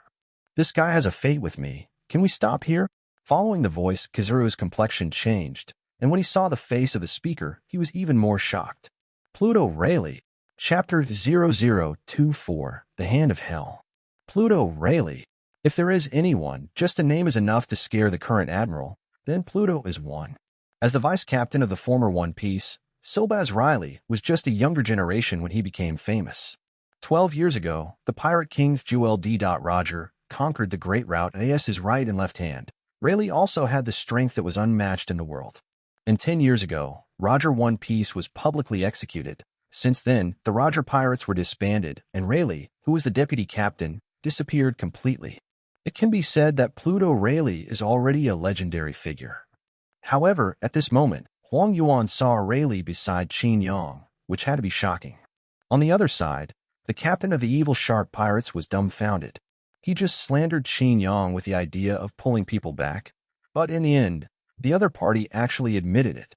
This guy has a fate with me. Can we stop here? Following the voice, Kazuru's complexion changed, and when he saw the face of the speaker, he was even more shocked. Pluto Rayleigh, Chapter 0024, The Hand of Hell. Pluto Rayleigh. If there is anyone, just a name is enough to scare the current admiral, then Pluto is one. As the vice captain of the former One Piece, Sobaz Riley was just a younger generation when he became famous. 12 years ago, the Pirate King Jewel D. Roger conquered the Great Route as his right and left hand. Rayleigh also had the strength that was unmatched in the world. And 10 years ago, Roger One Piece was publicly executed. Since then, the Roger Pirates were disbanded, and Rayleigh, who was the deputy captain, disappeared completely. It can be said that Pluto Rayleigh is already a legendary figure. However, at this moment, Huang Yuan saw Rayleigh beside Qin Yang, which had to be shocking. On the other side, the captain of the evil shark pirates was dumbfounded. He just slandered Qin Yang with the idea of pulling people back, but in the end, the other party actually admitted it.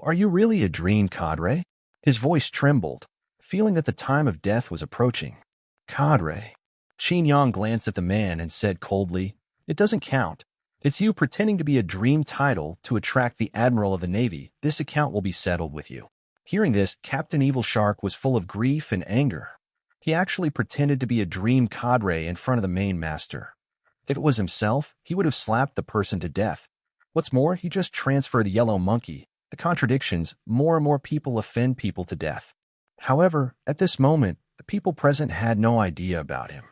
Are you really a dream cadre? His voice trembled, feeling that the time of death was approaching. Cadre. Qin Yang glanced at the man and said coldly, "It doesn't count. It's you pretending to be a dream title to attract the Admiral of the Navy. This account will be settled with you." Hearing this, Captain Evil Shark was full of grief and anger. He actually pretended to be a dream cadre in front of the main master. If it was himself, he would have slapped the person to death. What's more, he just transferred the yellow monkey. The contradictions, more and more people offend people to death. However, at this moment, the people present had no idea about him.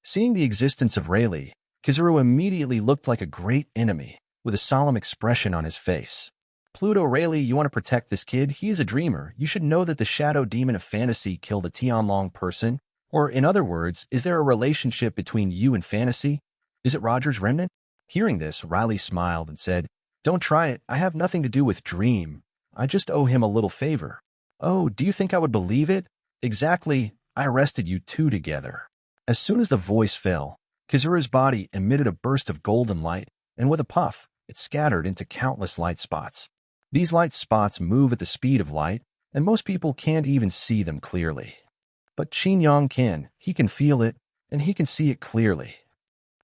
Seeing the existence of Rayleigh, Kizaru immediately looked like a great enemy, with a solemn expression on his face. "Pluto Rayleigh, you want to protect this kid? He is a dreamer. You should know that the shadow demon of fantasy killed a Tianlong person. Or, in other words, is there a relationship between you and fantasy? Is it Roger's remnant?" Hearing this, Riley smiled and said, "Don't try it. I have nothing to do with Dream. I just owe him a little favor." "Oh, do you think I would believe it?" "Exactly. I arrested you two together." As soon as the voice fell, Kizaru's body emitted a burst of golden light, and with a puff, it scattered into countless light spots. These light spots move at the speed of light, and most people can't even see them clearly. But Qin Yang can. He can feel it, and he can see it clearly.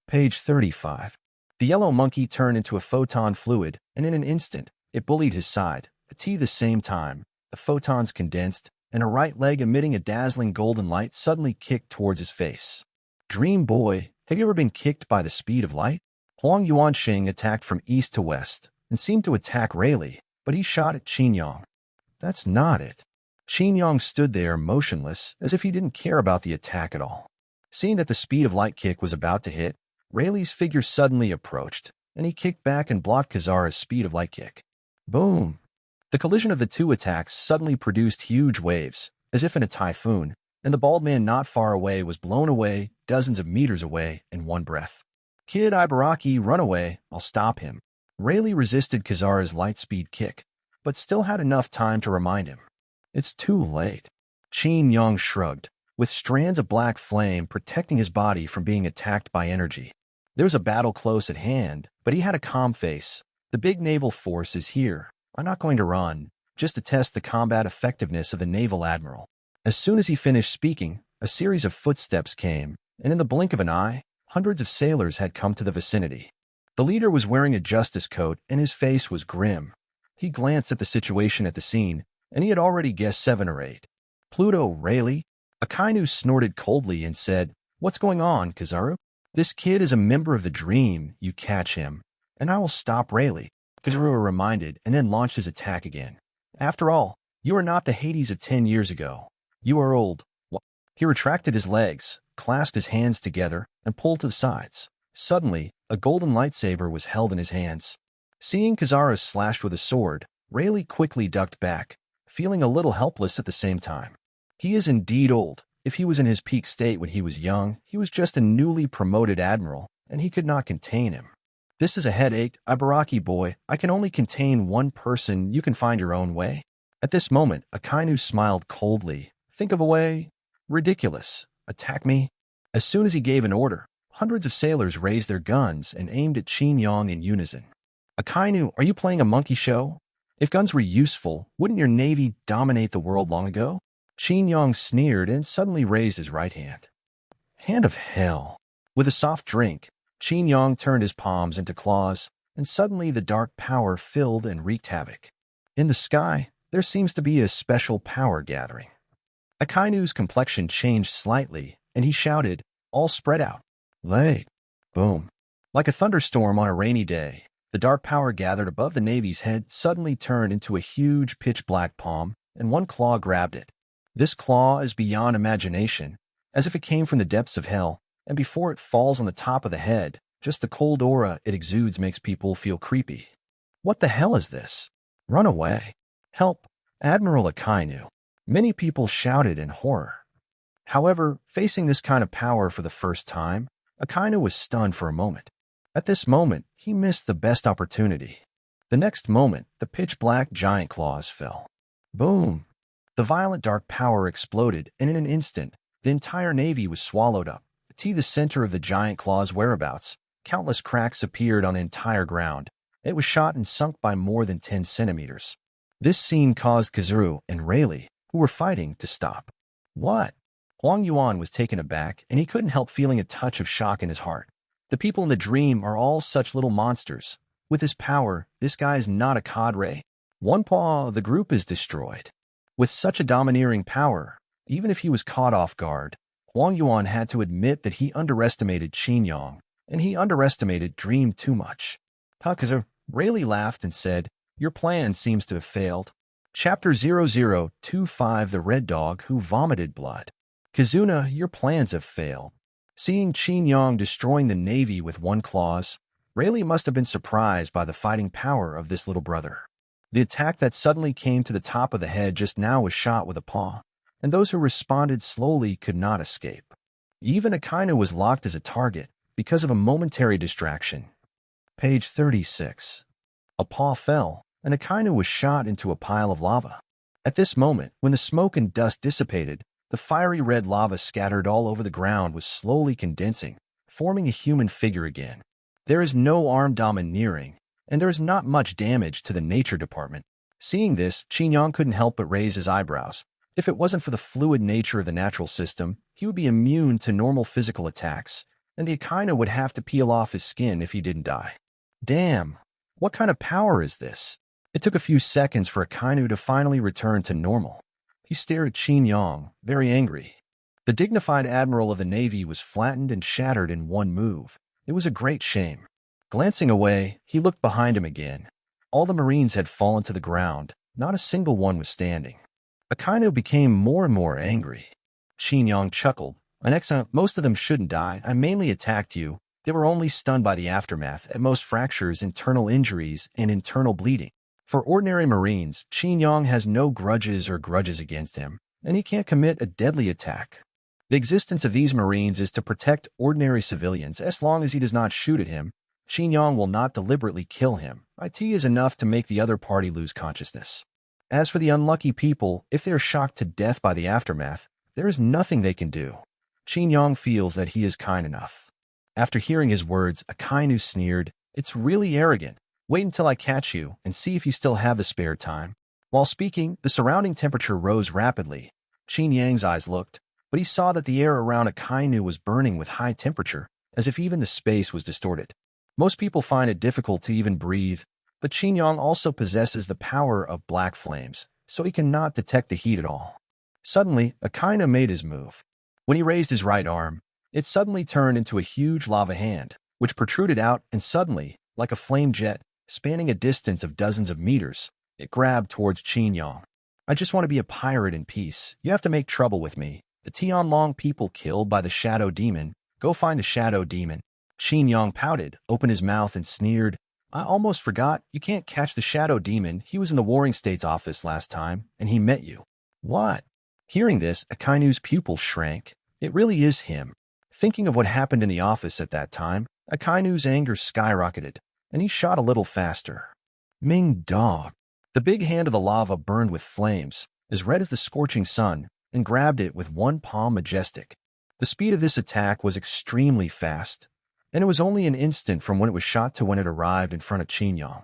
Page 35. The yellow monkey turned into a photon fluid, and in an instant, it bullied his side. At the same time, the photons condensed, and a right leg emitting a dazzling golden light suddenly kicked towards his face. "Dream boy, have you ever been kicked by the speed of light?" Huang Yuanxing attacked from east to west, and seemed to attack Rayleigh, but he shot at Qin Yang. "That's not it." Qin Yang stood there motionless, as if he didn't care about the attack at all. Seeing that the speed of light kick was about to hit, Rayleigh's figure suddenly approached, and he kicked back and blocked Kazara's speed of light kick. Boom! The collision of the two attacks suddenly produced huge waves, as if in a typhoon, and the bald man not far away was blown away dozens of meters away in one breath. "Kid Ibaraki, run away. I'll stop him." Rayleigh resisted Kazara's light-speed kick, but still had enough time to remind him. "It's too late." Qin Yang shrugged, with strands of black flame protecting his body from being attacked by energy. There was a battle close at hand, but he had a calm face. "The big naval force is here. I'm not going to run, just to test the combat effectiveness of the naval admiral." As soon as he finished speaking, a series of footsteps came, and in the blink of an eye, hundreds of sailors had come to the vicinity. The leader was wearing a justice coat, and his face was grim. He glanced at the situation at the scene, and he had already guessed 7 or 8. "Pluto Rayleigh?" Akainu snorted coldly and said, "What's going on, Kizaru? This kid is a member of the Dream. You catch him, and I will stop Rayleigh." Kizaru reminded, and then launched his attack again. "After all, you are not the Hades of 10 years ago. You are old." He retracted his legs, clasped his hands together, and pulled to the sides. Suddenly, a golden lightsaber was held in his hands. Seeing Kazara slashed with a sword, Rayleigh quickly ducked back, feeling a little helpless at the same time. He is indeed old. If he was in his peak state when he was young, he was just a newly promoted admiral, and he could not contain him. "This is a headache, Ibaraki boy. I can only contain one person. You can find your own way." At this moment, Akainu smiled coldly. "Think of a way." "Ridiculous. Attack me." As soon as he gave an order, hundreds of sailors raised their guns and aimed at Qin Yang in unison. "Akainu, are you playing a monkey show? If guns were useful, wouldn't your navy dominate the world long ago?" Qin Yang sneered and suddenly raised his right hand. Hand of hell. With a soft drink, Qin Yang turned his palms into claws, and suddenly the dark power filled and wreaked havoc. In the sky, there seems to be a special power gathering. Akainu's complexion changed slightly, and he shouted, "All spread out." Late. Boom. Like a thunderstorm on a rainy day, the dark power gathered above the Navy's head suddenly turned into a huge pitch-black palm, and one claw grabbed it. This claw is beyond imagination, as if it came from the depths of hell, and before it falls on the top of the head, just the cold aura it exudes makes people feel creepy. What the hell is this? Run away. Help. Admiral Akainu. Many people shouted in horror. However, facing this kind of power for the first time, Akainu was stunned for a moment. At this moment, he missed the best opportunity. The next moment, the pitch-black giant claws fell. Boom! The violent dark power exploded, and in an instant, the entire navy was swallowed up. To the center of the giant claw's whereabouts, countless cracks appeared on the entire ground. It was shot and sunk by more than 10 centimeters. This scene caused Kazuru and Rayleigh, who were fighting, to stop. What? Huang Yuan was taken aback, and he couldn't help feeling a touch of shock in his heart. The people in the dream are all such little monsters. With his power, this guy is not a cadre. One paw, the group is destroyed. With such a domineering power, even if he was caught off guard, Huang Yuan had to admit that he underestimated Qin Yang, and he underestimated Dream too much. Kazuru, Rayleigh laughed and said, "Your plan seems to have failed." Chapter 0025 The Red Dog Who Vomited Blood. Kazuna, your plans have failed. Seeing Qin Yang destroying the navy with one claws, Rayleigh must have been surprised by the fighting power of this little brother. The attack that suddenly came to the top of the head just now was shot with a paw, and those who responded slowly could not escape. Even Akainu was locked as a target because of a momentary distraction. Page 36. A paw fell, and Akainu was shot into a pile of lava. At this moment, when the smoke and dust dissipated, the fiery red lava scattered all over the ground was slowly condensing, forming a human figure again. There is no armed domineering, and there is not much damage to the nature department. Seeing this, Qin Yang couldn't help but raise his eyebrows. If it wasn't for the fluid nature of the natural system, he would be immune to normal physical attacks, and the Akainu would have to peel off his skin if he didn't die. Damn, what kind of power is this? It took a few seconds for Akainu to finally return to normal. He stared at Qin Yang, very angry. The dignified admiral of the navy was flattened and shattered in one move. It was a great shame. Glancing away, he looked behind him again. All the Marines had fallen to the ground. Not a single one was standing. Akainu became more and more angry. Qin Yang chuckled. Most of them shouldn't die. I mainly attacked you. They were only stunned by the aftermath, at most fractures, internal injuries, and internal bleeding. For ordinary Marines, Qin Yang has no grudges against him, and he can't commit a deadly attack. The existence of these Marines is to protect ordinary civilians. As long as he does not shoot at him, Qin Yang will not deliberately kill him. It is enough to make the other party lose consciousness. As for the unlucky people, if they are shocked to death by the aftermath, there is nothing they can do. Qin Yang feels that he is kind enough. After hearing his words, Akainu sneered, "It's really arrogant. Wait until I catch you and see if you still have the spare time." While speaking, the surrounding temperature rose rapidly. Qin Yang's eyes looked, but he saw that the air around Akainu was burning with high temperature, as if even the space was distorted. Most people find it difficult to even breathe, but Qin Yang also possesses the power of black flames, so he cannot detect the heat at all. Suddenly, Akainu made his move. When he raised his right arm, it suddenly turned into a huge lava hand, which protruded out and suddenly, like a flame jet, spanning a distance of dozens of meters, it grabbed towards Qin Yang. "I just want to be a pirate in peace. You have to make trouble with me. The Tianlong people killed by the Shadow Demon. Go find the Shadow Demon." Qin Yang pouted, opened his mouth, and sneered. "I almost forgot. You can't catch the Shadow Demon. He was in the Warring States office last time, and he met you." "What?" Hearing this, Akainu's pupil shrank. It really is him. Thinking of what happened in the office at that time, Akainu's anger skyrocketed, and he shot a little faster. Ming dog. The big hand of the lava burned with flames, as red as the scorching sun, and grabbed it with one palm majestic. The speed of this attack was extremely fast, and it was only an instant from when it was shot to when it arrived in front of Qin Yang.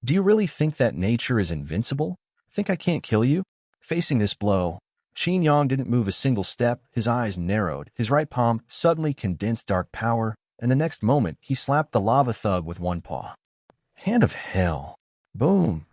"Do you really think that nature is invincible? Think I can't kill you?" Facing this blow, Qin Yang didn't move a single step. His eyes narrowed. His right palm suddenly condensed dark power, and the next moment, he slapped the lava thug with one paw. Hand of hell. Boom.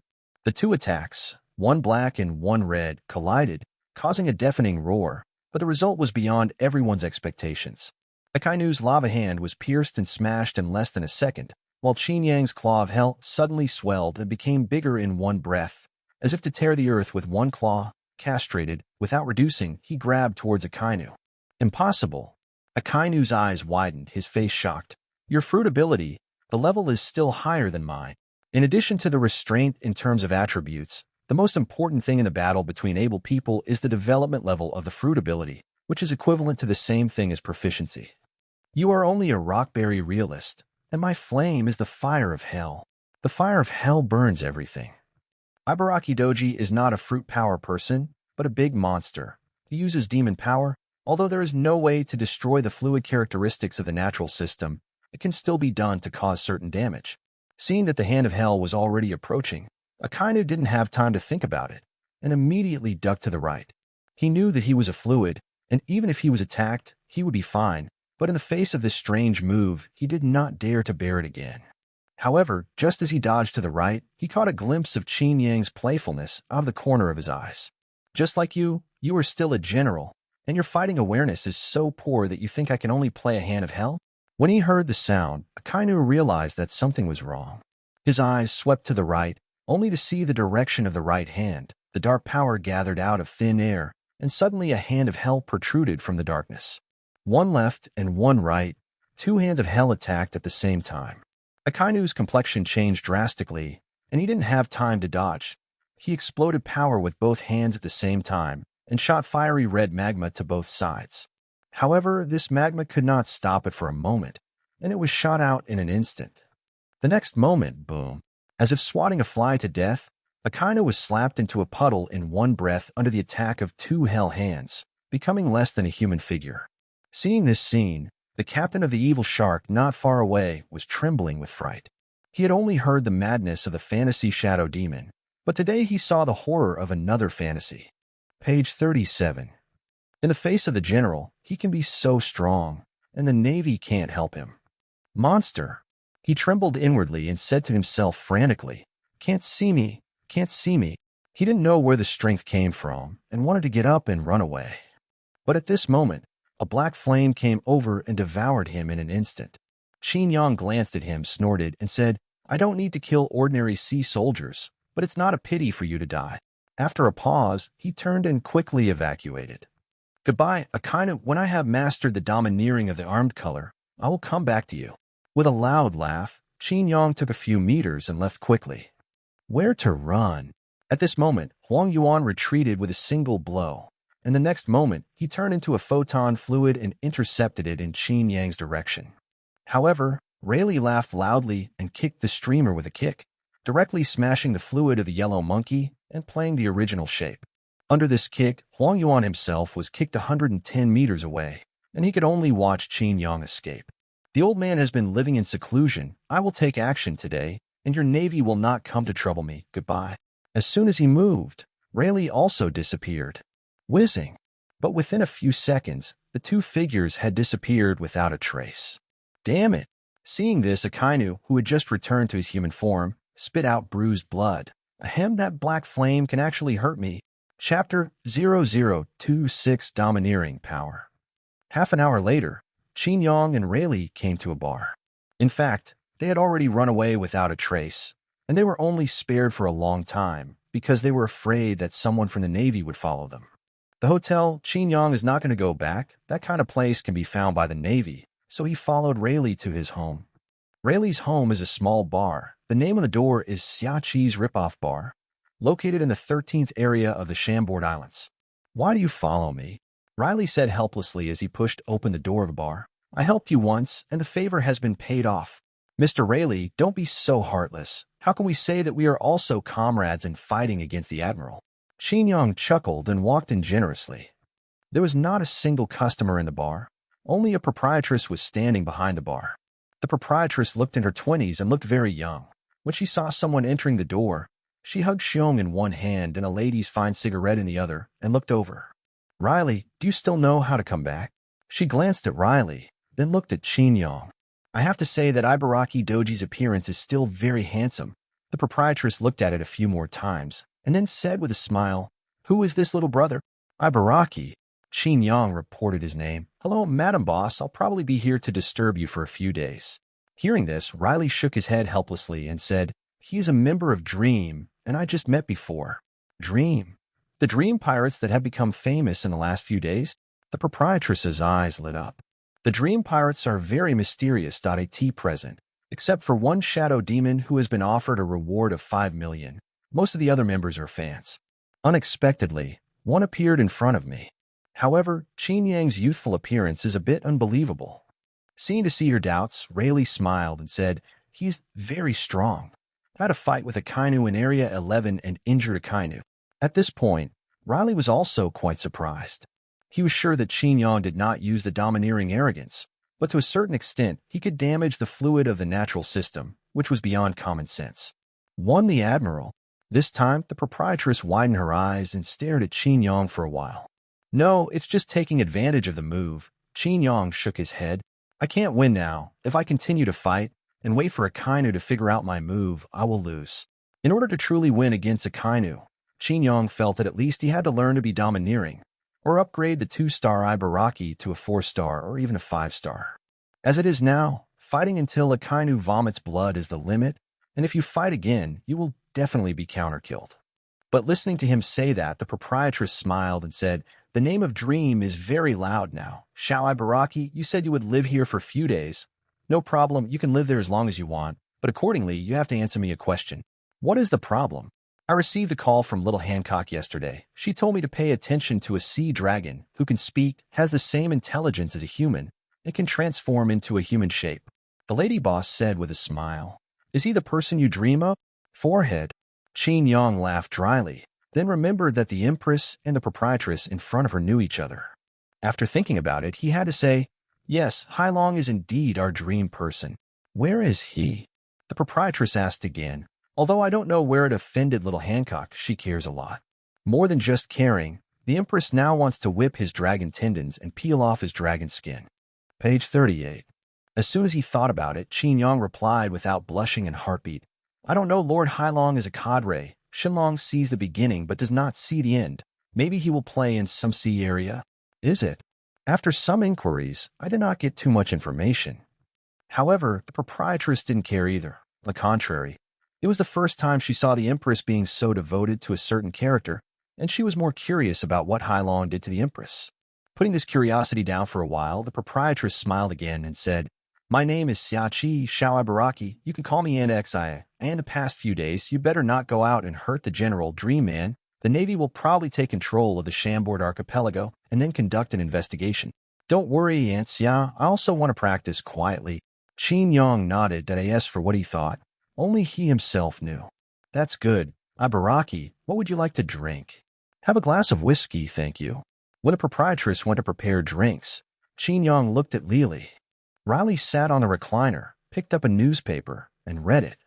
The two attacks, one black and one red, collided, causing a deafening roar, but the result was beyond everyone's expectations. Akainu's lava hand was pierced and smashed in less than a second, while Qin Yang's claw of hell suddenly swelled and became bigger in one breath. As if to tear the earth with one claw, castrated, without reducing, he grabbed towards Akainu. Impossible. Akainu's eyes widened, his face shocked. "Your fruit ability, the level is still higher than mine." In addition to the restraint in terms of attributes, the most important thing in the battle between able people is the development level of the fruit ability. which is equivalent to the same thing as proficiency. You are only a rockberry realist, and my flame is the fire of hell. The fire of hell burns everything. Ibaraki Doji is not a fruit power person, but a big monster. He uses demon power. Although there is no way to destroy the fluid characteristics of the natural system, it can still be done to cause certain damage. Seeing that the hand of hell was already approaching, Akainu didn't have time to think about it, and immediately ducked to the right. He knew that he was a fluid, and even if he was attacked, he would be fine, but in the face of this strange move, he did not dare to bear it again. However, just as he dodged to the right, he caught a glimpse of Qin Yang's playfulness out of the corner of his eyes. Just like you are still a general, and your fighting awareness is so poor that you think I can only play a hand of hell? When he heard the sound, Akainu realized that something was wrong. His eyes swept to the right, only to see the direction of the right hand. The dark power gathered out of thin air, and suddenly a hand of hell protruded from the darkness. One left and one right, two hands of hell attacked at the same time. Akainu's complexion changed drastically, and he didn't have time to dodge. He exploded power with both hands at the same time, and shot fiery red magma to both sides. However, this magma could not stop it for a moment, and it was shot out in an instant. The next moment, boom, as if swatting a fly to death, Akainu was slapped into a puddle in one breath under the attack of two hell hands, becoming less than a human figure. Seeing this scene, the captain of the evil shark not far away was trembling with fright. He had only heard the madness of the fantasy shadow demon, but today he saw the horror of another fantasy. Page 37. In the face of the general, he can be so strong, and the Navy can't help him. Monster! He trembled inwardly and said to himself frantically, "Can't see me, can't see me." He didn't know where the strength came from and wanted to get up and run away. But at this moment, a black flame came over and devoured him in an instant. Qin Yang glanced at him, snorted, and said, "I don't need to kill ordinary sea soldiers, but it's not a pity for you to die." After a pause, he turned and quickly evacuated. "Goodbye, Akainu. When I have mastered the domineering of the armed color, I will come back to you." With a loud laugh, Qin Yang took a few meters and left quickly. Where to run? At this moment, Huang Yuan retreated with a single blow, and the next moment, he turned into a photon fluid and intercepted it in Qin Yang's direction. However, Rayleigh laughed loudly and kicked the streamer with a kick, directly smashing the fluid of the yellow monkey and playing the original shape. Under this kick, Huang Yuan himself was kicked 110 meters away, and he could only watch Qin Yang escape. "The old man has been living in seclusion. I will take action today, and your navy will not come to trouble me. Goodbye." As soon as he moved, Rayleigh also disappeared. Whizzing! But within a few seconds, the two figures had disappeared without a trace. Damn it! Seeing this, Akainu, who had just returned to his human form, spit out bruised blood. Ahem, that black flame can actually hurt me. Chapter 0026 Domineering Power. Half an hour later, Qin Yang and Rayleigh came to a bar. In fact, they had already run away without a trace, and they were only spared for a long time because they were afraid that someone from the Navy would follow them. The hotel, Qin Yang is not going to go back. That kind of place can be found by the Navy, so he followed Rayleigh to his home. Rayleigh's home is a small bar. The name on the door is Xiaqi's Ripoff Bar, located in the 13th area of the Chambord Islands. "Why do you follow me?" Riley said helplessly as he pushed open the door of the bar. "I helped you once, and the favor has been paid off." "Mr. Rayleigh, don't be so heartless. How can we say that we are also comrades in fighting against the Admiral?" Qin Yang chuckled and walked in generously. There was not a single customer in the bar. Only a proprietress was standing behind the bar. The proprietress looked in her 20s and looked very young. When she saw someone entering the door, she hugged Xiong in one hand and a lady's fine cigarette in the other and looked over. "Riley, do you still know how to come back?" She glanced at Riley, then looked at Qin Yang. "I have to say that Ibaraki Doji's appearance is still very handsome." The proprietress looked at it a few more times and then said with a smile, "Who is this little brother?" "Ibaraki." Qin Yang reported his name. "Hello, Madam Boss. I'll probably be here to disturb you for a few days." Hearing this, Riley shook his head helplessly and said, "He is a member of Dream, and I just met before." "Dream? The Dream pirates that have become famous in the last few days?" The proprietress's eyes lit up. "The Dream pirates are very mysterious. At present, except for one shadow demon who has been offered a reward of 5 million. Most of the other members are fans." Unexpectedly, one appeared in front of me. However, Qin Yang's youthful appearance is a bit unbelievable. Seeing to see her doubts, Rayleigh smiled and said, "He's very strong. I had a fight with a Kainu in Area 11 and injured a Kainu." At this point, Riley was also quite surprised. He was sure that Qin Yang did not use the domineering arrogance, but to a certain extent, he could damage the fluid of the natural system, which was beyond common sense. Won the Admiral. This time, the proprietress widened her eyes and stared at Qin Yang for a while. "No, it's just taking advantage of the move." Qin Yang shook his head. "I can't win now. If I continue to fight and wait for a Kainu to figure out my move, I will lose." In order to truly win against a Kainu, Qin Yang felt that at least he had to learn to be domineering, or upgrade the 2-star Ibaraki to a 4-star or even a 5-star. As it is now, fighting until a Kainu vomits blood is the limit, and if you fight again, you will definitely be counter-killed. But listening to him say that, the proprietress smiled and said, "The name of Dream is very loud now. Shao Ibaraki, you said you would live here for a few days. No problem, you can live there as long as you want, but accordingly, you have to answer me a question. What is the problem?" "I received a call from Little Hancock yesterday. She told me to pay attention to a sea dragon who can speak, has the same intelligence as a human, and can transform into a human shape." The lady boss said with a smile, "Is he the person you dream of?" Forehead. Qin Yang laughed dryly, then remembered that the Empress and the proprietress in front of her knew each other. After thinking about it, he had to say, "Yes, Hailong is indeed our dream person." "Where is he?" the proprietress asked again. "Although I don't know where it offended Little Hancock, she cares a lot. More than just caring, the Empress now wants to whip his dragon tendons and peel off his dragon skin." Page 38. As soon as he thought about it, Qin Yang replied without blushing and heartbeat, "I don't know, Lord Hailong is a cadre. Shenlong sees the beginning but does not see the end. Maybe he will play in some sea area." "Is it?" After some inquiries, I did not get too much information. However, the proprietress didn't care either. On the contrary, it was the first time she saw the Empress being so devoted to a certain character, and she was more curious about what Hailong did to the Empress. Putting this curiosity down for a while, the proprietress smiled again and said, "My name is Xiachi Shao Ibaraki. You can call me Aunt Xi. And the past few days, you better not go out and hurt the General Dream Man. The Navy will probably take control of the Chambord Archipelago and then conduct an investigation." "Don't worry, Aunt Xia. I also want to practice quietly." Qin Yang nodded that yes for what he thought. Only he himself knew. "That's good. Ibaraki, what would you like to drink?" "Have a glass of whiskey, thank you." When the proprietress went to prepare drinks, Qin Yang looked at Lily. Riley sat on the recliner, picked up a newspaper, and read it.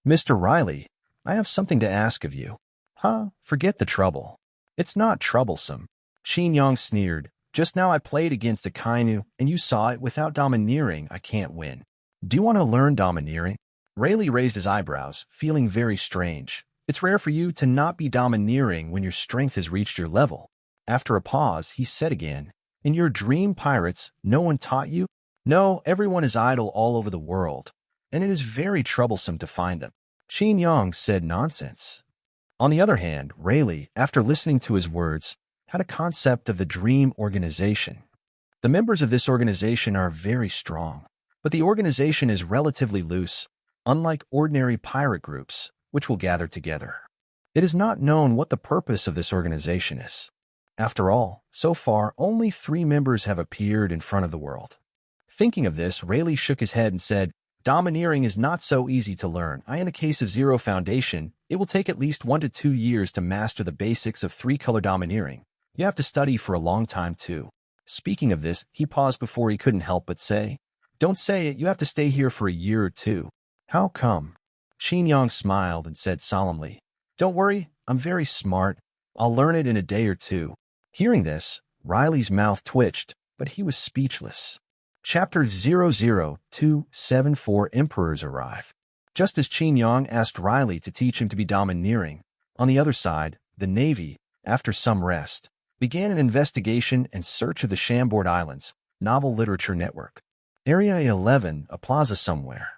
"Mr. Riley, I have something to ask of you." "Huh? Forget the trouble." "It's not troublesome." Qin Yang sneered. "Just now I played against a Kainu, and you saw it. Without domineering, I can't win. Do you want to learn domineering?" Rayleigh raised his eyebrows, feeling very strange. "It's rare for you to not be domineering when your strength has reached your level." After a pause, he said again, "In your dream pirates, no one taught you?" "No, everyone is idle all over the world, and it is very troublesome to find them." Qin Yang said nonsense. On the other hand, Rayleigh, after listening to his words, had a concept of the Dream Organization. The members of this organization are very strong, but the organization is relatively loose, unlike ordinary pirate groups, which will gather together. It is not known what the purpose of this organization is. After all, so far, only 3 members have appeared in front of the world. Thinking of this, Rayleigh shook his head and said, "Domineering is not so easy to learn. In the case of Zero Foundation, it will take at least 1 to 2 years to master the basics of 3-color domineering. You have to study for a long time, too." Speaking of this, he paused before he couldn't help but say, "Don't say it, you have to stay here for a year or 2. "How come?" Qin Yang smiled and said solemnly, "Don't worry, I'm very smart. I'll learn it in a day or 2. Hearing this, Riley's mouth twitched, but he was speechless. Chapter 00274 Emperors Arrive. Just as Qin Yang asked Riley to teach him to be domineering, on the other side, the Navy, after some rest, began an investigation and search of the Chambord Islands, Novel Literature Network. Area 11, a plaza somewhere.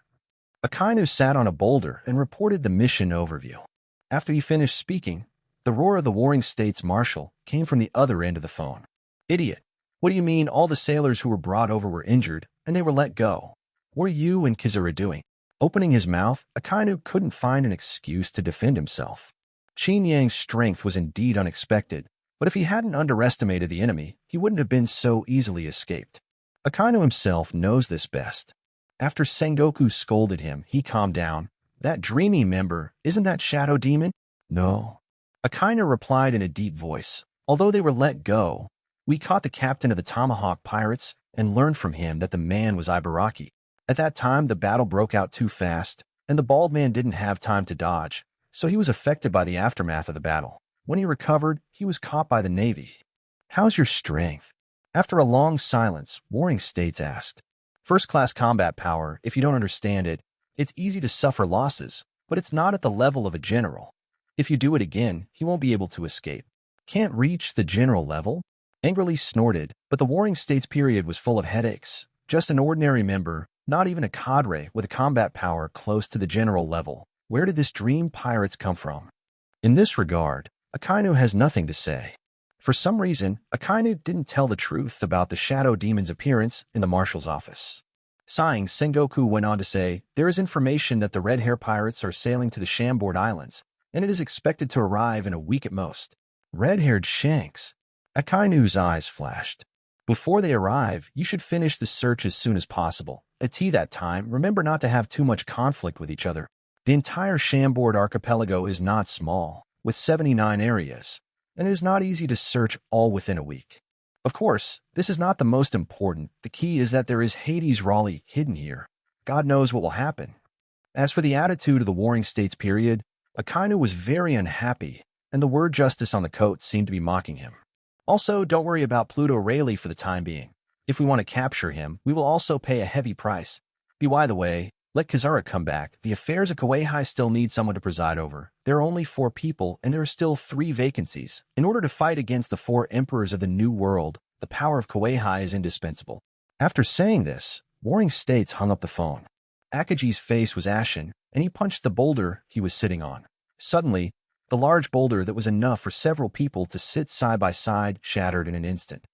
A Kainu sat on a boulder and reported the mission overview. After he finished speaking, the roar of the Warring States Marshal came from the other end of the phone. "Idiot. What do you mean all the sailors who were brought over were injured, and they were let go? What are you and Kizura doing?" Opening his mouth, Akainu couldn't find an excuse to defend himself. Qin Yang's strength was indeed unexpected, But if he hadn't underestimated the enemy, he wouldn't have been so easily escaped. Akainu himself knows this best. After Sengoku scolded him, he calmed down. That dreamy member, isn't that Shadow Demon? No. Akainu replied in a deep voice. Although they were let go, we caught the captain of the Tomahawk Pirates and learned from him that the man was Ibaraki. At that time, the battle broke out too fast, and the bald man didn't have time to dodge, so he was affected by the aftermath of the battle. When he recovered, he was caught by the Navy. How's your strength? After a long silence, Warring States asked. First-class combat power, if you don't understand it, it's easy to suffer losses, but it's not at the level of a general. If you do it again, he won't be able to escape. Can't reach the general level? Angrily snorted, but the Warring States period was full of headaches. Just an ordinary member, not even a cadre with a combat power close to the general level. Where did this dream pirates come from? In this regard, Akainu has nothing to say. For some reason, Akainu didn't tell the truth about the Shadow Demon's appearance in the marshal's office. Sighing, Sengoku went on to say, there is information that the Red Hair Pirates are sailing to the Shamboard Islands, and it is expected to arrive in a week at most. Red-haired Shanks. Akainu's eyes flashed. Before they arrive, you should finish the search as soon as possible. At that time, remember not to have too much conflict with each other. The entire Shamboard archipelago is not small, with 79 areas, and it is not easy to search all within a week. Of course, this is not the most important. The key is that there is Hades Raleigh hidden here. God knows what will happen. As for the attitude of the Warring States period, Akainu was very unhappy, and the word justice on the coat seemed to be mocking him. Also, don't worry about Pluto Rayleigh for the time being. If we want to capture him, we will also pay a heavy price. By the way, let Kazura come back. The affairs of Kauai still need someone to preside over. There are only 4 people, and there are still 3 vacancies. In order to fight against the 4 emperors of the New World, the power of Kauai is indispensable. After saying this, Warring States hung up the phone. Akaji's face was ashen, and he punched the boulder he was sitting on. Suddenly, the large boulder that was enough for several people to sit side by side shattered in an instant.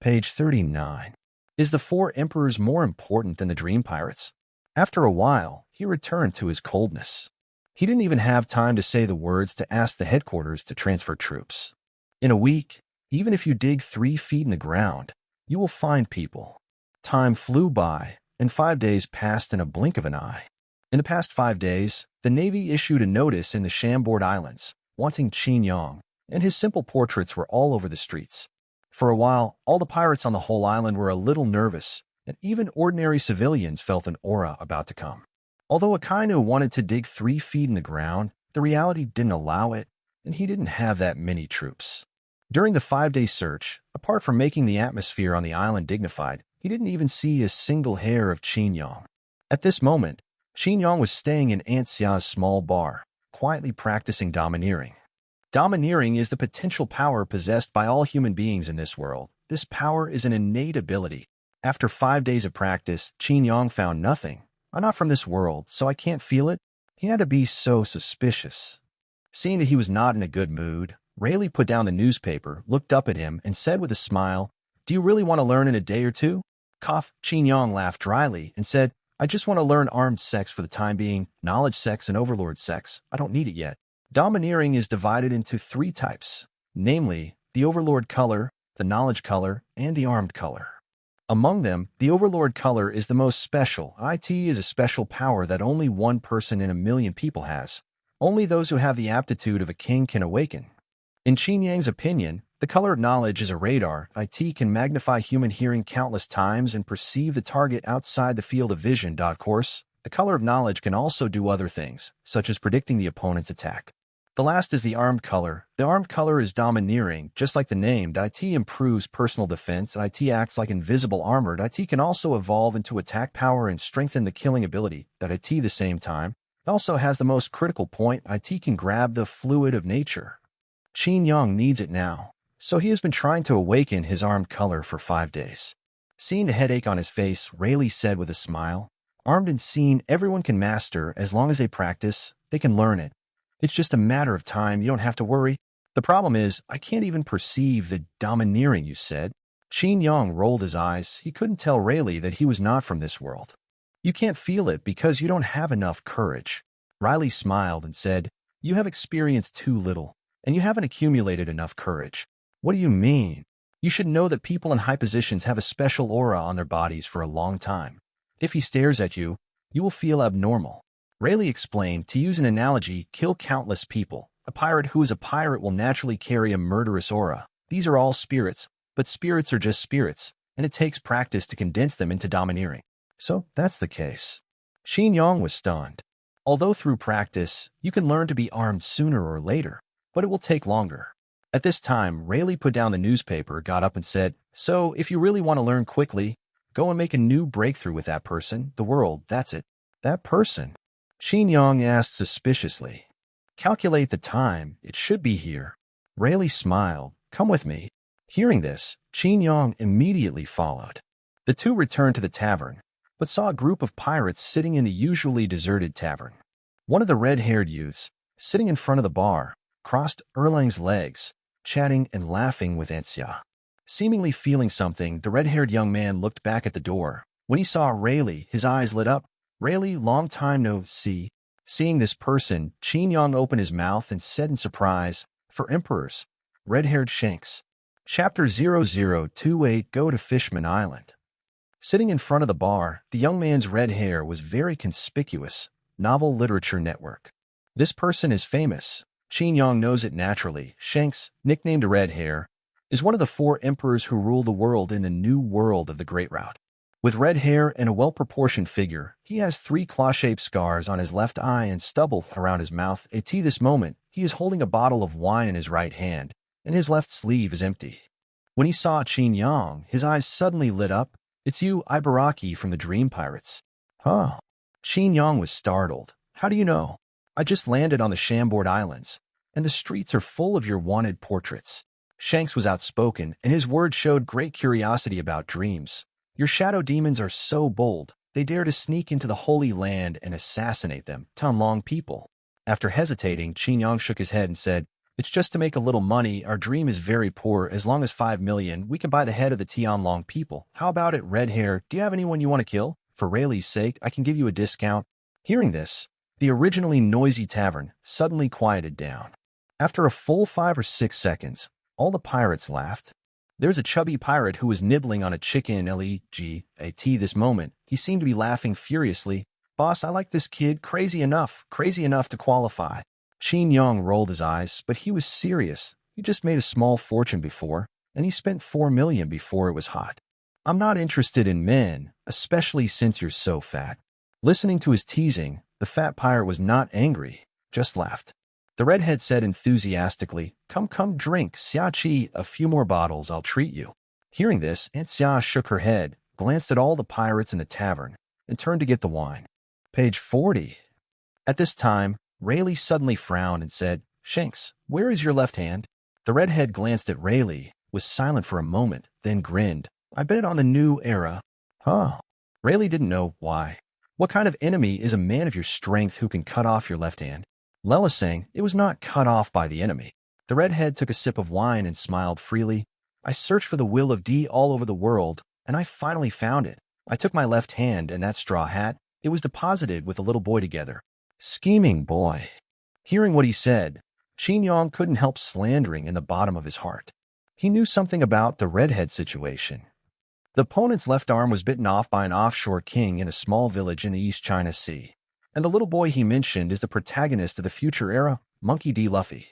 Page 39. Is the 4 emperors more important than the Dream Pirates? After a while, he returned to his coldness. He didn't even have time to say the words to ask the headquarters to transfer troops. In a week, even if you dig 3 feet in the ground, you will find people. Time flew by, and 5 days passed in a blink of an eye. In the past 5 days, the Navy issued a notice in the Shamboard Islands, wanting Qin Yang, and his simple portraits were all over the streets. For a while, all the pirates on the whole island were a little nervous, and even ordinary civilians felt an aura about to come. Although Akainu wanted to dig 3 feet in the ground, the reality didn't allow it, and he didn't have that many troops. During the 5-day search, apart from making the atmosphere on the island dignified, he didn't even see a single hair of Qin Yang. At this moment, Qin Yang was staying in Aunt Xia's small bar, quietly practicing domineering. Domineering is the potential power possessed by all human beings in this world. This power is an innate ability. After 5 days of practice, Qin Yang found nothing. I'm not from this world, so I can't feel it. He had to be so suspicious. Seeing that he was not in a good mood, Rayleigh put down the newspaper, looked up at him, and said with a smile, "Do you really want to learn in a day or 2? Cough. Qin Yang laughed dryly and said, I just want to learn armed sex for the time being, knowledge sex and overlord sex. I don't need it yet. Domineering is divided into 3 types, namely, the overlord color, the knowledge color, and the armed color. Among them, the overlord color is the most special. It is a special power that only 1 person in a million people has. Only those who have the aptitude of a king can awaken. In Qin Yang's opinion, the color of knowledge is a radar. It can magnify human hearing countless times and perceive the target outside the field of vision. Of course, the color of knowledge can also do other things, such as predicting the opponent's attack. The last is the armed color. The armed color is domineering, just like the name. It improves personal defense. It acts like invisible armor. It can also evolve into attack power and strengthen the killing ability. It the same time also has the most critical point. It can grab the fluid of nature. Qin Yang needs it now, so he has been trying to awaken his armed color for 5 days. Seeing the headache on his face, Rayleigh said with a smile, Armed and seen, everyone can master as long as they practice. They can learn it. It's just a matter of time. You don't have to worry. The problem is, I can't even perceive the domineering you said. Qin Yang rolled his eyes. He couldn't tell Rayleigh that he was not from this world. You can't feel it because you don't have enough courage. Riley smiled and said, You have experienced too little, and you haven't accumulated enough courage. What do you mean? You should know that people in high positions have a special aura on their bodies for a long time. If he stares at you, you will feel abnormal. Rayleigh explained, to use an analogy, kill countless people. A pirate who is a pirate will naturally carry a murderous aura. These are all spirits, but spirits are just spirits, and it takes practice to condense them into domineering. So that's the case. Qin Yang was stunned. Although through practice, you can learn to be armed sooner or later, but it will take longer. At this time, Rayleigh put down the newspaper, got up and said, "So, if you really want to learn quickly, go and make a new breakthrough with that person, the world, that's it." That person? Qin Yang asked suspiciously. "Calculate the time, it should be here." Rayleigh smiled. "Come with me." Hearing this, Qin Yang immediately followed. The two returned to the tavern, but saw a group of pirates sitting in the usually deserted tavern. One of the red-haired youths, sitting in front of the bar, crossed Erlang's legs, chatting and laughing with Xia. Seemingly feeling something, the red-haired young man looked back at the door. When he saw Rayleigh, his eyes lit up. "Rayleigh, long time no see." Seeing this person, Qin Yang opened his mouth and said in surprise, "For emperors, red-haired Shanks." Chapter 0028 Go to Fishman Island. Sitting in front of the bar, the young man's red hair was very conspicuous. Novel Literature Network. This person is famous. Qin Yang knows it naturally. Shanks, nicknamed Red Hair, is one of the 4 emperors who rule the world in the new world of the Great Route. With red hair and a well-proportioned figure, he has 3 claw-shaped scars on his left eye and stubble around his mouth. At this moment, he is holding a bottle of wine in his right hand, and his left sleeve is empty. When he saw Qin Yang, his eyes suddenly lit up. "It's you, Ibaraki from the Dream Pirates." "Huh?" Qin Yang was startled. "How do you know?" "I just landed on the Chambord Islands, and the streets are full of your wanted portraits." Shanks was outspoken, and his words showed great curiosity about dreams. "Your shadow demons are so bold, they dare to sneak into the Holy Land and assassinate them, Tianlong people." After hesitating, Qin Yang shook his head and said, "It's just to make a little money. Our dream is very poor. As long as 5 million, we can buy the head of the Tianlong people. How about it, Red Hair? Do you have anyone you want to kill? For Rayleigh's sake, I can give you a discount." Hearing this, the originally noisy tavern suddenly quieted down. After a full 5 or 6 seconds, all the pirates laughed. There's a chubby pirate who was nibbling on a chicken leg. This moment, he seemed to be laughing furiously. "Boss, I like this kid. Crazy enough to qualify." Qin Yang rolled his eyes, but he was serious. He just made a small fortune before, and he spent 4 million before it was hot. "I'm not interested in men, especially since you're so fat." Listening to his teasing, the fat pirate was not angry, just laughed. The redhead said enthusiastically, Come, drink, Xia, a few more bottles, I'll treat you." Hearing this, Aunt Xia shook her head, glanced at all the pirates in the tavern, and turned to get the wine. Page 40. At this time, Rayleigh suddenly frowned and said, "Shanks, where is your left hand?" The redhead glanced at Rayleigh, was silent for a moment, then grinned. "I bet on the new era." Huh. Rayleigh didn't know why. What kind of enemy is a man of your strength who can cut off your left hand? Lela sang, "It was not cut off by the enemy." The redhead took a sip of wine and smiled freely. "I searched for the will of D all over the world, and I finally found it. I took my left hand and that straw hat. It was deposited with a little boy together." Scheming boy. Hearing what he said, Qin Yang couldn't help slandering in the bottom of his heart. He knew something about the redhead situation. The opponent's left arm was bitten off by an offshore king in a small village in the East China Sea, and the little boy he mentioned is the protagonist of the future era, Monkey D. Luffy.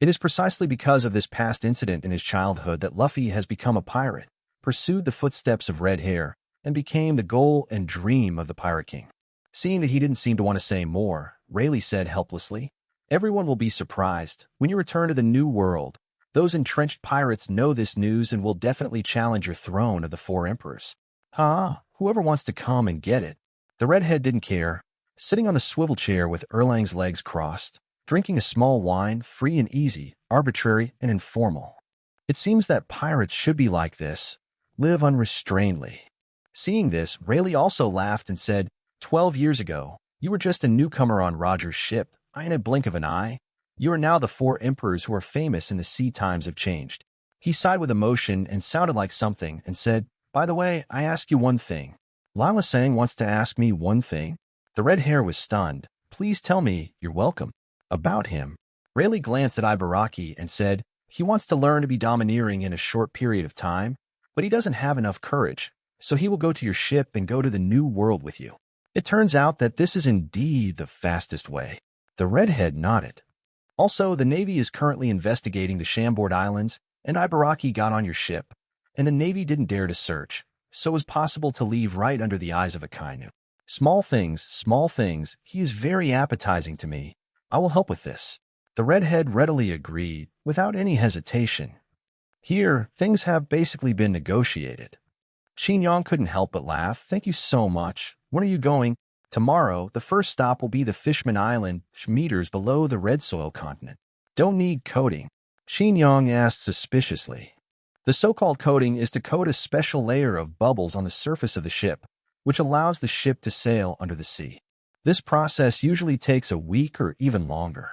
It is precisely because of this past incident in his childhood that Luffy has become a pirate, pursued the footsteps of Red Hair, and became the goal and dream of the Pirate King. Seeing that he didn't seem to want to say more, Rayleigh said helplessly, "Everyone will be surprised. When you return to the New World, those entrenched pirates know this news and will definitely challenge your throne of the 4 emperors. Whoever wants to come and get it." The redhead didn't care, sitting on the swivel chair with Erlang's legs crossed, drinking a small wine, free and easy, arbitrary and informal. It seems that pirates should be like this, live unrestrainedly. Seeing this, Rayleigh also laughed and said, 12 years ago, you were just a newcomer on Roger's ship. In a blink of an eye, you are now the 4 emperors who are famous in the sea. Times have changed." He sighed with emotion and sounded like something and said, "By the way, I ask you one thing." Lila Sang wants to ask me one thing? The red hair was stunned. "Please tell me. You're welcome." About him. Rayleigh glanced at Ibaraki and said, He wants to learn to be domineering in a short period of time, but he doesn't have enough courage, so he will go to your ship and go to the new world with you. It turns out that this is indeed the fastest way. The redhead nodded. Also, the Navy is currently investigating the Chambord Islands, and Ibaraki got on your ship, and the Navy didn't dare to search, so it was possible to leave right under the eyes of Akainu. Small things, he is very appetizing to me. I will help with this. The redhead readily agreed, without any hesitation. Here, things have basically been negotiated. Qin Yang couldn't help but laugh. Thank you so much. When are you going? Tomorrow, the first stop will be the Fishman Island, meters below the red soil continent. Don't need coating. Qin Yang asked suspiciously. The so-called coating is to coat a special layer of bubbles on the surface of the ship, which allows the ship to sail under the sea. This process usually takes a week or even longer.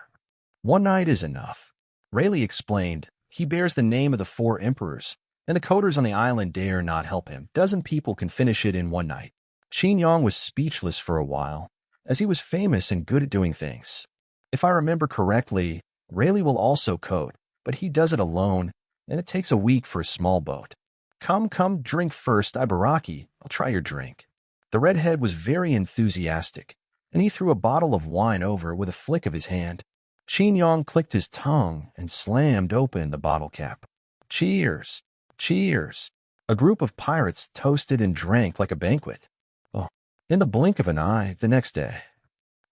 One night is enough. Rayleigh explained. He bears the name of the 4 emperors, and the coders on the island dare not help him. Dozen people can finish it in one night. Qin Yang was speechless for a while, as he was famous and good at doing things. If I remember correctly, Rayleigh will also code, but he does it alone, and it takes a week for a small boat. Come, drink first, Ibaraki. I'll try your drink. The redhead was very enthusiastic, and he threw a bottle of wine over with a flick of his hand. Qin Yang clicked his tongue and slammed open the bottle cap. Cheers! Cheers! A group of pirates toasted and drank like a banquet. Oh, in the blink of an eye, the next day,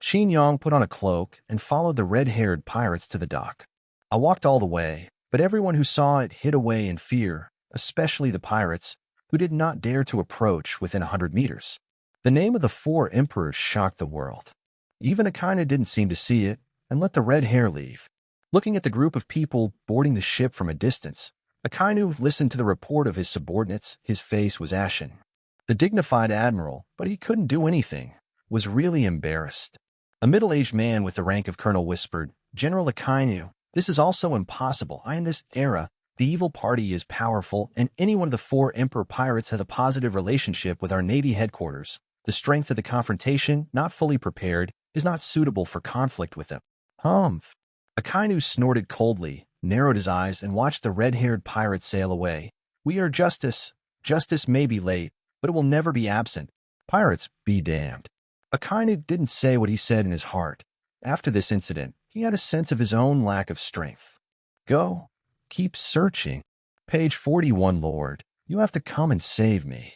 Qin Yang put on a cloak and followed the red-haired pirates to the dock. I walked all the way, but everyone who saw it hid away in fear, especially the pirates, who did not dare to approach within 100 meters. The name of the 4 emperors shocked the world. Even Akainu didn't seem to see it, and let the red hair leave. Looking at the group of people boarding the ship from a distance, Akainu listened to the report of his subordinates. His face was ashen. The dignified admiral, but he couldn't do anything, was really embarrassed. A middle-aged man with the rank of colonel whispered, General Akainu, this is also impossible. In this era, the evil party is powerful, and any one of the 4 emperor pirates has a positive relationship with our Navy headquarters. The strength of the confrontation, not fully prepared, is not suitable for conflict with them. Humph. Akainu snorted coldly, narrowed his eyes, and watched the red-haired pirate sail away. We are justice. Justice may be late, but it will never be absent. Pirates be damned. Akainu didn't say what he said in his heart. After this incident, he had a sense of his own lack of strength. Go. Keep searching. Page 41, Lord. You have to come and save me.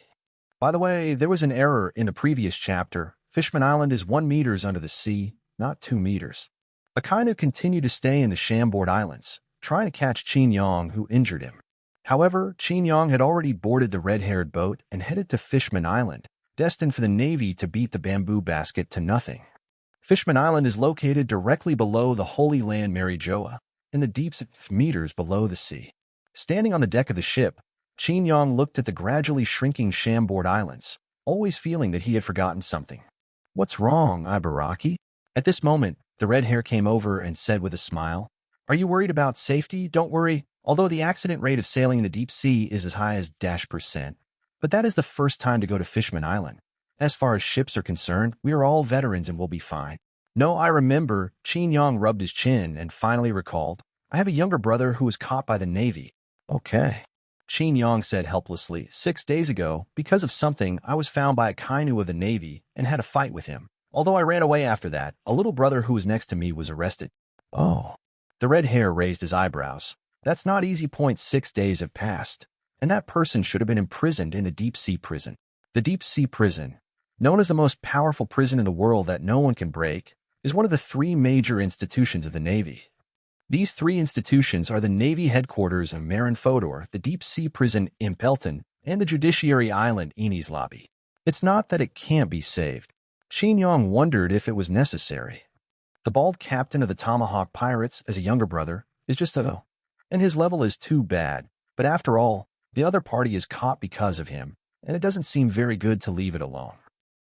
By the way, there was an error in the previous chapter. Fishman Island is 1 meters under the sea, not 2 meters. Akainu continued to stay in the Chambord Islands, trying to catch Qin Yang, who injured him. However, Qin Yang had already boarded the red-haired boat and headed to Fishman Island, destined for the Navy to beat the bamboo basket to nothing. Fishman Island is located directly below the Holy Land Marijoa, in the deep meters below the sea. Standing on the deck of the ship, Qin Yang looked at the gradually shrinking Chambord Islands, always feeling that he had forgotten something. What's wrong, Ibaraki? At this moment, the red hair came over and said with a smile, Are you worried about safety? Don't worry. Although the accident rate of sailing in the deep sea is as high as -%, but that is the first time to go to Fishman Island. As far as ships are concerned, we are all veterans and will be fine. No, I remember. Qin Yang rubbed his chin and finally recalled, I have a younger brother who was caught by the Navy. Okay. Qin Yang said helplessly, 6 days ago, because of something, I was found by a Akainu of the Navy and had a fight with him. Although I ran away after that, a little brother who was next to me was arrested. Oh. The red hair raised his eyebrows. That's not easy. 6 days have passed, and that person should have been imprisoned in the deep-sea prison. The deep-sea prison, known as the most powerful prison in the world that no one can break, is one of the 3 major institutions of the Navy. These 3 institutions are the Navy headquarters of Marin Fodor, the deep-sea prison Impelton, and the Judiciary Island Eni's Lobby. It's not that it can't be saved. Qin Yang wondered if it was necessary. The bald captain of the Tomahawk Pirates, as a younger brother, is just a and his level is too bad. But after all, the other party is caught because of him, and it doesn't seem very good to leave it alone.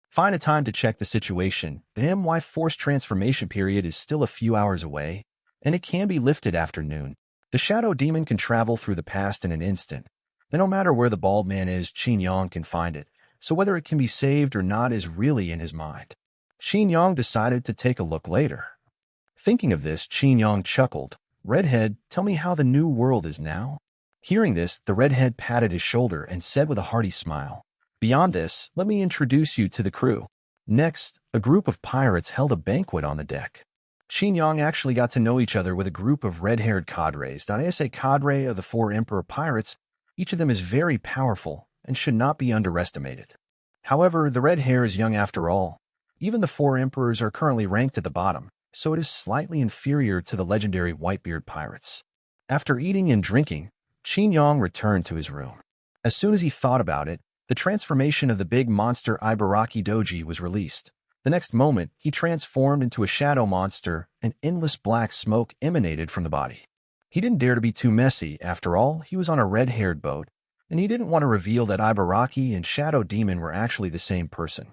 Find a time to check the situation. The MY forced transformation period is still a few hours away, and it can be lifted after noon. The shadow demon can travel through the past in an instant, and no matter where the bald man is, Qin Yang can find it, so whether it can be saved or not is really in his mind. Qin Yang decided to take a look later. Thinking of this, Qin Yang chuckled. Redhead, tell me how the new world is now." Hearing this, the redhead patted his shoulder and said with a hearty smile, "Beyond this, let me introduce you to the crew." Next, a group of pirates held a banquet on the deck. Qin Yang actually got to know each other with a group of red-haired cadres. As a cadre of the four Emperor pirates, each of them is very powerful and should not be underestimated. However, the red hair is young after all. Even the four Emperors are currently ranked at the bottom, so it is slightly inferior to the legendary Whitebeard pirates. After eating and drinking, Qin Yang returned to his room. As soon as he thought about it, the transformation of the big monster Ibaraki Doji was released. The next moment, he transformed into a shadow monster, and endless black smoke emanated from the body. He didn't dare to be too messy. After all, he was on a red-haired boat, and he didn't want to reveal that Ibaraki and Shadow Demon were actually the same person.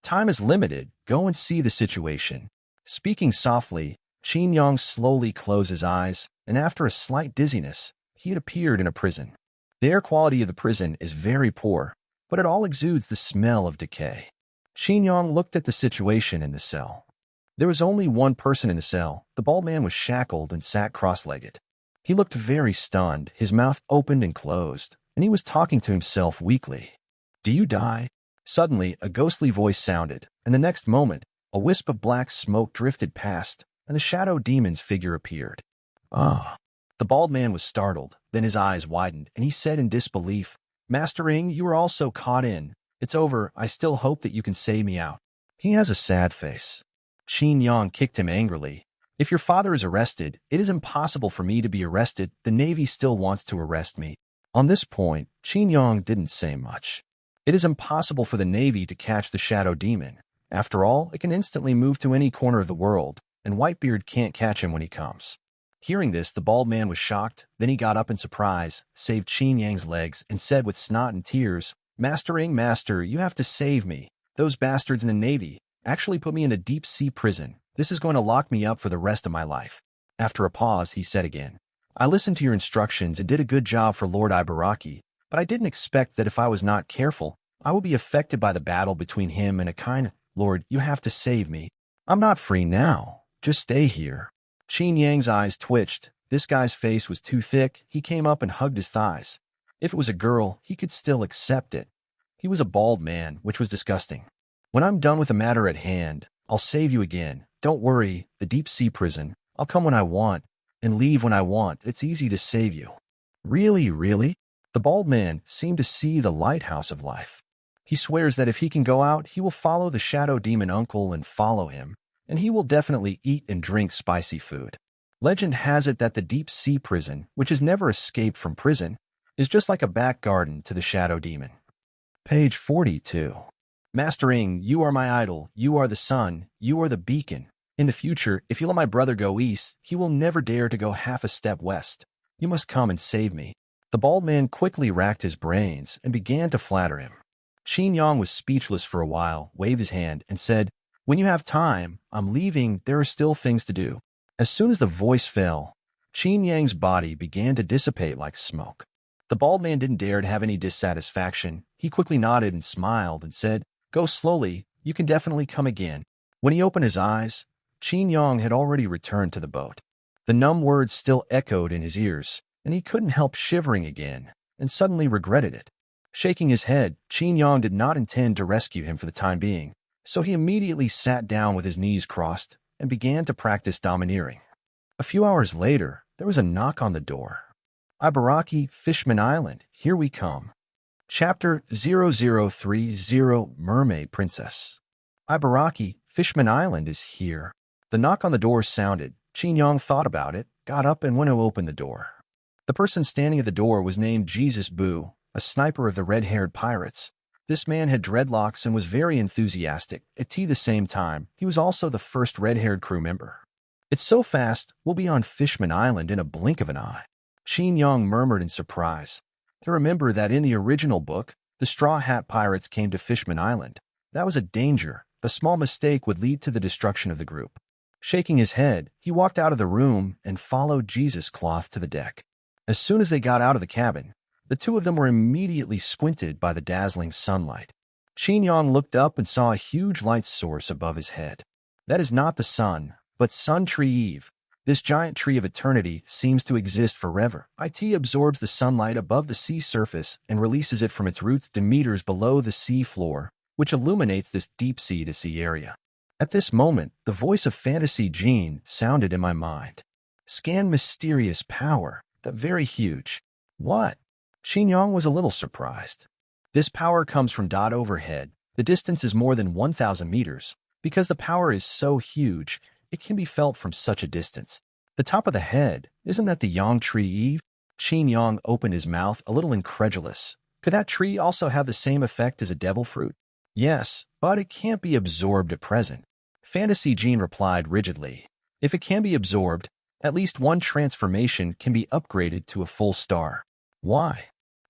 "Time is limited. Go and see the situation." Speaking softly, Qin Yang slowly closed his eyes, and after a slight dizziness, he had appeared in a prison. The air quality of the prison is very poor, but it all exudes the smell of decay. Qin Yang looked at the situation in the cell. There was only one person in the cell. The bald man was shackled and sat cross-legged. He looked very stunned, his mouth opened and closed, and he was talking to himself weakly. "Do you die?" Suddenly, a ghostly voice sounded, and the next moment, a wisp of black smoke drifted past, and the Shadow Demon's figure appeared. "Ah." The bald man was startled, then his eyes widened, and he said in disbelief, "Master Ing, you are also caught in. It's over. I still hope that you can save me out." He has a sad face. Qin Yang kicked him angrily. "If your father is arrested, it is impossible for me to be arrested. The Navy still wants to arrest me." On this point, Qin Yang didn't say much. It is impossible for the Navy to catch the Shadow Demon. After all, it can instantly move to any corner of the world, and Whitebeard can't catch him when he comes. Hearing this, the bald man was shocked. Then he got up in surprise, saved Qin Yang's legs, and said with snot and tears, "Master Ing, master, you have to save me. Those bastards in the Navy actually put me in a deep-sea prison. This is going to lock me up for the rest of my life." After a pause, he said again, "I listened to your instructions and did a good job for Lord Ibaraki, but I didn't expect that if I was not careful, I would be affected by the battle between him and a kind. Lord, you have to save me. I'm not free now. Just stay here." Qin Yang's eyes twitched. This guy's face was too thick. He came up and hugged his thighs. If it was a girl, he could still accept it. He was a bald man, which was disgusting. "When I'm done with the matter at hand, I'll save you again. Don't worry, the deep-sea prison. I'll come when I want and leave when I want. It's easy to save you." "Really, really?" The bald man seemed to see the lighthouse of life. He swears that if he can go out, he will follow the Shadow Demon uncle and follow him, and he will definitely eat and drink spicy food. Legend has it that the deep-sea prison, which has never escaped from prison, is just like a back garden to the Shadow Demon. Page 42. "Master Ing, you are my idol. You are the sun. You are the beacon. In the future, if you let my brother go east, he will never dare to go half a step west. You must come and save me." The bald man quickly racked his brains and began to flatter him. Qin Yang was speechless for a while, waved his hand, and said, "When you have time, I'm leaving. There are still things to do." As soon as the voice fell, Qin Yang's body began to dissipate like smoke. The bald man didn't dare to have any dissatisfaction. He quickly nodded and smiled and said, "Go slowly. You can definitely come again." When he opened his eyes, Qin Yang had already returned to the boat. The numb words still echoed in his ears, and he couldn't help shivering again, and suddenly regretted it. Shaking his head, Qin Yang did not intend to rescue him for the time being, so he immediately sat down with his knees crossed and began to practice domineering. A few hours later, there was a knock on the door. "Ibaraki, Fishman Island, here we come." Chapter 0030, Mermaid Princess. "Ibaraki, Fishman Island is here." The knock on the door sounded. Qin Yang thought about it, got up, and went to open the door. The person standing at the door was named Jesus Boo, a sniper of the red-haired pirates. This man had dreadlocks and was very enthusiastic. At the same time, he was also the first red-haired crew member. "It's so fast, we'll be on Fishman Island in a blink of an eye." Qin Yang murmured in surprise. To remember that in the original book, the Straw Hat Pirates came to Fishman Island. That was a danger. A small mistake would lead to the destruction of the group. Shaking his head, he walked out of the room and followed Jesus Cloth to the deck. As soon as they got out of the cabin, the two of them were immediately squinted by the dazzling sunlight. Qin Yang looked up and saw a huge light source above his head. That is not the sun, but Sun Tree Eve. This giant tree of eternity seems to exist forever. It absorbs the sunlight above the sea surface and releases it from its roots to meters below the sea floor, which illuminates this deep sea to sea area. At this moment, the voice of Fantasy Jean sounded in my mind. Scan mysterious power, the very huge. What? Qin Yang was a little surprised. This power comes from dot overhead. The distance is more than 1,000 meters. Because the power is so huge, it can be felt from such a distance. The top of the head, isn't that the Yang tree Eve? Qin Yang opened his mouth, a little incredulous. Could that tree also have the same effect as a devil fruit? Yes, but it can't be absorbed at present. Fantasy Jean replied rigidly. If it can be absorbed, at least one transformation can be upgraded to a full star. Why?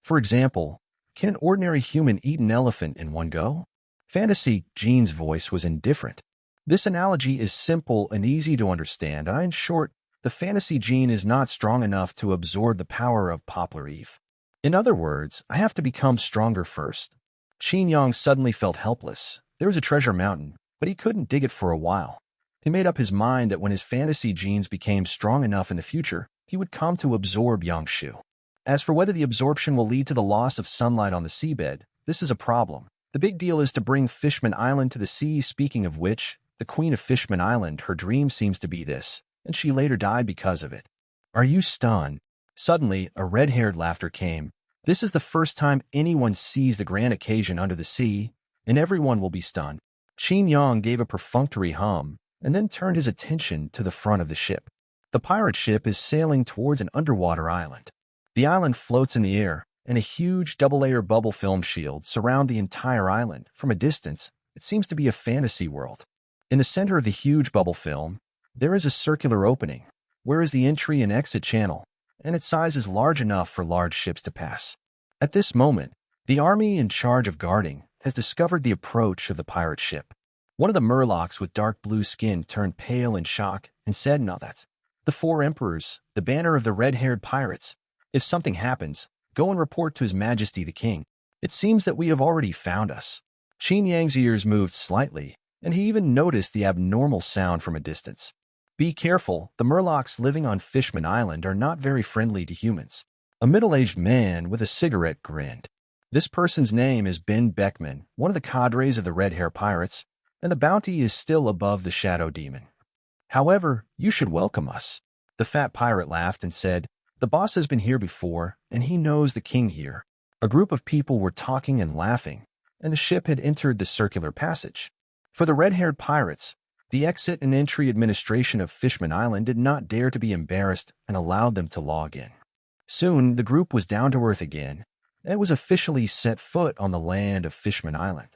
For example, can an ordinary human eat an elephant in one go? Fantasy Jean's voice was indifferent. This analogy is simple and easy to understand, and in short, the Fantasy Jean is not strong enough to absorb the power of Poplar Eve. In other words, I have to become stronger first. Qin Yang suddenly felt helpless. There was a treasure mountain, but he couldn't dig it for a while. He made up his mind that when his Fantasy Genes became strong enough in the future, he would come to absorb Yangshu. As for whether the absorption will lead to the loss of sunlight on the seabed, this is a problem. The big deal is to bring Fishman Island to the sea. Speaking of which, the Queen of Fishman Island, her dream seems to be this, and she later died because of it. Are you stunned? Suddenly, a red-haired laughter came. This is the first time anyone sees the grand occasion under the sea, and everyone will be stunned. Qin Yang gave a perfunctory hum, and then turned his attention to the front of the ship. The pirate ship is sailing towards an underwater island. The island floats in the air, and a huge double-layer bubble film shield surround the entire island. From a distance, it seems to be a fantasy world. In the center of the huge bubble film, there is a circular opening, where is the entry and exit channel, and its size is large enough for large ships to pass. At this moment, the army in charge of guarding has discovered the approach of the pirate ship. One of the Murlocs with dark blue skin turned pale in shock and said, "No, that's the four emperors, the banner of the red-haired pirates. If something happens, go and report to His Majesty the King. It seems that we have already found us." Qin Yang's ears moved slightly, and he even noticed the abnormal sound from a distance. Be careful, the Murlocs living on Fishman Island are not very friendly to humans. A middle-aged man with a cigarette grinned. This person's name is Ben Beckman, one of the cadres of the Red Hair Pirates, and the bounty is still above the Shadow Demon. However, you should welcome us. The fat pirate laughed and said, "The boss has been here before, and he knows the king here." A group of people were talking and laughing, and the ship had entered the circular passage. For the red-haired pirates, the exit and entry administration of Fishman Island did not dare to be embarrassed and allowed them to log in. Soon, the group was down to earth again, and was officially set foot on the land of Fishman Island.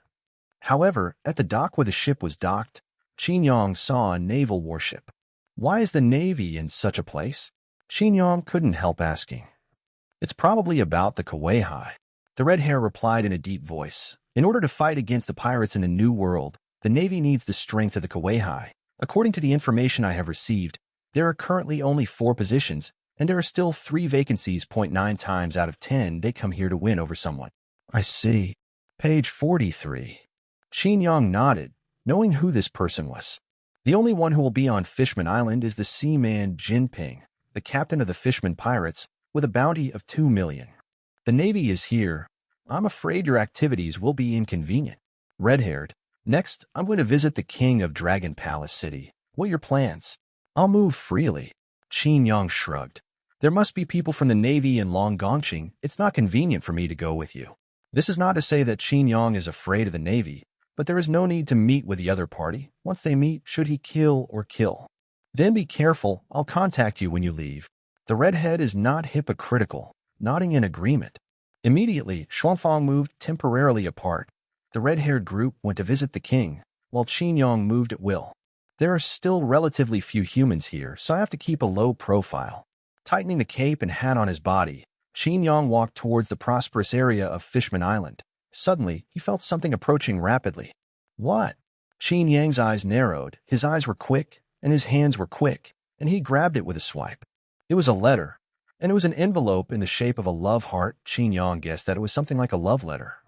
However, at the dock where the ship was docked, Qin Yang saw a naval warship. Why is the Navy in such a place? Qin Yang couldn't help asking. It's probably about the Kaweihai. The red hair replied in a deep voice. In order to fight against the pirates in the New World, the Navy needs the strength of the Kaweihai. According to the information I have received, there are currently only 4 positions, and there are still 3 vacancies. 0.9 times out of 10 they come here to win over someone. I see. Page 43. Qin Yang nodded, knowing who this person was. The only one who will be on Fishman Island is the seaman Jinping, the captain of the Fishman Pirates, with a bounty of 2 million. The Navy is here. I'm afraid your activities will be inconvenient. Red-haired. Next, I'm going to visit the king of Dragon Palace City. What are your plans? I'll move freely. Qin Yang shrugged. There must be people from the Navy in Longgongqing. It's not convenient for me to go with you. This is not to say that Qin Yang is afraid of the Navy, but there is no need to meet with the other party. Once they meet, should he kill or kill? Then be careful. I'll contact you when you leave. The redhead is not hypocritical, nodding in agreement. Immediately, Xuanfang moved temporarily apart. The red-haired group went to visit the king, while Qin Yang moved at will. There are still relatively few humans here, so I have to keep a low profile. Tightening the cape and hat on his body, Qin Yang walked towards the prosperous area of Fishman Island. Suddenly, he felt something approaching rapidly. What? Qin Yang's eyes narrowed, his eyes were quick, and his hands were quick, and he grabbed it with a swipe. It was a letter, and it was an envelope in the shape of a love heart. Qin Yang guessed that it was something like a love letter.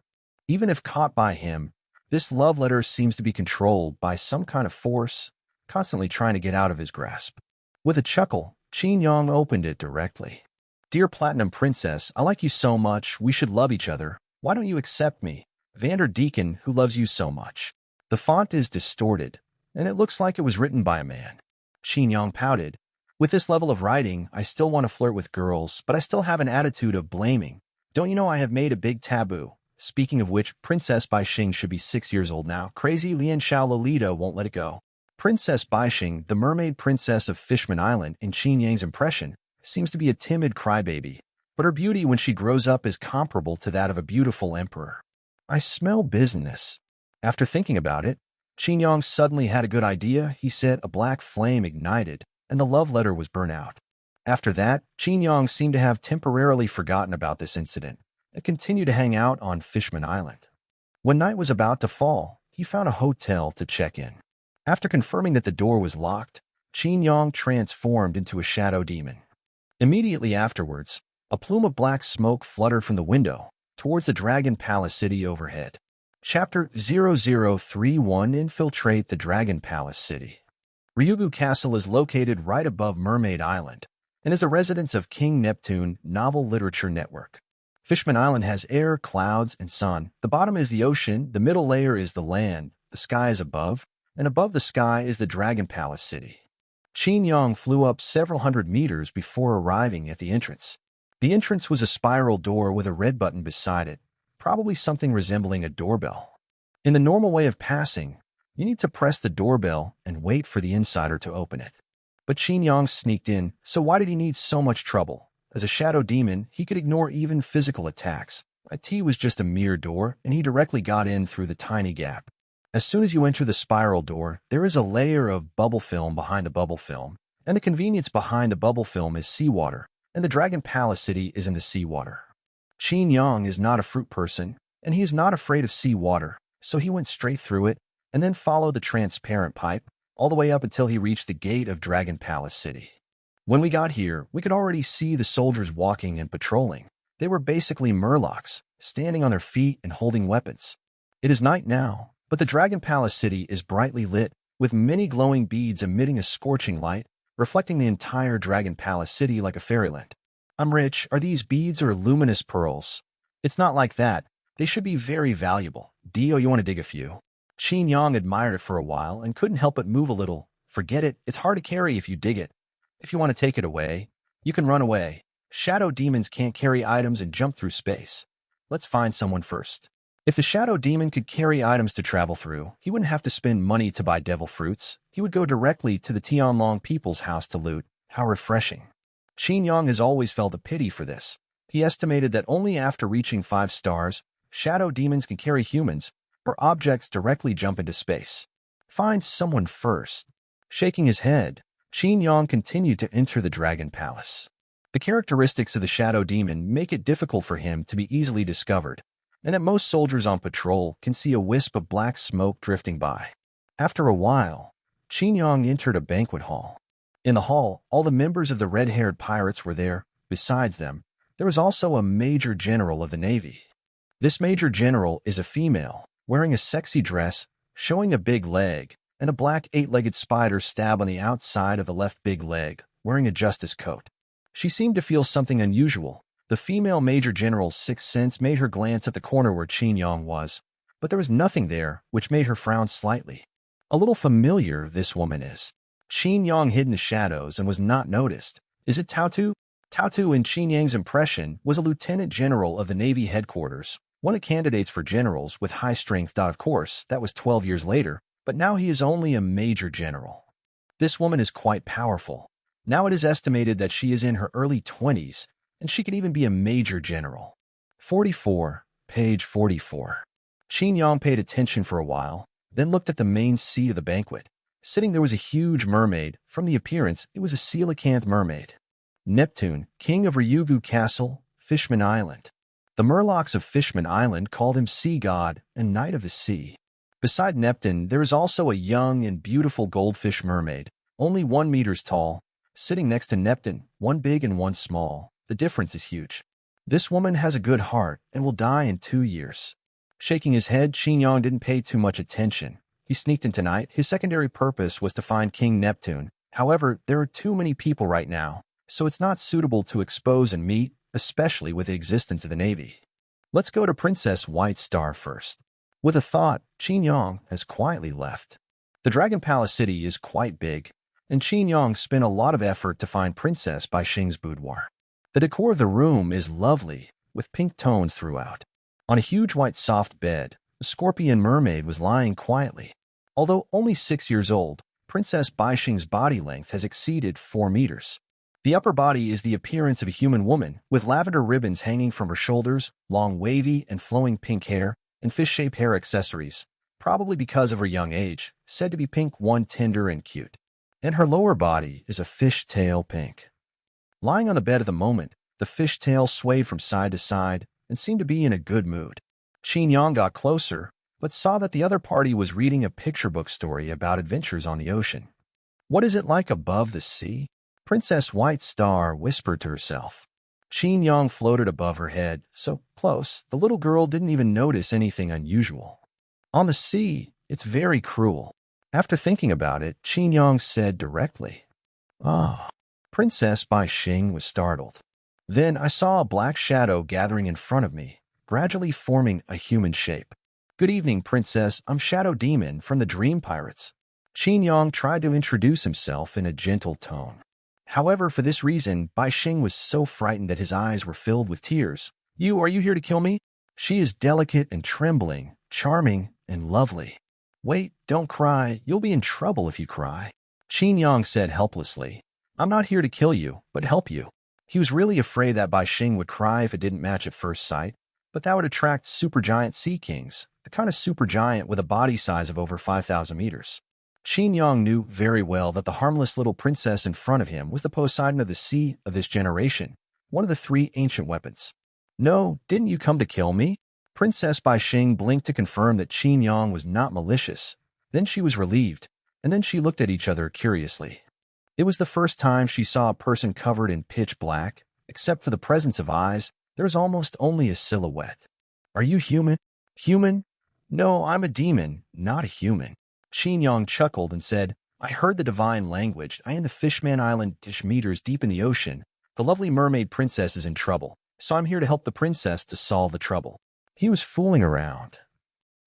Even if caught by him, this love letter seems to be controlled by some kind of force, constantly trying to get out of his grasp. With a chuckle, Qin Yang opened it directly. Dear Platinum Princess, I like you so much, we should love each other. Why don't you accept me? Vander Deacon, who loves you so much. The font is distorted, and it looks like it was written by a man. Qin Yang pouted. With this level of writing, I still want to flirt with girls, but I still have an attitude of blaming. Don't you know I have made a big taboo? Speaking of which, Princess Baixing should be 6 years old now. Crazy Lian Xiao Lolita won't let it go. Princess Baixing, the mermaid princess of Fishman Island in Qin Yang's impression, seems to be a timid crybaby, but her beauty when she grows up is comparable to that of a beautiful emperor. I smell business. After thinking about it, Qin Yang suddenly had a good idea. He said a black flame ignited, and the love letter was burnt out. After that, Qin Yang seemed to have temporarily forgotten about this incident and continued to hang out on Fishman Island. When night was about to fall, he found a hotel to check in. After confirming that the door was locked, Qin Yang transformed into a shadow demon. Immediately afterwards, a plume of black smoke fluttered from the window towards the Dragon Palace city overhead. Chapter 0031 Infiltrate the Dragon Palace City. Ryugu Castle is located right above Mermaid Island and is the residence of King Neptune Novel Literature Network. Fishman Island has air, clouds, and sun. The bottom is the ocean, the middle layer is the land, the sky is above, and above the sky is the Dragon Palace City. Qin Yang flew up several hundred meters before arriving at the entrance. The entrance was a spiral door with a red button beside it, probably something resembling a doorbell. In the normal way of passing, you need to press the doorbell and wait for the insider to open it. But Qin Yang sneaked in, so why did he need so much trouble? As a shadow demon, he could ignore even physical attacks. IT was just a mere door, and he directly got in through the tiny gap. As soon as you enter the spiral door, there is a layer of bubble film behind the bubble film, and the convenience behind the bubble film is seawater, and the Dragon Palace City is in the seawater. Qin Yang is not a fruit person, and he is not afraid of seawater, so he went straight through it, and then followed the transparent pipe, all the way up until he reached the gate of Dragon Palace City. When we got here, we could already see the soldiers walking and patrolling. They were basically murlocs, standing on their feet and holding weapons. It is night now, but the Dragon Palace City is brightly lit, with many glowing beads emitting a scorching light, reflecting the entire Dragon Palace City like a fairyland. I'm rich. Are these beads or luminous pearls? It's not like that. They should be very valuable. Dio, you want to dig a few? Qin Yang admired it for a while and couldn't help but move a little. Forget it. It's hard to carry if you dig it. If you want to take it away, you can run away. Shadow demons can't carry items and jump through space. Let's find someone first. If the shadow demon could carry items to travel through, he wouldn't have to spend money to buy devil fruits. He would go directly to the Tianlong people's house to loot. How refreshing. Qin Yang has always felt a pity for this. He estimated that only after reaching 5 stars, shadow demons can carry humans or objects directly jump into space. Find someone first. Shaking his head, Qin Yang continued to enter the Dragon Palace. The characteristics of the shadow demon make it difficult for him to be easily discovered, and that most soldiers on patrol can see a wisp of black smoke drifting by. After a while, Qin Yang entered a banquet hall. In the hall, all the members of the red-haired pirates were there. Besides them, there was also a Major General of the Navy. This Major General is a female, wearing a sexy dress, showing a big leg, and a black 8-legged spider stab on the outside of the left big leg, wearing a justice coat. She seemed to feel something unusual. The female Major General's sixth sense made her glance at the corner where Qin Yang was, but there was nothing there, which made her frown slightly. A little familiar, this woman is. Qin Yang hid in the shadows and was not noticed. Is it Taotu? Taotu, in Qin Yang's impression, was a lieutenant general of the Navy headquarters, one of the candidates for generals with high strength. Of course, that was 12 years later, but now he is only a major general. This woman is quite powerful. Now it is estimated that she is in her early 20s, and she could even be a major general. 44, page 44. Qin Yang paid attention for a while, then looked at the main seat of the banquet. Sitting there was a huge mermaid. From the appearance, it was a coelacanth mermaid. Neptune, king of Ryugu Castle, Fishman Island. The Murlocs of Fishman Island called him Sea God and Knight of the Sea. Beside Neptune, there is also a young and beautiful goldfish mermaid, only 1 meter tall, sitting next to Neptune, one big and one small. The difference is huge. This woman has a good heart and will die in 2 years. Shaking his head, Qin Yang didn't pay too much attention. He sneaked in tonight. His secondary purpose was to find King Neptune, However, there are too many people right now, so it's not suitable to expose and meet, especially with the existence of the Navy. Let's go to Princess White Star first. With a thought, Qin Yang has quietly left. The Dragon Palace city is quite big, and Qin Yang spent a lot of effort to find Princess Bai Xing's boudoir. The decor of the room is lovely, with pink tones throughout. On a huge white soft bed, a scorpion mermaid was lying quietly. Although only 6 years old, Princess Bai Xing's body length has exceeded 4 meters. The upper body is the appearance of a human woman, with lavender ribbons hanging from her shoulders, long wavy and flowing pink hair, and fish-shaped hair accessories, probably because of her young age, said to be pink, one tender and cute. And her lower body is a fishtail pink. Lying on the bed at the moment, the fishtail swayed from side to side and seemed to be in a good mood. Qin Yang got closer, but saw that the other party was reading a picture book story about adventures on the ocean. What is it like above the sea? Princess White Star whispered to herself. Qin Yang floated above her head, so close the little girl didn't even notice anything unusual. On the sea, it's very cruel. After thinking about it, Qin Yang said directly, "Ah." Princess Bai Xing was startled. Then I saw a black shadow gathering in front of me, gradually forming a human shape. "Good evening, Princess. I'm Shadow Demon from the Dream Pirates." Qin Yang tried to introduce himself in a gentle tone. However, for this reason, Bai Xing was so frightened that his eyes were filled with tears. Are you here to kill me?" "She is delicate and trembling, charming and lovely." "Wait, don't cry. You'll be in trouble if you cry," Qin Yang said helplessly. "I'm not here to kill you, but help you." He was really afraid that Bai Xing would cry if it didn't match at first sight, but that would attract supergiant sea kings, the kind of supergiant with a body size of over 5,000 meters. Qin Yang knew very well that the harmless little princess in front of him was the Poseidon of the sea of this generation, one of the 3 ancient weapons. "No, didn't you come to kill me?" Princess Bai Xing blinked to confirm that Qin Yang was not malicious. Then she was relieved, and then she looked at each other curiously. It was the first time she saw a person covered in pitch black. Except for the presence of eyes, there was almost only a silhouette. "Are you human?" "Human? No, I'm a demon, not a human." Qin Yang chuckled and said, "I heard the divine language. I am the Fishman Island, meters deep in the ocean. The lovely mermaid princess is in trouble, so I'm here to help the princess to solve the trouble." He was fooling around.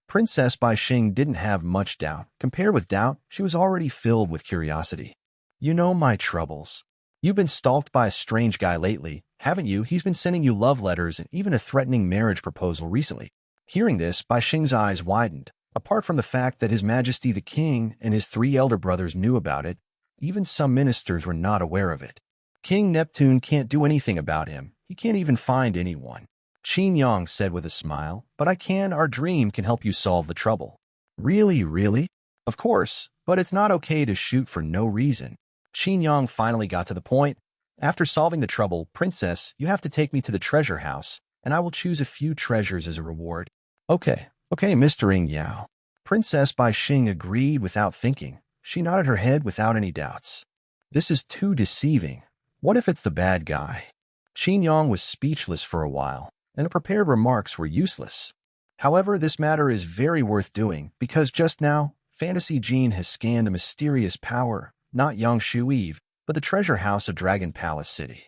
Princess Bai Xing didn't have much doubt. Compared with doubt, she was already filled with curiosity. "You know my troubles. You've been stalked by a strange guy lately, haven't you? He's been sending you love letters and even a threatening marriage proposal recently." Hearing this, Bai Xing's eyes widened. Apart from the fact that His Majesty the King and his 3 elder brothers knew about it, even some ministers were not aware of it. King Neptune can't do anything about him. He can't even find anyone. Qin Yang said with a smile, "But I can. Our dream can help you solve the trouble." "Really, really?" "Of course, but it's not okay to shoot for no reason." Qin Yang finally got to the point. "After solving the trouble, Princess, you have to take me to the treasure house, and I will choose a few treasures as a reward." Okay, Mr. Ing Yao." Princess Bai Xing agreed without thinking. She nodded her head without any doubts. This is too deceiving. What if it's the bad guy? Qin Yang was speechless for a while, and the prepared remarks were useless. However, this matter is very worth doing, because just now, Fantasy Jean has scanned the mysterious power, not Yang Shu Eve, but the treasure house of Dragon Palace City.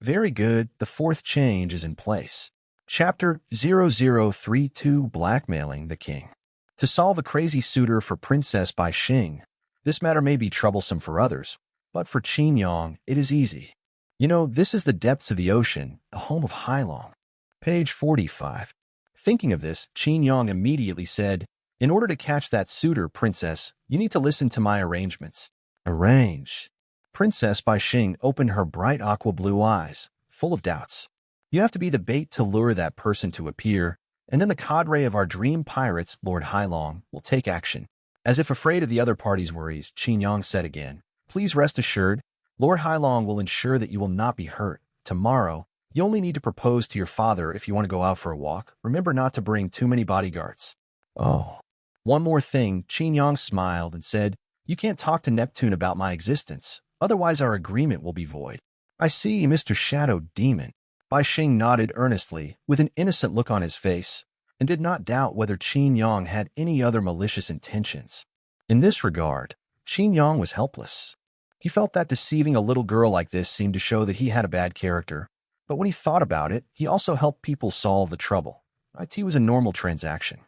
Very good, the 4th change is in place. Chapter 0032 Blackmailing the King. To solve a crazy suitor for Princess Bai Xing, this matter may be troublesome for others, but for Qin Yang, it is easy. This is the depths of the ocean, the home of Hailong. Page 45. Thinking of this, Qin Yang immediately said, "In order to catch that suitor, Princess, you need to listen to my arrangements." "Arrange?" Princess Bai Xing opened her bright aqua blue eyes, full of doubts. "You have to be the bait to lure that person to appear, and then the cadre of our dream pirates, Lord Hailong, will take action." As if afraid of the other party's worries, Qin Yang said again, "Please rest assured, Lord Hailong will ensure that you will not be hurt. Tomorrow, you only need to propose to your father if you want to go out for a walk. Remember not to bring too many bodyguards." "Oh." "One more thing," Qin Yang smiled and said, "You can't talk to Neptune about my existence, otherwise our agreement will be void." "I see, Mr. Shadow Demon." Bai Xing nodded earnestly, with an innocent look on his face, and did not doubt whether Qin Yang had any other malicious intentions. In this regard, Qin Yang was helpless. He felt that deceiving a little girl like this seemed to show that he had a bad character, but when he thought about it, he also helped people solve the trouble. IT was a normal transaction.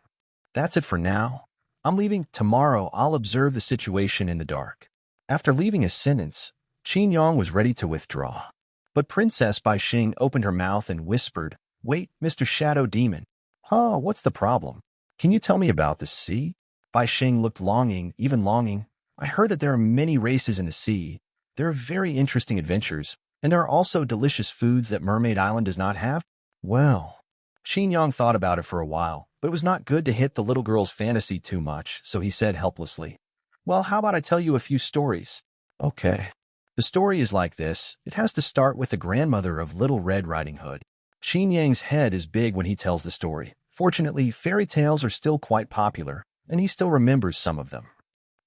That's it for now. I'm leaving. Tomorrow I'll observe the situation in the dark. After leaving a sentence, Qin Yang was ready to withdraw. But Princess Bai Xing opened her mouth and whispered, "Wait, Mr. Shadow Demon. Huh, what's the problem? Can you tell me about the sea?" Bai Xing looked longing, even longing. "I heard that there are many races in the sea. There are very interesting adventures, and there are also delicious foods that Mermaid Island does not have." Well, Qin Yang thought about it for a while, but it was not good to hit the little girl's fantasy too much, so he said helplessly, "Well, how about I tell you a few stories?" "Okay." The story is like this. It has to start with the grandmother of Little Red Riding Hood. Qin Yang's head is big when he tells the story. Fortunately, fairy tales are still quite popular, and he still remembers some of them.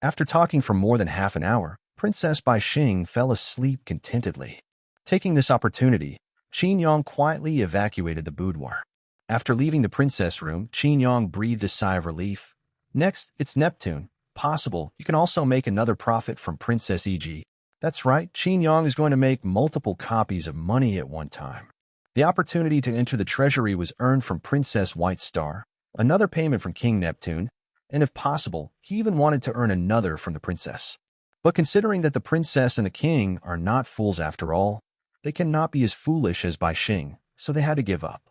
After talking for more than half an hour, Princess Bai Xing fell asleep contentedly. Taking this opportunity, Qin Yang quietly evacuated the boudoir. After leaving the princess room, Qin Yang breathed a sigh of relief. Next, it's Neptune. Possible, you can also make another profit from Princess E.G. That's right, Qin Yang is going to make multiple copies of money at one time. The opportunity to enter the treasury was earned from Princess White Star, another payment from King Neptune, and if possible, he even wanted to earn another from the princess. But considering that the princess and the king are not fools after all, they cannot be as foolish as Bai Xing, so they had to give up.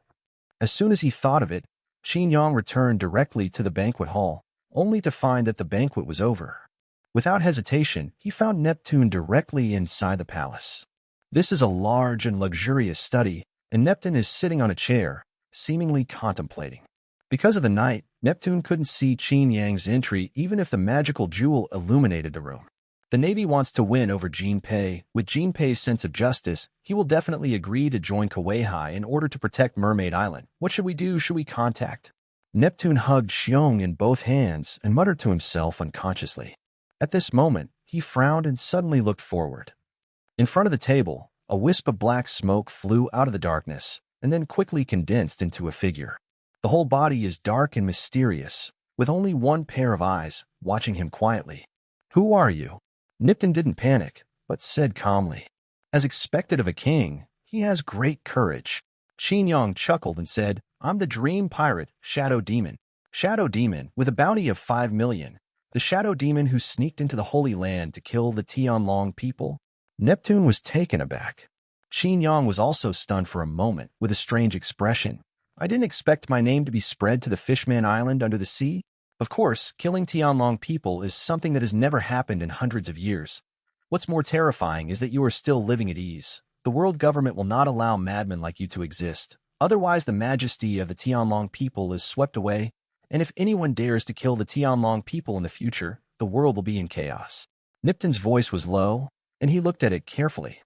As soon as he thought of it, Qin Yang returned directly to the banquet hall, only to find that the banquet was over. Without hesitation, he found Neptune directly inside the palace. This is a large and luxurious study, and Neptune is sitting on a chair, seemingly contemplating. Because of the night, Neptune couldn't see Qin Yang's entry even if the magical jewel illuminated the room. The Navy wants to win over Jinpei. With Jinpei's sense of justice, he will definitely agree to join Kuei-hai in order to protect Mermaid Island. What should we do? Should we contact? Neptune hugged Xiong in both hands and muttered to himself unconsciously. At this moment, he frowned and suddenly looked forward. In front of the table, a wisp of black smoke flew out of the darkness and then quickly condensed into a figure. The whole body is dark and mysterious, with only one pair of eyes watching him quietly. "Who are you?" Neptune didn't panic, but said calmly. As expected of a king, he has great courage. Qin Yang chuckled and said, "I'm the dream pirate, Shadow Demon." Shadow Demon, with a bounty of 5 million. The Shadow Demon who sneaked into the Holy Land to kill the Tianlong people? Neptune was taken aback. Qin Yang was also stunned for a moment, with a strange expression. "I didn't expect my name to be spread to the Fishman Island under the sea. Of course, killing Tianlong people is something that has never happened in hundreds of years. What's more terrifying is that you are still living at ease. The world government will not allow madmen like you to exist. Otherwise, the majesty of the Tianlong people is swept away, and if anyone dares to kill the Tianlong people in the future, the world will be in chaos." Neptune's voice was low, and he looked at it carefully.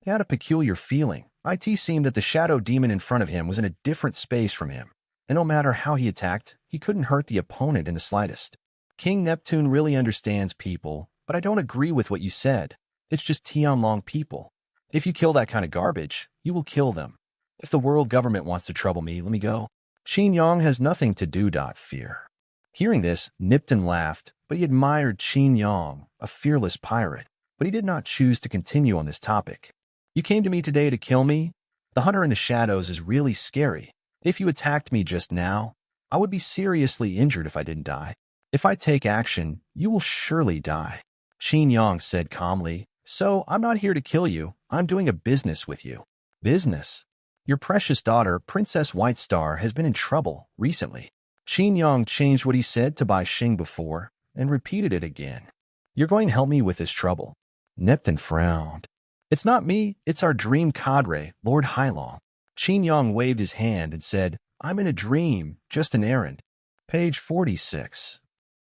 He had a peculiar feeling. It seemed that the shadow demon in front of him was in a different space from him, and no matter how he attacked, he couldn't hurt the opponent in the slightest. "King Neptune really understands people, but I don't agree with what you said. It's just Tianlong people. If you kill that kind of garbage, you will kill them. If the world government wants to trouble me, let me go. Qin Yang has nothing to do. Fear." Hearing this, Neptune laughed, but he admired Qin Yang, a fearless pirate, but he did not choose to continue on this topic. "You came to me today to kill me? The hunter in the shadows is really scary. If you attacked me just now, I would be seriously injured if I didn't die. If I take action, you will surely die." Qin Yang said calmly, "So I'm not here to kill you. I'm doing a business with you." "Business?" "Your precious daughter, Princess White Star, has been in trouble recently." Qin Yang changed what he said to Bai Xing before and repeated it again. "You're going to help me with this trouble?" Neptune frowned. "It's not me, it's our dream cadre, Lord Hailong." Qin Yang waved his hand and said, "I'm in a dream, just an errand." Page 46.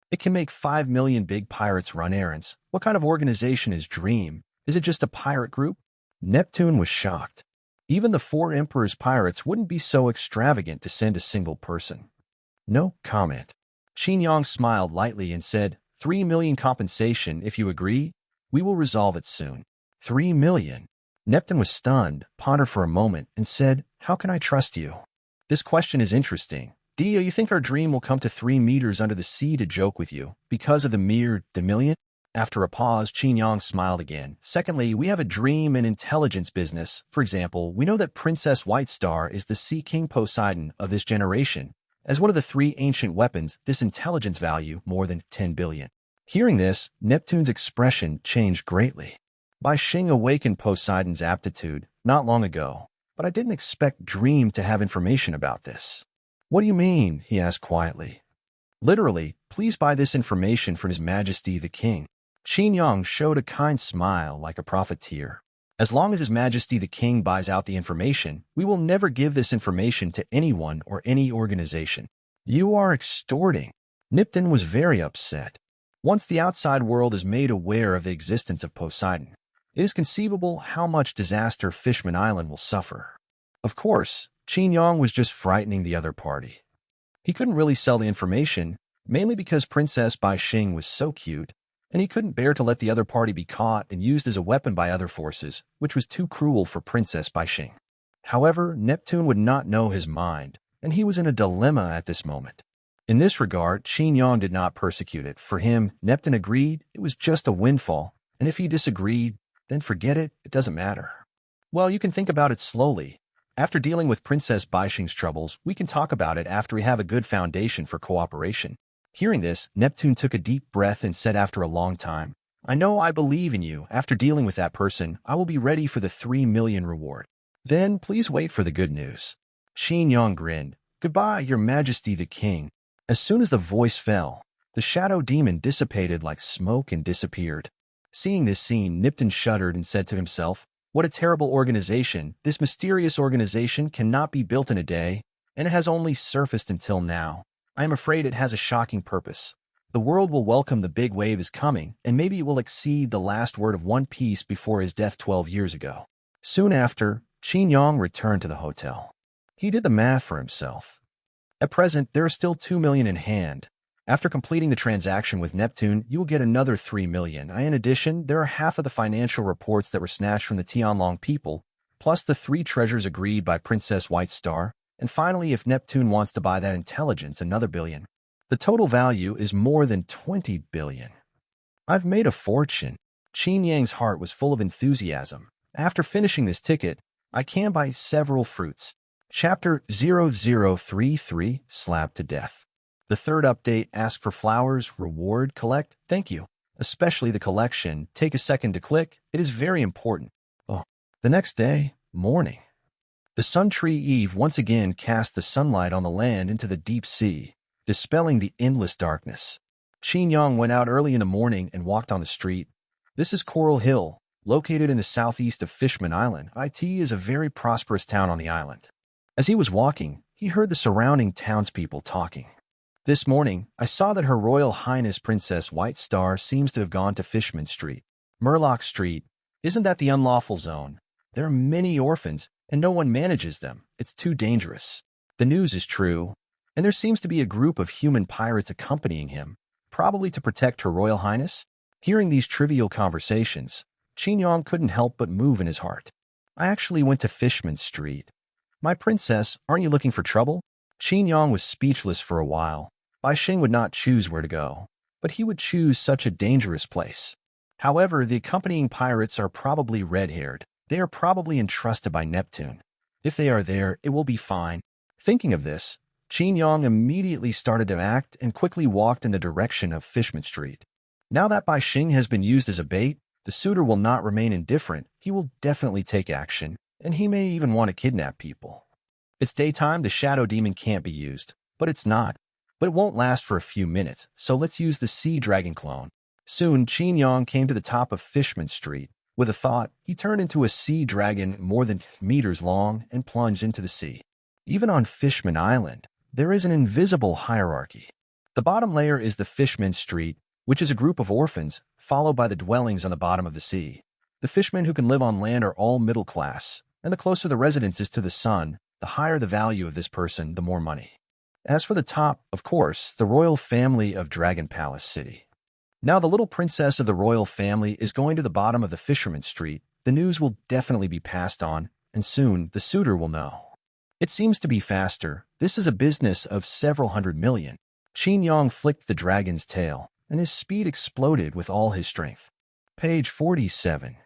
It can make 5 million big pirates run errands. What kind of organization is Dream? Is it just a pirate group? Neptune was shocked. Even the 4 Emperor's pirates wouldn't be so extravagant to send a single person. No comment. Qin Yang smiled lightly and said, 3 million compensation if you agree. We will resolve it soon. 3 million. Neptune was stunned, pondered for a moment, and said, "How can I trust you?" "This question is interesting. Do you think our dream will come to 3 meters under the sea to joke with you because of the mere million?" After a pause, Qin Yang smiled again. Secondly, we have a dream and intelligence business. For example, we know that Princess Whitestar is the Sea King Poseidon of this generation. As one of the three ancient weapons, this intelligence value more than 10 billion. Hearing this, Neptune's expression changed greatly. Bai Xing awakened Poseidon's aptitude not long ago, but I didn't expect Dream to have information about this. What do you mean? He asked quietly. Literally, please buy this information from His Majesty the King. Qin Yang showed a kind smile like a profiteer. As long as His Majesty the King buys out the information, we will never give this information to anyone or any organization. You are extorting. Neptune was very upset. Once the outside world is made aware of the existence of Poseidon, it is conceivable how much disaster Fishman Island will suffer. Of course, Qin Yang was just frightening the other party. He couldn't really sell the information, mainly because Princess Bai Xing was so cute, and he couldn't bear to let the other party be caught and used as a weapon by other forces, which was too cruel for Princess Bai Xing. However, Neptune would not know his mind, and he was in a dilemma at this moment. In this regard, Qin Yang did not persecute it. For him, Neptune agreed it was just a windfall, and if he disagreed, then forget it, it doesn't matter. Well, you can think about it slowly. After dealing with Princess Bai Xing's troubles, we can talk about it after we have a good foundation for cooperation. Hearing this, Neptune took a deep breath and said after a long time, I know I believe in you. After dealing with that person, I will be ready for the 3 million reward. Then please wait for the good news. Qin Yang grinned. Goodbye, Your Majesty the King. As soon as the voice fell, the shadow demon dissipated like smoke and disappeared. Seeing this scene, Neptune shuddered and said to himself, what a terrible organization. This mysterious organization cannot be built in a day, and it has only surfaced until now. I am afraid it has a shocking purpose. The world will welcome the big wave is coming, and maybe it will exceed the last word of One Piece before his death 12 years ago. Soon after, Qin Yang returned to the hotel. He did the math for himself. At present, there are still 2 million in hand. After completing the transaction with Neptune, you will get another 3 million. In addition, there are half of the financial reports that were snatched from the Tianlong people, plus the 3 treasures agreed by Princess Whitestar, and finally, if Neptune wants to buy that intelligence, another billion. The total value is more than 20 billion. I've made a fortune. Qin Yang's heart was full of enthusiasm. After finishing this ticket, I can buy several fruits. Chapter 0033, Slapped to Death. The third update, ask for flowers, reward, collect, thank you. Especially the collection, take a second to click, it is very important. Oh, the next day, morning. The Sun Tree Eve once again cast the sunlight on the land into the deep sea, dispelling the endless darkness. Qin Yang went out early in the morning and walked on the street. This is Coral Hill, located in the southeast of Fishman Island. It is a very prosperous town on the island. As he was walking, he heard the surrounding townspeople talking. This morning, I saw that Her Royal Highness Princess Whitestar seems to have gone to Fishman Street. Murloc Street, isn't that the unlawful zone? There are many orphans, and no one manages them. It's too dangerous. The news is true, and there seems to be a group of human pirates accompanying him, probably to protect Her Royal Highness. Hearing these trivial conversations, Qin Yang couldn't help but move in his heart. I actually went to Fishman Street. My princess, aren't you looking for trouble? Qin Yang was speechless for a while. Bai Xing would not choose where to go, but he would choose such a dangerous place. However, the accompanying pirates are probably red-haired. They are probably entrusted by Neptune. If they are there, it will be fine. Thinking of this, Qin Yang immediately started to act and quickly walked in the direction of Fishman Street. Now that Bai Xing has been used as a bait, the suitor will not remain indifferent. He will definitely take action, and he may even want to kidnap people. It's daytime, the shadow demon can't be used, but it's not. But it won't last for a few minutes, so let's use the sea dragon clone. Soon, Qin Yang came to the top of Fishman Street. With a thought, he turned into a sea dragon more than meters long and plunged into the sea. Even on Fishman Island, there is an invisible hierarchy. The bottom layer is the Fishman Street, which is a group of orphans, followed by the dwellings on the bottom of the sea. The fishmen who can live on land are all middle class, and the closer the residence is to the sun, the higher the value of this person, the more money. As for the top, of course, the royal family of Dragon Palace City. Now the little princess of the royal family is going to the bottom of the Fisherman Street. The news will definitely be passed on, and soon the suitor will know. It seems to be faster. This is a business of several hundred million. Qin Yang flicked the dragon's tail. and his speed exploded with all his strength. Page 47.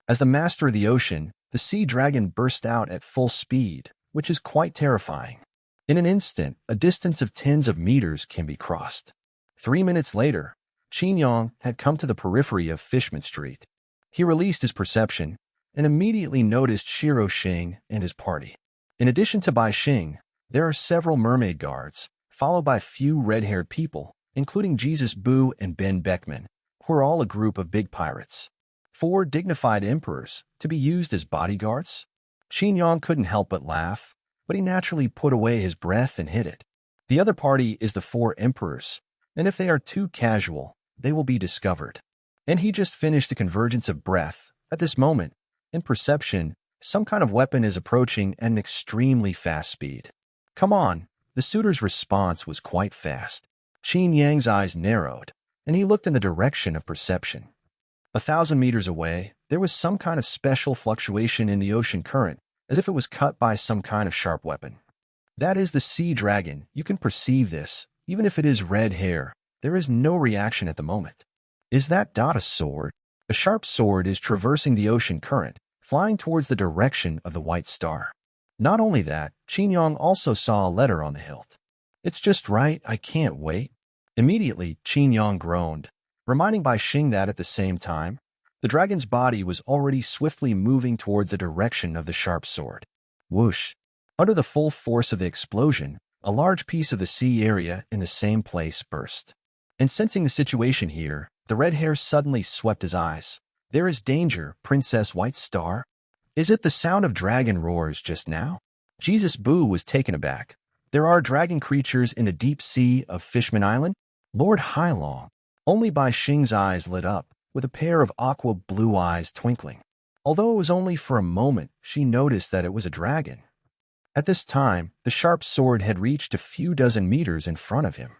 As the master of the ocean, the sea dragon burst out at full speed, which is quite terrifying. In an instant, a distance of tens of meters can be crossed. 3 minutes later, Qin Yang had come to the periphery of Fishman Street. He released his perception and immediately noticed Shiro Xing and his party. In addition to Bai Xing, there are several mermaid guards, followed by a few red-haired people, including Jesus Bu and Ben Beckman, who are all a group of big pirates. 4 dignified emperors to be used as bodyguards? Qin Yang couldn't help but laugh, but he naturally put away his breath and hid it. The other party is the 4 emperors, and if they are too casual, they will be discovered. And he just finished the convergence of breath. At this moment, in perception, some kind of weapon is approaching at an extremely fast speed. Come on, the suitor's response was quite fast. Qin Yang's eyes narrowed, and he looked in the direction of perception. 1,000 meters away, there was some kind of special fluctuation in the ocean current, as if it was cut by some kind of sharp weapon. That is the sea dragon. You can perceive this. Even if it is red hair, there is no reaction at the moment. Is that a sword? A sharp sword is traversing the ocean current, flying towards the direction of the white star. Not only that, Qin Yang also saw a letter on the hilt. It's just right, I can't wait. Immediately, Qin Yang groaned, reminding Bai Xing that at the same time, the dragon's body was already swiftly moving towards the direction of the sharp sword. Whoosh! Under the full force of the explosion, a large piece of the sea area in the same place burst. And sensing the situation here, the red hair suddenly swept his eyes. There is danger, Princess White Star. Is it the sound of dragon roars just now? Jesus Bu was taken aback. There are dragon creatures in the deep sea of Fishman Island? Lord Hailong. Only Bai Xing's eyes lit up, with a pair of aqua blue eyes twinkling. Although it was only for a moment, she noticed that it was a dragon. At this time, the sharp sword had reached a few dozen meters in front of him.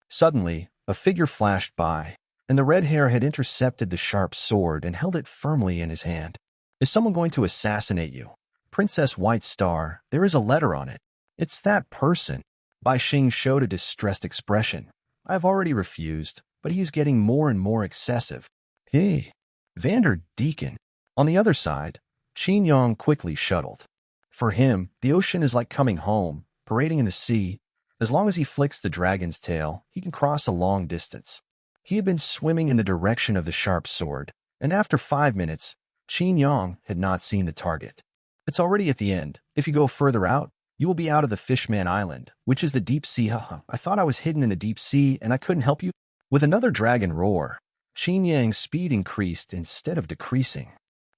Suddenly, a figure flashed by, and the red hair had intercepted the sharp sword and held it firmly in his hand. Is someone going to assassinate you? Princess White Star, there is a letter on it. It's that person. Bai Xing showed a distressed expression. I've already refused, but he's getting more and more excessive. Hey, Vander Deacon. On the other side, Qin Yang quickly shuttled. For him, the ocean is like coming home, parading in the sea. As long as he flicks the dragon's tail, he can cross a long distance. He had been swimming in the direction of the sharp sword, and after 5 minutes, Qin Yang had not seen the target. It's already at the end. If you go further out, you will be out of the Fishman Island, which is the deep sea. I thought I was hidden in the deep sea, and I couldn't help you. With another dragon roar, Qin Yang's speed increased instead of decreasing.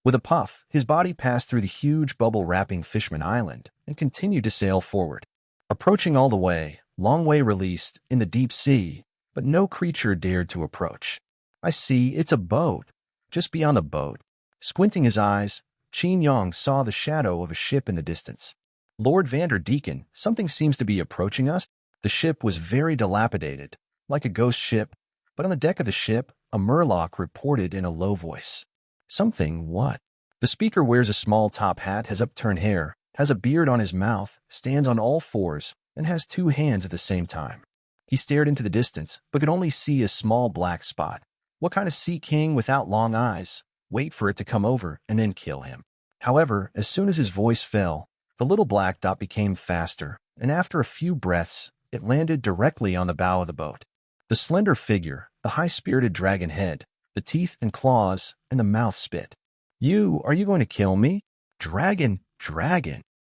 With a puff, his body passed through the huge bubble-wrapping Fishman Island and continued to sail forward. Approaching all the way, Long Way released, in the deep sea, but no creature dared to approach. I see, it's a boat. Just beyond the boat, squinting his eyes, Qin Yang saw the shadow of a ship in the distance. Lord Vander Deacon, something seems to be approaching us. The ship was very dilapidated, like a ghost ship, but on the deck of the ship, a Murloc reported in a low voice. Something what? The speaker wears a small top hat, has upturned hair, has a beard on his mouth, stands on all fours, and has 2 hands at the same time. He stared into the distance, but could only see a small black spot. What kind of sea king without long eyes? Wait for it to come over and then kill him. However, as soon as his voice fell, the little black dot became faster, and after a few breaths, it landed directly on the bow of the boat. The slender figure, the high-spirited dragon head, the teeth and claws, and the mouth spit. Are you going to kill me? Dragon.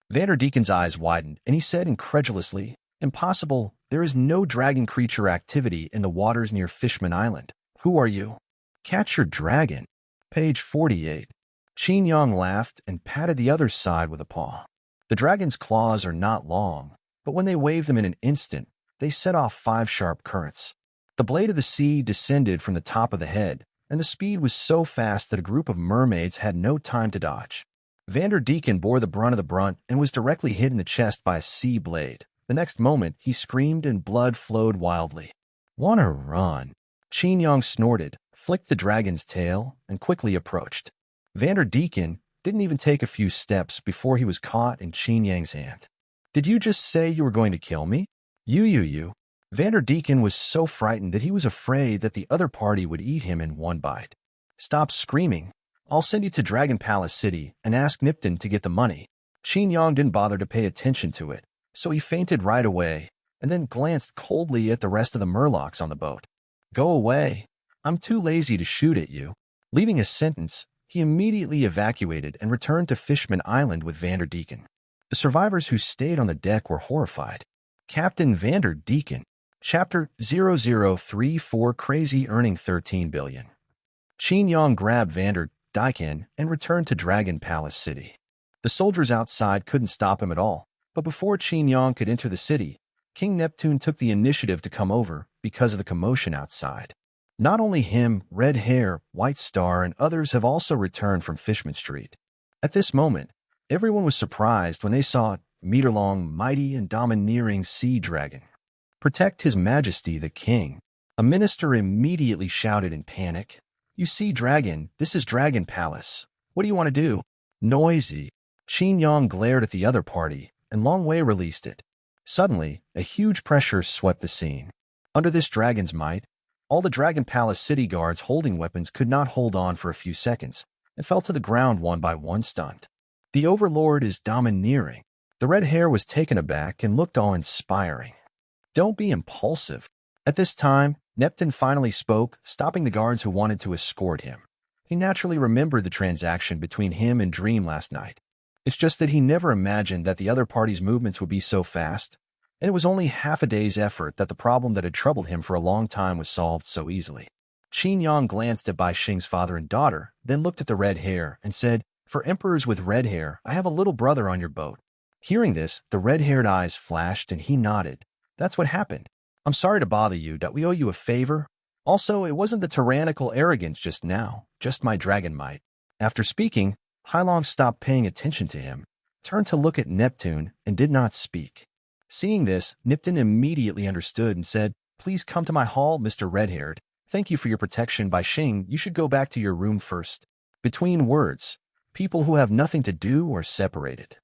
Vander Deacon's eyes widened, and he said incredulously, Impossible, there is no dragon creature activity in the waters near Fishman Island. Who are you? Catch your dragon. Page 48. Qin Yang laughed and patted the other side with a paw. The dragon's claws are not long, but when they wave them in an instant, they set off 5 sharp currents. The blade of the sea descended from the top of the head, and the speed was so fast that a group of mermaids had no time to dodge. Vander Deacon bore the brunt of the brunt and was directly hit in the chest by a sea blade. The next moment, he screamed and blood flowed wildly. Wanna run? Qin Yang snorted, flicked the dragon's tail, and quickly approached. Vander Deacon didn't even take a few steps before he was caught in Qin Yang's hand. Did you just say you were going to kill me? You. Vanderdecken was so frightened that he was afraid that the other party would eat him in one bite. Stop screaming. I'll send you to Dragon Palace City and ask Nipton to get the money. Qin Yang didn't bother to pay attention to it, so he fainted right away and then glanced coldly at the rest of the Murlocs on the boat. Go away. I'm too lazy to shoot at you. Leaving a sentence, he immediately evacuated and returned to Fishman Island with Vanderdecken. The survivors who stayed on the deck were horrified. Captain Vanderdecken, Chapter 0034 Crazy Earning 13 billion. Qin Yang grabbed Vanderdecken and returned to Dragon Palace City. The soldiers outside couldn't stop him at all, but before Qin Yang could enter the city, King Neptune took the initiative to come over because of the commotion outside. Not only him, Red Hair, White Star, and others have also returned from Fishman Street. At this moment, everyone was surprised when they saw meter-long, mighty, and domineering sea dragon. Protect His Majesty the King. A minister immediately shouted in panic. You sea dragon, this is Dragon Palace. What do you want to do? Noisy. Qin Yang glared at the other party, and Long Wei released it. Suddenly, a huge pressure swept the scene. Under this dragon's might, all the Dragon Palace city guards holding weapons could not hold on for a few seconds, and fell to the ground one by one stunned. The Overlord is domineering. The red hair was taken aback and looked awe-inspiring. Don't be impulsive. At this time, Neptune finally spoke, stopping the guards who wanted to escort him. He naturally remembered the transaction between him and Dream last night. It's just that he never imagined that the other party's movements would be so fast, and it was only half a day's effort that the problem that had troubled him for a long time was solved so easily. Qin Yang glanced at Bai Xing's father and daughter, then looked at the red hair and said, For emperors with red hair, I have a little brother on your boat. Hearing this, the red-haired eyes flashed and he nodded. That's what happened. I'm sorry to bother you, that we owe you a favor. Also, it wasn't the tyrannical arrogance just now, just my dragon might. After speaking, Hailong stopped paying attention to him, turned to look at Neptune, and did not speak. Seeing this, Nipton immediately understood and said, Please come to my hall, Mr. Red-haired. Thank you for your protection. Bai Xing, you should go back to your room first. Between words, people who have nothing to do are separated.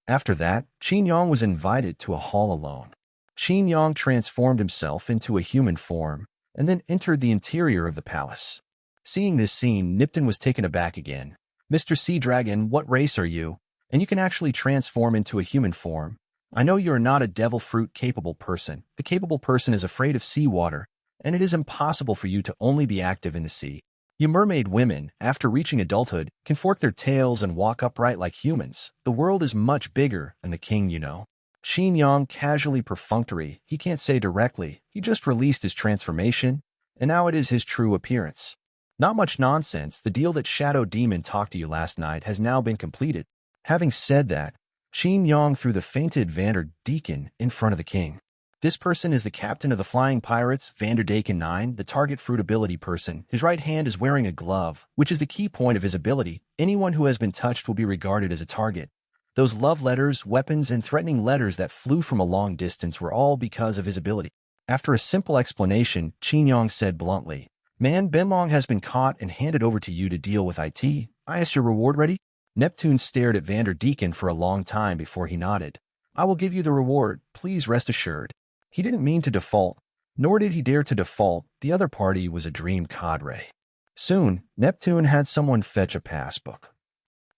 After that, Qin Yang was invited to a hall alone. Qin Yang transformed himself into a human form and then entered the interior of the palace. Seeing this scene, Nipton was taken aback again. Mr. Sea Dragon, what race are you? And you can actually transform into a human form. I know you are not a devil fruit-capable person. The capable person is afraid of seawater, and it is impossible for you to only be active in the sea. You mermaid women, after reaching adulthood, can fork their tails and walk upright like humans. The world is much bigger than the king, you know. Qin Yang casually perfunctory. He can't say directly. He just released his transformation, and now it is his true appearance. Not much nonsense. The deal that Shadow Demon talked to you last night has now been completed. Having said that, Qin Yang threw the fainted Vanderdecken in front of the king. This person is the captain of the Flying Pirates, Vanderdecken 9, the target fruit ability person. His right hand is wearing a glove, which is the key point of his ability. Anyone who has been touched will be regarded as a target. Those love letters, weapons, and threatening letters that flew from a long distance were all because of his ability. After a simple explanation, Qin Yang said bluntly, Man, Benlong has been caught and handed over to you to deal with it. Is your reward ready? Neptune stared at Vanderdecken for a long time before he nodded. I will give you the reward, please rest assured. He didn't mean to default, nor did he dare to default. The other party was a dream cadre. Soon, Neptune had someone fetch a passbook.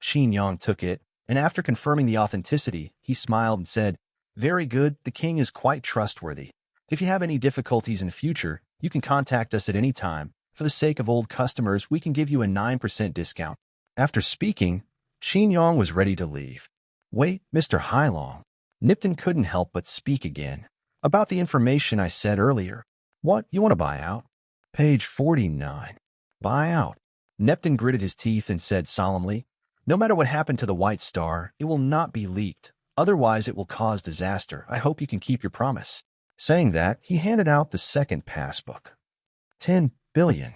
Qin Yang took it, and after confirming the authenticity, he smiled and said, Very good, the king is quite trustworthy. If you have any difficulties in the future, you can contact us at any time. For the sake of old customers, we can give you a 9% discount. After speaking, Qin Yang was ready to leave. Wait, Mr. Hailong. Nipton couldn't help but speak again. About the information I said earlier. What, you want to buy out? Page 49. Buy out. Neptune gritted his teeth and said solemnly, No matter what happened to the White Star, it will not be leaked. Otherwise, it will cause disaster. I hope you can keep your promise. Saying that, he handed out the second passbook. 10 billion.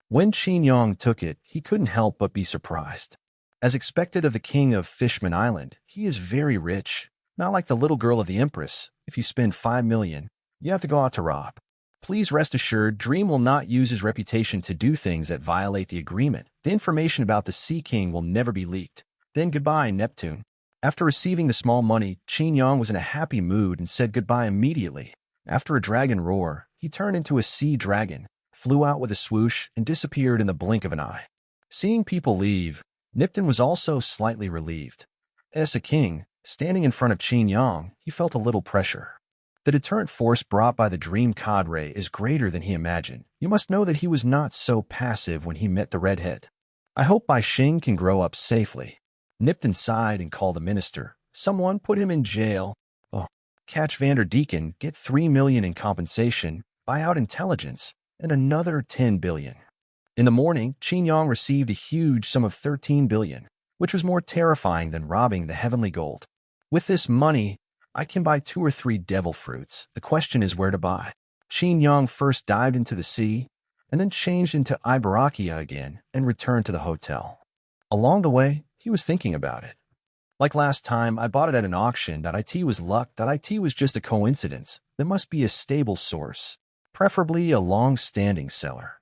When Qin Yang took it, he couldn't help but be surprised. As expected of the king of Fishman Island, he is very rich. Not like the little girl of the Empress. If you spend 5 million, you have to go out to rob. Please rest assured, Dream will not use his reputation to do things that violate the agreement. The information about the Sea King will never be leaked. Then goodbye, Neptune. After receiving the small money, Qin Yang was in a happy mood and said goodbye immediately. After a dragon roar, he turned into a sea dragon, flew out with a swoosh, and disappeared in the blink of an eye. Seeing people leave, Nipton was also slightly relieved. As a king, standing in front of Qin Yang, he felt a little pressure. The deterrent force brought by the Dream Cadre is greater than he imagined. You must know that he was not so passive when he met the redhead. I hope Bai Xing can grow up safely. Nipton sighed and called the minister. Someone put him in jail. Oh, catch Vander Deacon, get 3 million in compensation, buy out intelligence, and another 10 billion. In the morning, Qin Yang received a huge sum of 13 billion, which was more terrifying than robbing the heavenly gold. With this money, I can buy 2 or 3 devil fruits. The question is where to buy. Qin Yang first dived into the sea, and then changed into Ibaraki again and returned to the hotel. Along the way, he was thinking about it. Like last time, I bought it at an auction. It was luck. It was just a coincidence. There must be a stable source, preferably a long-standing seller.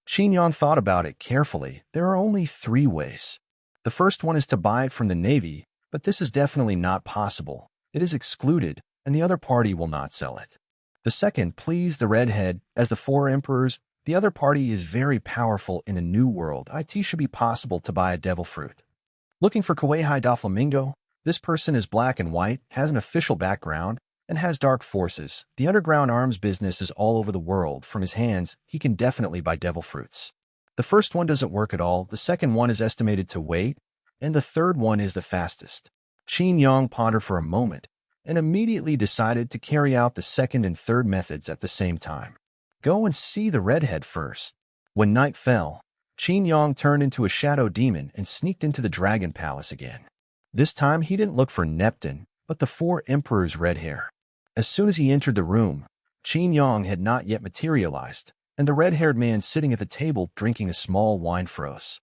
Qin Yang thought about it carefully. There are only 3 ways. The first one is to buy it from the Navy, but this is definitely not possible. It is excluded, and the other party will not sell it. The second pleased the redhead. As the 4 emperors, the other party is very powerful in the New World. It should be possible to buy a devil fruit. Looking for Kuei Doflamingo, this person is black and white, has an official background, and has dark forces. The underground arms business is all over the world. From his hands, he can definitely buy devil fruits. The first one doesn't work at all, the second one is estimated to wait, and the third one is the fastest. Qin Yang pondered for a moment, and immediately decided to carry out the second and third methods at the same time. Go and see the redhead first. When night fell, Qin Yang turned into a shadow demon and sneaked into the dragon palace again. This time he didn't look for Neptune, but the 4 emperors' red hair. As soon as he entered the room, Qin Yang had not yet materialized, and the red-haired man sitting at the table drinking a small wine froze.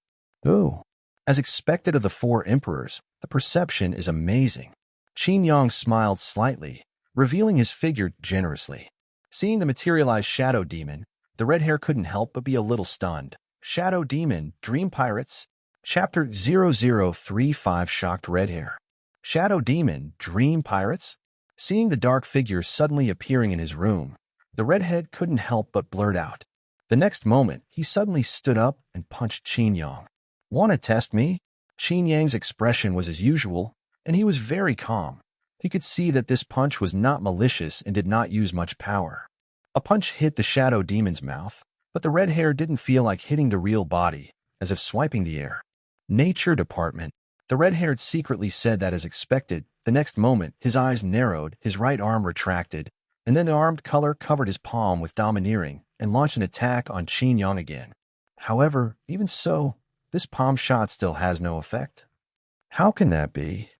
Ooh. As expected of the 4 emperors, the perception is amazing. Qin Yang smiled slightly, revealing his figure generously. Seeing the materialized shadow demon, the red hair couldn't help but be a little stunned. Shadow Demon, Dream Pirates, Chapter 0035. Shocked red hair. Shadow Demon, Dream Pirates? Seeing the dark figure suddenly appearing in his room, the redhead couldn't help but blurt out. The next moment, he suddenly stood up and punched Qin Yang. Want to test me? Qin Yang's expression was as usual, and he was very calm. He could see that this punch was not malicious and did not use much power. A punch hit the shadow demon's mouth, but the red hair didn't feel like hitting the real body, as if swiping the air. Nature Department. The red-haired secretly said that as expected. The next moment, his eyes narrowed, his right arm retracted, and then the armed color covered his palm with domineering and launched an attack on Qin Yang again. However, even so, this palm shot still has no effect. How can that be?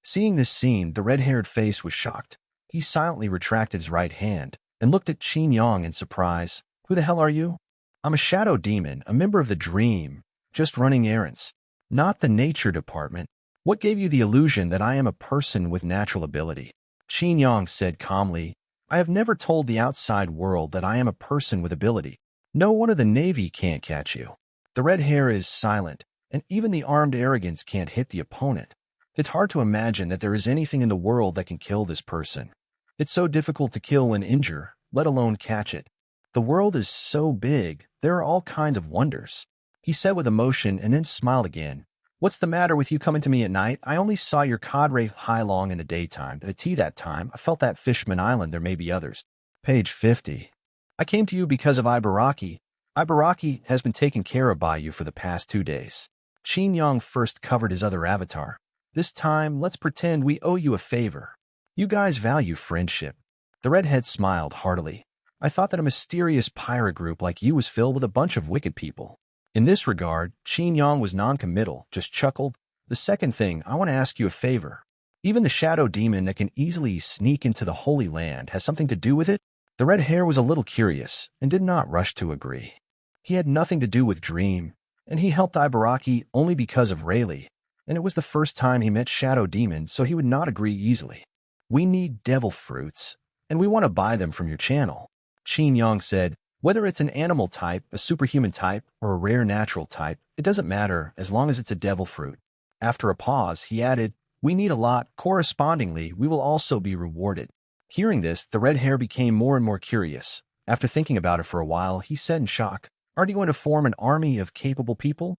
Seeing this scene, the red-haired face was shocked. He silently retracted his right hand and looked at Qin Yang in surprise. Who the hell are you? I'm a shadow demon, a member of the Dream, just running errands. Not the Nature Department. What gave you the illusion that I am a person with natural ability? Qin Yang said calmly, I have never told the outside world that I am a person with ability. No one of the Navy can't catch you. The red hair is silent, and even the armed arrogance can't hit the opponent. It's hard to imagine that there is anything in the world that can kill this person. It's so difficult to kill and injure, let alone catch it. The world is so big, there are all kinds of wonders. He said with emotion and then smiled again. What's the matter with you coming to me at night? I only saw your cadre high long in the daytime. At tea that time, I felt that Fishman Island, there may be others. Page 50. I came to you because of Ibaraki. Ibaraki has been taken care of by you for the past 2 days. Qin Yang first covered his other avatar. This time, let's pretend we owe you a favor. You guys value friendship. The redhead smiled heartily. I thought that a mysterious pirate group like you was filled with a bunch of wicked people. In this regard, Qin Yang was non-committal, just chuckled. The second thing, I want to ask you a favor. Even the shadow demon that can easily sneak into the Holy Land has something to do with it? The red hair was a little curious and did not rush to agree. He had nothing to do with Dream, and he helped Ibaraki only because of Rayleigh, and it was the first time he met Shadow Demon, so he would not agree easily. We need devil fruits, and we want to buy them from your channel. Qin Yang said, whether it's an animal type, a superhuman type, or a rare natural type, it doesn't matter as long as it's a devil fruit. After a pause, he added, we need a lot. Correspondingly, we will also be rewarded. Hearing this, the red hair became more and more curious. After thinking about it for a while, he said in shock, "Aren't you going to form an army of capable people?"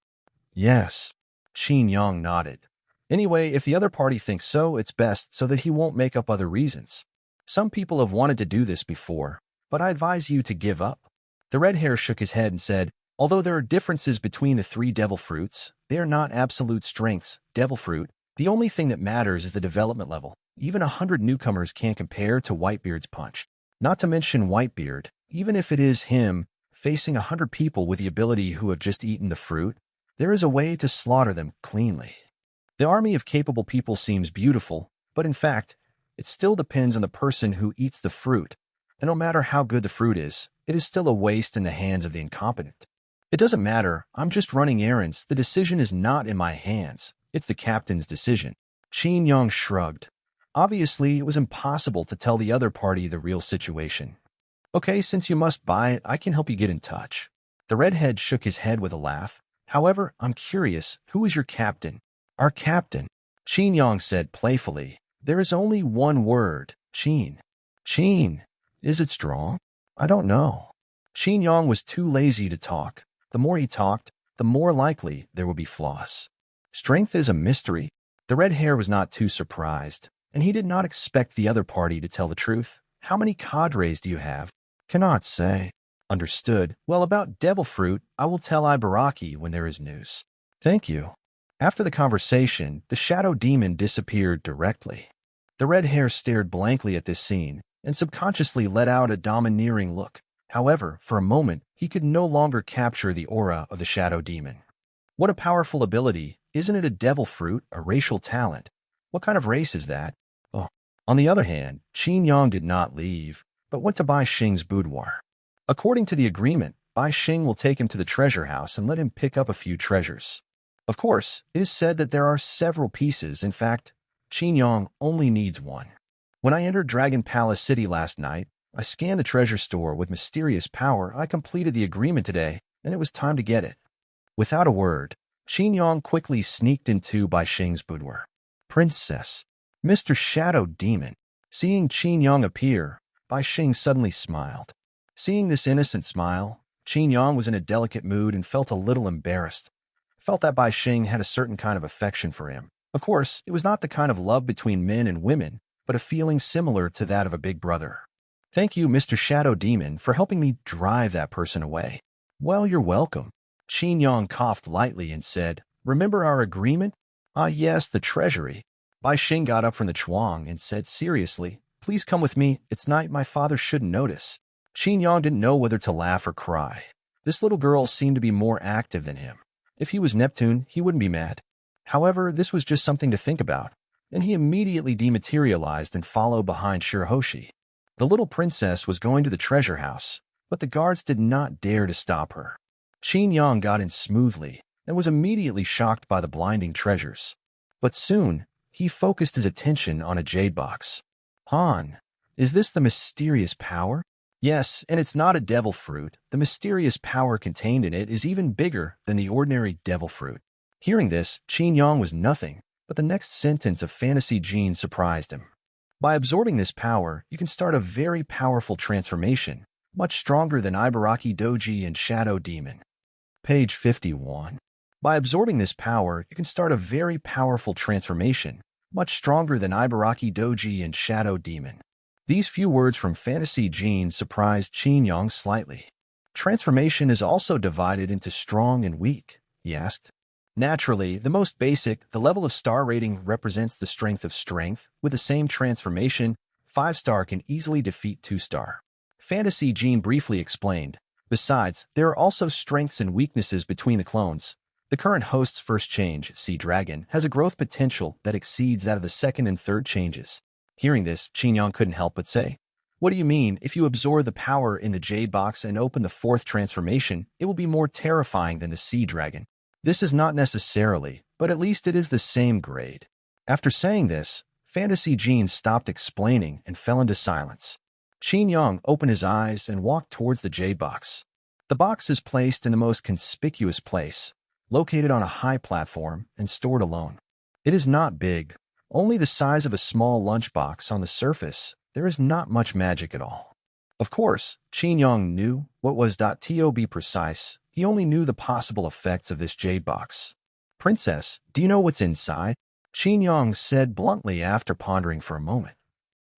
"Yes." Qin Yang nodded. "Anyway, if the other party thinks so, it's best so that he won't make up other reasons. Some people have wanted to do this before, but I advise you to give up." The red hair shook his head and said, "Although there are differences between the three devil fruits, they are not absolute strengths. Devil fruit, the only thing that matters is the development level. Even 100 newcomers can't compare to Whitebeard's punch. Not to mention Whitebeard, even if it is him facing 100 people with the ability who have just eaten the fruit, there is a way to slaughter them cleanly. The army of capable people seems beautiful, but in fact, it still depends on the person who eats the fruit, and no matter how good the fruit is, it is still a waste in the hands of the incompetent. It doesn't matter, I'm just running errands, the decision is not in my hands, it's the captain's decision." Qin Yang shrugged. Obviously, it was impossible to tell the other party the real situation. "Okay, since you must buy it, I can help you get in touch." The redhead shook his head with a laugh. "However, I'm curious, who is your captain?" "Our captain," Qin Yang said playfully. "There is only one word, Qin." "Qin? Is it strong?" "I don't know." Qin Yang was too lazy to talk. The more he talked, the more likely there would be flaws. "Strength is a mystery." The red hair was not too surprised, and he did not expect the other party to tell the truth. "How many cadres do you have?" "Cannot say." "Understood. Well, about devil fruit, I will tell Ibaraki when there is news." "Thank you." After the conversation, the shadow demon disappeared directly. The red hair stared blankly at this scene and subconsciously let out a domineering look. However, for a moment, he could no longer capture the aura of the shadow demon. What a powerful ability. Isn't it a devil fruit, a racial talent? What kind of race is that? Oh. On the other hand, Qin Yang did not leave, but went to Bai Xing's boudoir. According to the agreement, Bai Xing will take him to the treasure house and let him pick up a few treasures. Of course, it is said that there are several pieces. In fact, Qin Yang only needs one. When I entered Dragon Palace City last night, I scanned the treasure store with mysterious power. I completed the agreement today, and it was time to get it. Without a word, Qin Yang quickly sneaked into Bai Xing's boudoir. "Princess." "Mr. Shadow Demon." Seeing Qin Yang appear, Bai Xing suddenly smiled. Seeing this innocent smile, Qin Yang was in a delicate mood and felt a little embarrassed. Felt that Bai Xing had a certain kind of affection for him. Of course, it was not the kind of love between men and women, but a feeling similar to that of a big brother. "Thank you, Mr. Shadow Demon, for helping me drive that person away." "Well, you're welcome." Qin Yang coughed lightly and said, "Remember our agreement?" "Ah, yes, the treasury." Bai Xing got up from the chuang and said seriously, "Please come with me. It's night. My father shouldn't notice." Qin Yang didn't know whether to laugh or cry. This little girl seemed to be more active than him. If he was Neptune, he wouldn't be mad. However, this was just something to think about, and he immediately dematerialized and followed behind Shirahoshi. The little princess was going to the treasure house, but the guards did not dare to stop her. Qin Yang got in smoothly and was immediately shocked by the blinding treasures. But soon, he focused his attention on a jade box. "Han, is this the mysterious power?" "Yes, and it's not a devil fruit. The mysterious power contained in it is even bigger than the ordinary devil fruit." Hearing this, Qin Yang was nothing, but the next sentence of fantasy gene surprised him. "By absorbing this power, you can start a very powerful transformation, much stronger than Ibaraki Doji and Shadow Demon." Page 51. By absorbing this power, you can start a very powerful transformation, much stronger than Ibaraki Doji and Shadow Demon. These few words from Fantasy Gene surprised Qin Yang slightly. "Transformation is also divided into strong and weak?" he asked. "Naturally, the most basic, the level of star rating represents the strength of strength. With the same transformation, 5-star can easily defeat 2-star. Fantasy Gene briefly explained. Besides, there are also strengths and weaknesses between the clones. The current host's first change, Sea Dragon, has a growth potential that exceeds that of the second and third changes. Hearing this, Qin Yang couldn't help but say, "What do you mean? If you absorb the power in the Jade Box and open the fourth transformation, it will be more terrifying than the Sea Dragon." "This is not necessarily, but at least it is the same grade." After saying this, Fantasy Gene stopped explaining and fell into silence. Qin Yang opened his eyes and walked towards the Jade Box. The box is placed in the most conspicuous place, located on a high platform and stored alone. It is not big, Only the size of a small lunchbox on the surface. There is not much magic at all. Of course, Qin Yang knew what was .to be precise. He only knew the possible effects of this jade box. Princess, do you know what's inside? Qin Yang said bluntly after pondering for a moment.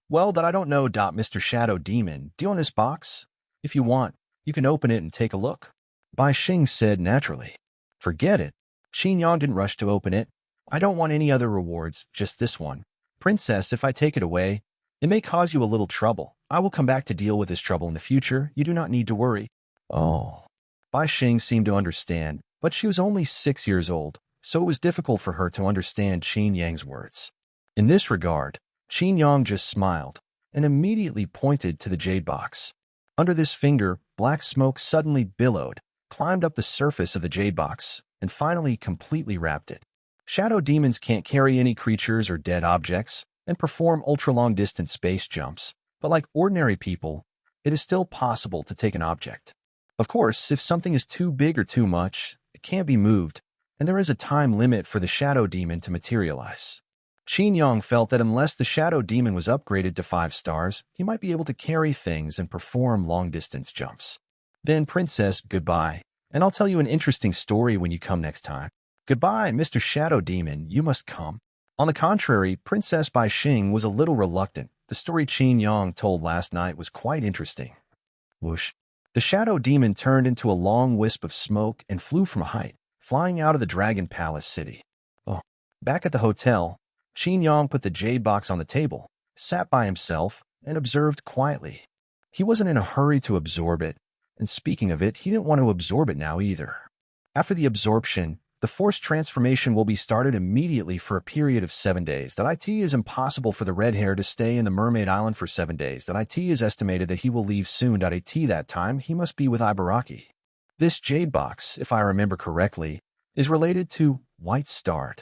Well, that I don't know. Mr. Shadow Demon, do you want this box? If you want, you can open it and take a look. Bai Xing said naturally. Forget it. Qin Yang didn't rush to open it. I don't want any other rewards, just this one. Princess, if I take it away, it may cause you a little trouble. I will come back to deal with this trouble in the future. You do not need to worry. Oh. Bai Xing seemed to understand, but she was only 6 years old, so it was difficult for her to understand Qin Yang's words. In this regard, Qin Yang just smiled and immediately pointed to the jade box. Under this finger, black smoke suddenly billowed, climbed up the surface of the jade box, and finally completely wrapped it. Shadow demons can't carry any creatures or dead objects and perform ultra-long-distance space jumps, but like ordinary people, it is still possible to take an object. Of course, if something is too big or too much, it can't be moved, and there is a time limit for the shadow demon to materialize. Qin Yang felt that unless the shadow demon was upgraded to 5 stars, he might be able to carry things and perform long-distance jumps. Then, Princess, goodbye, and I'll tell you an interesting story when you come next time. Goodbye, Mr. Shadow Demon, you must come. On the contrary, Princess Bai Xing was a little reluctant. The story Qin Yang told last night was quite interesting. Whoosh. The shadow demon turned into a long wisp of smoke and flew from a height, flying out of the Dragon Palace city. Oh. Back at the hotel, Qin Yang put the jade box on the table, sat by himself, and observed quietly. He wasn't in a hurry to absorb it, and speaking of it, he didn't want to absorb it now either. After the absorption, the forced transformation will be started immediately for a period of 7 days. It is impossible for the red hair to stay in the Mermaid Island for 7 days. It is estimated that he will leave soon. That time, he must be with Ibaraki. This jade box, if I remember correctly, is related to Whitebeard.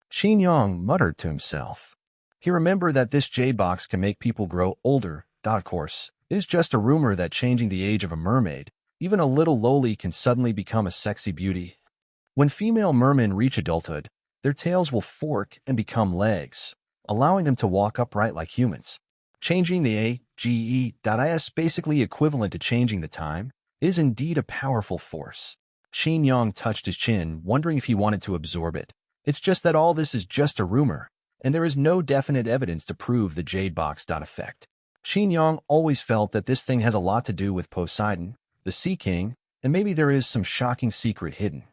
Qin Yang muttered to himself. He remembered that this jade box can make people grow older. Of course, it is just a rumor that changing the age of a mermaid, even a little lowly, can suddenly become a sexy beauty. When female mermen reach adulthood, their tails will fork and become legs, allowing them to walk upright like humans. Changing the age, basically equivalent to changing the time, is indeed a powerful force. Qin Yang touched his chin, wondering if he wanted to absorb it. It's just that all this is just a rumor, and there is no definite evidence to prove the jade box effect. Qin Yang always felt that this thing has a lot to do with Poseidon, the Sea King, and maybe there is some shocking secret hidden.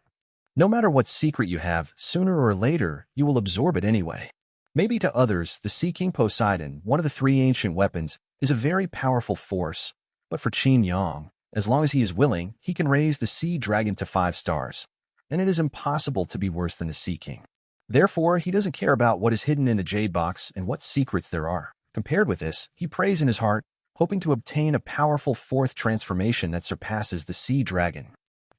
No matter what secret you have, sooner or later, you will absorb it anyway. Maybe to others, the Sea King Poseidon, one of the 3 ancient weapons, is a very powerful force, but for Qin Yang, as long as he is willing, he can raise the Sea Dragon to 5 stars, and it is impossible to be worse than the Sea King. Therefore, he doesn't care about what is hidden in the jade box and what secrets there are. Compared with this, he prays in his heart, hoping to obtain a powerful 4th transformation that surpasses the Sea Dragon.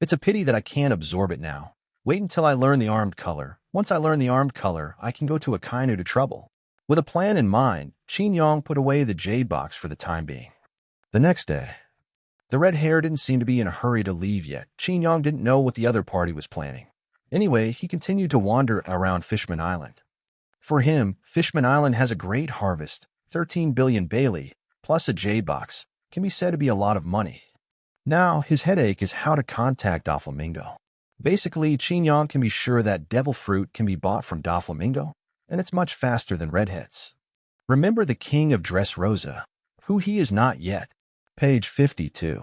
It's a pity that I can't absorb it now. Wait until I learn the armed color. Once I learn the armed color, I can go to Akainu to trouble. With a plan in mind, Qin Yang put away the jade box for the time being. The next day, the red hair didn't seem to be in a hurry to leave yet. Qin Yang didn't know what the other party was planning. Anyway, he continued to wander around Fishman Island. For him, Fishman Island has a great harvest. 13 billion Bailey, plus a jade box, can be said to be a lot of money. Now, his headache is how to contact Doflamingo. Basically, Qin Yang can be sure that devil fruit can be bought from Doflamingo, and it's much faster than redheads. Remember the king of Dressrosa, who he is not yet. Page 52.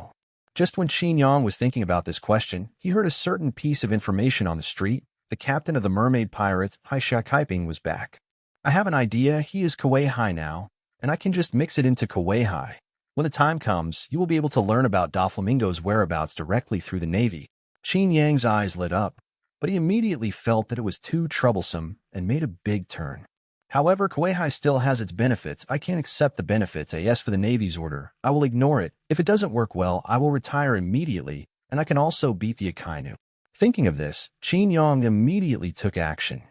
Just when Qin Yang was thinking about this question, he heard a certain piece of information on the street. The captain of the mermaid pirates, Haisha Kaiping, was back. I have an idea. He is Kuei-hai now, and I can just mix it into Kuei-hai. When the time comes, you will be able to learn about Doflamingo's whereabouts directly through the Navy. Qin Yang's eyes lit up, but he immediately felt that it was too troublesome and made a big turn. However, Kuei-hai still has its benefits. I can't accept the benefits. Yes, for the Navy's order. I will ignore it. If it doesn't work well, I will retire immediately, and I can also beat the Akainu. Thinking of this, Qin Yang immediately took action.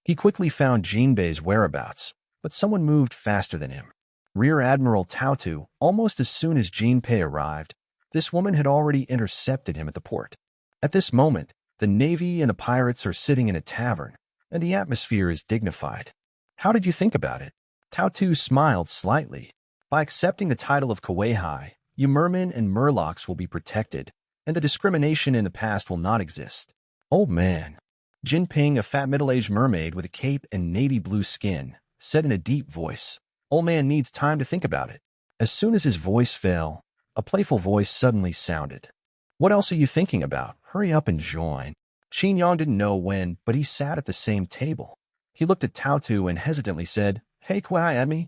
He quickly found Jinbei's whereabouts, but someone moved faster than him. Rear Admiral Taotu, almost as soon as Jinbei arrived, this woman had already intercepted him at the port. At this moment, the Navy and the pirates are sitting in a tavern, and the atmosphere is dignified. How did you think about it? Tao smiled slightly. By accepting the title of Kuei-hai, you mermen and murlocs will be protected, and the discrimination in the past will not exist. Old man. Jinping, a fat middle-aged mermaid with a cape and navy blue skin, said in a deep voice. Old man needs time to think about it. As soon as his voice fell, a playful voice suddenly sounded. What else are you thinking about? Hurry up and join. Qin Yang didn't know when, but he sat at the same table. He looked at Tao and hesitantly said, Hey, Kuei Admi.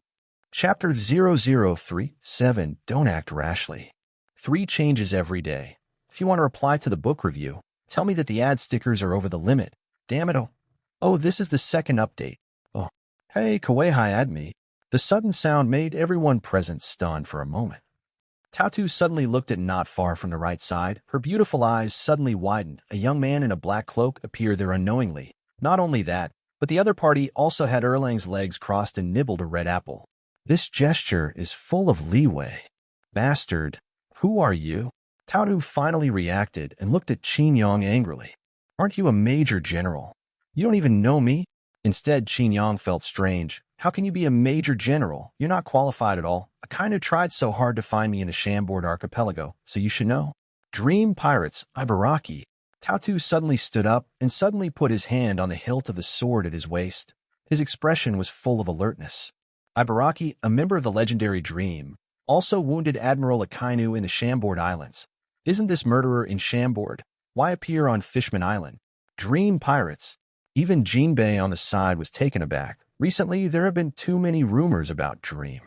Chapter 0037, Don't Act Rashly. 3 changes every day. If you want to reply to the book review, tell me that the ad stickers are over the limit. Damn it. Oh, this is the second update. Oh, hey, Kuei Admi. The sudden sound made everyone present stunned for a moment. Tao suddenly looked at not far from the right side. Her beautiful eyes suddenly widened. A young man in a black cloak appeared there unknowingly. Not only that, but the other party also had Erlang's legs crossed and nibbled a red apple. This gesture is full of leeway. Bastard, who are you? Tao finally reacted and looked at Qin Yang angrily. Aren't you a major general? You don't even know me? Instead, Qin Yang felt strange. How can you be a major general? You're not qualified at all. I kind of tried so hard to find me in the Chambord archipelago, so you should know. Dream pirates, Ibaraki. Tao suddenly stood up and suddenly put his hand on the hilt of the sword at his waist. His expression was full of alertness. Ibaraki, a member of the legendary Dream, also wounded Admiral Akainu in the Chambord Islands. Isn't this murderer in Chambord? Why appear on Fishman Island? Dream pirates. Even Jinbei on the side was taken aback. Recently, there have been too many rumors about Dream.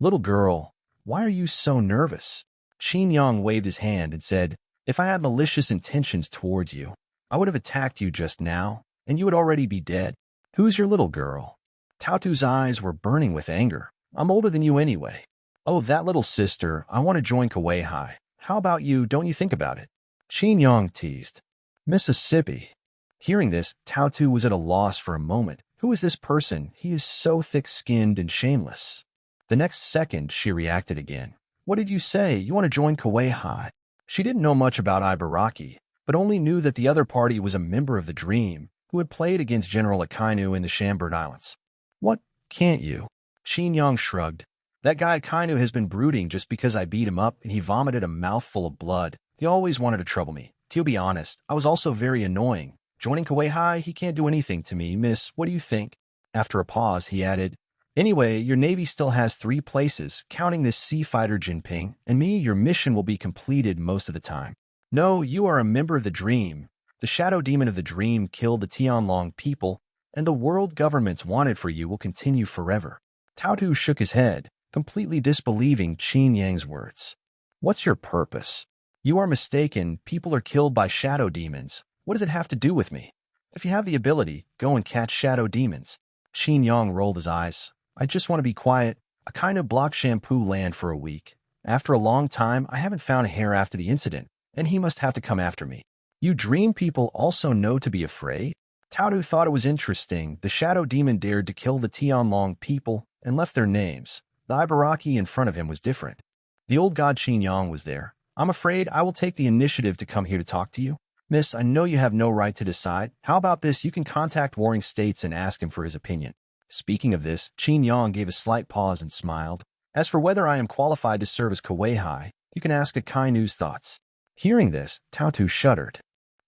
Little girl, why are you so nervous? Qin Yang waved his hand and said, If I had malicious intentions towards you, I would have attacked you just now, and you would already be dead. Who's your little girl? Tao's eyes were burning with anger. I'm older than you anyway. Oh, that little sister, I want to join Kuei-hai. How about you? Don't you think about it? Qin Yang teased. Mississippi. Hearing this, Tao was at a loss for a moment. Who is this person? He is so thick-skinned and shameless. The next second, she reacted again. What did you say? You want to join Kuei-hai? She didn't know much about Ibaraki, but only knew that the other party was a member of the Dream who had played against General Akainu in the Chambord Islands. What? Can't you? Qin Yang shrugged. That guy Akainu has been brooding just because I beat him up and he vomited a mouthful of blood. He always wanted to trouble me. To be honest, I was also very annoying. Joining Kuei-hai, he can't do anything to me, miss. What do you think? After a pause, he added, Anyway, your navy still has 3 places, counting this sea fighter Jinping, and me, your mission will be completed most of the time. No, you are a member of the Dream. The shadow demon of the Dream killed the Tianlong people, and the world government's wanted for you will continue forever. Tao shook his head, completely disbelieving Qin Yang's words. What's your purpose? You are mistaken. People are killed by shadow demons. What does it have to do with me? If you have the ability, go and catch shadow demons. Qin Yang rolled his eyes. I just want to be quiet. I kind of blocked Shampoo Land for a week. After a long time, I haven't found a hair after the incident, and he must have to come after me. You Dream people also know to be afraid? Tao thought it was interesting. The shadow demon dared to kill the Tianlong people and left their names. The Ibaraki in front of him was different. The old god Qin Yang was there. I'm afraid I will take the initiative to come here to talk to you. Miss, I know you have no right to decide. How about this? You can contact Warring States and ask him for his opinion. Speaking of this, Qin Yang gave a slight pause and smiled. As for whether I am qualified to serve as Kuei-hai, you can ask Akainu's thoughts. Hearing this, Tao shuddered.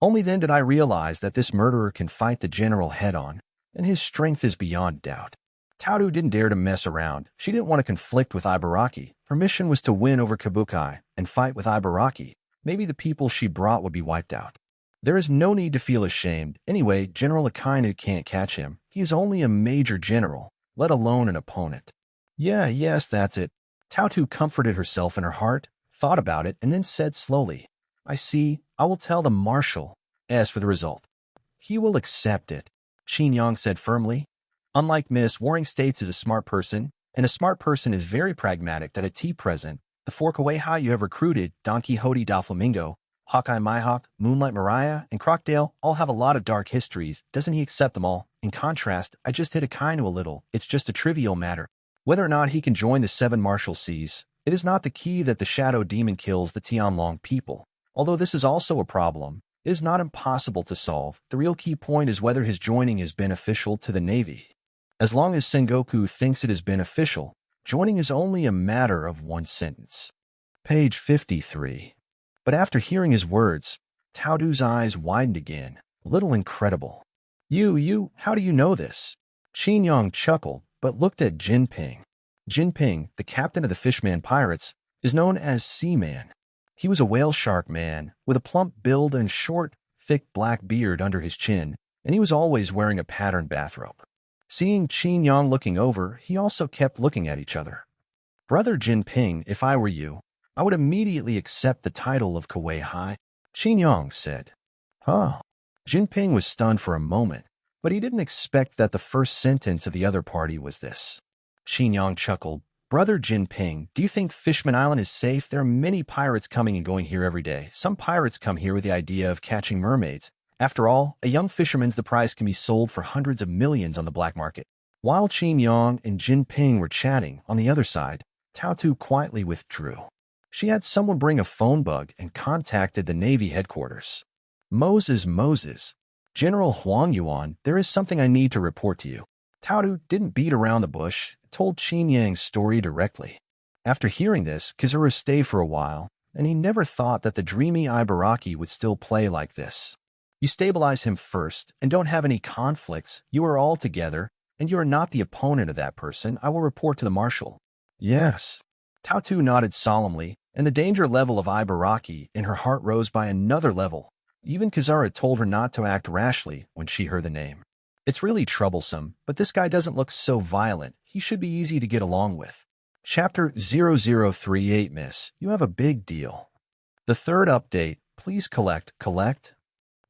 Only then did I realize that this murderer can fight the general head-on, and his strength is beyond doubt. Tao didn't dare to mess around. She didn't want to conflict with Ibaraki. Her mission was to win over Kabukai and fight with Ibaraki. Maybe the people she brought would be wiped out. There is no need to feel ashamed. Anyway, General Akainu can't catch him. He is only a major general, let alone an opponent. Yes, that's it. Tao comforted herself in her heart, thought about it, and then said slowly, I see. I will tell the marshal. As for the result, he will accept it. Qin Yang said firmly. Unlike Miss, Warring States is a smart person, and a smart person is very pragmatic that at present, the 4 Kuei-hai you have recruited, Don Quixote Doflamingo, Hawkeye Mihawk, Moonlight Mariah, and Crocodile all have a lot of dark histories. Doesn't he accept them all? In contrast, I just hit Akainu a little. It's just a trivial matter. Whether or not he can join the 7 Marshalseas, it is not the key that the shadow demon kills the Tianlong people. Although this is also a problem, it is not impossible to solve. The real key point is whether his joining is beneficial to the Navy. As long as Sengoku thinks it is beneficial, joining is only a matter of one sentence. Page 53. But after hearing his words, Taodu's eyes widened again, a little incredible. How do you know this? Qin Yang chuckled, but looked at Jinping. Jinping, the captain of the Fishman Pirates, is known as Seaman. He was a whale shark man, with a plump build and short, thick black beard under his chin, and he was always wearing a patterned bathrobe. Seeing Qin Yang looking over, he also kept looking at each other. Brother Jinping, if I were you, I would immediately accept the title of Kuei Hai, Qin Yang said. Huh. Jinping was stunned for a moment, but he didn't expect that the first sentence of the other party was this. Qin Yang chuckled. Brother Jinping, do you think Fishman Island is safe? There are many pirates coming and going here every day. Some pirates come here with the idea of catching mermaids. After all, a young fisherman's the price can be sold for hundreds of millions on the black market. While Qin Yang and Jinping were chatting, on the other side, Taotu quietly withdrew. She had someone bring a phone bug and contacted the Navy headquarters. Moses. General Huang Yuan, there is something I need to report to you. Taotu didn't beat around the bush, told Qin Yang's story directly. After hearing this, Kazura stayed for a while, and he never thought that the dreamy Ibaraki would still play like this. You stabilize him first, and don't have any conflicts. You are all together, and you are not the opponent of that person. I will report to the marshal. Yes. Taotu nodded solemnly, and the danger level of Ibaraki in her heart rose by another level. Even Kazura told her not to act rashly when she heard the name. It's really troublesome, but this guy doesn't look so violent. He should be easy to get along with. Chapter 0038, Miss. You have a big deal. The third update. Please collect.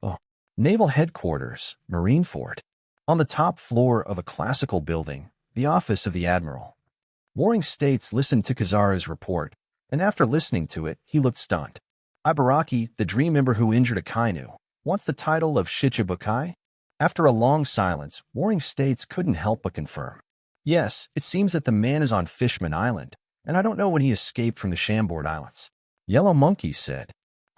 Oh. Naval Headquarters, Marineford. On the top floor of a classical building, the office of the Admiral. Warring States listened to Kazura's report, and after listening to it, he looked stunned. Ibaraki, the dream member who injured a Kainu, wants the title of Shichibukai? After a long silence, Warring States couldn't help but confirm. Yes, it seems that the man is on Fishman Island, and I don't know when he escaped from the Chambord Islands. Yellow Monkey said.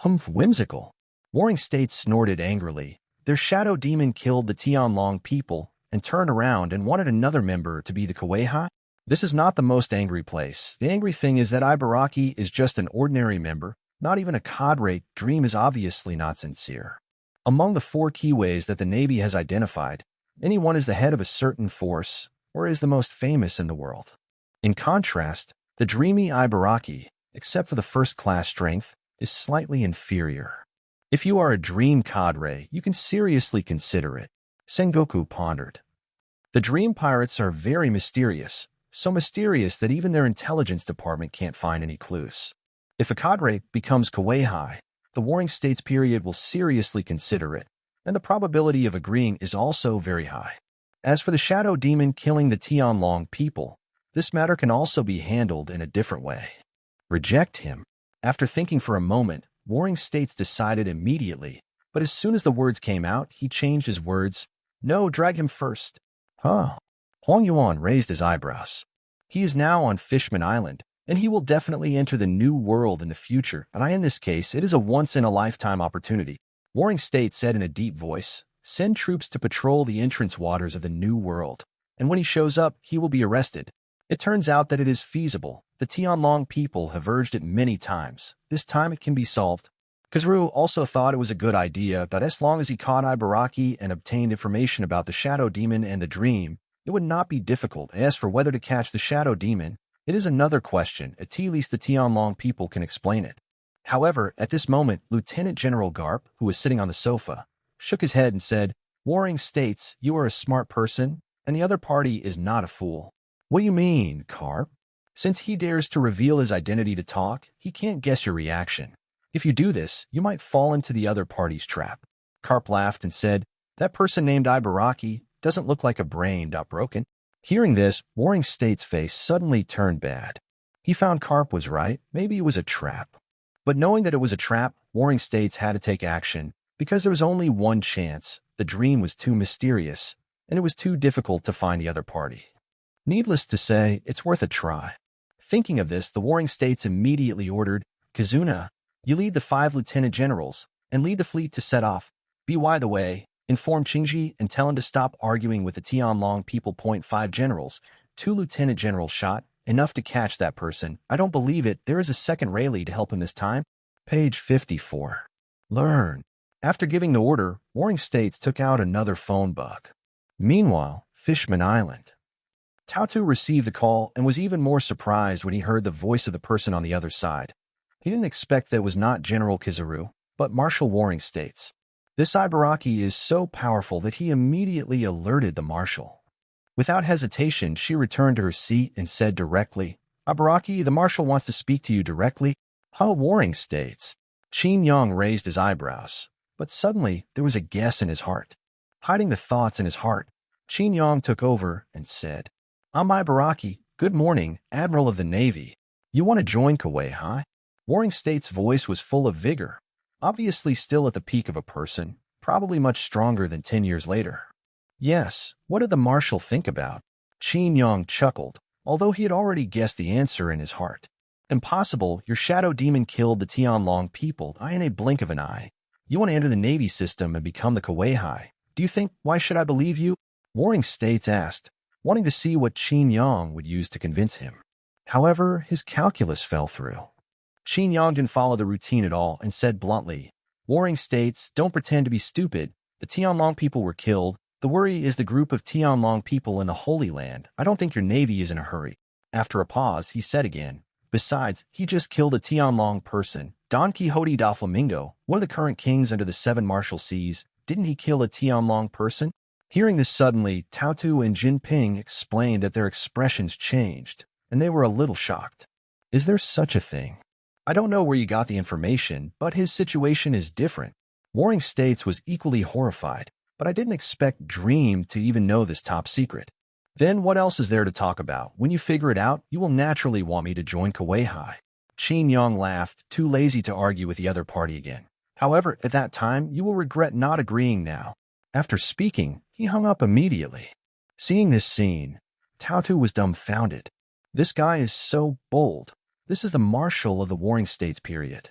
Whimsical. Warring States snorted angrily. Their shadow demon killed the Tianlong people and turned around and wanted another member to be the Kuei-hai? This is not the most angry place. The angry thing is that Ibaraki is just an ordinary member, not even a cadre. Dream is obviously not sincere. Among the 4 key ways that the Navy has identified, anyone is the head of a certain force or is the most famous in the world. In contrast, the dreamy Ibaraki, except for the first-class strength, is slightly inferior. If you are a dream cadre, you can seriously consider it, Sengoku pondered. The dream pirates are very mysterious, so mysterious that even their intelligence department can't find any clues. If a cadre becomes Kuei-hai, the Warring States period will seriously consider it, and the probability of agreeing is also very high. As for the shadow demon killing the Tianlong people, this matter can also be handled in a different way. Reject him. After thinking for a moment, Warring States decided immediately, but as soon as the words came out, he changed his words. No, drag him first. Huh. Huang Yuan raised his eyebrows. He is now on Fishman Island, and he will definitely enter the new world in the future, and in this case, it is a once-in-a-lifetime opportunity. Warring States said in a deep voice, send troops to patrol the entrance waters of the new world, and when he shows up, he will be arrested. It turns out that it is feasible. The Tianlong people have urged it many times. This time it can be solved. Kazuru also thought it was a good idea that as long as he caught Ibaraki and obtained information about the Shadow Demon and the Dream, it would not be difficult. As for whether to catch the Shadow Demon, it is another question. At least the Tianlong people can explain it. However, at this moment, Lieutenant General Garp, who was sitting on the sofa, shook his head and said, Warring States, you are a smart person, and the other party is not a fool. What do you mean, Garp? Since he dares to reveal his identity to talk, he can't guess your reaction. If you do this, you might fall into the other party's trap. Garp laughed and said, that person named Ibaraki doesn't look like a brain broken. Hearing this, Warring States' face suddenly turned bad. He found Garp was right. Maybe it was a trap. But knowing that it was a trap, Warring States had to take action, because there was only one chance. The dream was too mysterious, and it was too difficult to find the other party. Needless to say, it's worth a try. Thinking of this, the Warring States immediately ordered, Kazuna, you lead the 5 lieutenant generals, and lead the fleet to set off. By the way, Inform Qingji and tell him to stop arguing with the Tianlong people. Point 5 generals. 2 lieutenant generals shot. Enough to catch that person. I don't believe it. There is a second Rayleigh to help him this time. Page 54. Learn. After giving the order, Warring States took out another phone bug. Meanwhile, Fishman Island. Tautu received the call and was even more surprised when he heard the voice of the person on the other side. He didn't expect that it was not General Kizaru, but Marshal Warring States. This Ibaraki is so powerful that he immediately alerted the Marshal. Without hesitation, she returned to her seat and said directly, Ibaraki, the Marshal wants to speak to you directly. How Warring States? Qin Yang raised his eyebrows, but suddenly there was a guess in his heart. Hiding the thoughts in his heart, Qin Yang took over and said, I'm Ibaraki. Good morning, Admiral of the Navy. You want to join Kuwei? Warring States' voice was full of vigor, obviously still at the peak of a person, probably much stronger than 10 years later. Yes, what did the Marshal think about? Qin Yang chuckled, although he had already guessed the answer in his heart. Impossible, your shadow demon killed the Tianlong people in a blink of an eye. You want to enter the Navy system and become the Kuwei. Do you think, why should I believe you? Warring States asked, wanting to see what Qin Yang would use to convince him. However, his calculus fell through. Qin Yang didn't follow the routine at all and said bluntly, Warring States, don't pretend to be stupid. The Tianlong people were killed. The worry is the group of Tianlong people in the Holy Land. I don't think your navy is in a hurry. After a pause, he said again, besides, he just killed a Tianlong person. Don Quixote da Flamingo, one of the current kings under the 7 martial seas, didn't he kill a Tianlong person? Hearing this suddenly, Tautu and Jinping explained that their expressions changed, and they were a little shocked. Is there such a thing? I don't know where you got the information, but his situation is different. Warring States was equally horrified, but I didn't expect Dream to even know this top secret. Then what else is there to talk about? When you figure it out, you will naturally want me to join Kuwei. Qin Yang laughed, too lazy to argue with the other party again. However, at that time, you will regret not agreeing now. After speaking, he hung up immediately. Seeing this scene, Tautu was dumbfounded. This guy is so bold. This is the Marshal of the Warring States period.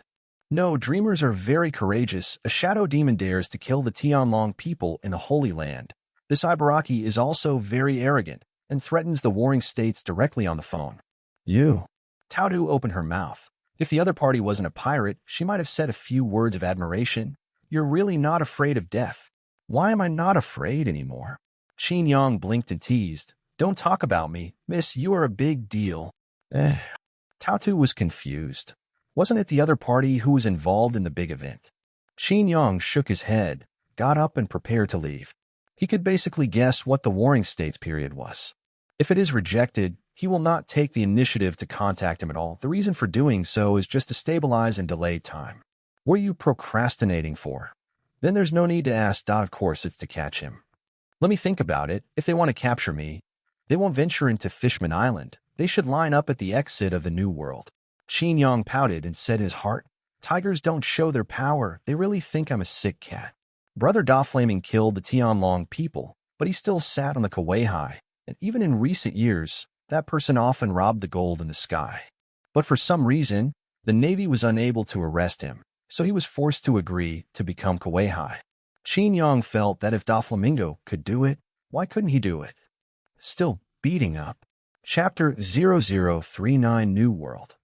No, dreamers are very courageous. A shadow demon dares to kill the Tianlong people in the Holy Land. This Ibaraki is also very arrogant and threatens the Warring States directly on the phone. You. Tautu opened her mouth. If the other party wasn't a pirate, she might have said a few words of admiration. You're really not afraid of death. Why am I not afraid anymore? Qin Yang blinked and teased. Don't talk about me, miss, you are a big deal. Tautu was confused. Wasn't it the other party who was involved in the big event? Qin Yang shook his head, got up and prepared to leave. He could basically guess what the Warring States period was. If it is rejected, he will not take the initiative to contact him at all. The reason for doing so is just to stabilize and delay time. What are you procrastinating for? Then there's no need to ask. Of course it's to catch him. Let me think about it. If they want to capture me, they won't venture into Fishman Island. They should line up at the exit of the New World. Qin Yang pouted and said in his heart, tigers don't show their power. They really think I'm a sick cat. Brother Da Flaming killed the Tianlong people, but he still sat on the Kuwei, and even in recent years, that person often robbed the gold in the sky. But for some reason, the Navy was unable to arrest him, so he was forced to agree to become Kuwei. Qin Yang felt that if Doflamingo could do it, why couldn't he do it? Still beating up. Chapter 0039 New World.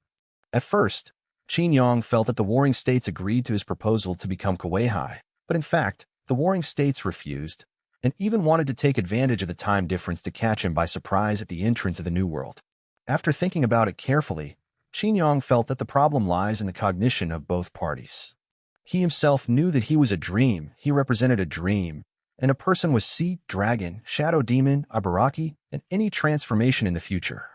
At first, Qin Yang felt that the Warring States agreed to his proposal to become Kuwei, but in fact, the Warring States refused, and even wanted to take advantage of the time difference to catch him by surprise at the entrance of the New World. After thinking about it carefully, Qin Yang felt that the problem lies in the cognition of both parties. He himself knew that he was a dream, he represented a dream, and a person was sea, dragon, shadow demon, Ibaraki, and any transformation in the future.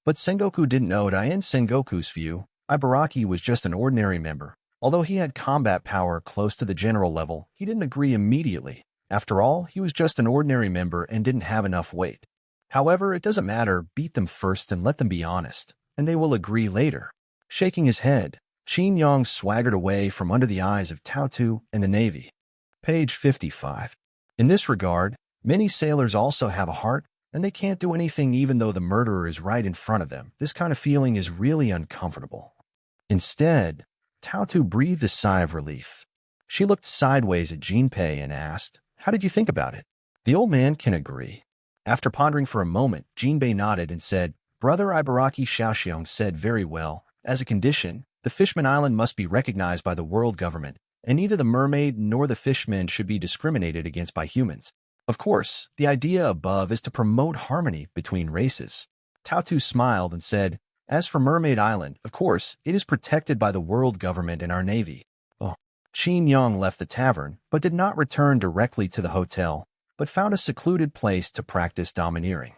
But Sengoku didn't know that in Sengoku's view, Ibaraki was just an ordinary member. Although he had combat power close to the general level, he didn't agree immediately. After all, he was just an ordinary member and didn't have enough weight. However, it doesn't matter, beat them first and let them be honest, and they will agree later. Shaking his head, Qin Yang swaggered away from under the eyes of Tautu and the Navy. Page 55. In this regard, many sailors also have a heart, and they can't do anything even though the murderer is right in front of them. This kind of feeling is really uncomfortable. Instead, Tautu breathed a sigh of relief. She looked sideways at Jinpei and asked, How did you think about it? The old man can agree. After pondering for a moment, Jinbei nodded and said, Brother Ibaraki Xiaoxiong said very well. As a condition, the Fishman Island must be recognized by the world government, and neither the mermaid nor the fishmen should be discriminated against by humans. Of course, the idea above is to promote harmony between races. Tautu smiled and said, As for Mermaid Island, of course, it is protected by the world government and our navy. Oh. Qin Yang left the tavern, but did not return directly to the hotel, but found a secluded place to practice domineering.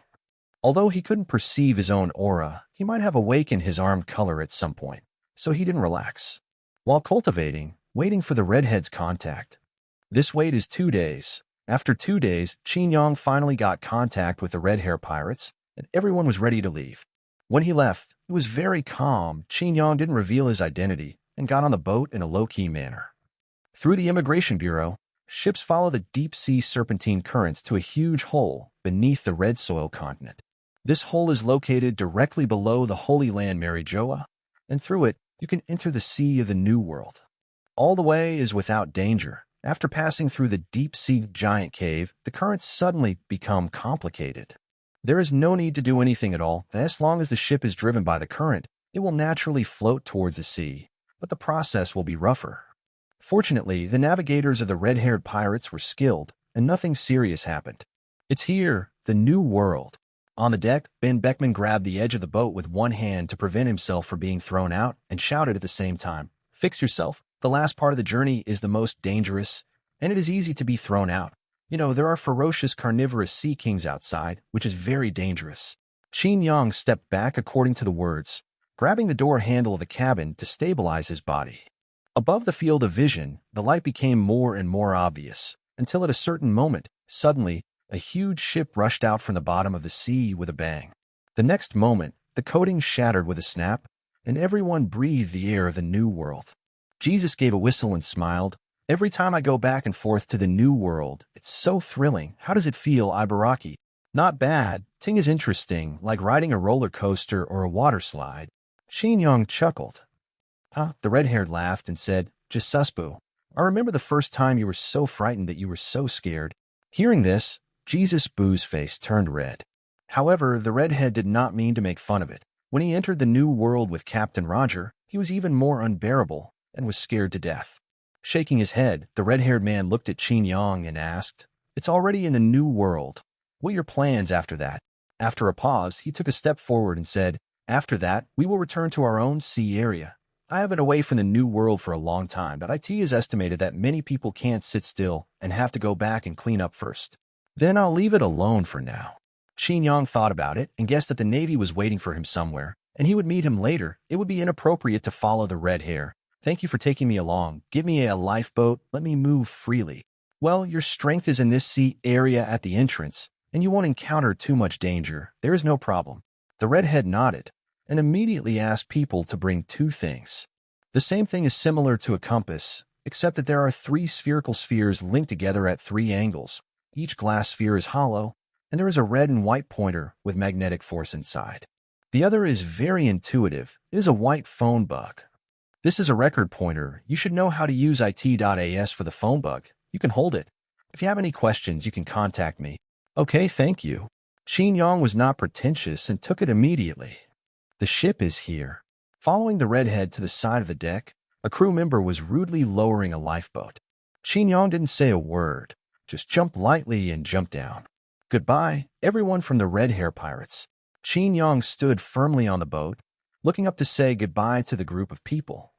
Although he couldn't perceive his own aura, he might have awakened his armed color at some point, so he didn't relax. While cultivating, waiting for the redhead's contact. This wait is 2 days. After 2 days, Qin Yang finally got contact with the red hair pirates, and everyone was ready to leave. When he left, it was very calm. Qin Yang didn't reveal his identity and got on the boat in a low-key manner. Through the Immigration Bureau, ships follow the deep-sea serpentine currents to a huge hole beneath the red soil continent. This hole is located directly below the Holy Land Marijoa, and through it, you can enter the Sea of the New World. All the way is without danger. After passing through the deep-sea giant cave, the currents suddenly become complicated. There is no need to do anything at all. As long as the ship is driven by the current, it will naturally float towards the sea, but the process will be rougher. Fortunately, the navigators of the red-haired pirates were skilled, and nothing serious happened. It's here, the New World. On the deck, Ben Beckman grabbed the edge of the boat with one hand to prevent himself from being thrown out and shouted at the same time, Fix yourself. The last part of the journey is the most dangerous, and it is easy to be thrown out. You know, there are ferocious carnivorous sea kings outside, which is very dangerous. Qin Yang stepped back according to the words, grabbing the door handle of the cabin to stabilize his body. Above the field of vision, the light became more and more obvious, until at a certain moment, suddenly, a huge ship rushed out from the bottom of the sea with a bang. The next moment, the coating shattered with a snap, and everyone breathed the air of the New World. Jesus gave a whistle and smiled. Every time I go back and forth to the New World, it's so thrilling. How does it feel, Ibaraki? Not bad. Ting is interesting, like riding a roller coaster or a water slide. Qin Yang chuckled. The red-haired laughed and said, Jisusbu, I remember the first time you were so frightened that you were so scared. Hearing this, Jesus Boo's face turned red. However, the redhead did not mean to make fun of it. When he entered the New World with Captain Roger, he was even more unbearable and was scared to death. Shaking his head, the red-haired man looked at Qin Yang and asked, It's already in the New World. What are your plans after that? After a pause, he took a step forward and said, After that, we will return to our own sea area. I have been away from the New World for a long time, but IT has estimated that many people can't sit still and have to go back and clean up first. Then I'll leave it alone for now. Qin Yang thought about it and guessed that the Navy was waiting for him somewhere, and he would meet him later. It would be inappropriate to follow the red hair. Thank you for taking me along. Give me a lifeboat. Let me move freely. Well, your strength is in this sea area at the entrance, and you won't encounter too much danger. There is no problem. The redhead nodded and immediately asked people to bring 2 things. The same thing is similar to a compass, except that there are 3 spherical spheres linked together at 3 angles. Each glass sphere is hollow, and there is a red and white pointer with magnetic force inside. The other is very intuitive. It is a white phone bug. This is a record pointer. You should know how to use it.as for the phone bug. You can hold it. If you have any questions, you can contact me. Okay, thank you. Qin Yang was not pretentious and took it immediately. The ship is here. Following the redhead to the side of the deck, a crew member was rudely lowering a lifeboat. Qin Yang didn't say a word, just jumped lightly and jumped down. Goodbye, everyone from the red hair pirates. Qin Yang stood firmly on the boat, looking up to say goodbye to the group of people.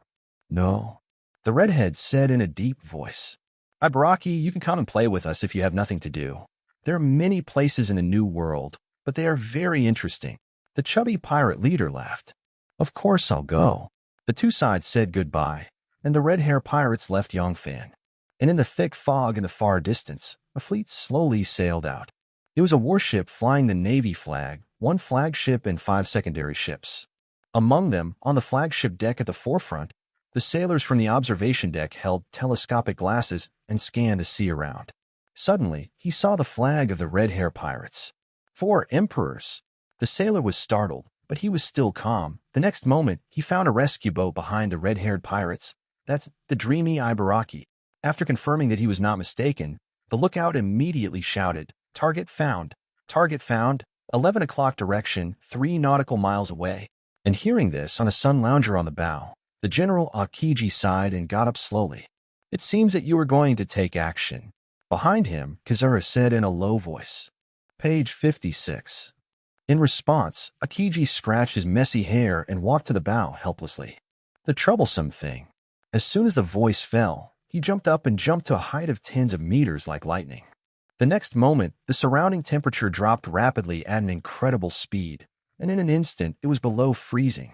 No, the redhead said in a deep voice. Ibaraki, you can come and play with us if you have nothing to do. There are many places in the New World, but they are very interesting. The chubby pirate leader laughed. Of course I'll go. The 2 sides said goodbye, and the red hair pirates left Yongfan. And in the thick fog in the far distance, a fleet slowly sailed out. It was a warship flying the Navy flag, 1 flagship and 5 secondary ships. Among them, on the flagship deck at the forefront, the sailors from the observation deck held telescopic glasses and scanned the sea around. Suddenly, he saw the flag of the red hair pirates. 4 emperors. The sailor was startled, but he was still calm. The next moment, he found a rescue boat behind the red-haired pirates. That's the dreamy Ibaraki. After confirming that he was not mistaken, The lookout immediately shouted, "Target found! Target found! 11 o'clock direction, 3 nautical miles away." And hearing this on a sun lounger on the bow, the General Akiji sighed and got up slowly. "It seems that you are going to take action." Behind him, Kazura said in a low voice. Page 56. In response, Akiji scratched his messy hair and walked to the bow helplessly. The troublesome thing. As soon as the voice fell, he jumped up and jumped to a height of tens of meters like lightning. The next moment, the surrounding temperature dropped rapidly at an incredible speed, and in an instant it was below freezing.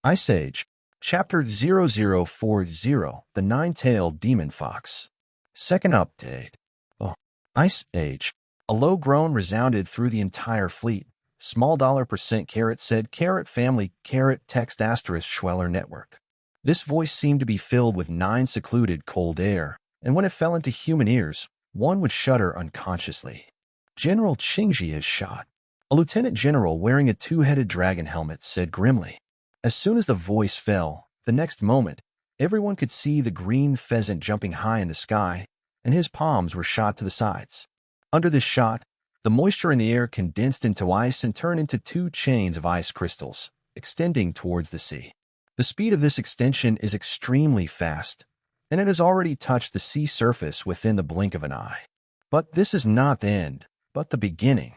Ice Age, Chapter 0040, The Nine-Tailed Demon Fox. Second update. Oh, Ice Age. A low groan resounded through the entire fleet. Small $% caret said caret family caret text asterisk Schweller network. This voice seemed to be filled with 9 secluded cold air, and when it fell into human ears, one would shudder unconsciously. General Qingji is shot. A lieutenant general wearing a 2-headed dragon helmet said grimly. As soon as the voice fell, the next moment, everyone could see the green pheasant jumping high in the sky, and his palms were shot to the sides. Under this shot, the moisture in the air condensed into ice and turned into 2 chains of ice crystals, extending towards the sea. The speed of this extension is extremely fast, and it has already touched the sea surface within the blink of an eye. But this is not the end, but the beginning.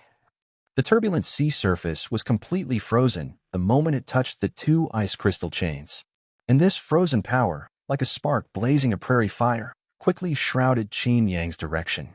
The turbulent sea surface was completely frozen the moment it touched the 2 ice crystal chains. And this frozen power, like a spark blazing a prairie fire, quickly shrouded Qin Yang's direction.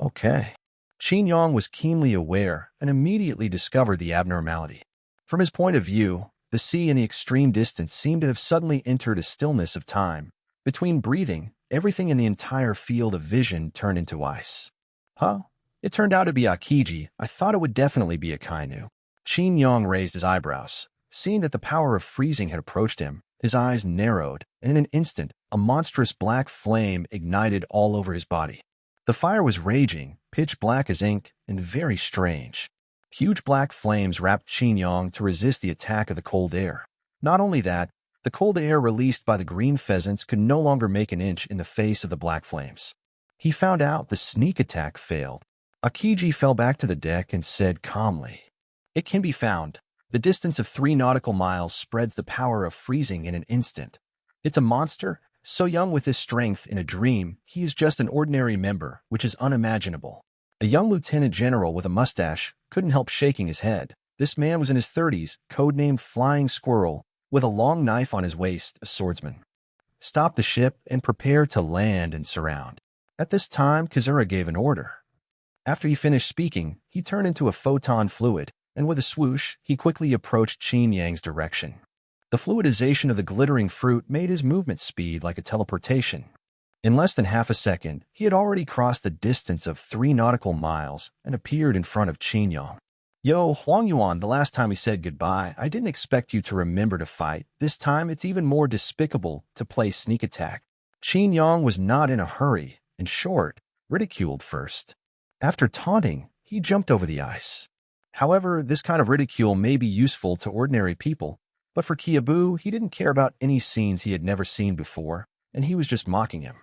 Okay. Qin Yang was keenly aware and immediately discovered the abnormality. From his point of view, the sea in the extreme distance seemed to have suddenly entered a stillness of time. Between breathing, everything in the entire field of vision turned into ice. Huh? It turned out to be Akiji. I thought it would definitely be a Kainu. Qin Yang raised his eyebrows. Seeing that the power of freezing had approached him, his eyes narrowed, and in an instant, a monstrous black flame ignited all over his body. The fire was raging, pitch black as ink, and very strange. Huge black flames wrapped Qin Yang to resist the attack of the cold air. Not only that, the cold air released by the green pheasants could no longer make an inch in the face of the black flames. He found out the sneak attack failed. Akiji fell back to the deck and said calmly, "It can be found. The distance of 3 nautical miles spreads the power of freezing in an instant. It's a monster, so young with this strength in a dream, he is just an ordinary member, which is unimaginable." A young lieutenant general with a mustache couldn't help shaking his head. This man was in his 30s, codenamed Flying Squirrel, with a long knife on his waist, a swordsman. "Stop the ship and prepare to land and surround." At this time, Kazura gave an order. After he finished speaking, he turned into a photon fluid, and with a swoosh, he quickly approached Qin Yang's direction. The fluidization of the glittering fruit made his movement speed like a teleportation. In less than half a second, he had already crossed the distance of 3 nautical miles and appeared in front of Qin Yang. "Yo, Huang Yuan, the last time we said goodbye, I didn't expect you to remember to fight. This time, it's even more despicable to play sneak attack." Qin Yang was not in a hurry. In short, ridiculed first. After taunting, he jumped over the ice. However, this kind of ridicule may be useful to ordinary people, but for Kiabu, he didn't care about any scenes he had never seen before, and he was just mocking him.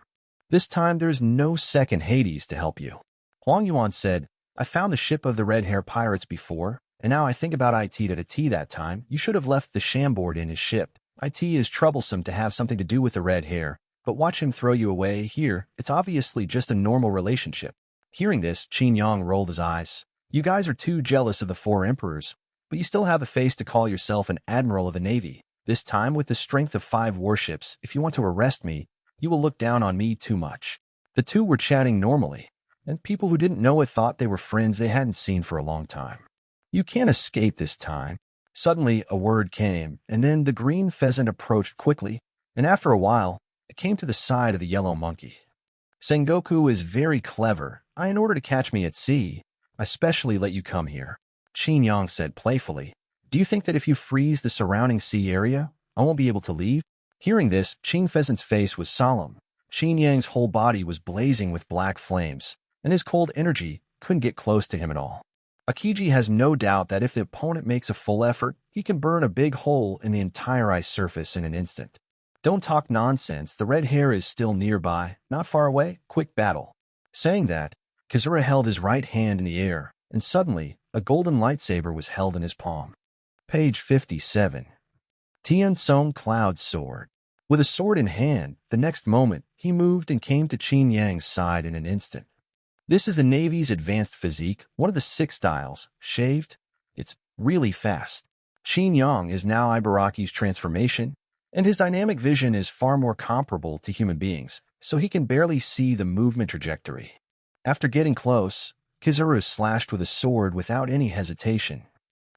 "This time, there's no second Hades to help you." Huang Yuan said, "I found the ship of the Red Hair Pirates before, and now I think about IT that time. You should have left the Shamboard in his ship. IT is troublesome to have something to do with the red hair, but watch him throw you away here. It's obviously just a normal relationship." Hearing this, Qin Yang rolled his eyes. "You guys are too jealous of the 4 emperors, but you still have the face to call yourself an admiral of the Navy. This time, with the strength of 5 warships, if you want to arrest me, you will look down on me too much." The two were chatting normally, and people who didn't know it thought they were friends they hadn't seen for a long time. "You can't escape this time." Suddenly, a word came, and then the green pheasant approached quickly, and after a while, it came to the side of the yellow monkey. "Sengoku is very clever. In order to catch me at sea, I specially let you come here," Qin Yang said playfully. "Do you think that if you freeze the surrounding sea area, I won't be able to leave?" Hearing this, Qin Pheasant's face was solemn. Qin Yang's whole body was blazing with black flames, and his cold energy couldn't get close to him at all. Akiji has no doubt that if the opponent makes a full effort, he can burn a big hole in the entire ice surface in an instant. "Don't talk nonsense. The red hair is still nearby, not far away. Quick battle." Saying that, Kazura held his right hand in the air, and suddenly, a golden lightsaber was held in his palm. Page 57. Tian Song Cloud Sword. With a sword in hand, the next moment, he moved and came to Qin Yang's side in an instant. This is the Navy's advanced physique, one of the 6 styles, shaved. It's really fast. Qin Yang is now Ibaraki's transformation, and his dynamic vision is far more comparable to human beings, so he can barely see the movement trajectory. After getting close, Kizuru slashed with a sword without any hesitation.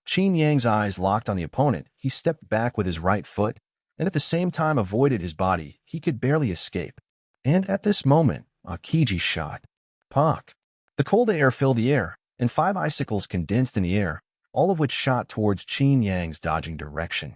Qin Yang's eyes locked on the opponent. He stepped back with his right foot, and at the same time avoided his body. He could barely escape. And at this moment, Akiji shot. Pock! The cold air filled the air, and 5 icicles condensed in the air, all of which shot towards Qin Yang's dodging direction.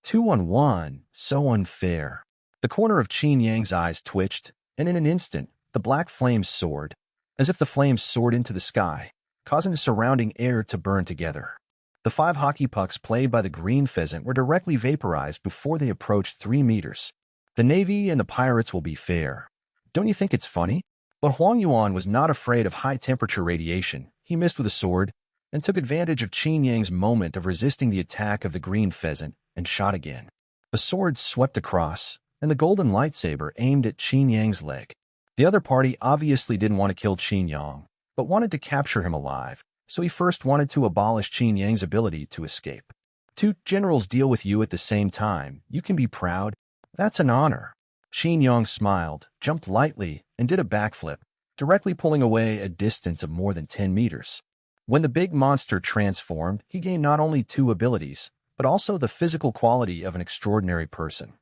2-on-1, so unfair. The corner of Qin Yang's eyes twitched, and in an instant, the black flames soared, as if the flames soared into the sky, causing the surrounding air to burn together. The 5 hockey pucks played by the green pheasant were directly vaporized before they approached 3 meters. The Navy and the pirates will be fair. Don't you think it's funny? But Huang Yuan was not afraid of high-temperature radiation. He missed with a sword and took advantage of Qin Yang's moment of resisting the attack of the green pheasant and shot again. The sword swept across, and the golden lightsaber aimed at Qin Yang's leg. The other party obviously didn't want to kill Qin Yang, but wanted to capture him alive, so he first wanted to abolish Qin Yang's ability to escape. 2 generals deal with you at the same time. You can be proud. That's an honor. Qin Yang smiled, jumped lightly, and did a backflip, directly pulling away a distance of more than 10 meters. When the big monster transformed, he gained not only 2 abilities, but also the physical quality of an extraordinary person.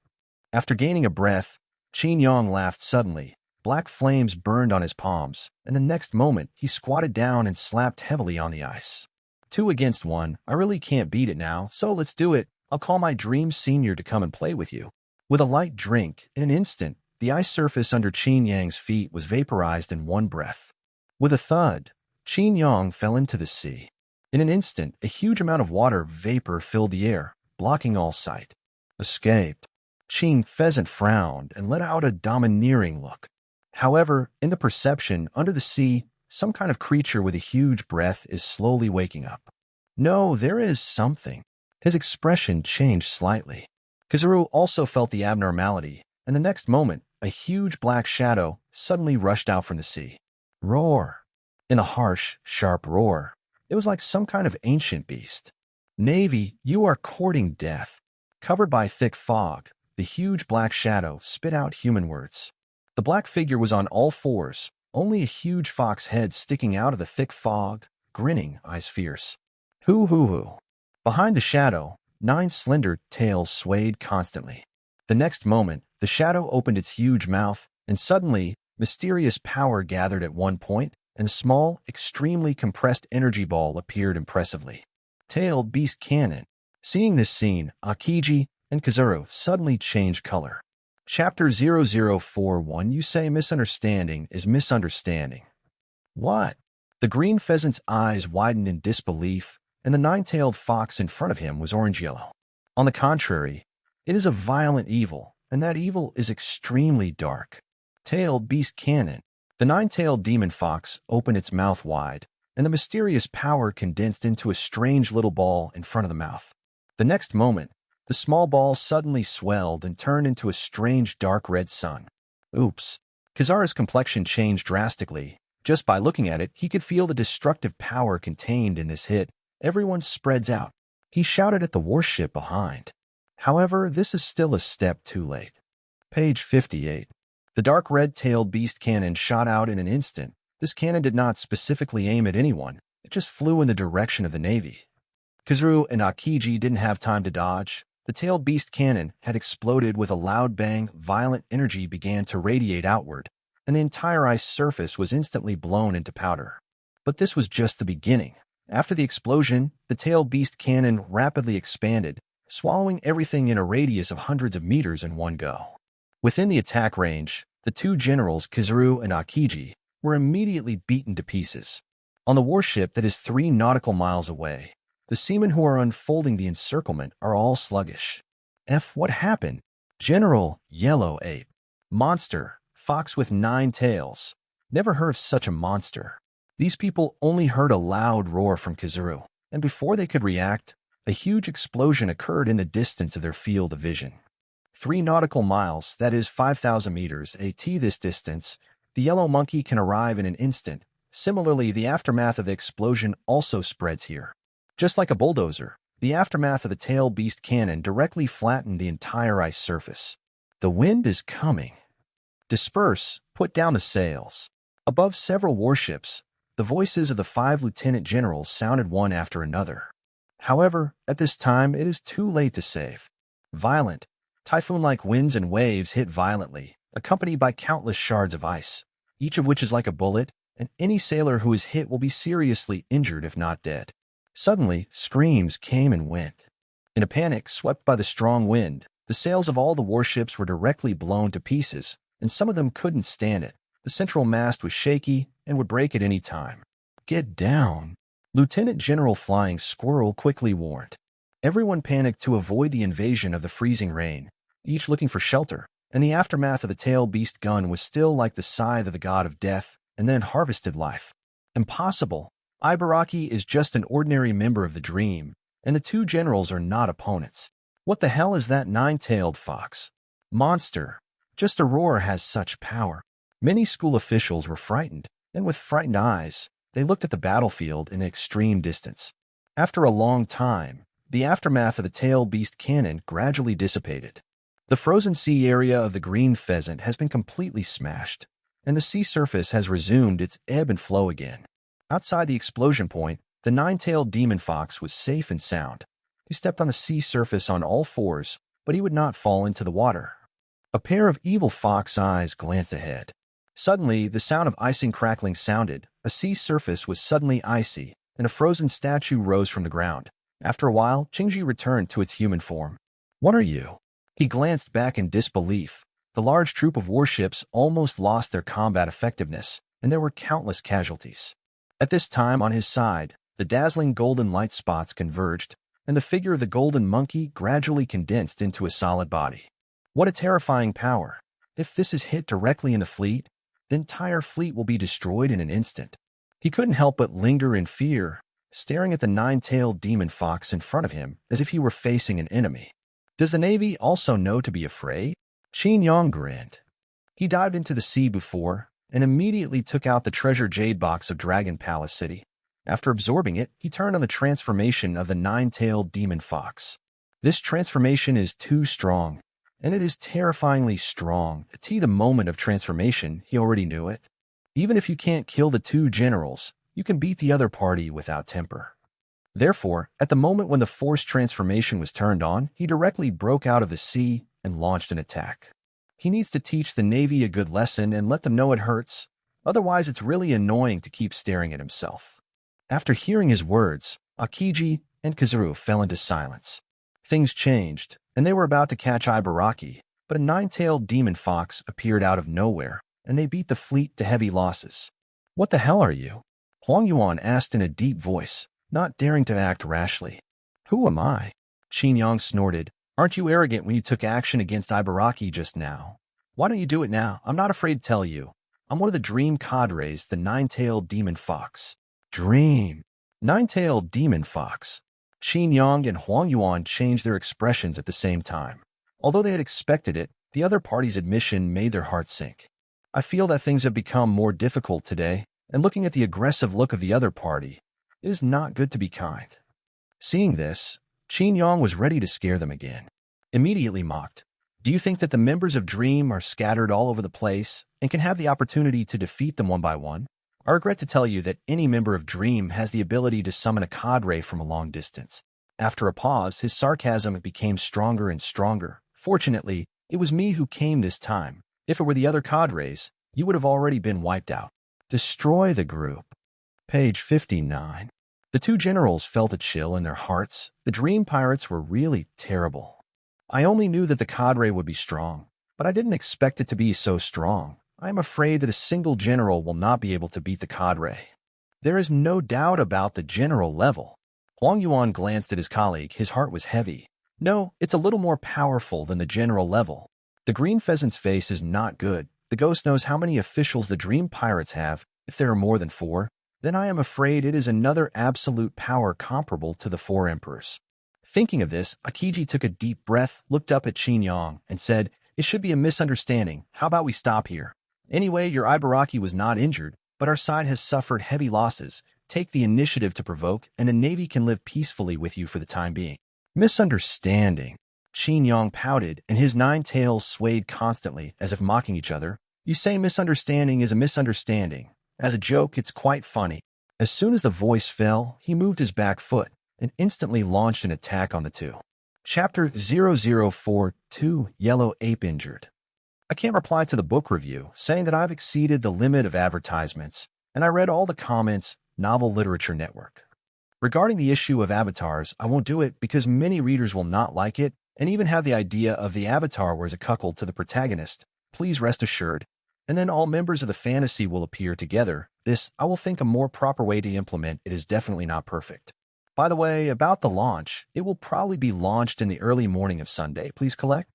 After gaining a breath, Qin Yang laughed suddenly. Black flames burned on his palms, and the next moment, he squatted down and slapped heavily on the ice. 2 against 1, I really can't beat it now, so let's do it. I'll call my dream senior to come and play with you. With a light drink, in an instant, the ice surface under Qin Yang's feet was vaporized in one breath. With a thud, Qin Yang fell into the sea. In an instant, a huge amount of water vapor filled the air, blocking all sight. Escaped. Qin Pheasant frowned and let out a domineering look. However, in the perception, under the sea, some kind of creature with a huge breath is slowly waking up. No, there is something. His expression changed slightly. Kizuru also felt the abnormality, and the next moment, a huge black shadow suddenly rushed out from the sea. Roar! In a harsh, sharp roar, it was like some kind of ancient beast. Navy, you are courting death. Covered by thick fog, the huge black shadow spit out human words. The black figure was on all fours, only a huge fox head sticking out of the thick fog, grinning, eyes fierce. Hoo hoo hoo. Behind the shadow, 9 slender tails swayed constantly. The next moment, the shadow opened its huge mouth, and suddenly, mysterious power gathered at one point, and a small, extremely compressed energy ball appeared impressively. Tailed Beast Cannon. Seeing this scene, Akiji and Kizuru suddenly changed color. Chapter 0041 Usse Misunderstanding is Misunderstanding. What? The green pheasant's eyes widened in disbelief, and the 9-tailed fox in front of him was orange-yellow. On the contrary, it is a violent evil, and that evil is extremely dark. Tailed Beast Cannon. The 9-tailed demon fox opened its mouth wide, and the mysterious power condensed into a strange little ball in front of the mouth. The next moment, the small ball suddenly swelled and turned into a strange dark red sun. Oops. Kizara's complexion changed drastically. Just by looking at it, he could feel the destructive power contained in this hit. Everyone spreads out. He shouted at the warship behind. However, this is still a step too late. Page 58. The dark red-tailed beast cannon shot out in an instant. This cannon did not specifically aim at anyone. It just flew in the direction of the Navy. Kizuru and Akiji didn't have time to dodge. The tailed beast cannon had exploded with a loud bang. Violent energy began to radiate outward, and the entire ice surface was instantly blown into powder. But this was just the beginning. After the explosion, the tailed beast cannon rapidly expanded, swallowing everything in a radius of hundreds of meters in one go. Within the attack range, the 2 generals, Kizuru and Akiji, were immediately beaten to pieces. On the warship that is 3 nautical miles away, the seamen who are unfolding the encirclement are all sluggish. What happened? General, Yellow Ape. Monster, fox with 9 tails. Never heard of such a monster. These people only heard a loud roar from Kizaru, and before they could react, a huge explosion occurred in the distance of their field of vision. 3 nautical miles, that is 5,000 meters, at this distance, the yellow monkey can arrive in an instant. Similarly, the aftermath of the explosion also spreads here. Just like a bulldozer, the aftermath of the tail beast cannon directly flattened the entire ice surface. The wind is coming. Disperse, put down the sails. Above several warships, the voices of the 5 lieutenant generals sounded one after another. However, at this time, it is too late to save. Violent, typhoon-like winds and waves hit violently, accompanied by countless shards of ice, each of which is like a bullet, and any sailor who is hit will be seriously injured if not dead. Suddenly, screams came and went. In a panic, swept by the strong wind, the sails of all the warships were directly blown to pieces, and some of them couldn't stand it. The central mast was shaky and would break at any time. "Get down," Lieutenant General Flying Squirrel quickly warned. Everyone panicked to avoid the invasion of the freezing rain, each looking for shelter, and the aftermath of the tail beast gun was still like the scythe of the god of death and then harvested life. Impossible. Ibaraki is just an ordinary member of the Dream, and the 2 generals are not opponents. What the hell is that 9-tailed fox? Monster. Just a roar has such power. Many school officials were frightened, and with frightened eyes, they looked at the battlefield in extreme distance. After a long time, the aftermath of the tail beast cannon gradually dissipated. The frozen sea area of the green pheasant has been completely smashed, and the sea surface has resumed its ebb and flow again. Outside the explosion point, the 9-tailed demon fox was safe and sound. He stepped on the sea surface on all fours, but he would not fall into the water. A pair of evil fox eyes glanced ahead. Suddenly, the sound of icing crackling sounded. A sea surface was suddenly icy, and a frozen statue rose from the ground. After a while, Qingji returned to its human form. "What are you?" He glanced back in disbelief. The large troop of warships almost lost their combat effectiveness, and there were countless casualties. At this time, on his side, the dazzling golden light spots converged, and the figure of the golden monkey gradually condensed into a solid body. What a terrifying power! If this is hit directly in the fleet, the entire fleet will be destroyed in an instant. He couldn't help but linger in fear, staring at the 9-tailed demon fox in front of him as if he were facing an enemy. Does the Navy also know to be afraid? Qin Yang grinned. He dived into the sea before and immediately took out the treasure jade box of Dragon Palace City. After absorbing it, he turned on the transformation of the 9-tailed demon fox. This transformation is too strong, and it is terrifyingly strong. At the moment of transformation, he already knew it. Even if you can't kill the 2 generals, you can beat the other party without temper. Therefore, at the moment when the forced transformation was turned on, he directly broke out of the sea and launched an attack. He needs to teach the Navy a good lesson and let them know it hurts. Otherwise, it's really annoying to keep staring at himself. After hearing his words, Akiji and Kizaru fell into silence. Things changed, and they were about to catch Ibaraki, but a 9-tailed demon fox appeared out of nowhere, and they beat the fleet to heavy losses. "What the hell are you?" Huang Yuan asked in a deep voice, not daring to act rashly. "Who am I?" Qin Yang snorted. "Aren't you arrogant when you took action against Ibaraki just now? Why don't you do it now? I'm not afraid to tell you. I'm one of the Dream cadres, the 9-tailed demon fox." Dream. 9-tailed demon fox. Qin Yang and Huang Yuan changed their expressions at the same time. Although they had expected it, the other party's admission made their hearts sink. "I feel that things have become more difficult today, and looking at the aggressive look of the other party, it is not good to be kind." Seeing this, Qin Yang was ready to scare them again. Immediately mocked. "Do you think that the members of Dream are scattered all over the place and can have the opportunity to defeat them one by one? I regret to tell you that any member of Dream has the ability to summon a cadre from a long distance." After a pause, his sarcasm became stronger and stronger. "Fortunately, it was me who came this time. If it were the other cadres, you would have already been wiped out." Destroy the group. Page 59. The 2 generals felt a chill in their hearts. The Dream pirates were really terrible. "I only knew that the cadre would be strong, but I didn't expect it to be so strong. I am afraid that a single general will not be able to beat the cadre." "There is no doubt about the general level." Huang Yuan glanced at his colleague. His heart was heavy. "No, it's a little more powerful than the general level." The green pheasant's face is not good. The ghost knows how many officials the Dream pirates have. If there are more than 4, then I am afraid it is another absolute power comparable to the four emperors. Thinking of this, Akiji took a deep breath, looked up at Qin Yang, and said, "It should be a misunderstanding. How about we stop here? Anyway, your Ibaraki was not injured, but our side has suffered heavy losses. Take the initiative to provoke, and the Navy can live peacefully with you for the time being." Misunderstanding. Qin Yang pouted, and his 9 tails swayed constantly, as if mocking each other. You say misunderstanding is a misunderstanding. As a joke, it's quite funny. As soon as the voice fell, he moved his back foot and instantly launched an attack on the two. Chapter 0042, Yellow Ape Injured. I can't reply to the book review, saying that I've exceeded the limit of advertisements, and I read all the comments, Novel Literature Network. Regarding the issue of avatars, I won't do it because many readers will not like it and even have the idea of the avatar where as a cuckold to the protagonist. Please rest assured. And then all members of the fantasy will appear together. This, I will think, a more proper way to implement. It is definitely not perfect. By the way, about the launch, it will probably be launched in the early morning of Sunday. Please collect.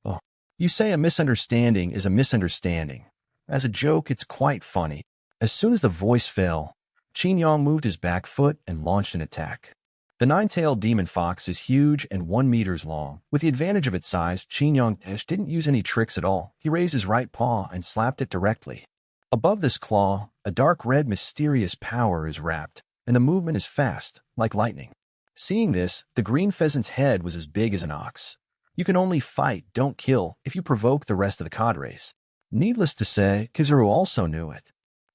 Oh, you say a misunderstanding is a misunderstanding. As a joke, it's quite funny. As soon as the voice fell, Qin Yang moved his back foot and launched an attack. The 9-tailed demon fox is huge and 1 meter long. With the advantage of its size, Qin Yang didn't use any tricks at all. He raised his right paw and slapped it directly. Above this claw, a dark red mysterious power is wrapped, and the movement is fast, like lightning. Seeing this, the green pheasant's head was as big as an ox. You can only fight, don't kill, if you provoke the rest of the cadres. Needless to say, Kizaru also knew it.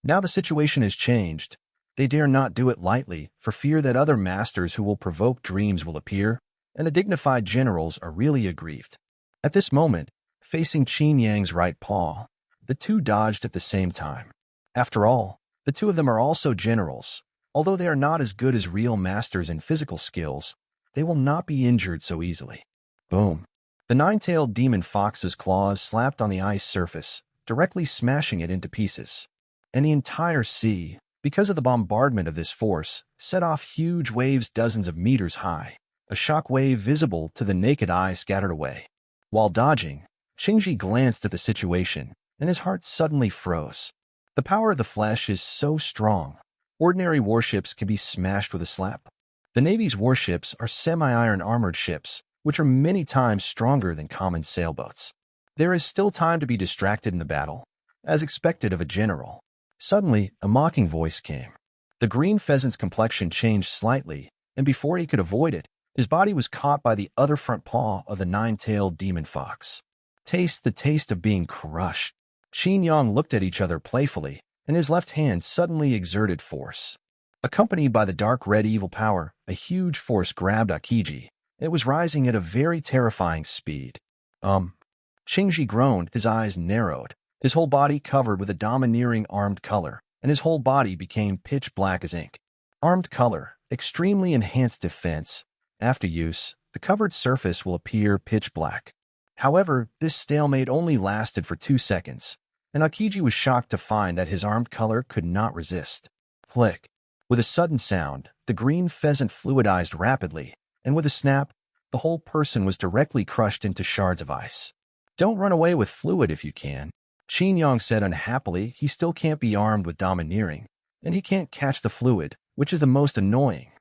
Now the situation has changed. They dare not do it lightly, for fear that other masters who will provoke dreams will appear, and the dignified generals are really aggrieved. At this moment, facing Qin Yang's right paw, the two dodged at the same time. After all, the two of them are also generals. Although they are not as good as real masters in physical skills, they will not be injured so easily. Boom. The 9-tailed demon fox's claws slapped on the ice surface, directly smashing it into pieces. And the entire sea, because of the bombardment of this force, set off huge waves dozens of meters high. A shock wave visible to the naked eye scattered away. While dodging, Shinji glanced at the situation, and his heart suddenly froze. The power of the flesh is so strong. Ordinary warships can be smashed with a slap. The Navy's warships are semi-iron armored ships, which are many times stronger than common sailboats. There is still time to be distracted in the battle, as expected of a general. Suddenly, a mocking voice came. The green pheasant's complexion changed slightly, and before he could avoid it, his body was caught by the other front paw of the 9-tailed demon fox. Taste the taste of being crushed. Qin Yang looked at each other playfully, and his left hand suddenly exerted force. Accompanied by the dark red evil power, a huge force grabbed Akiji. It was rising at a very terrifying speed. Shinji groaned, his eyes narrowed. His whole body covered with a domineering armed color, and his whole body became pitch black as ink. Armed color, extremely enhanced defense. After use, the covered surface will appear pitch black. However, this stalemate only lasted for 2 seconds, and Akiji was shocked to find that his armed color could not resist. Click. With a sudden sound, the green pheasant fluidized rapidly, and with a snap, the whole person was directly crushed into shards of ice. Don't run away with fluid if you can. Qin Yang said unhappily. He still can't be armed with domineering, and he can't catch the fluid, which is the most annoying.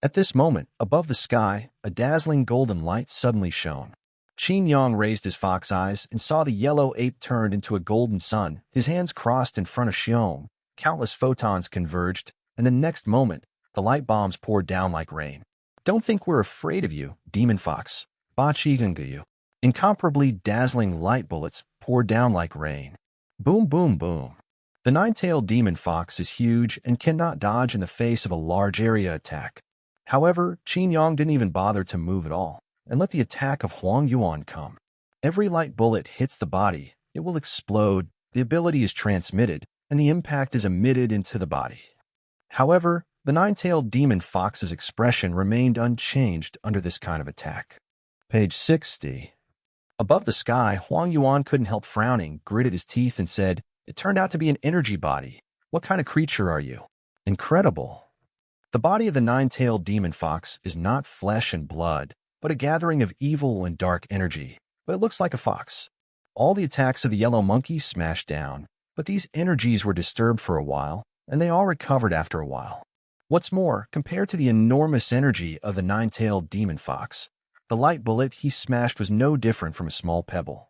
At this moment, above the sky, a dazzling golden light suddenly shone. Qin Yang raised his fox eyes and saw the yellow ape turned into a golden sun. His hands crossed in front of Xiong. Countless photons converged, and the next moment, the light bombs poured down like rain. Don't think we're afraid of you, demon fox. Bachigangayu. Incomparably dazzling light bullets poured down like rain. Boom, boom, boom. The 9-tailed demon fox is huge and cannot dodge in the face of a large area attack. However, Qin Yang didn't even bother to move at all, and let the attack of Huang Yuan come. Every light bullet hits the body, it will explode, the ability is transmitted, and the impact is emitted into the body. However, the 9-tailed demon fox's expression remained unchanged under this kind of attack. Page 60. Above the sky, Huang Yuan couldn't help frowning, gritted his teeth, and said, "It turned out to be an energy body. What kind of creature are you?" Incredible. The body of the 9-tailed demon fox is not flesh and blood, but a gathering of evil and dark energy. But it looks like a fox. All the attacks of the yellow monkey smashed down, but these energies were disturbed for a while, and they all recovered after a while. What's more, compared to the enormous energy of the nine-tailed demon fox, the light bullet he smashed was no different from a small pebble.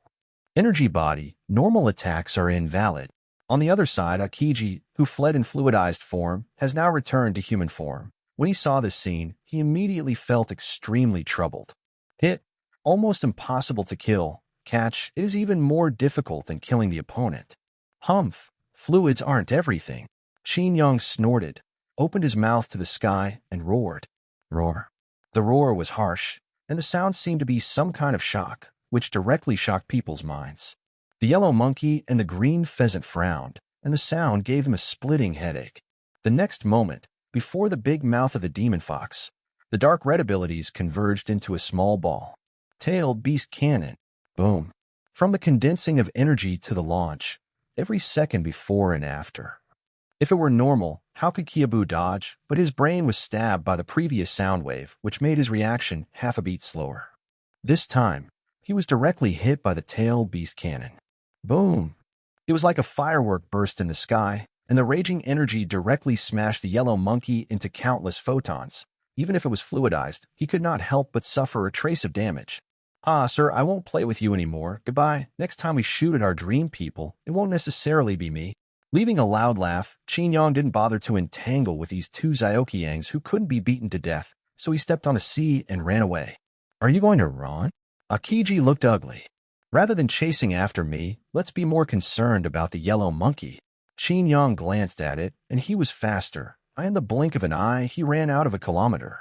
Energy body, normal attacks are invalid. On the other side, Aokiji, who fled in fluidized form, has now returned to human form. When he saw this scene, he immediately felt extremely troubled. Hit, almost impossible to kill. Catch, it is even more difficult than killing the opponent. Humph, fluids aren't everything. Qin Yang snorted, opened his mouth to the sky, and roared. Roar. The roar was harsh, and the sound seemed to be some kind of shock, which directly shocked people's minds. The yellow monkey and the green pheasant frowned, and the sound gave them a splitting headache. The next moment, before the big mouth of the demon fox, the dark red abilities converged into a small ball. Tailed beast cannon. Boom. From the condensing of energy to the launch, every second before and after. If it were normal, how could Kiabu dodge? But his brain was stabbed by the previous sound wave, which made his reaction half a beat slower. This time, he was directly hit by the tailed beast cannon. Boom! It was like a firework burst in the sky, and the raging energy directly smashed the yellow monkey into countless photons. Even if it was fluidized, he could not help but suffer a trace of damage. Ah, sir, I won't play with you anymore. Goodbye. Next time we shoot at our dream people, it won't necessarily be me. Leaving a loud laugh, Qin Yang didn't bother to entangle with these two Zyokiangs who couldn't be beaten to death, so he stepped on a sea and ran away. Are you going to run? Aokiji looked ugly. Rather than chasing after me, let's be more concerned about the yellow monkey. Qin Yang glanced at it, and he was faster. In the blink of an eye, he ran out of a kilometer.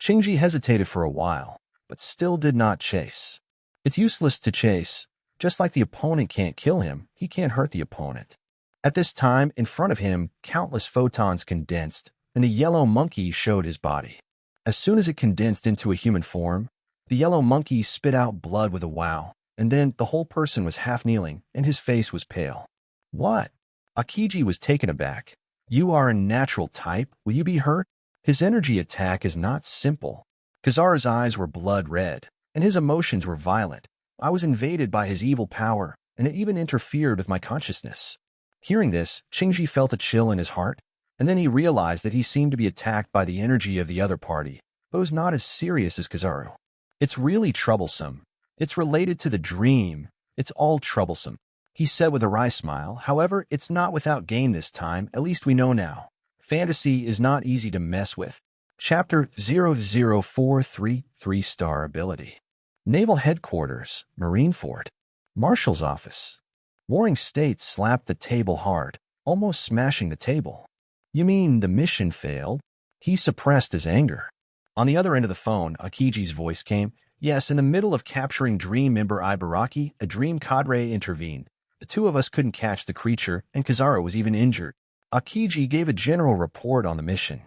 Qingji hesitated for a while, but still did not chase. It's useless to chase. Just like the opponent can't kill him, he can't hurt the opponent. At this time, in front of him, countless photons condensed, and the yellow monkey showed his body. As soon as it condensed into a human form, the yellow monkey spit out blood with a wow, and then the whole person was half kneeling, and his face was pale. What? Aokiji was taken aback. You are a natural type. Will you be hurt? His energy attack is not simple. Kizaru's eyes were blood red, and his emotions were violent. I was invaded by his evil power, and it even interfered with my consciousness. Hearing this, Qingji felt a chill in his heart, and then he realized that he seemed to be attacked by the energy of the other party, but was not as serious as Kizaru. It's really troublesome. It's related to the dream. It's all troublesome, he said with a wry smile. However, it's not without gain this time, at least we know now. Fantasy is not easy to mess with. Chapter 00433 3-star ability. Naval Headquarters, Marineford. Marshal's Office. Warring States slapped the table hard, almost smashing the table. You mean the mission failed? He suppressed his anger. On the other end of the phone, Aokiji's voice came. Yes, in the middle of capturing Dream member Ibaraki, a Dream cadre intervened. The two of us couldn't catch the creature, and Kizaru was even injured. Aokiji gave a general report on the mission.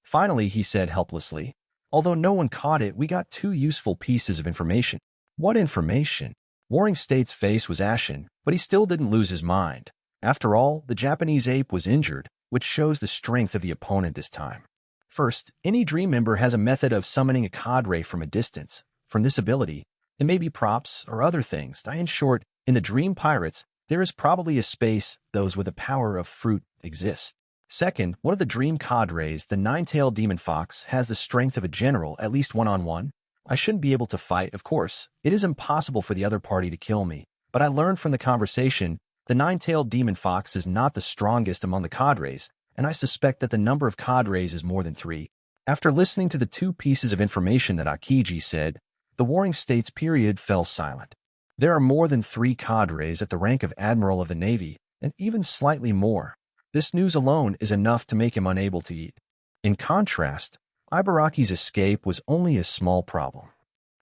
Finally, he said helplessly, although no one caught it, we got two useful pieces of information. What information? Warring State's face was ashen, but he still didn't lose his mind. After all, the Japanese ape was injured, which shows the strength of the opponent this time. First, any Dream member has a method of summoning a cadre from a distance. From this ability, it may be props or other things. In short, in the Dream Pirates, there is probably a space those with the power of fruit exist. Second, one of the Dream cadres, the nine-tailed demon fox, has the strength of a general, at least one-on-one. I shouldn't be able to fight, of course. It is impossible for the other party to kill me. But I learned from the conversation, the nine-tailed demon fox is not the strongest among the cadres, and I suspect that the number of cadres is more than 3. After listening to the two pieces of information that Aokiji said, the Warring States period fell silent. There are more than 3 cadres at the rank of Admiral of the Navy, and even slightly more. This news alone is enough to make him unable to eat. In contrast, Ibaraki's escape was only a small problem.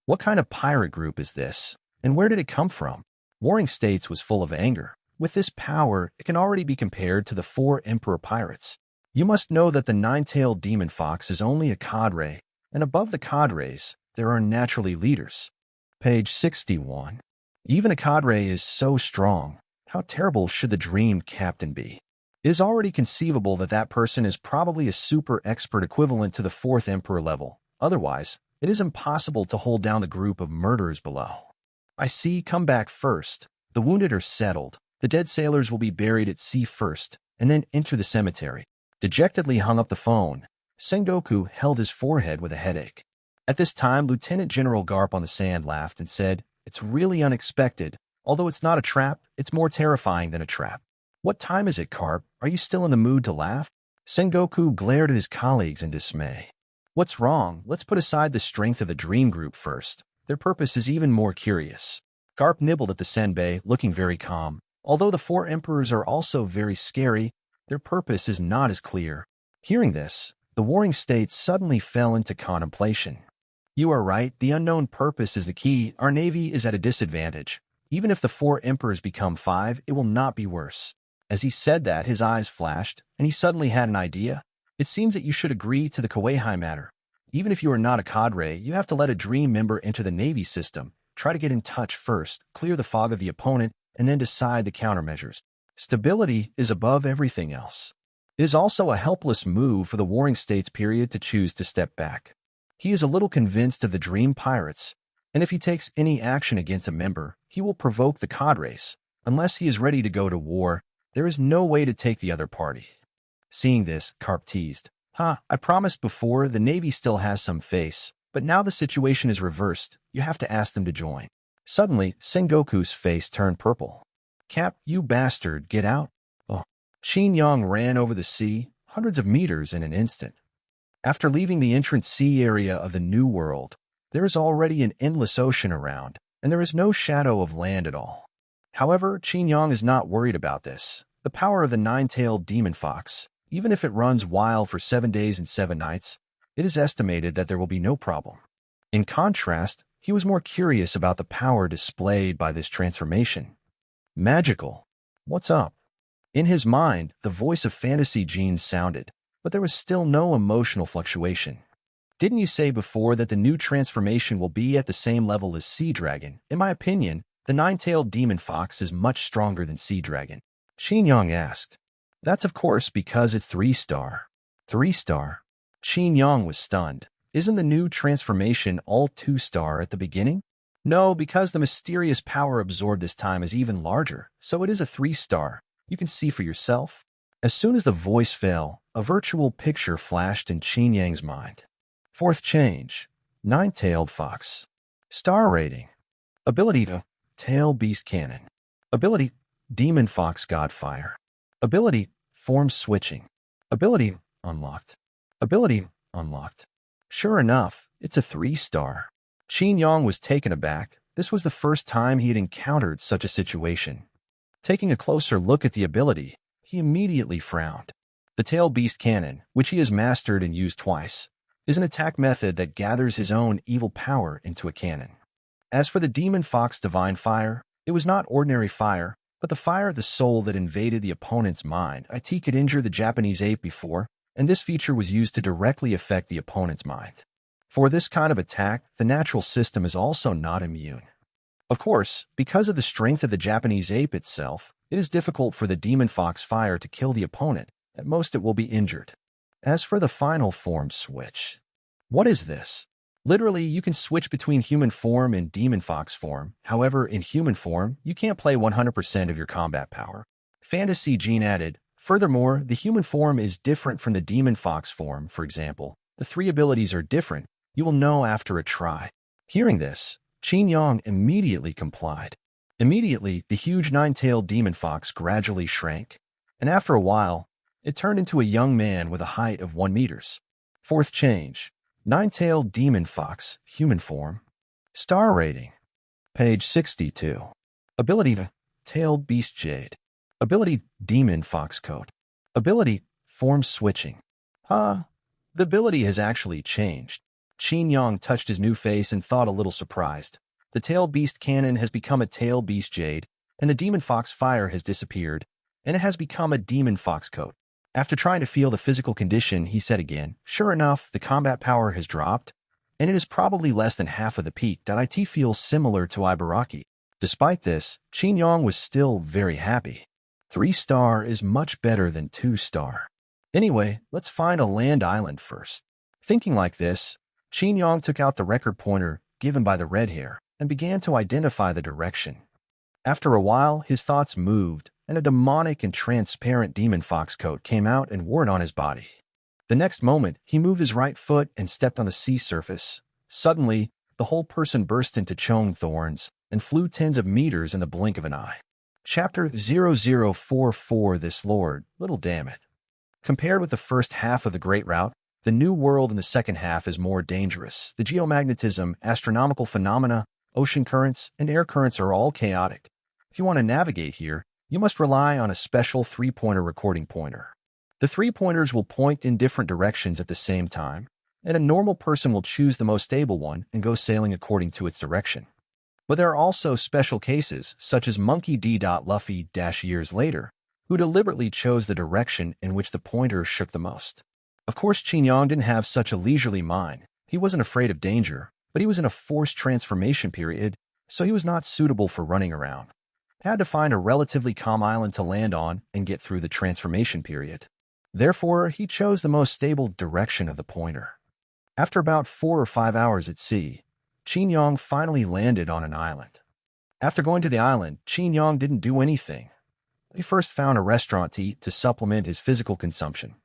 What kind of pirate group is this, and where did it come from? Warring States was full of anger. With this power, it can already be compared to the 4 Emperor pirates. You must know that the nine-tailed demon fox is only a cadre, and above the cadres, there are naturally leaders. Page 61. Even a cadre is so strong. How terrible should the Dream captain be? It is already conceivable that that person is probably a super expert equivalent to the 4th Emperor level. Otherwise, it is impossible to hold down the group of murderers below. I see, come back first. The wounded are settled. The dead sailors will be buried at sea first, and then enter the cemetery. Dejectedly hung up the phone. Sengoku held his forehead with a headache. At this time, Lieutenant General Garp on the sand laughed and said, "It's really unexpected. Although it's not a trap, it's more terrifying than a trap." "What time is it, Garp? Are you still in the mood to laugh?" Sengoku glared at his colleagues in dismay. "What's wrong? Let's put aside the strength of the dream group first. Their purpose is even more curious." Garp nibbled at the senbei, looking very calm. Although the four emperors are also very scary, their purpose is not as clear. Hearing this, the warring states suddenly fell into contemplation. "You are right, the unknown purpose is the key. Our navy is at a disadvantage. Even if the four emperors become 5, it will not be worse." As he said that, his eyes flashed, and he suddenly had an idea. "It seems that you should agree to the Kawei matter. Even if you are not a cadre, you have to let a dream member enter the navy system. Try to get in touch first, clear the fog of the opponent, and then decide the countermeasures. Stability is above everything else." It is also a helpless move for the warring states period to choose to step back. He is a little convinced of the dream pirates, and if he takes any action against a member, he will provoke the cadres. Unless he is ready to go to war, there is no way to take the other party. Seeing this, Garp teased, I promised before the Navy still has some face, but now the situation is reversed. You have to ask them to join." Suddenly, Sengoku's face turned purple. "Cap, you bastard, get out." Oh. Qin Yang ran over the sea, hundreds of meters in an instant. After leaving the entrance sea area of the New World, there is already an endless ocean around, and there is no shadow of land at all. However, Qin Yang is not worried about this. The power of the nine-tailed demon fox, even if it runs wild for 7 days and 7 nights, it is estimated that there will be no problem. In contrast, he was more curious about the power displayed by this transformation. Magical. What's up? In his mind, the voice of fantasy genes sounded, but there was still no emotional fluctuation. "Didn't you say before that the new transformation will be at the same level as Sea Dragon? In my opinion, the nine-tailed demon fox is much stronger than Sea Dragon." Qin Yang asked. "That's of course because it's 3-star. 3-star? Qin Yang was stunned. "Isn't the new transformation all 2-star at the beginning?" "No, because the mysterious power absorbed this time is even larger, so it is a 3-star. You can see for yourself." As soon as the voice fell, a virtual picture flashed in Qin Yang's mind. Fourth change. Nine-tailed fox. Star rating. Ability to Tail Beast Cannon. Ability Demon Fox Godfire. Ability Form Switching. Ability Unlocked. Ability Unlocked. Sure enough, it's a 3-star. Qin Yang was taken aback. This was the first time he had encountered such a situation. Taking a closer look at the ability, he immediately frowned. The Tail Beast Cannon, which he has mastered and used twice, is an attack method that gathers his own evil power into a cannon. As for the Demon Fox Divine Fire, it was not ordinary fire, but the fire of the soul that invaded the opponent's mind. It could injure the Japanese ape before, and this feature was used to directly affect the opponent's mind. For this kind of attack, the natural system is also not immune. Of course, because of the strength of the Japanese ape itself, it is difficult for the Demon Fox Fire to kill the opponent. At most, it will be injured. As for the final form switch, what is this? Literally, you can switch between human form and demon fox form. However, in human form, you can't play 100% of your combat power. Fantasy Gene added, furthermore, the human form is different from the demon fox form, for example. The 3 abilities are different. You will know after a try. Hearing this, Qin Yang immediately complied. Immediately, the huge 9-tailed demon fox gradually shrank, and after a while, it turned into a young man with a height of 1 meter. Fourth change. 9-tailed demon fox, human form. Star rating. Page 62. Ability to Tailed Beast Jade. Ability Demon Fox Coat. Ability Form Switching. The ability has actually changed. Qin Yang touched his new face and thought a little surprised. The Tail Beast Cannon has become a Tail Beast Jade, and the Demon Fox Fire has disappeared, and it has become a Demon Fox Coat. After trying to feel the physical condition, he said again, sure enough, the combat power has dropped, and it is probably less than half of the peak. It feels similar to Ibaraki. Despite this, Qin Yang was still very happy. 3-star is much better than 2-star. Anyway, let's find a land island first. Thinking like this, Qin Yang took out the record pointer given by the red hair and began to identify the direction. After a while, his thoughts moved, and a demonic and transparent demon fox coat came out and wore it on his body. The next moment, he moved his right foot and stepped on the sea surface. Suddenly, the whole person burst into chong thorns and flew tens of meters in the blink of an eye. Chapter 0044 This Lord, little damn it. Compared with the first half of the Great Route, the New World in the second half is more dangerous. The geomagnetism, astronomical phenomena, ocean currents, and air currents are all chaotic. If you want to navigate here, you must rely on a special three-pointer recording pointer. The three pointers will point in different directions at the same time, and a normal person will choose the most stable one and go sailing according to its direction. But there are also special cases, such as Monkey D. Luffy years later, who deliberately chose the direction in which the pointer shook the most. Of course, Qin Yang didn't have such a leisurely mind. He wasn't afraid of danger, but he was in a forced transformation period, so he was not suitable for running around. Had to find a relatively calm island to land on and get through the transformation period. Therefore, he chose the most stable direction of the pointer. After about 4 or 5 hours at sea, Qin Yang finally landed on an island. After going to the island, Qin Yang didn't do anything. He first found a restaurant to eat to supplement his physical consumption.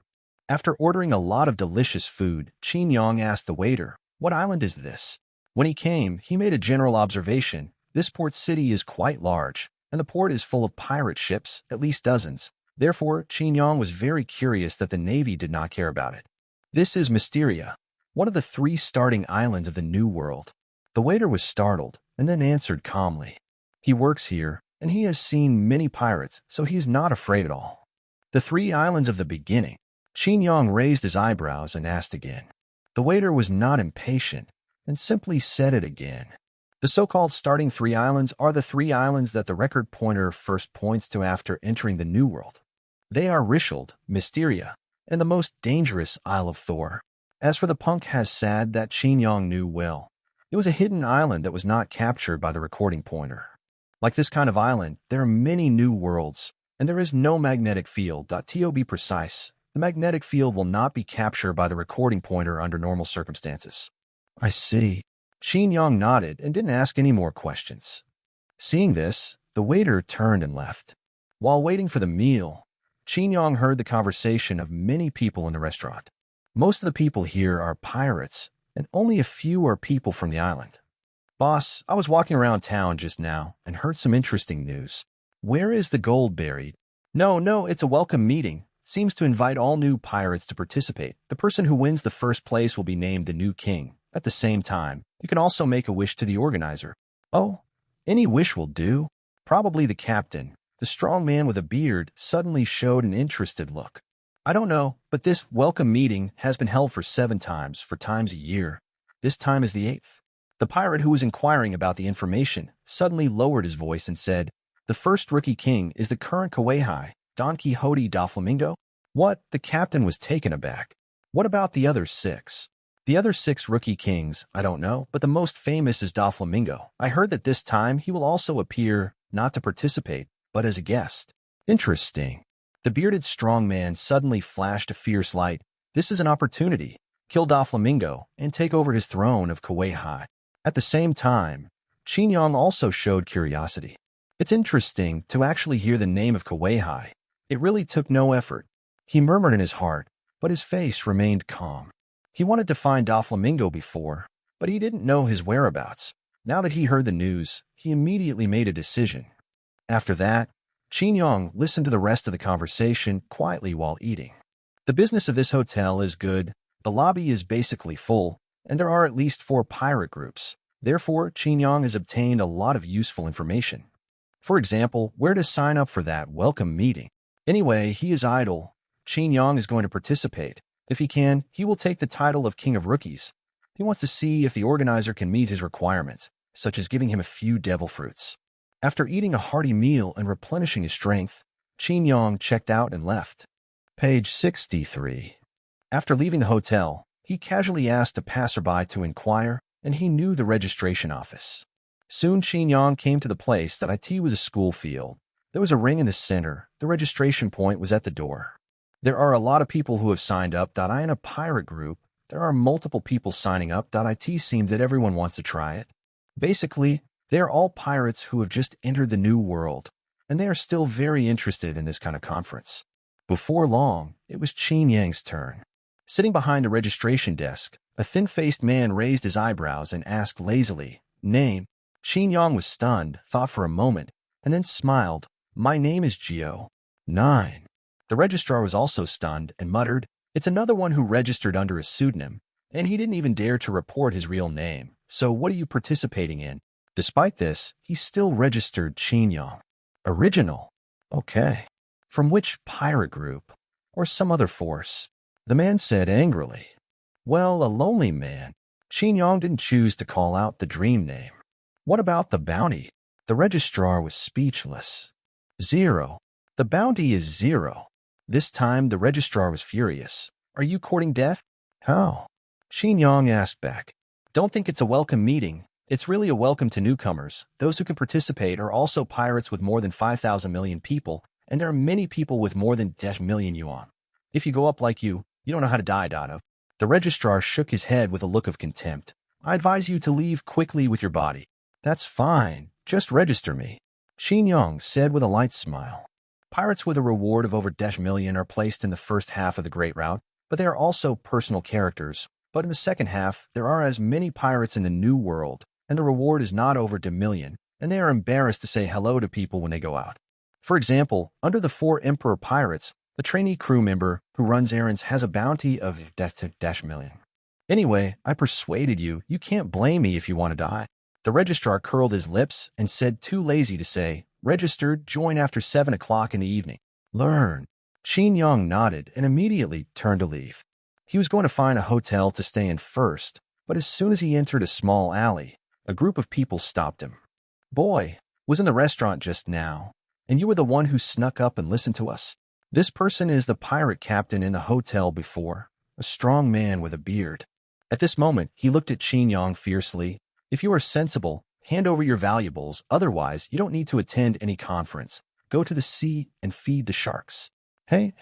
After ordering a lot of delicious food, Qin Yang asked the waiter, "What island is this?" When he came, he made a general observation. This port city is quite large, and the port is full of pirate ships, at least dozens. Therefore, Qin Yang was very curious that the Navy did not care about it. This is Mysteria, one of the 3 starting islands of the New World. The waiter was startled, and then answered calmly. He works here, and he has seen many pirates, so he's not afraid at all. The 3 islands of the beginning. Qin Yang raised his eyebrows and asked again. The waiter was not impatient, and simply said it again. The so-called starting 3 islands are the 3 islands that the record pointer first points to after entering the New World. They are Richeld, Mysteria, and the most dangerous Isle of Thor. As for the punk has said that Qin Yang knew well. It was a hidden island that was not captured by the recording pointer. Like this kind of island, there are many new worlds, and there is no magnetic field. To be precise, the magnetic field will not be captured by the recording pointer under normal circumstances. I see. Qin Yang nodded and didn't ask any more questions. Seeing this, the waiter turned and left. While waiting for the meal, Qin Yang heard the conversation of many people in the restaurant. Most of the people here are pirates, and only a few are people from the island. Boss, I was walking around town just now and heard some interesting news. Where is the gold buried? No, it's a welcome meeting. Seems to invite all new pirates to participate. The person who wins the first place will be named the new king. At the same time, you can also make a wish to the organizer. Oh, any wish will do. Probably the captain. The strong man with a beard suddenly showed an interested look. I don't know, but this welcome meeting has been held for 7 times, 4 times a year. This time is the 8th. The pirate who was inquiring about the information suddenly lowered his voice and said, "The first rookie king is the current Kawaii, Don Quixote da Flamingo." What? The captain was taken aback. What about the other 6? The other 6 rookie kings, I don't know, but the most famous is da Flamingo. I heard that this time he will also appear, not to participate, but as a guest. Interesting. The bearded strong man suddenly flashed a fierce light. This is an opportunity. Kill da Flamingo and take over his throne of Kawaii. At the same time, Qin Yang also showed curiosity. It's interesting to actually hear the name of Kawaii. It really took no effort. He murmured in his heart, but his face remained calm. He wanted to find da Flamingo before, but he didn't know his whereabouts. Now that he heard the news, he immediately made a decision. After that, Qin Yang listened to the rest of the conversation quietly while eating. The business of this hotel is good, the lobby is basically full, and there are at least 4 pirate groups. Therefore, Qin Yang has obtained a lot of useful information. For example, where to sign up for that welcome meeting. Anyway, he is idle. Qin Yang is going to participate. If he can, he will take the title of King of Rookies. He wants to see if the organizer can meet his requirements, such as giving him a few devil fruits. After eating a hearty meal and replenishing his strength, Qin Yang checked out and left. Page 63. After leaving the hotel, he casually asked a passerby to inquire, and he knew the registration office. Soon Qin Yang came to the place that it was a school field. There was a ring in the center. The registration point was at the door. There are a lot of people who have signed up. I in a pirate group. There are multiple people signing up. It seems that everyone wants to try it. Basically, They are all pirates who have just entered the new world, and they are still very interested in this kind of conference. Before long, it was Qin Yang's turn. Sitting behind the registration desk, a thin-faced man raised his eyebrows and asked lazily, "Name?" Qin Yang was stunned, thought for a moment, and then smiled. "My name is Gio." 9. The registrar was also stunned and muttered, "It's another one who registered under a pseudonym, and he didn't even dare to report his real name. So what are you participating in?" Despite this, he still registered Qin Yang. Original. Okay. From which pirate group? Or some other force? The man said angrily. Well, a lonely man. Qin Yang didn't choose to call out the dream name. What about the bounty? The registrar was speechless. 0. The bounty is 0. This time the registrar was furious. Are you courting death? How? Qin Yang asked back. Don't think it's a welcome meeting. It's really a welcome to newcomers. Those who can participate are also pirates with more than 5,000 million people, and there are many people with more than 10 million yuan. If you go up like you don't know how to die, Dado. The registrar shook his head with a look of contempt. I advise you to leave quickly with your body. That's fine. Just register me. Qin Yang said with a light smile. Pirates with a reward of over 10 million are placed in the first half of the Great Route, but they are also personal characters. But in the second half, there are as many pirates in the New World, and the reward is not over 10 million, and they are embarrassed to say hello to people when they go out. For example, under the 4 Emperor Pirates, the trainee crew member who runs errands has a bounty of 10 million. Anyway, I persuaded you. You can't blame me if you want to die. The registrar curled his lips and said, too lazy to say, registered, join after 7 o'clock in the evening. Learn. Qin Yang nodded and immediately turned to leave. He was going to find a hotel to stay in first, but as soon as he entered a small alley, a group of people stopped him. Boy, was in the restaurant just now, and you were the one who snuck up and listened to us. This person is the pirate captain in the hotel before, a strong man with a beard. At this moment, he looked at Qin Yang fiercely. If you are sensible, hand over your valuables. Otherwise, you don't need to attend any conference. Go to the sea and feed the sharks. Hey.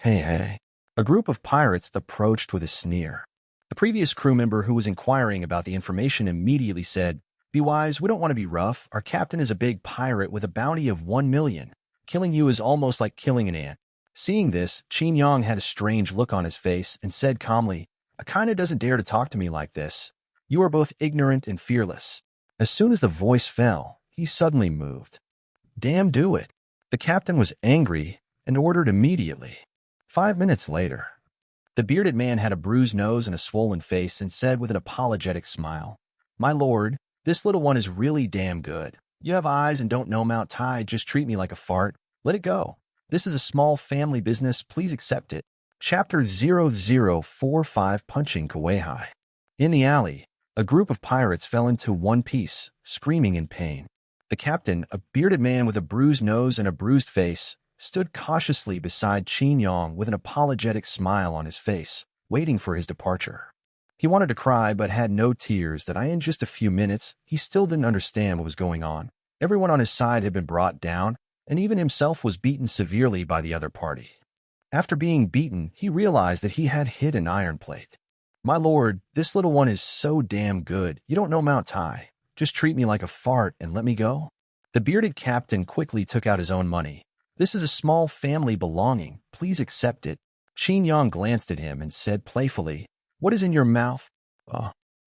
A group of pirates approached with a sneer. The previous crew member who was inquiring about the information immediately said, Be wise, we don't want to be rough. Our captain is a big pirate with a bounty of 1 million. Killing you is almost like killing an ant. Seeing this, Qin Yang had a strange look on his face and said calmly, Akina doesn't dare to talk to me like this. You are both ignorant and fearless. As soon as the voice fell, he suddenly moved. Damn, do it. The captain was angry and ordered immediately. 5 minutes later, the bearded man had a bruised nose and a swollen face and said with an apologetic smile, My lord, this little one is really damn good. You have eyes and don't know Mount Tai, just treat me like a fart. Let it go. This is a small family business, please accept it. Chapter 0045 Punching Kuei. In the alley, a group of pirates fell into one piece, screaming in pain. The captain, a bearded man with a bruised nose and a bruised face, stood cautiously beside Qin Yang with an apologetic smile on his face, waiting for his departure. He wanted to cry but had no tears that in just a few minutes, he still didn't understand what was going on. Everyone on his side had been brought down, and even himself was beaten severely by the other party. After being beaten, he realized that he had hit an iron plate. My lord, this little one is so damn good. You don't know Mount Tai. Just treat me like a fart and let me go. The bearded captain quickly took out his own money. This is a small family belonging. Please accept it. Qin Yang glanced at him and said playfully, What is in your mouth?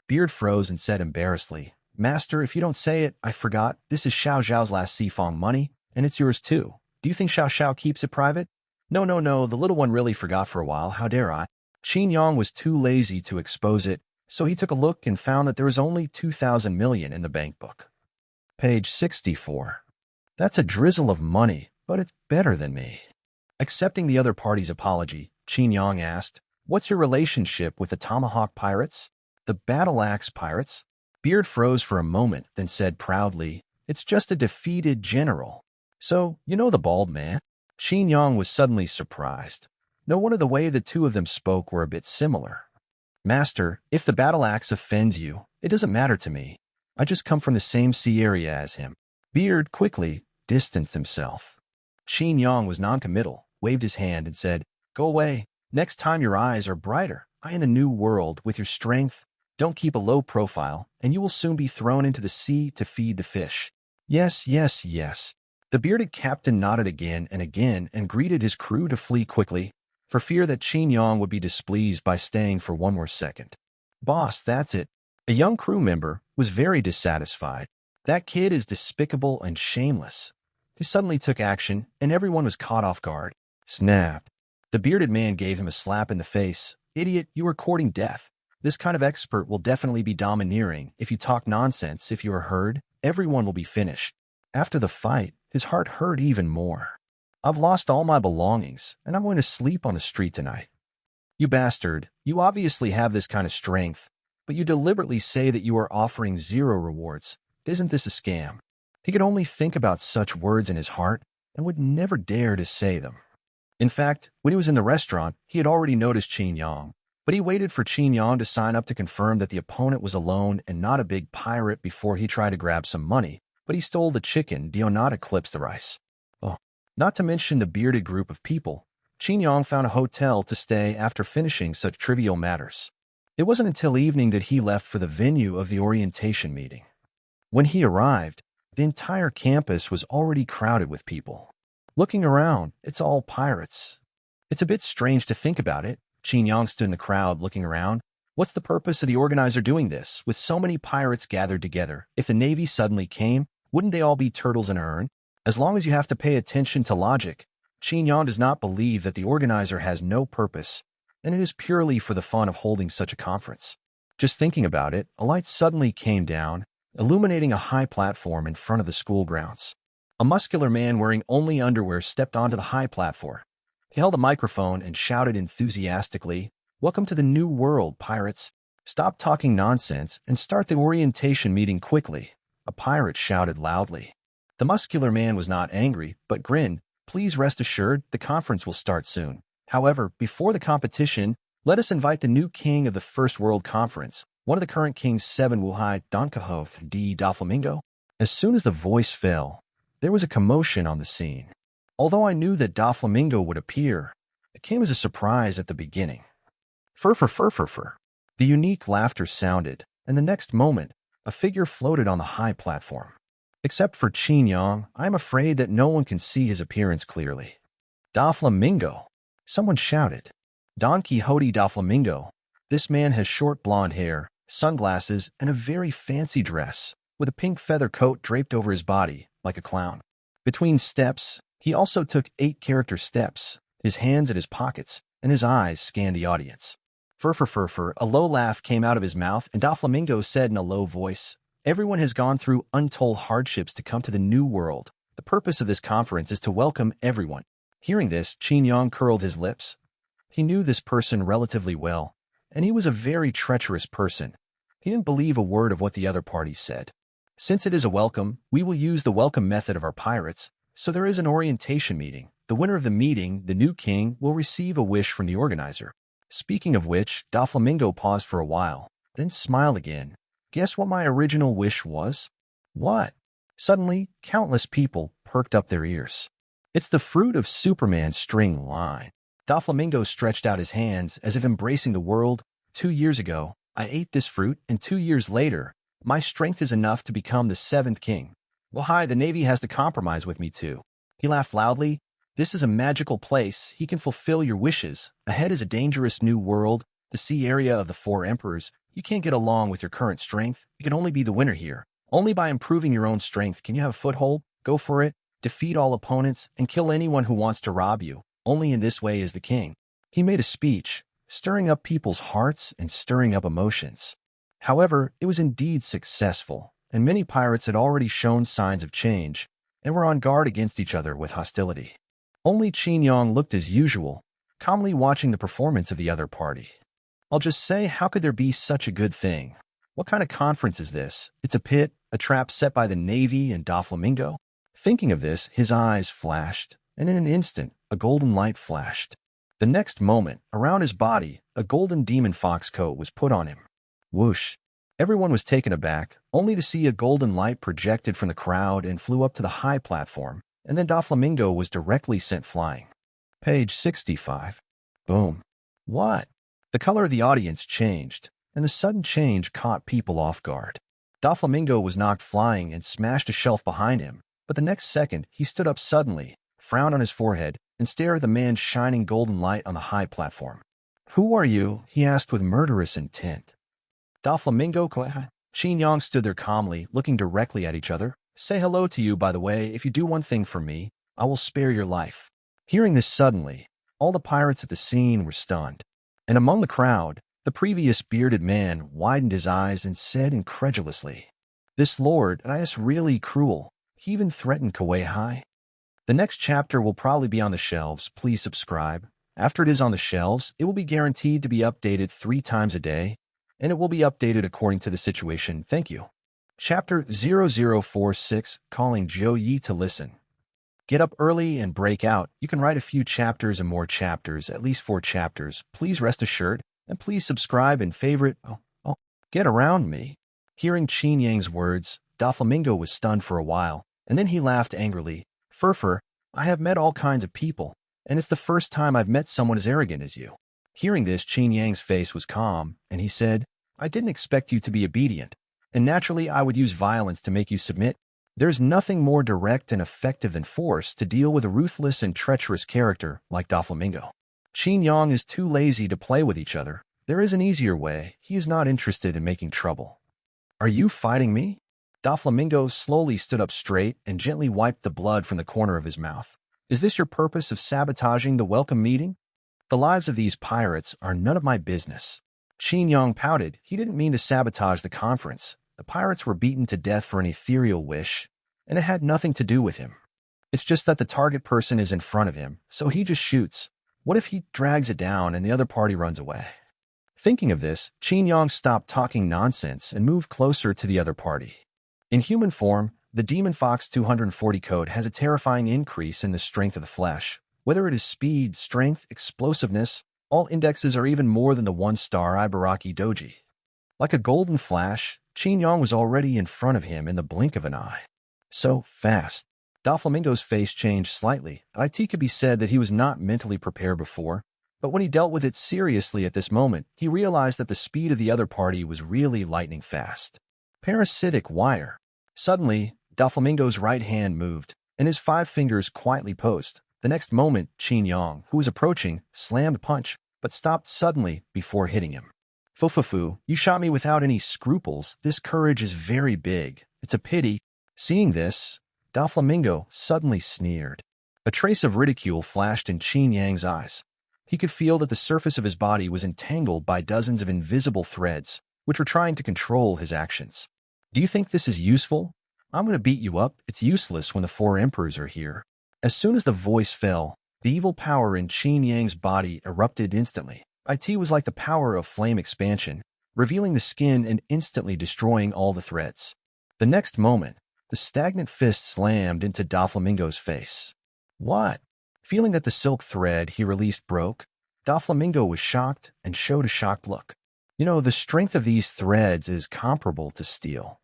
Beard froze and said embarrassedly, Master, if you don't say it, I forgot. This is Xiao Zhao's last Sifong money, and it's yours too. Do you think Xiao Xiao keeps it private? No, the little one really forgot for a while. How dare I? Qin Yang was too lazy to expose it, so he took a look and found that there was only 2,000 million in the bank book. Page 64. That's a drizzle of money, but it's better than me. Accepting the other party's apology, Qin Yang asked, What's your relationship with the Tomahawk Pirates? The Battle Axe Pirates? Beard froze for a moment, then said proudly, It's just a defeated general. So, you know the bald man? Qin Yang was suddenly surprised. No wonder the way the two of them spoke were a bit similar. Master, if the battle axe offends you, it doesn't matter to me. I just come from the same sea area as him. Beard quickly distanced himself. Qin Yang was noncommittal, waved his hand and said, Go away. Next time your eyes are brighter. I in the new world, with your strength, don't keep a low profile, and you will soon be thrown into the sea to feed the fish. Yes, yes, yes. The bearded captain nodded again and greeted his crew to flee quickly, for fear that Qin Yang would be displeased by staying for one more second. Boss, that's it. A young crew member was very dissatisfied. That kid is despicable and shameless. He suddenly took action, and everyone was caught off guard. Snap. The bearded man gave him a slap in the face. Idiot, you are courting death. This kind of expert will definitely be domineering. If you talk nonsense, if you are heard, everyone will be finished. After the fight, his heart hurt even more. I've lost all my belongings, and I'm going to sleep on the street tonight. You bastard, you obviously have this kind of strength, but you deliberately say that you are offering 0 rewards. Isn't this a scam? He could only think about such words in his heart and would never dare to say them. In fact, when he was in the restaurant, he had already noticed Qin Yang, but he waited for Qin Yang to sign up to confirm that the opponent was alone and not a big pirate before he tried to grab some money, but he stole the chicken, do not eclipse the rice. Oh, not to mention the bearded group of people. Qin Yang found a hotel to stay after finishing such trivial matters. It wasn't until evening that he left for the venue of the orientation meeting. When he arrived, the entire campus was already crowded with people. Looking around, it's all pirates. It's a bit strange to think about it. Qin Yang stood in the crowd looking around. What's the purpose of the organizer doing this, with so many pirates gathered together? If the Navy suddenly came, wouldn't they all be turtles in a urn? As long as you have to pay attention to logic, Qin Yang does not believe that the organizer has no purpose, and it is purely for the fun of holding such a conference. Just thinking about it, a light suddenly came down, illuminating a high platform in front of the school grounds. A muscular man wearing only underwear stepped onto the high platform. He held a microphone and shouted enthusiastically, "Welcome to the New World, pirates. Stop talking nonsense and start the orientation meeting quickly," a pirate shouted loudly. The muscular man was not angry, but grinned. "Please rest assured, the conference will start soon. However, before the competition, let us invite the new king of the First World Conference, one of the current king's 7 Wuhai Donkaho D. Doflamingo." As soon as the voice fell, there was a commotion on the scene. Although I knew that Doflamingo would appear, it came as a surprise at the beginning. Fur. The unique laughter sounded, and the next moment, a figure floated on the high platform. Except for Qin Yang, I am afraid that no one can see his appearance clearly. "Doflamingo!" Someone shouted. "Don Quixote Doflamingo. This man has short blonde hair, sunglasses, and a very fancy dress, with a pink feather coat draped over his body, like a clown. Between steps, he also took 8-character steps, his hands at his pockets, and his eyes scanned the audience. Fur. A low laugh came out of his mouth, and Doflamingo said in a low voice, "Everyone has gone through untold hardships to come to the New World. The purpose of this conference is to welcome everyone." Hearing this, Qin Yang curled his lips. He knew this person relatively well, and he was a very treacherous person. He didn't believe a word of what the other party said. "Since it is a welcome, we will use the welcome method of our pirates, so there is an orientation meeting. The winner of the meeting, the new king, will receive a wish from the organizer." Speaking of which, Doflamingo paused for a while, then smiled again. "Guess what my original wish was?" "What?" Suddenly, countless people perked up their ears. "It's the fruit of Superman's string line." Doflamingo stretched out his hands as if embracing the world. 2 years ago, I ate this fruit, and 2 years later, my strength is enough to become the 7th king. Well, hi, the Navy has to compromise with me too. He laughed loudly. "This is a magical place. He can fulfill your wishes. Ahead is a dangerous new world, the sea area of the 4 emperors. You can't get along with your current strength. You can only be the winner here. Only by improving your own strength can you have a foothold. Go for it. Defeat all opponents and kill anyone who wants to rob you. Only in this way is the king." He made a speech, stirring up people's hearts and stirring up emotions. However, it was indeed successful, and many pirates had already shown signs of change and were on guard against each other with hostility. Only Qin Yang looked as usual, calmly watching the performance of the other party. I'll just say, how could there be such a good thing? What kind of conference is this? It's a pit, a trap set by the Navy and Doflamingo? Thinking of this, his eyes flashed, and in an instant, a golden light flashed. The next moment, around his body, a golden demon fox coat was put on him. Whoosh! Everyone was taken aback, only to see a golden light projected from the crowd and flew up to the high platform, and then Doflamingo was directly sent flying. Page 65. Boom. What? The color of the audience changed, and the sudden change caught people off guard. Doflamingo was knocked flying and smashed a shelf behind him, but the next second he stood up suddenly, frowned on his forehead, and stared at the man's shining golden light on the high platform. "Who are you?" he asked with murderous intent. Doflamingo. Qin Yang stood there calmly, looking directly at each other. "Say hello to you, by the way. If you do one thing for me, I will spare your life." Hearing this suddenly, all the pirates at the scene were stunned. And among the crowd, the previous bearded man widened his eyes and said incredulously, "This lord is really cruel. He even threatened Kuei-hai." The next chapter will probably be on the shelves. Please subscribe. After it is on the shelves, it will be guaranteed to be updated 3 times a day, and it will be updated according to the situation. Thank you. Chapter 0046, Calling Zhou Yi to Listen. Get up early and break out. You can write a few chapters and more chapters, at least 4 chapters. Please rest assured, and please subscribe and favorite. Get around me. Hearing Qin Yang's words, Doflamingo was stunned for a while, and then he laughed angrily. "Furfur, I have met all kinds of people, and it's the first time I've met someone as arrogant as you." Hearing this, Qin Yang's face was calm, and he said, "I didn't expect you to be obedient, and naturally I would use violence to make you submit. There's nothing more direct and effective than force to deal with a ruthless and treacherous character like Doflamingo. Qin Yang is too lazy to play with each other. There is an easier way. He is not interested in making trouble." "Are you fighting me?" Doflamingo slowly stood up straight and gently wiped the blood from the corner of his mouth. "Is this your purpose of sabotaging the welcome meeting? The lives of these pirates are none of my business." Qin Yang pouted. He didn't mean to sabotage the conference. The pirates were beaten to death for an ethereal wish, and it had nothing to do with him. It's just that the target person is in front of him, so he just shoots. What if he drags it down and the other party runs away? Thinking of this, Qin Yang stopped talking nonsense and moved closer to the other party. In human form, the Demon Fox 240 code has a terrifying increase in the strength of the flesh. Whether it is speed, strength, explosiveness, all indexes are even more than the 1-star Ibaraki Doji. Like a golden flash, Qin Yang was already in front of him in the blink of an eye. So fast. Doflamingo's face changed slightly. It could be said that he was not mentally prepared before, but when he dealt with it seriously at this moment, he realized that the speed of the other party was really lightning fast. Parasitic wire. Suddenly, Doflamingo's right hand moved, and his 5 fingers quietly posed. The next moment, Qin Yang, who was approaching, slammed a punch, but stopped suddenly before hitting him. "Fufufu, you shot me without any scruples. This courage is very big. It's a pity." Seeing this, Doflamingo suddenly sneered. A trace of ridicule flashed in Qin Yang's eyes. He could feel that the surface of his body was entangled by dozens of invisible threads, which were trying to control his actions. "Do you think this is useful? I'm going to beat you up. It's useless when the 4 emperors are here." As soon as the voice fell, the evil power in Qin Yang's body erupted instantly. It was like the power of flame expansion, revealing the skin and instantly destroying all the threads. The next moment, the stagnant fist slammed into Doflamingo's face. "What?" Feeling that the silk thread he released broke, Doflamingo was shocked and showed a shocked look. The strength of these threads is comparable to steel.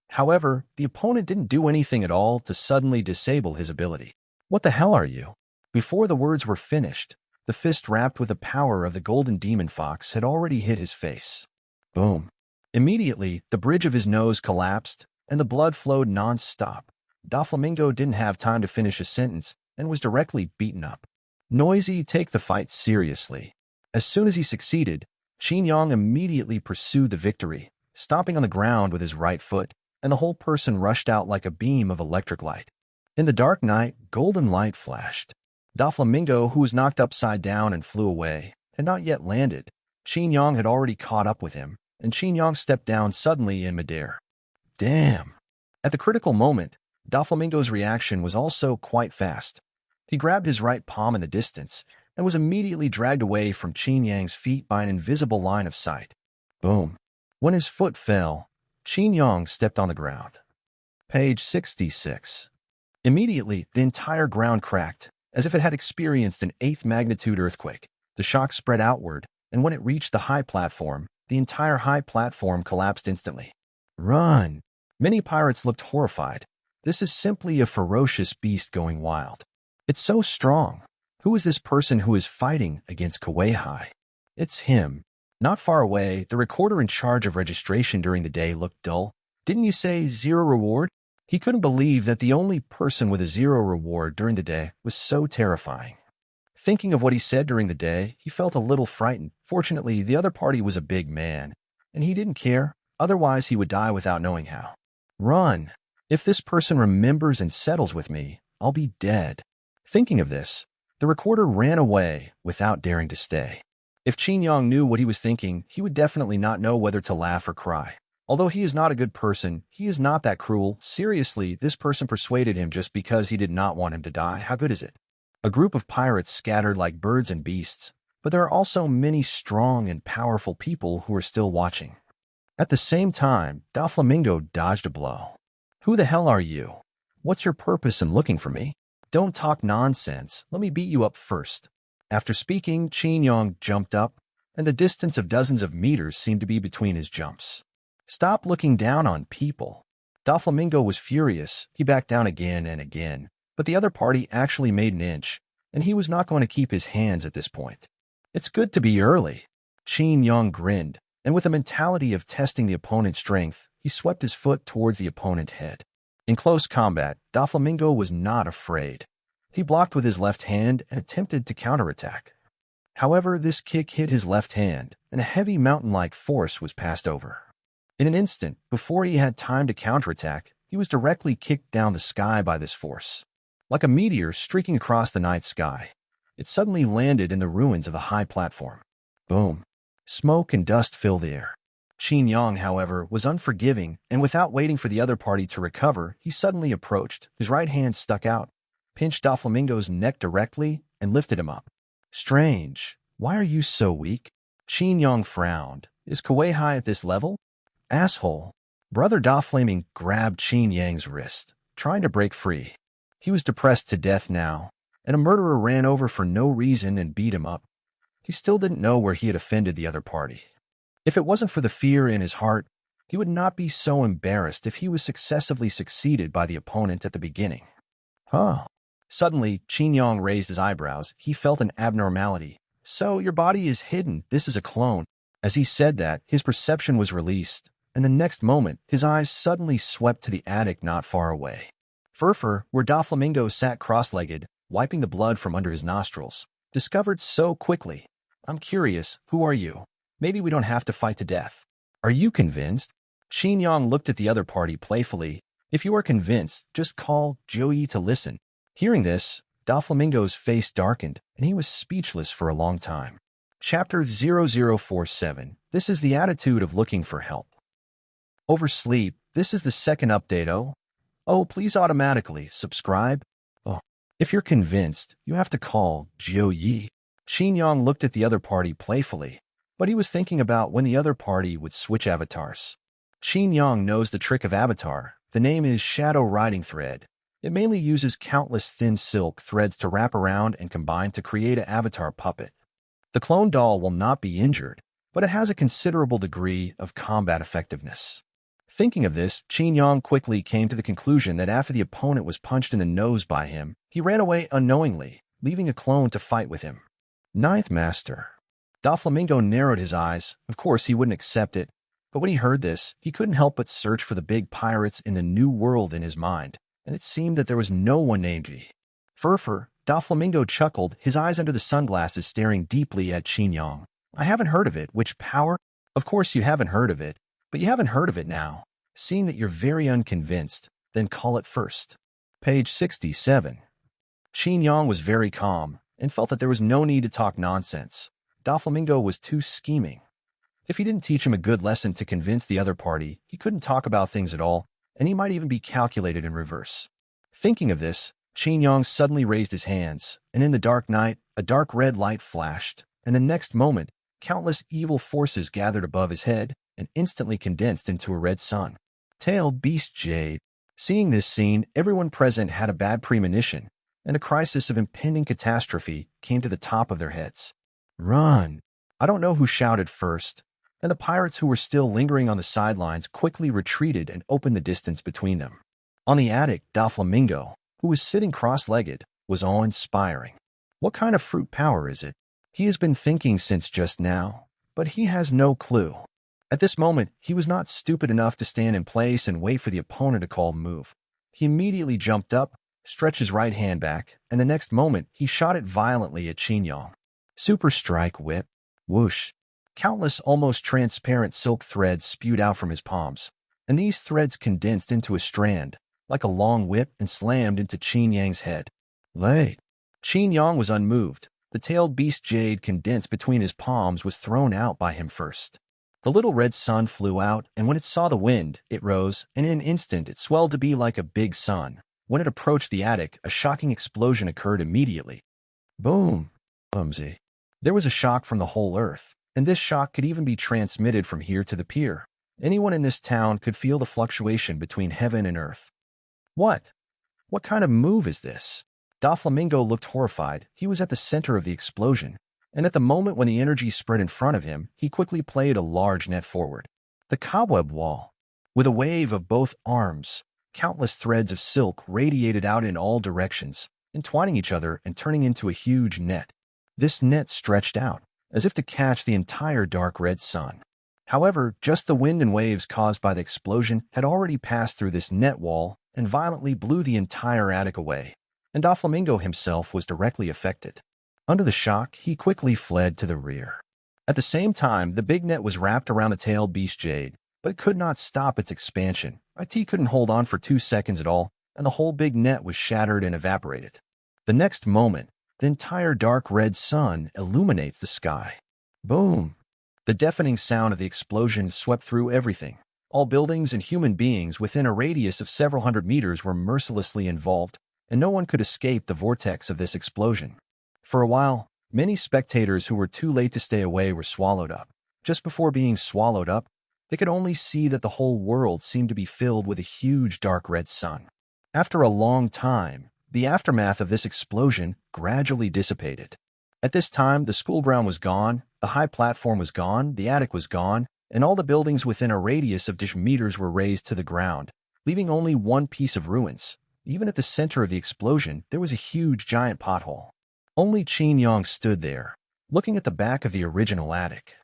However, the opponent didn't do anything at all to suddenly disable his ability. "What the hell are you?" Before the words were finished, the fist wrapped with the power of the golden demon fox had already hit his face. Boom. Immediately, the bridge of his nose collapsed, and the blood flowed non-stop. Doflamingo didn't have time to finish a sentence and was directly beaten up. Noisy, take the fight seriously. As soon as he succeeded, Qin Yang immediately pursued the victory, stomping on the ground with his right foot, and the whole person rushed out like a beam of electric light. In the dark night, golden light flashed. Doflamingo, who was knocked upside down and flew away, had not yet landed. Qin Yang had already caught up with him, and Qin Yang stepped down suddenly in midair. Damn! At the critical moment, Doflamingo's reaction was also quite fast. He grabbed his right palm in the distance and was immediately dragged away from Qin Yang's feet by an invisible line of sight. Boom. When his foot fell, Qin Yang stepped on the ground. Page 66. Immediately, the entire ground cracked, as if it had experienced an 8th magnitude earthquake. The shock spread outward, and when it reached the high platform, the entire high platform collapsed instantly. Run! Many pirates looked horrified. This is simply a ferocious beast going wild. It's so strong. Who is this person who is fighting against Kuei-hai? It's him. Not far away, the recorder in charge of registration during the day looked dull. Didn't you say 0 reward? He couldn't believe that the only person with a 0 reward during the day was so terrifying. Thinking of what he said during the day, he felt a little frightened. Fortunately, the other party was a big man, and he didn't care. Otherwise, he would die without knowing how. Run! If this person remembers and settles with me, I'll be dead. Thinking of this, the recorder ran away without daring to stay. If Qin Yang knew what he was thinking, he would definitely not know whether to laugh or cry. Although he is not a good person, he is not that cruel. Seriously, this person persuaded him just because he did not want him to die. How good is it? A group of pirates scattered like birds and beasts, but there are also many strong and powerful people who are still watching. At the same time, Doflamingo dodged a blow. Who the hell are you? What's your purpose in looking for me? Don't talk nonsense. Let me beat you up first. After speaking, Qin Yang jumped up, and the distance of dozens of meters seemed to be between his jumps. Stop looking down on people. Doflamingo was furious. He backed down again and again, but the other party actually made an inch, and he was not going to keep his hands at this point. It's good to be early. Qin Yang grinned, and with a mentality of testing the opponent's strength, he swept his foot towards the opponent's head. In close combat, Doflamingo was not afraid. He blocked with his left hand and attempted to counterattack. However, this kick hit his left hand, and a heavy mountain-like force was passed over. In an instant, before he had time to counterattack, he was directly kicked down the sky by this force. Like a meteor streaking across the night sky, it suddenly landed in the ruins of a high platform. Boom. Smoke and dust filled the air. Qin Yang, however, was unforgiving, and without waiting for the other party to recover, he suddenly approached. His right hand stuck out, pinched Doflamingo's neck directly, and lifted him up. Strange. Why are you so weak? Qin Yang frowned. Is Kuei-hai at this level? Asshole. Brother Doflamingo grabbed Qin Yang's wrist, trying to break free. He was depressed to death now, and a murderer ran over for no reason and beat him up. He still didn't know where he had offended the other party. If it wasn't for the fear in his heart, he would not be so embarrassed if he was successively succeeded by the opponent at the beginning. Huh. Suddenly, Qin Yang raised his eyebrows. He felt an abnormality. So, your body is hidden. This is a clone. As he said that, his perception was released, and the next moment, his eyes suddenly swept to the attic not far away. Furfur, where Doflamingo sat cross-legged, wiping the blood from under his nostrils, discovered so quickly. I'm curious, who are you? Maybe we don't have to fight to death. Are you convinced? Qin Yang looked at the other party playfully. If you are convinced, just call Joey to listen. Hearing this, Doflamingo's face darkened, and he was speechless for a long time. Chapter 0047. This is the attitude of looking for help. Oversleep. This is the second update. Oh, please automatically subscribe. Oh, if you're convinced, you have to call Joey. Qin Yang looked at the other party playfully, but he was thinking about when the other party would switch avatars. Qin Yang knows the trick of avatar. The name is Shadow Riding Thread. It mainly uses countless thin silk threads to wrap around and combine to create an avatar puppet. The clone doll will not be injured, but it has a considerable degree of combat effectiveness. Thinking of this, Qin Yang quickly came to the conclusion that after the opponent was punched in the nose by him, he ran away unknowingly, leaving a clone to fight with him. Ninth Master. Doflamingo narrowed his eyes. Of course, he wouldn't accept it, but when he heard this, he couldn't help but search for the big pirates in the new world in his mind, and it seemed that there was no one named G. Furfur, Doflamingo chuckled, his eyes under the sunglasses staring deeply at Qin Yang. I haven't heard of it. Which power? Of course you haven't heard of it, but you haven't heard of it now. Seeing that you're very unconvinced, then call it first. Page 67. Qin Yang was very calm and felt that there was no need to talk nonsense. Doflamingo was too scheming. If he didn't teach him a good lesson to convince the other party, he couldn't talk about things at all, and he might even be calculated in reverse. Thinking of this, Qin Yang suddenly raised his hands, and in the dark night, a dark red light flashed, and the next moment, countless evil forces gathered above his head and instantly condensed into a red sun. Tailed Beast Jade. Seeing this scene, everyone present had a bad premonition, and a crisis of impending catastrophe came to the top of their heads. Run! I don't know who shouted first, and the pirates who were still lingering on the sidelines quickly retreated and opened the distance between them. On the attic, Doflamingo, who was sitting cross-legged, was awe-inspiring. What kind of fruit power is it? He has been thinking since just now, but he has no clue. At this moment, he was not stupid enough to stand in place and wait for the opponent to call a move. He immediately jumped up, stretched his right hand back, and the next moment, he shot it violently at Qin Yang. Super Strike Whip. Whoosh. Countless almost transparent silk threads spewed out from his palms, and these threads condensed into a strand, like a long whip, and slammed into Qin Yang's head. Late. Qin Yang was unmoved. The tailed beast jade condensed between his palms was thrown out by him first. The little red sun flew out, and when it saw the wind, it rose, and in an instant it swelled to be like a big sun. When it approached the attic, a shocking explosion occurred immediately. Boom. Bumsy. There was a shock from the whole earth, and this shock could even be transmitted from here to the pier. Anyone in this town could feel the fluctuation between heaven and earth. What? What kind of move is this? Doflamingo looked horrified. He was at the center of the explosion, and at the moment when the energy spread in front of him, he quickly played a large net forward. The cobweb wall. With a wave of both arms, countless threads of silk radiated out in all directions, entwining each other and turning into a huge net. This net stretched out, as if to catch the entire dark red sun. However, just the wind and waves caused by the explosion had already passed through this net wall and violently blew the entire attic away, and Doflamingo himself was directly affected. Under the shock, he quickly fled to the rear. At the same time, the big net was wrapped around the tailed beast jade, but it could not stop its expansion. IT couldn't hold on for 2 seconds at all, and the whole big net was shattered and evaporated. The next moment, the entire dark red sun illuminates the sky. Boom! The deafening sound of the explosion swept through everything. All buildings and human beings within a radius of several hundred meters were mercilessly involved, and no one could escape the vortex of this explosion. For a while, many spectators who were too late to stay away were swallowed up. Just before being swallowed up, they could only see that the whole world seemed to be filled with a huge dark red sun. After a long time, the aftermath of this explosion gradually dissipated. At this time, the school ground was gone, the high platform was gone, the attic was gone, and all the buildings within a radius of meters were razed to the ground, leaving only one piece of ruins. Even at the center of the explosion, there was a huge giant pothole. Only Qin Yang stood there, looking at the back of the original attic.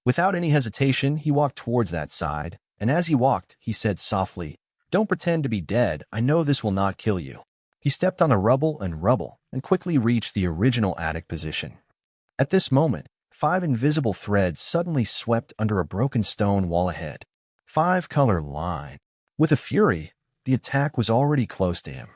Without any hesitation, he walked towards that side, and as he walked, he said softly, "Don't pretend to be dead, I know this will not kill you." He stepped on the rubble and quickly reached the original attic position. At this moment, 5 invisible threads suddenly swept under a broken stone wall ahead. 5-color line. With a fury, the attack was already close to him.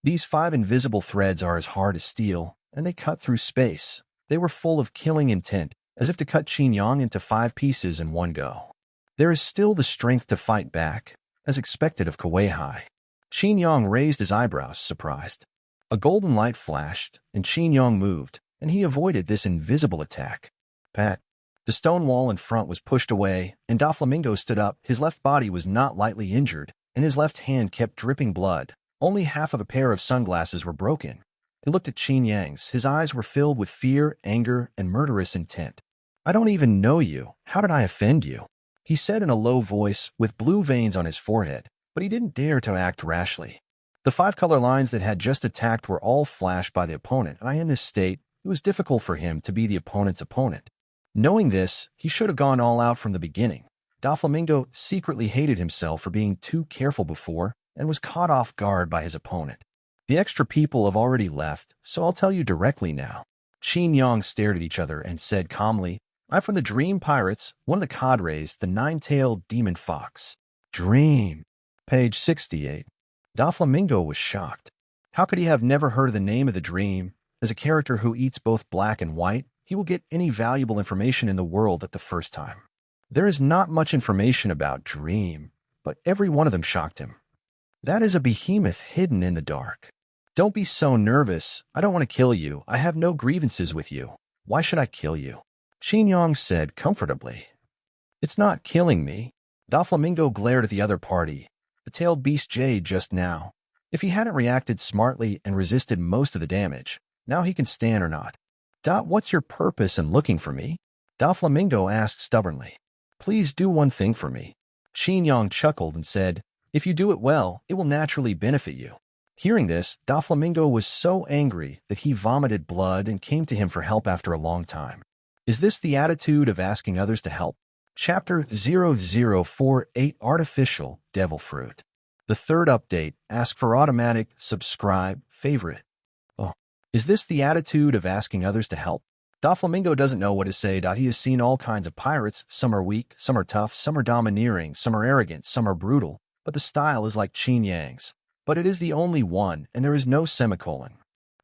These 5 invisible threads are as hard as steel, and they cut through space. They were full of killing intent, as if to cut Qin Yang into 5 pieces in one go. There is still the strength to fight back, as expected of Kuei-hai. Qin Yang raised his eyebrows, surprised. A golden light flashed, and Qin Yang moved, and he avoided this invisible attack. Pat. The stone wall in front was pushed away, and Doflamingo stood up. His left body was not lightly injured, and his left hand kept dripping blood. Only half of a pair of sunglasses were broken. He looked at Qin Yang's. His eyes were filled with fear, anger, and murderous intent. "I don't even know you. How did I offend you?" he said in a low voice, with blue veins on his forehead, but he didn't dare to act rashly. The 5-color lines that had just attacked were all flashed by the opponent, and in this state, it was difficult for him to be the opponent's opponent. Knowing this, he should have gone all out from the beginning. Doflamingo secretly hated himself for being too careful before and was caught off guard by his opponent. The extra people have already left, so I'll tell you directly now. Qin Yang stared at each other and said calmly, "I'm from the Dream Pirates, one of the cadres, the 9-tailed demon fox." Dream. Page 68. Doflamingo was shocked. How could he have never heard of the name of the Dream? As a character who eats both black and white, he will get any valuable information in the world at the first time. There is not much information about Dream, but every one of them shocked him. That is a behemoth hidden in the dark. Don't be so nervous. I don't want to kill you. I have no grievances with you. Why should I kill you? Qin Yang said comfortably. It's not killing me. Doflamingo glared at the other party, the tailed beast jade just now. If he hadn't reacted smartly and resisted most of the damage, now he can stand or not. What's your purpose in looking for me? Doflamingo asked stubbornly. Please do one thing for me. Qin Yang chuckled and said, if you do it well, it will naturally benefit you. Hearing this, Doflamingo was so angry that he vomited blood and came to him for help after a long time. Is this the attitude of asking others to help? Chapter 0048 Artificial Devil Fruit. The third update, ask for automatic, subscribe, favorite. Oh, is this the attitude of asking others to help? Doflamingo doesn't know what to say. He has seen all kinds of pirates. Some are weak, some are tough, some are domineering, some are arrogant, some are brutal, but the style is like Qin Yang's. But it is the only one, and there is no semicolon.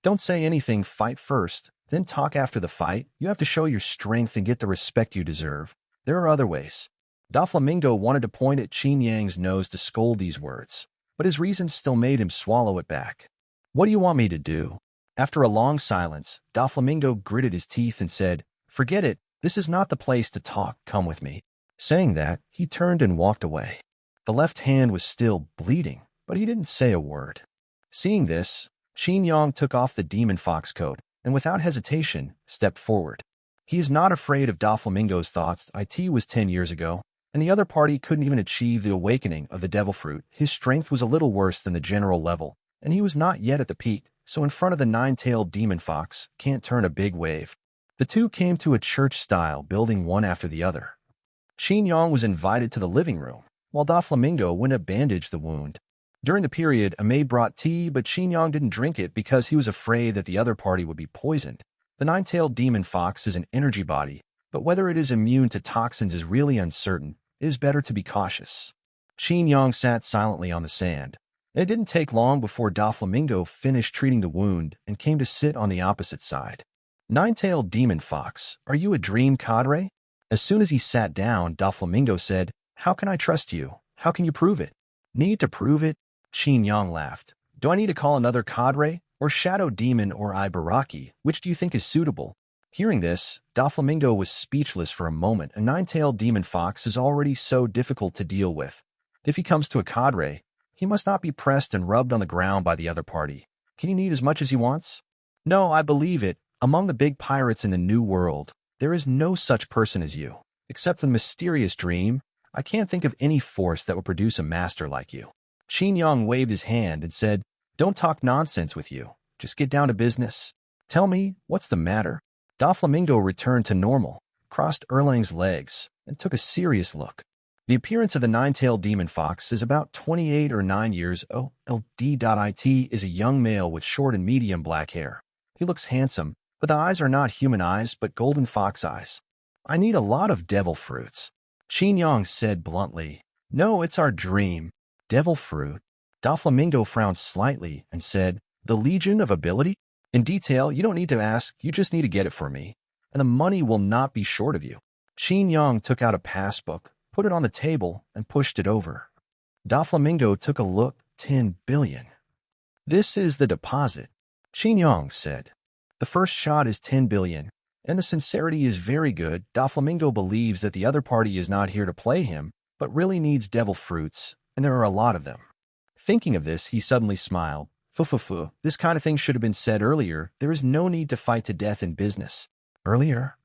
Don't say anything, fight first, then talk after the fight. You have to show your strength and get the respect you deserve. There are other ways. Doflamingo wanted to point at Qin Yang's nose to scold these words, but his reason still made him swallow it back. What do you want me to do? After a long silence, Doflamingo gritted his teeth and said, Forget it, this is not the place to talk, come with me. Saying that, he turned and walked away. The left hand was still bleeding, but he didn't say a word. Seeing this, Qin Yang took off the demon fox coat and without hesitation stepped forward. He is not afraid of Doflamingo's thoughts. It was 10 years ago, and the other party couldn't even achieve the awakening of the devil fruit. His strength was a little worse than the general level, and he was not yet at the peak, so in front of the nine-tailed demon fox can't turn a big wave. The two came to a church-style building one after the other. Qin Yang was invited to the living room, while Doflamingo went to bandage the wound. During the period, a maid brought tea, but Qin Yang didn't drink it because he was afraid that the other party would be poisoned. The nine-tailed demon fox is an energy body, but whether it is immune to toxins is really uncertain. It is better to be cautious. Qin Yang sat silently on the sand. It didn't take long before Doflamingo finished treating the wound and came to sit on the opposite side. Nine-tailed demon fox, are you a dream cadre? As soon as he sat down, Doflamingo said, How can I trust you? How can you prove it? Need to prove it? Qin Yang laughed. Do I need to call another cadre? Or Shadow Demon or Ibaraki, which do you think is suitable? Hearing this, Doflamingo was speechless for a moment. A nine-tailed demon fox is already so difficult to deal with. If he comes to a cadre, he must not be pressed and rubbed on the ground by the other party. Can he need as much as he wants? No, I believe it. Among the big pirates in the New World, there is no such person as you. Except the mysterious dream, I can't think of any force that would produce a master like you. Qin Yang waved his hand and said, Don't talk nonsense with you. Just get down to business. Tell me, what's the matter? Doflamingo returned to normal, crossed Erlang's legs, and took a serious look. The appearance of the nine-tailed demon fox is about 28 or 9 years old. It is a young male with short and medium black hair. He looks handsome, but the eyes are not human eyes but golden fox eyes. I need a lot of devil fruits. Qin Yang said bluntly, No, it's our dream. Devil fruit? Doflamingo frowned slightly and said, The Legion of Ability? In detail, you don't need to ask, you just need to get it for me, and the money will not be short of you. Qin Yang took out a passbook, put it on the table, and pushed it over. Doflamingo took a look. 10 billion. This is the deposit, Qin Yang said. The first shot is 10 billion, and the sincerity is very good. Doflamingo believes that the other party is not here to play him, but really needs devil fruits, and there are a lot of them. Thinking of this, he suddenly smiled. Fu, this kind of thing should have been said earlier. There is no need to fight to death in business. Earlier?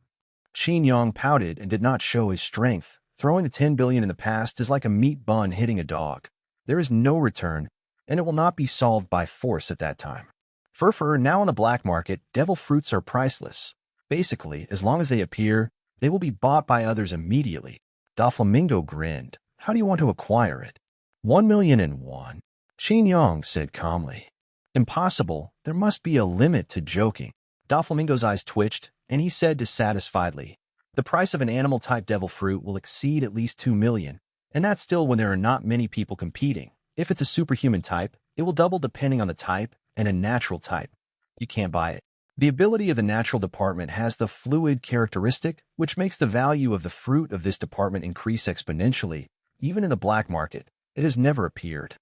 Qin Yang pouted and did not show his strength. Throwing the 10 billion in the past is like a meat bun hitting a dog. There is no return, and it will not be solved by force at that time. Furfur, now on the black market, devil fruits are priceless. Basically, as long as they appear, they will be bought by others immediately. Doflamingo grinned. How do you want to acquire it? 1,000,001. Qin Yang said calmly. Impossible. There must be a limit to joking. Doflamingo's eyes twitched, and he said dissatisfiedly, The price of an animal-type devil fruit will exceed at least 2 million, and that's still when there are not many people competing. If it's a superhuman type, it will double depending on the type, and a natural type. You can't buy it. The ability of the natural department has the fluid characteristic, which makes the value of the fruit of this department increase exponentially. Even in the black market, it has never appeared.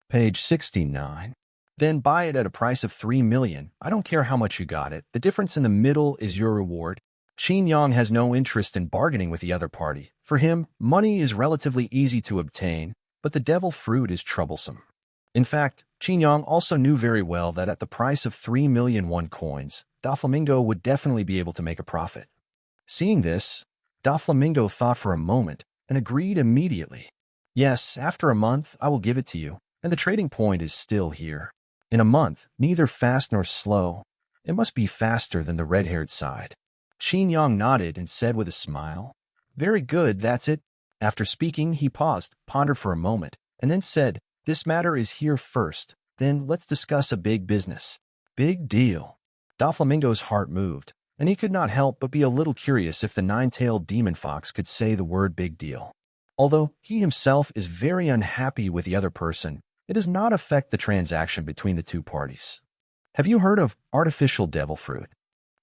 Page 69. Then buy it at a price of 3 million. I don't care how much you got it. The difference in the middle is your reward. Qin Yang has no interest in bargaining with the other party. For him, money is relatively easy to obtain, but the devil fruit is troublesome. In fact, Qin Yang also knew very well that at the price of 3,000,001 coins, Doflamingo would definitely be able to make a profit. Seeing this, Doflamingo thought for a moment and agreed immediately. Yes, after a month, I will give it to you, and the trading point is still here. In a month, neither fast nor slow. It must be faster than the red-haired side. Qin Yang nodded and said with a smile, Very good, that's it. After speaking, he paused, pondered for a moment, and then said, this matter is here first. Then let's discuss a big business. Big deal. Doflamingo's heart moved, and he could not help but be a little curious if the nine-tailed demon fox could say the word big deal. Although he himself is very unhappy with the other person, it does not affect the transaction between the two parties. Have you heard of artificial devil fruit?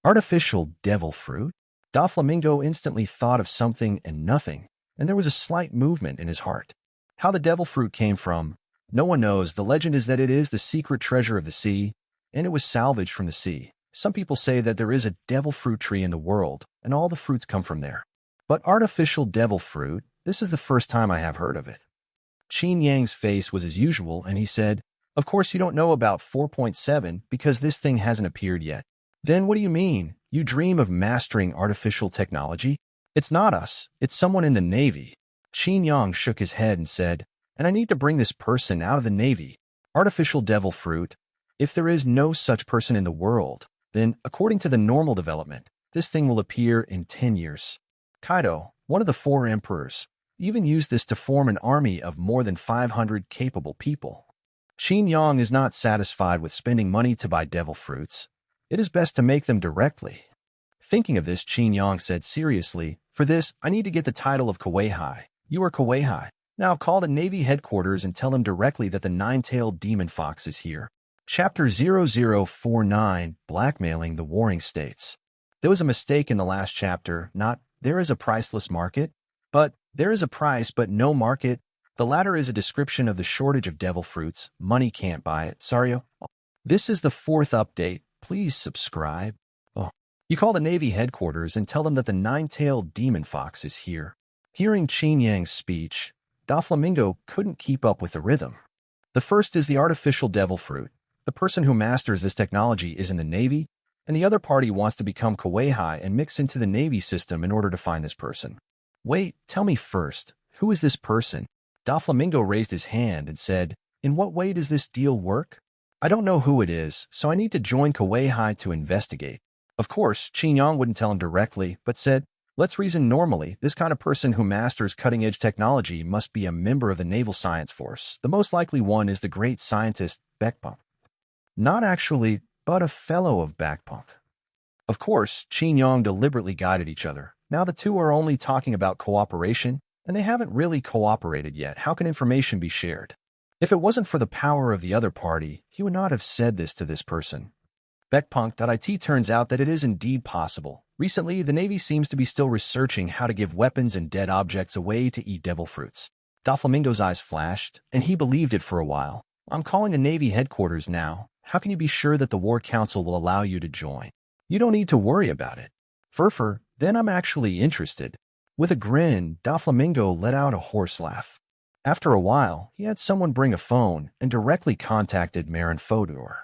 Artificial devil fruit? Doflamingo instantly thought of something and nothing, and there was a slight movement in his heart. How the devil fruit came from, no one knows. The legend is that it is the secret treasure of the sea, and it was salvaged from the sea. Some people say that there is a devil fruit tree in the world, and all the fruits come from there. But artificial devil fruit, this is the first time I have heard of it. Qin Yang's face was as usual, and he said, of course you don't know about 4.7 because this thing hasn't appeared yet. Then what do you mean? You dream of mastering artificial technology? It's not us, it's someone in the Navy. Qin Yang shook his head and said, and I need to bring this person out of the Navy. Artificial devil fruit. If there is no such person in the world, then, according to the normal development, this thing will appear in 10 years. Kaido, one of the 4 emperors, even used this to form an army of more than 500 capable people. Qin Yang is not satisfied with spending money to buy devil fruits. It is best to make them directly. Thinking of this, Qin Yang said seriously, for this, I need to get the title of Kuei-hai. You are Kuei-hai. Now call the Navy headquarters and tell them directly that the nine-tailed demon fox is here. Chapter 0049, Blackmailing the Warring States. There was a mistake in the last chapter, not, there is a priceless market, but, there is a price but no market. The latter is a description of the shortage of devil fruits. Money can't buy it. Sorry. This is the 4th update. Please subscribe. Oh. You call the Navy headquarters and tell them that the nine-tailed demon fox is here. Hearing Qin Yang's speech, Doflamingo couldn't keep up with the rhythm. The first is the artificial devil fruit. The person who masters this technology is in the Navy, and the other party wants to become Kuei-hai and mix into the Navy system in order to find this person. Wait, tell me first, who is this person? Doflamingo raised his hand and said, in what way does this deal work? I don't know who it is, so I need to join Kuei-hai to investigate. Of course, Qin Yang wouldn't tell him directly, but said, let's reason normally. This kind of person who masters cutting-edge technology must be a member of the Naval Science Force. The most likely one is the great scientist, Baekpunk. Not actually, but a fellow of Baekpunk. Of course, Qin Yang deliberately guided each other. Now the two are only talking about cooperation, and they haven't really cooperated yet. How can information be shared? If it wasn't for the power of the other party, he would not have said this to this person. Baekpunk.it turns out that it is indeed possible. Recently, the Navy seems to be still researching how to give weapons and dead objects away to eat devil fruits. Doflamingo's eyes flashed, and he believed it for a while. I'm calling the Navy headquarters now. How can you be sure that the War Council will allow you to join? You don't need to worry about it. Furfur, then I'm actually interested. With a grin, Doflamingo let out a hoarse laugh. After a while, he had someone bring a phone and directly contacted Marin Fodor.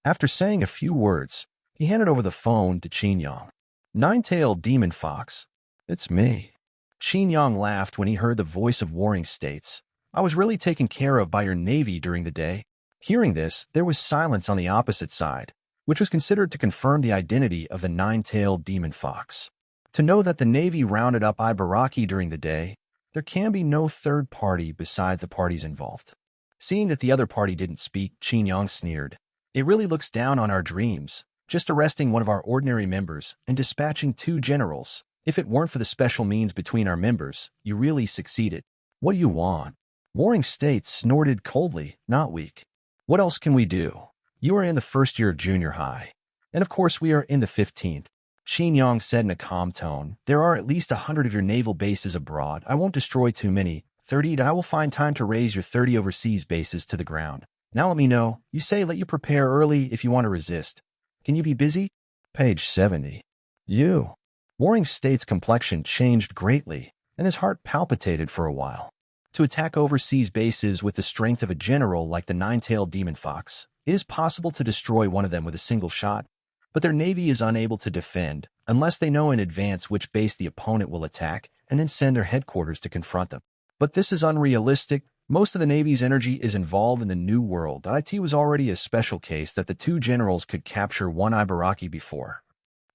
After saying a few words, he handed over the phone to Qin Yang. Nine-tailed demon fox. It's me. Qin Yang laughed when he heard the voice of Warring States. I was really taken care of by your Navy during the day. Hearing this, there was silence on the opposite side, which was considered to confirm the identity of the nine-tailed demon fox. To know that the Navy rounded up Ibaraki during the day, there can be no third party besides the parties involved. Seeing that the other party didn't speak, Qin Yang sneered. It really looks down on our dreams, just arresting one of our ordinary members and dispatching 2 generals. If it weren't for the special means between our members, you really succeeded. What do you want? Warring States snorted coldly, not weak. What else can we do? You are in the 1st year of junior high. And of course we are in the 15th. Qin Yang said in a calm tone, there are at least 100 of your naval bases abroad. I won't destroy too many. 30, and I will find time to raise your 30 overseas bases to the ground. Now let me know. You say let you prepare early if you want to resist. Can you be busy? Page 70. You. Warring States' complexion changed greatly, and his heart palpitated for a while. To attack overseas bases with the strength of a general like the nine-tailed demon fox, it is possible to destroy one of them with a single shot, but their navy is unable to defend unless they know in advance which base the opponent will attack and then send their headquarters to confront them. But this is unrealistic. Most of the Navy's energy is involved in the New World. IT was already a special case that the 2 generals could capture one Ibaraki before.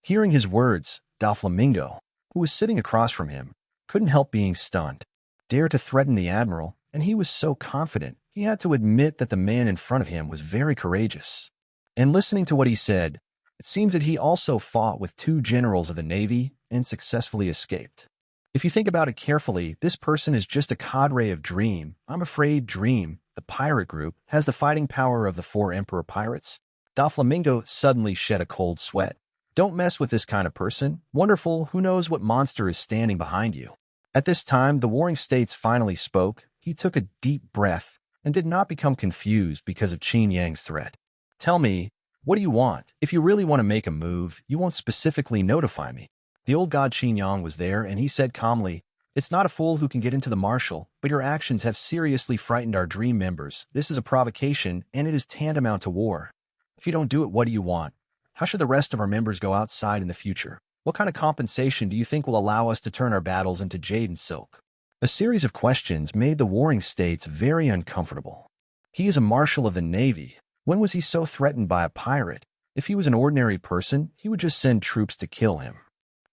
Hearing his words, Doflamingo, who was sitting across from him, couldn't help being stunned. Dare to threaten the admiral, and he was so confident, he had to admit that the man in front of him was very courageous. And listening to what he said, it seems that he also fought with 2 generals of the Navy and successfully escaped. If you think about it carefully, this person is just a cadre of Dream. I'm afraid Dream, the pirate group, has the fighting power of the 4 Emperor pirates. Doflamingo suddenly shed a cold sweat. Don't mess with this kind of person. Wonderful, who knows what monster is standing behind you. At this time, the Warring States finally spoke. He took a deep breath and did not become confused because of Qin Yang's threat. Tell me, what do you want? If you really want to make a move, you won't specifically notify me. The old god Qin Yang was there, and he said calmly, "It's not a fool who can get into the marshal, but your actions have seriously frightened our Dream members. This is a provocation, and it is tantamount to war. If you don't do it, what do you want? How should the rest of our members go outside in the future? What kind of compensation do you think will allow us to turn our battles into jade and silk?" A series of questions made the Warring States very uncomfortable. He is a marshal of the Navy. When was he so threatened by a pirate? If he was an ordinary person, he would just send troops to kill him.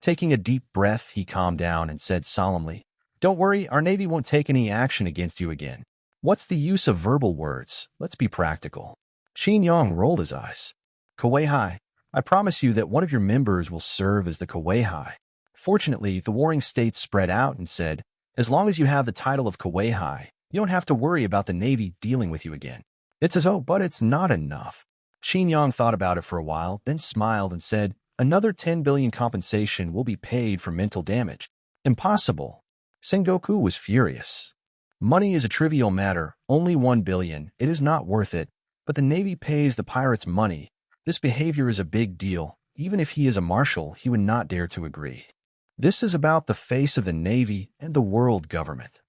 Taking a deep breath, he calmed down and said solemnly, "Don't worry, our Navy won't take any action against you again. What's the use of verbal words? Let's be practical." Qin Yang rolled his eyes. "Kuei-hai, I promise you that one of your members will serve as the Kuei-hai." Fortunately, the Warring States spread out and said, "As long as you have the title of Kuei-hai, you don't have to worry about the Navy dealing with you again." It's as though, but it's not enough. Qin Yang thought about it for a while, then smiled and said, "Another 10 billion compensation will be paid for mental damage." Impossible. Sengoku was furious. Money is a trivial matter, only 1 billion, it is not worth it, but the Navy pays the pirates money. This behavior is a big deal. Even if he is a marshal, he would not dare to agree. This is about the face of the Navy and the world government.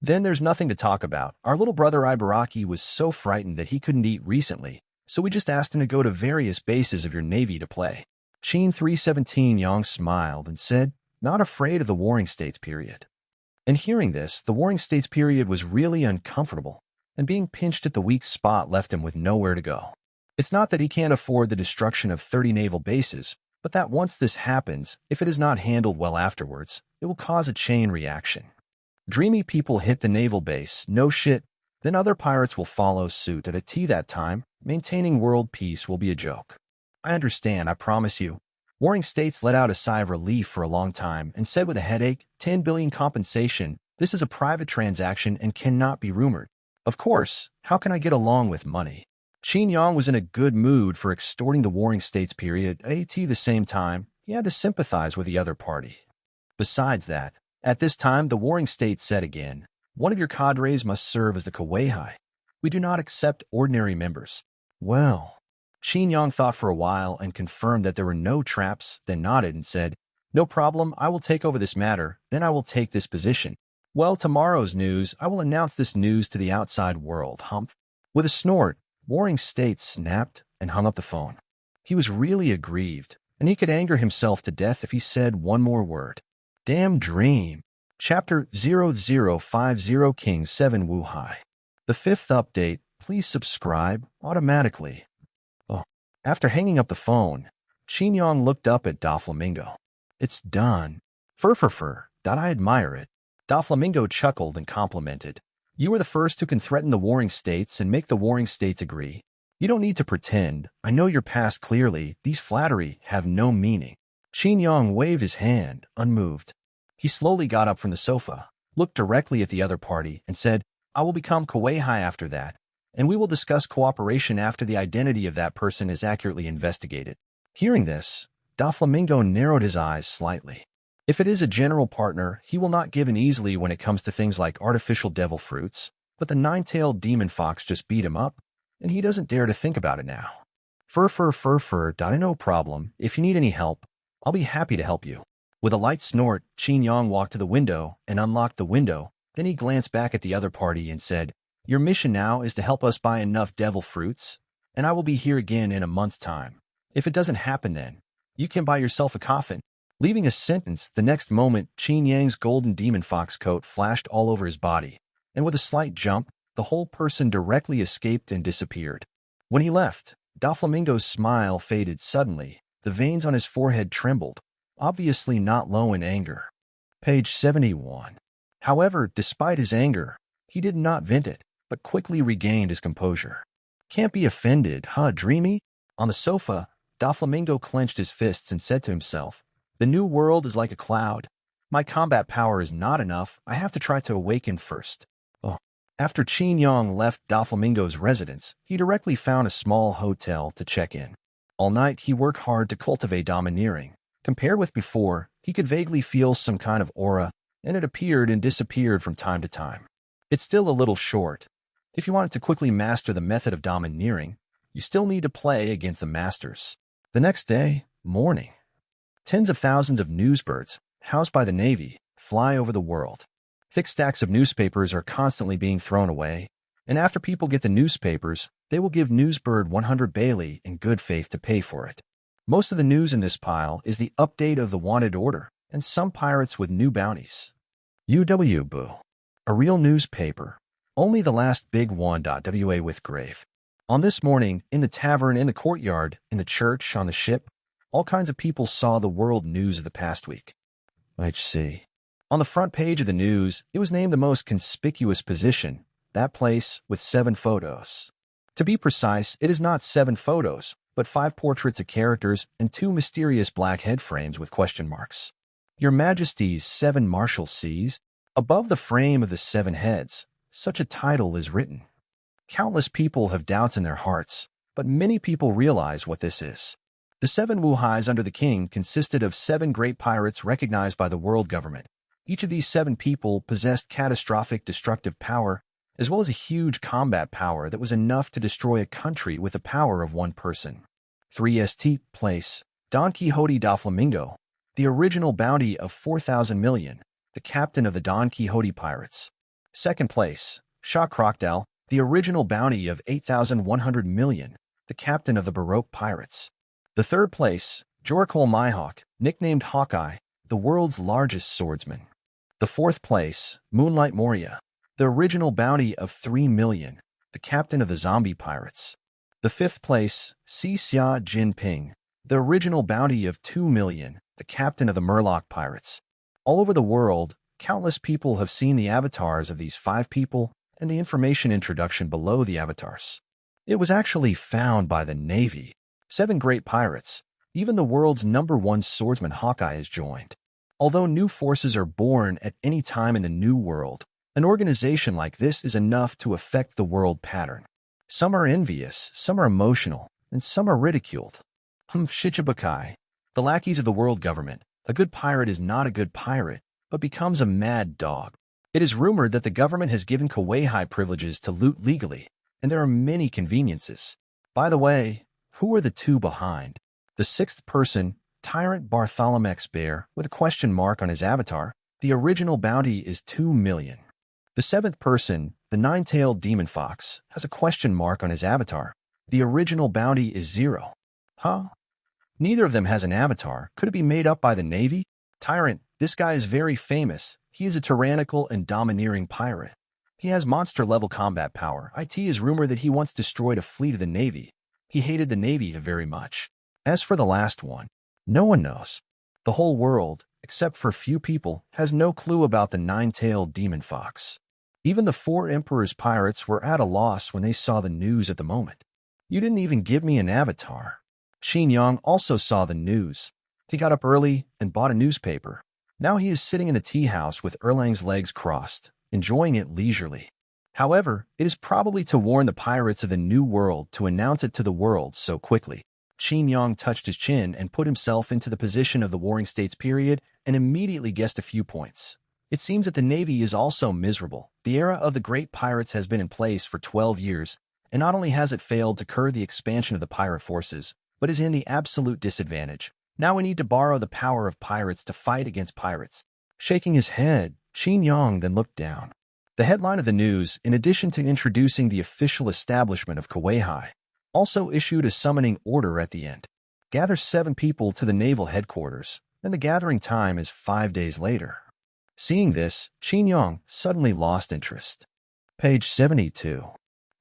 Then there's nothing to talk about. Our little brother Ibaraki was so frightened that he couldn't eat recently, so we just asked him to go to various bases of your Navy to play. Qin 317 Yang smiled and said, "Not afraid of the Warring States period." And hearing this, the Warring States period was really uncomfortable, and being pinched at the weak spot left him with nowhere to go. It's not that he can't afford the destruction of 30 naval bases, but that once this happens, if it is not handled well afterwards, it will cause a chain reaction. Dreamy people hit the naval base, no shit, then other pirates will follow suit at a T that time. Maintaining world peace will be a joke. I understand, I promise you. Warring States let out a sigh of relief for a long time and said with a headache, 10 billion compensation, this is a private transaction and cannot be rumored. Of course, how can I get along with money? Qin Yang was in a good mood for extorting the Warring States period. At the same time, he had to sympathize with the other party. Besides that, at this time, the Warring States said again, "One of your cadres must serve as the Kuei-hai. We do not accept ordinary members." Well, Qin Yang thought for a while and confirmed that there were no traps, then nodded and said, "No problem, I will take over this matter, then I will take this position. Well, tomorrow's news, I will announce this news to the outside world." Humph. With a snort, Warring States snapped and hung up the phone. He was really aggrieved, and he could anger himself to death if he said one more word. Damn Dream. Chapter 0050 King 7 Wu-Hai. The 5th update, please subscribe automatically. Oh. After hanging up the phone, Qin Yang looked up at Doflamingo. "It's done. Fur. I admire it." Doflamingo chuckled and complimented. "You are the first who can threaten the Warring States and make the Warring States agree. You don't need to pretend. I know your past clearly. These flattery have no meaning." Qin Yang waved his hand, unmoved. He slowly got up from the sofa, looked directly at the other party, and said, "I will become Kuei-hai after that, and we will discuss cooperation after the identity of that person is accurately investigated." Hearing this, Doflamingo narrowed his eyes slightly. If it is a general partner, he will not give in easily when it comes to things like artificial devil fruits, but the 9-tailed demon fox just beat him up, and he doesn't dare to think about it now. Fur. No problem. If you need any help, I'll be happy to help you." With a light snort, Qin Yang walked to the window and unlocked the window. Then he glanced back at the other party and said, "Your mission now is to help us buy enough devil fruits, and I will be here again in a month's time. If it doesn't happen then, you can buy yourself a coffin." Leaving a sentence, the next moment, Qin Yang's golden demon fox coat flashed all over his body, and with a slight jump, the whole person directly escaped and disappeared. When he left, Doflamingo's smile faded suddenly. The veins on his forehead trembled, obviously not low in anger. Page 71. However, despite his anger, he did not vent it, but quickly regained his composure. Can't be offended, huh, Dreamy? On the sofa, Doflamingo clenched his fists and said to himself, "The new world is like a cloud. My combat power is not enough. I have to try to awaken first." Oh. After Qin Yang left Doflamingo's residence, he directly found a small hotel to check in. All night, he worked hard to cultivate domineering. Compared with before, he could vaguely feel some kind of aura, and it appeared and disappeared from time to time. It's still a little short. If you wanted to quickly master the method of domineering, you still need to play against the masters. The next day, morning. Tens of thousands of newsbirds, housed by the Navy, fly over the world. Thick stacks of newspapers are constantly being thrown away, and after people get the newspapers, they will give Newsbird 100 Bailey in good faith to pay for it. Most of the news in this pile is the update of the wanted order, and some pirates with new bounties. UW Boo. A real newspaper. Only the last big one. WA with grave. On this morning, in the tavern, in the courtyard, in the church, on the ship, all kinds of people saw the world news of the past week. HC. On the front page of the news, it was named the most conspicuous position, that place with 7 photos. To be precise, it is not 7 photos, but 5 portraits of characters and 2 mysterious black head frames with question marks. Your Majesty's 7 Marshalseas, above the frame of the 7 heads, such a title is written. Countless people have doubts in their hearts, but many people realize what this is. The 7 Wuhais under the king consisted of 7 great pirates recognized by the world government. Each of these 7 people possessed catastrophic destructive power, as well as a huge combat power that was enough to destroy a country with the power of one person. 3st place, Don Quixote Doflamingo, the original bounty of 4,000 million, the captain of the Don Quixote pirates. 2nd place, Shah Crocodile, the original bounty of 8,100 million, the captain of the Baroque pirates. The 3rd place, Jorkol Myhawk, nicknamed Hawkeye, the world's largest swordsman. The 4th place, Moonlight Moria, the original bounty of 3 million, the captain of the zombie pirates. The 5th place, Si Xia Jinping, the original bounty of 2 million, the captain of the Murloc pirates. All over the world, countless people have seen the avatars of these 5 people and the information introduction below the avatars. It was actually found by the Navy. 7 great pirates. Even the world's #1 swordsman Hawkeye is joined. Although new forces are born at any time in the New World, an organization like this is enough to affect the world pattern. Some are envious, some are emotional, and some are ridiculed. Shichibukai, the lackeys of the world government. A good pirate is not a good pirate, but becomes a mad dog. It is rumored that the government has given Kuwei privileges to loot legally, and there are many conveniences. By the way, who are the 2 behind? The 6th person, Tyrant Bartholomew Bear, with a question mark on his avatar. The original bounty is 2 million. The 7th person, the 9-tailed Demon Fox, has a question mark on his avatar. The original bounty is 0. Huh? Neither of them has an avatar. Could it be made up by the Navy? Tyrant, this guy is very famous. He is a tyrannical and domineering pirate. He has monster-level combat power. It is rumored that he once destroyed a fleet of the Navy. He hated the Navy very much. As for the last one, no one knows. The whole world, except for a few people, has no clue about the 9-tailed Demon Fox. Even the 4 Emperor's pirates were at a loss when they saw the news at the moment. You didn't even give me an avatar. Qin Yang also saw the news. He got up early and bought a newspaper. Now he is sitting in a tea house with Erlang's legs crossed, enjoying it leisurely. However, it is probably to warn the pirates of the New World to announce it to the world so quickly. Qin Yang touched his chin and put himself into the position of the Warring States period and immediately guessed a few points. It seems that the Navy is also miserable. The era of the great pirates has been in place for 12 years, and not only has it failed to curb the expansion of the pirate forces, but is in the absolute disadvantage. Now we need to borrow the power of pirates to fight against pirates. Shaking his head, Qin Yang then looked down. The headline of the news, in addition to introducing the official establishment of Kuwei, also issued a summoning order at the end. Gather 7 people to the naval headquarters, and the gathering time is 5 days later. Seeing this, Qin Yang suddenly lost interest. Page 72.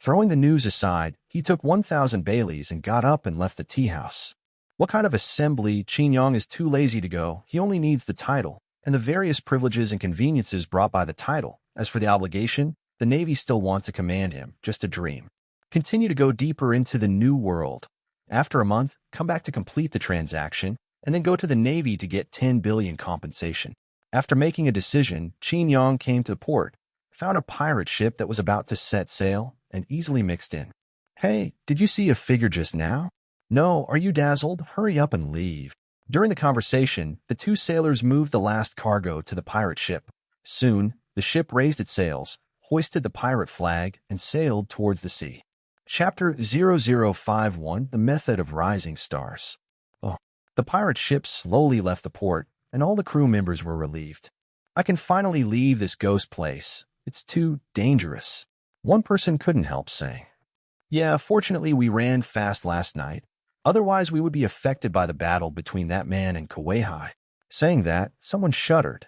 Throwing the news aside, he took 1,000 Baileys and got up and left the tea house. What kind of assembly? Qin Yang is too lazy to go. He only needs the title, and the various privileges and conveniences brought by the title. As for the obligation, the Navy still wants to command him, just a dream. Continue to go deeper into the new world. After a month, come back to complete the transaction, and then go to the Navy to get 10 billion compensation. After making a decision, Qin Yang came to the port, found a pirate ship that was about to set sail, and easily mixed in. Hey, did you see a figure just now? No, are you dazzled? Hurry up and leave. During the conversation, the two sailors moved the last cargo to the pirate ship. Soon, the ship raised its sails, hoisted the pirate flag, and sailed towards the sea. Chapter 0051, The Method of Rising Stars. Oh, the pirate ship slowly left the port, and all the crew members were relieved. I can finally leave this ghost place. It's too dangerous. One person couldn't help saying. Yeah, fortunately we ran fast last night. Otherwise we would be affected by the battle between that man and Kuei-hai. Saying that, someone shuddered.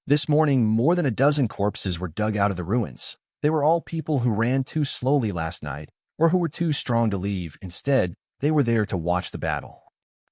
This morning, more than a dozen corpses were dug out of the ruins. They were all people who ran too slowly last night, or who were too strong to leave. Instead, they were there to watch the battle.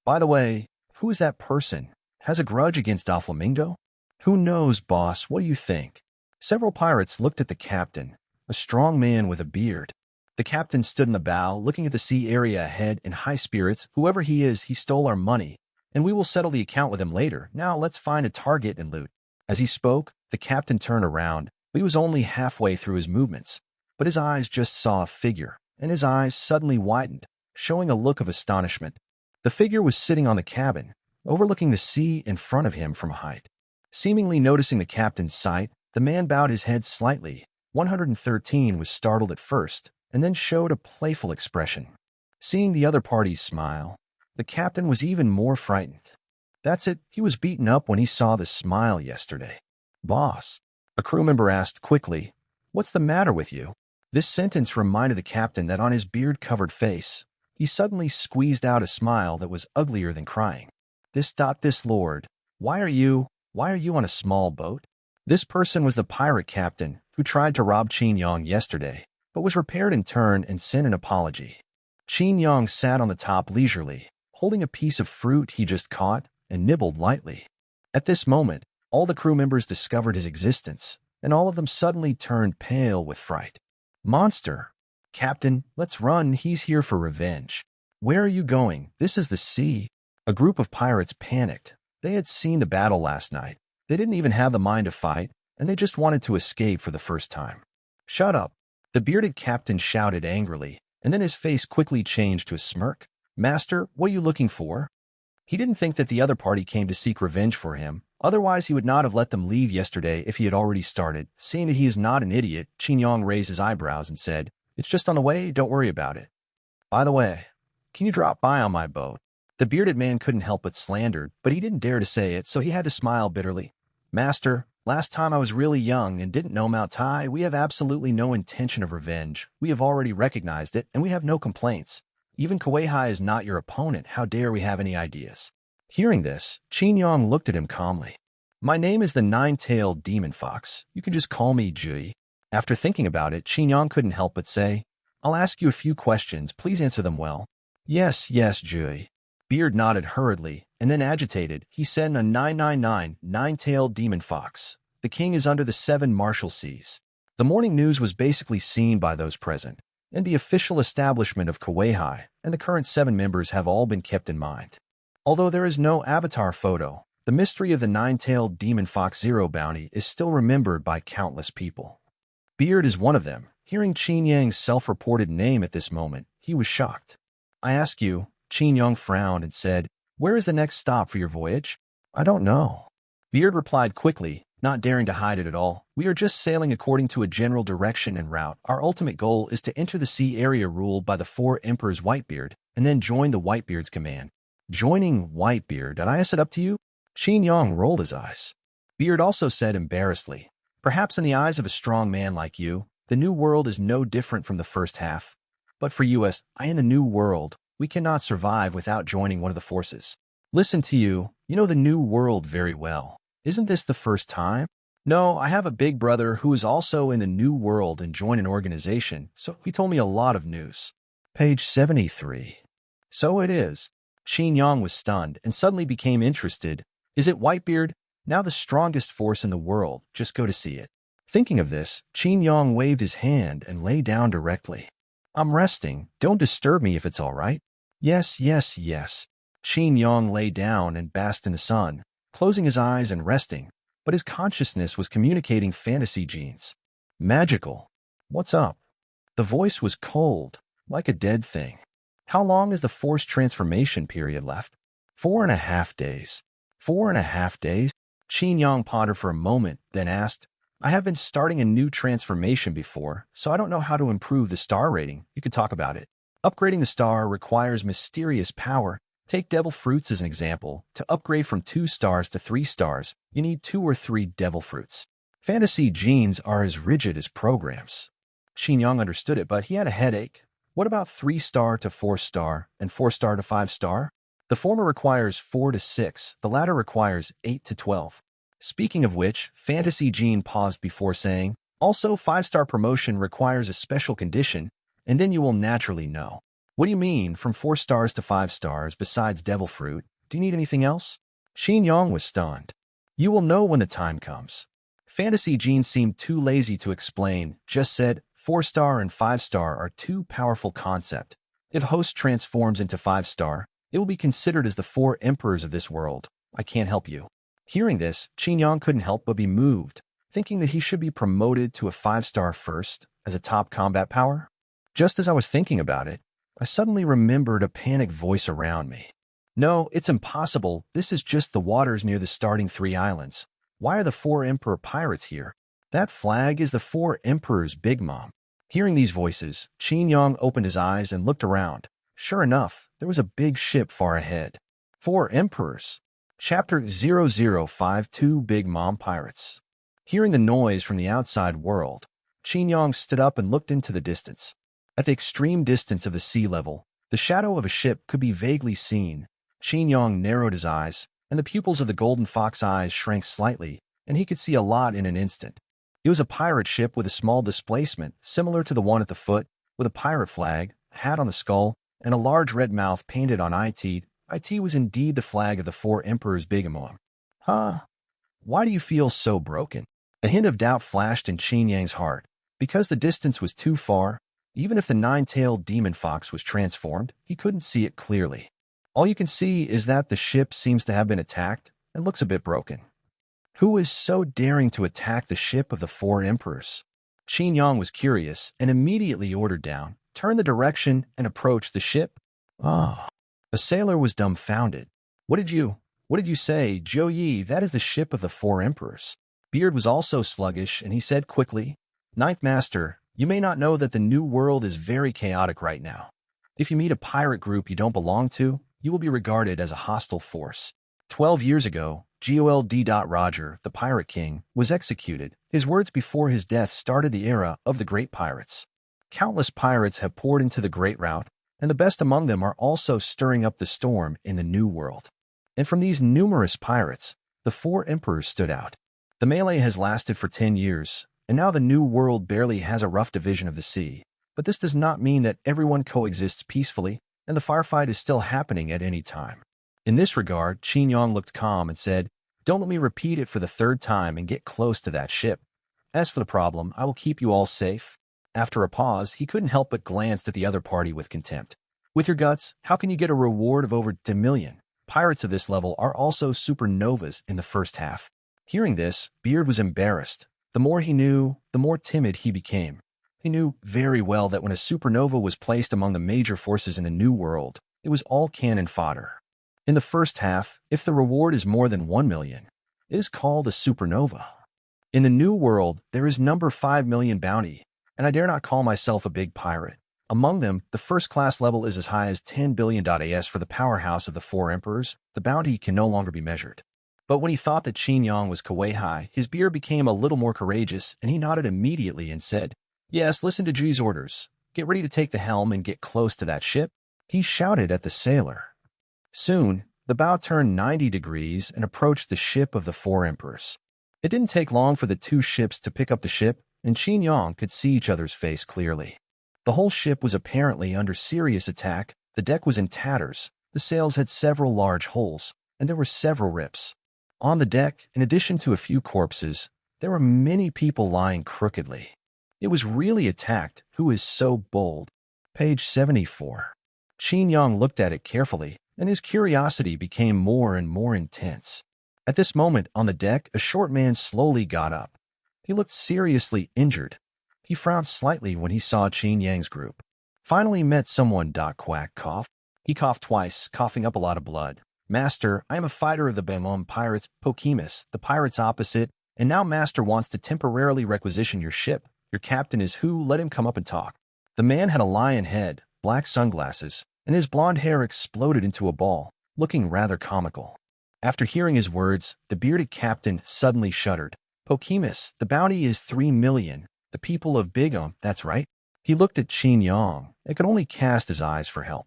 By the way, who is that person? Has a grudge against Doflamingo? Who knows, boss? What do you think? Several pirates looked at the captain, a strong man with a beard. The captain stood in the bow, looking at the sea area ahead in high spirits. Whoever he is, he stole our money, and we will settle the account with him later. Now let's find a target and loot. As he spoke, the captain turned around. He was only halfway through his movements, but his eyes just saw a figure, and his eyes suddenly widened, showing a look of astonishment. The figure was sitting on the cabin, overlooking the sea in front of him from a height. Seemingly noticing the captain's sight, the man bowed his head slightly. 113 was startled at first, and then showed a playful expression. Seeing the other party smile, the captain was even more frightened. That's it, he was beaten up when he saw the smile yesterday. Boss, a crew member asked quickly, what's the matter with you? This sentence reminded the captain that on his beard-covered face, he suddenly squeezed out a smile that was uglier than crying. This lord, why are you on a small boat? This person was the pirate captain who tried to rob Qin Yang yesterday, but was repaired in turn and sent an apology. Qin Yang sat on the top leisurely, holding a piece of fruit he just caught and nibbled lightly. At this moment, all the crew members discovered his existence, and all of them suddenly turned pale with fright. Monster! Captain, let's run, he's here for revenge. Where are you going? This is the sea. A group of pirates panicked. They had seen the battle last night. They didn't even have the mind to fight, and they just wanted to escape for the first time. Shut up! The bearded captain shouted angrily, and then his face quickly changed to a smirk. Master, what are you looking for? He didn't think that the other party came to seek revenge for him. Otherwise, he would not have let them leave yesterday if he had already started. Seeing that he is not an idiot, Qin Yang raised his eyebrows and said, it's just on the way, don't worry about it. By the way, can you drop by on my boat? The bearded man couldn't help but slander, but he didn't dare to say it, so he had to smile bitterly. Master, last time I was really young and didn't know Mount Tai. We have absolutely no intention of revenge. We have already recognized it, and we have no complaints. Even Kuei-hai is not your opponent. How dare we have any ideas? Hearing this, Qin Yang looked at him calmly. My name is the Nine-Tailed Demon Fox. You can just call me Jui. After thinking about it, Qin Yang couldn't help but say, I'll ask you a few questions. Please answer them well. Yes, Jui. Beard nodded hurriedly, and then agitated. He said in a 999, Nine-Tailed Demon Fox. The king is under the 7 Marshalseas. The morning news was basically seen by those present, and the official establishment of Kuei-hai and the current 7 members have all been kept in mind. Although there is no avatar photo, the mystery of the Nine-Tailed Demon Fox Zero bounty is still remembered by countless people. Beard is one of them. Hearing Qin Yang's self-reported name at this moment, he was shocked. I ask you, Qin Yang frowned and said, where is the next stop for your voyage? I don't know. Beard replied quickly, not daring to hide it at all. We are just sailing according to a general direction and route. Our ultimate goal is to enter the sea area ruled by the 4 Emperors Whitebeard, and then join the Whitebeard's command. Joining Whitebeard, did I set up to you? Qin Yang rolled his eyes. Beard also said embarrassedly, perhaps in the eyes of a strong man like you, the new world is no different from the first half. But for us, in the new world, we cannot survive without joining one of the forces. Listen to you, you know the new world very well. Isn't this the first time? No, I have a big brother who is also in the new world and joined an organization, so he told me a lot of news. Page 73. So it is. Qin Yang was stunned and suddenly became interested. Is it Whitebeard? Now the strongest force in the world, just go to see it. Thinking of this, Qin Yang waved his hand and lay down directly. I'm resting. Don't disturb me if it's all right. Yes, yes, yes. Qin Yang lay down and basked in the sun, closing his eyes and resting, but his consciousness was communicating fantasy genes. Magical. What's up? The voice was cold, like a dead thing. How long is the force transformation period left? 4.5 days. 4.5 days? Qin Yang pondered for a moment, then asked, I have been starting a new transformation before, so I don't know how to improve the star rating. You could talk about it. Upgrading the star requires mysterious power. Take devil fruits as an example. To upgrade from 2 stars to 3 stars, you need 2 or 3 devil fruits. Fantasy genes are as rigid as programs. Qin Yang understood it, but he had a headache. What about 3-star to 4-star and 4-star to 5-star? The former requires 4 to 6, the latter requires 8 to 12. Speaking of which, Fantasy Gene paused before saying, also 5-star promotion requires a special condition, and then you will naturally know. What do you mean, from 4 stars to 5 stars besides Devil Fruit? Do you need anything else? Qin Yang was stunned. You will know when the time comes. Fantasy Gene seemed too lazy to explain, just said, 4-star and 5-star are too powerful concept. If host transforms into 5-star, it will be considered as the 4 emperors of this world. I can't help you. Hearing this, Qin Yang couldn't help but be moved, thinking that he should be promoted to a 5-star first as a top combat power. Just as I was thinking about it, I suddenly remembered a panicked voice around me. No, it's impossible. This is just the waters near the starting 3 islands. Why are the 4 emperor pirates here? That flag is the 4 emperors' Big Mom. Hearing these voices, Qin Yang opened his eyes and looked around. Sure enough, there was a big ship far ahead. 4 emperors. Chapter 0052 Big Mom Pirates. Hearing the noise from the outside world, Qin Yang stood up and looked into the distance. At the extreme distance of the sea level, the shadow of a ship could be vaguely seen. Qin Yang narrowed his eyes, and the pupils of the golden fox eyes shrank slightly, and he could see a lot in an instant. It was a pirate ship with a small displacement, similar to the one at the foot, with a pirate flag, a hat on the skull, and a large red mouth painted on it. It was indeed the flag of the 4 emperors Big Mom. Huh? Why do you feel so broken? A hint of doubt flashed in Qin Yang's heart. Because the distance was too far, even if the 9-tailed demon fox was transformed, he couldn't see it clearly. All you can see is that the ship seems to have been attacked and looks a bit broken. Who is so daring to attack the ship of the 4 emperors? Qin Yang was curious and immediately ordered down, turn the direction, and approach the ship. Ah. The sailor was dumbfounded. What did you say, Zhou Yi? That is the ship of the 4 emperors. Beard was also sluggish, and he said quickly, Ninth Master, you may not know that the new world is very chaotic right now. If you meet a pirate group you don't belong to, you will be regarded as a hostile force. 12 years ago, Gold. Roger, the Pirate King, was executed. His words before his death started the era of the great pirates. Countless pirates have poured into the great route, and the best among them are also stirring up the storm in the New World. And from these numerous pirates, the 4 emperors stood out. The melee has lasted for 10 years, and now the New World barely has a rough division of the sea. But this does not mean that everyone coexists peacefully, and the firefight is still happening at any time. In this regard, Qin Yang looked calm and said, Don't let me repeat it for the 3rd time and get close to that ship. As for the problem, I will keep you all safe. After a pause, he couldn't help but glanced at the other party with contempt. With your guts, how can you get a reward of over 10 million? Pirates of this level are also supernovas in the first half. Hearing this, Beard was embarrassed. The more he knew, the more timid he became. He knew very well that when a supernova was placed among the major forces in the New World, it was all cannon fodder. In the first half, if the reward is more than 1 million, it is called a supernova. In the New World, there is number 5 million bounty, and I dare not call myself a big pirate. Among them, the first-class level is as high as 10 billion. As for the powerhouse of the 4 emperors, the bounty can no longer be measured. But when he thought that Qin Yang was Kuei High, his beard became a little more courageous, and he nodded immediately and said, Yes, listen to G's orders. Get ready to take the helm and get close to that ship. He shouted at the sailor. Soon, the bow turned 90 degrees and approached the ship of the 4 emperors. It didn't take long for the 2 ships to pick up the ship, and Qin Yang could see each other's face clearly. The whole ship was apparently under serious attack, the deck was in tatters, the sails had several large holes, and there were several rips. On the deck, in addition to a few corpses, there were many people lying crookedly. It was really attacked. Who is so bold? Page 74. Qin Yang looked at it carefully, and his curiosity became more and more intense. At this moment, on the deck, a short man slowly got up. He looked seriously injured. He frowned slightly when he saw Qin Yang's group. Finally met someone. Quack coughed. He coughed twice, coughing up a lot of blood. Master, I am a fighter of the Bemon pirates, Pokemus, the pirates opposite, and now Master wants to temporarily requisition your ship. Your captain is who? Let him come up and talk. The man had a lion head, black sunglasses, and his blonde hair exploded into a ball, looking rather comical. After hearing his words, the bearded captain suddenly shuddered. Pokemus, the bounty is 3 million. The people of Bigum, that's right. He looked at Qin Yang and could only cast his eyes for help.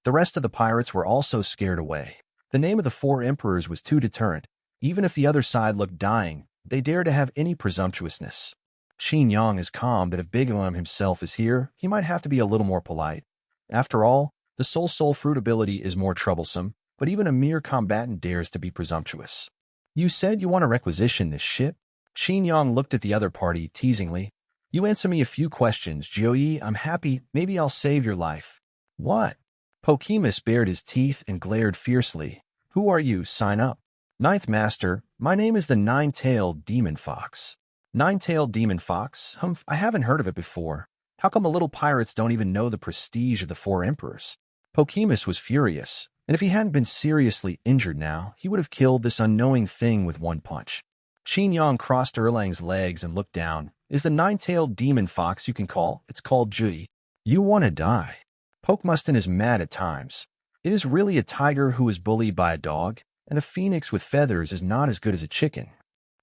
The rest of the pirates were also scared away. The name of the 4 emperors was too deterrent. Even if the other side looked dying, they dared to have any presumptuousness. Qin Yang is calm that if Bigum himself is here, he might have to be a little more polite. After all, the soul fruit ability is more troublesome, but even a mere combatant dares to be presumptuous. You said you want to requisition this ship? Qin Yang looked at the other party teasingly. You answer me a few questions, Joey. I'm happy. Maybe I'll save your life. What? Pokemus bared his teeth and glared fiercely. Who are you? Sign up. Ninth Master, my name is the Nine-Tailed Demon Fox. Nine-Tailed Demon Fox? Humph, I haven't heard of it before. How come the little pirates don't even know the prestige of the 4 emperors? Pokemus was furious, and if he hadn't been seriously injured now, he would have killed this unknowing thing with one punch. Qin Yang crossed Erlang's legs and looked down. Is the Nine-Tailed Demon Fox you can call? It's called Jui. You want to die. Pokemuston is mad at times. It is really a tiger who is bullied by a dog, and a phoenix with feathers is not as good as a chicken.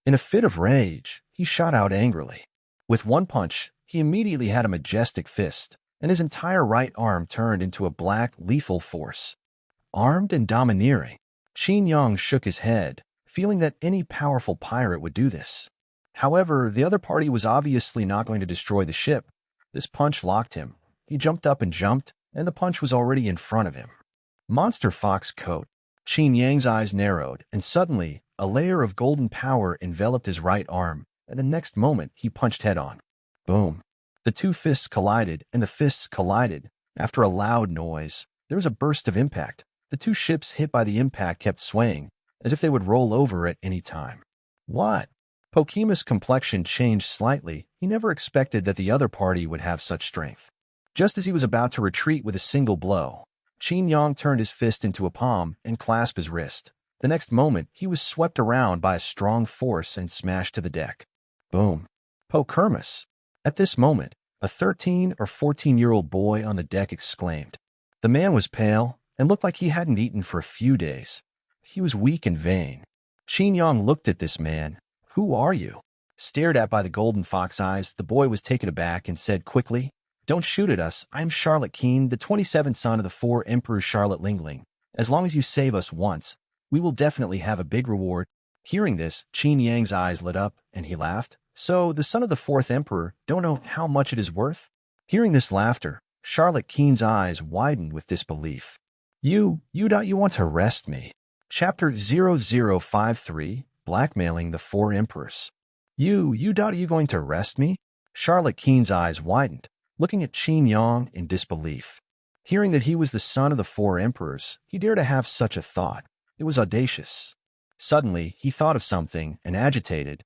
In a fit of rage, he shot out angrily. With one punch, he immediately had a majestic fist, and his entire right arm turned into a black, lethal force. Armed and domineering, Qin Yang shook his head, feeling that any powerful pirate would do this. However, the other party was obviously not going to destroy the ship. This punch locked him. He jumped up and jumped, and the punch was already in front of him. Monster Fox coat. Qin Yang's eyes narrowed, and suddenly, a layer of golden power enveloped his right arm, and the next moment, he punched head-on. Boom. The two fists collided, and the fists collided. After a loud noise, there was a burst of impact. The two ships hit by the impact kept swaying, as if they would roll over at any time. What? Pokemus' complexion changed slightly. He never expected that the other party would have such strength. Just as he was about to retreat with a single blow, Qin Yang turned his fist into a palm and clasped his wrist. The next moment, he was swept around by a strong force and smashed to the deck. Boom. Pokemus. At this moment, a 13 or 14-year-old boy on the deck exclaimed. The man was pale and looked like he hadn't eaten for a few days. He was weak and vain. Qin Yang looked at this man. Who are you? Stared at by the golden fox eyes, the boy was taken aback and said quickly, Don't shoot at us. I'm Charlotte Keen, the 27th son of the 4 Emperors Charlotte Lingling. As long as you save us once, we will definitely have a big reward. Hearing this, Qin Yang's eyes lit up, and he laughed. So, the son of the 4th Emperor don't know how much it is worth? Hearing this laughter, Charlotte Keen's eyes widened with disbelief. You want to arrest me. Chapter 0053, Blackmailing the 4 Emperors. You going to arrest me? Charlotte Keen's eyes widened, looking at Qin Yang in disbelief. Hearing that he was the son of the 4 emperors, he dared to have such a thought. It was audacious. Suddenly, he thought of something and agitated.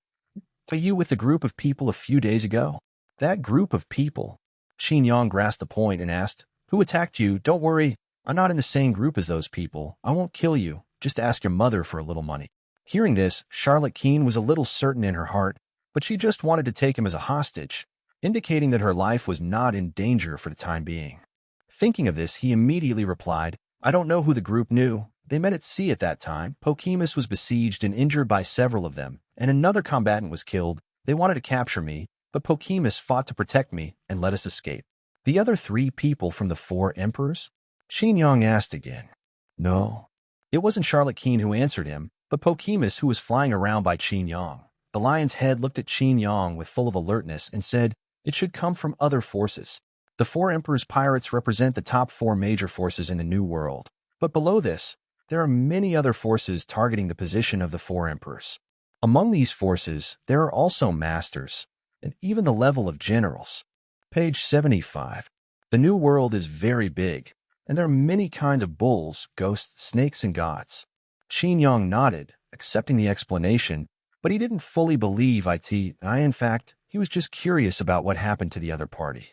Were you with the group of people a few days ago? That group of people. Qin Yang grasped the point and asked, Who attacked you? Don't worry. I'm not in the same group as those people. I won't kill you. Just ask your mother for a little money. Hearing this, Charlotte Keen was a little certain in her heart, but she just wanted to take him as a hostage, indicating that her life was not in danger for the time being. Thinking of this, he immediately replied, I don't know who the group knew. They met at sea at that time. Pokemus was besieged and injured by several of them, and another combatant was killed. They wanted to capture me, but Pokemus fought to protect me and let us escape. The other 3 people from the 4 emperors? Qin Yang asked again. No. It wasn't Charlotte Keen who answered him, but Pokemus who was flying around by Qin Yang. The lion's head looked at Qin Yang with full of alertness and said, It should come from other forces. The 4 emperors' pirates represent the top 4 major forces in the New World. But below this, there are many other forces targeting the position of the four emperors. Among these forces, there are also masters, and even the level of generals. Page 75. The New World is very big, and there are many kinds of bulls, ghosts, snakes, and gods. Qin Yang nodded, accepting the explanation, but he didn't fully believe it. In fact, he was just curious about what happened to the other party.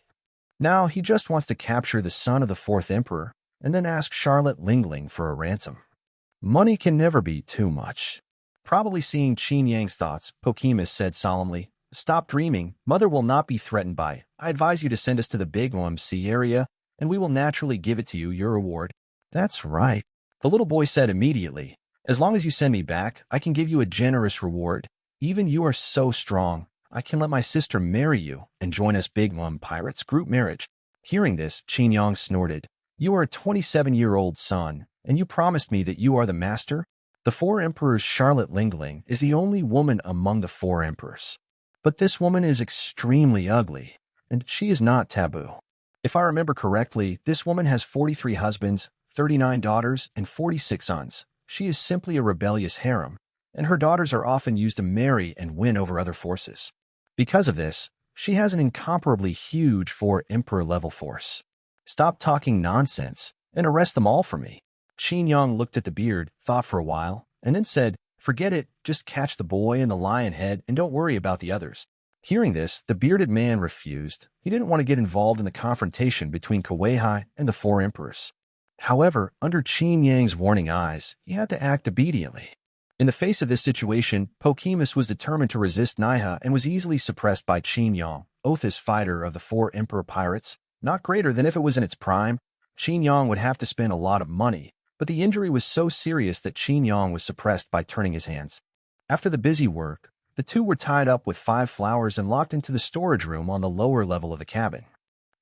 Now he just wants to capture the son of the fourth emperor and then ask Charlotte Lingling for a ransom. Money can never be too much. Probably seeing Qin Yang's thoughts, Pokemus said solemnly, "Stop dreaming. Mother will not be threatened by. I advise you to send us to the big UMC area, and we will naturally give it to you, your reward." "That's right," the little boy said immediately. "As long as you send me back, I can give you a generous reward. Even you are so strong, I can let my sister marry you and join us big pirates group marriage." Hearing this, Qin Yang snorted. "You are a 27-year-old son, and you promised me that you are the master?" The four emperors Charlotte Lingling is the only woman among the four emperors. But this woman is extremely ugly, and she is not taboo. If I remember correctly, this woman has 43 husbands, 39 daughters, and 46 sons. She is simply a rebellious harem, and her daughters are often used to marry and win over other forces. Because of this, she has an incomparably huge four-emperor-level force. Stop talking nonsense and arrest them all for me. Qin Yang looked at the beard, thought for a while, and then said, "Forget it, just catch the boy and the lion head and don't worry about the others." Hearing this, the bearded man refused. He didn't want to get involved in the confrontation between Kuei and the four emperors. However, under Qin Yang's warning eyes, he had to act obediently. In the face of this situation, Pokemus was determined to resist Naiha and was easily suppressed by Qin Yang, oathest fighter of the four emperor pirates. Not greater than if it was in its prime. Qin Yang would have to spend a lot of money, but the injury was so serious that Qin Yang was suppressed by turning his hands. After the busy work, the two were tied up with 5 flowers and locked into the storage room on the lower level of the cabin.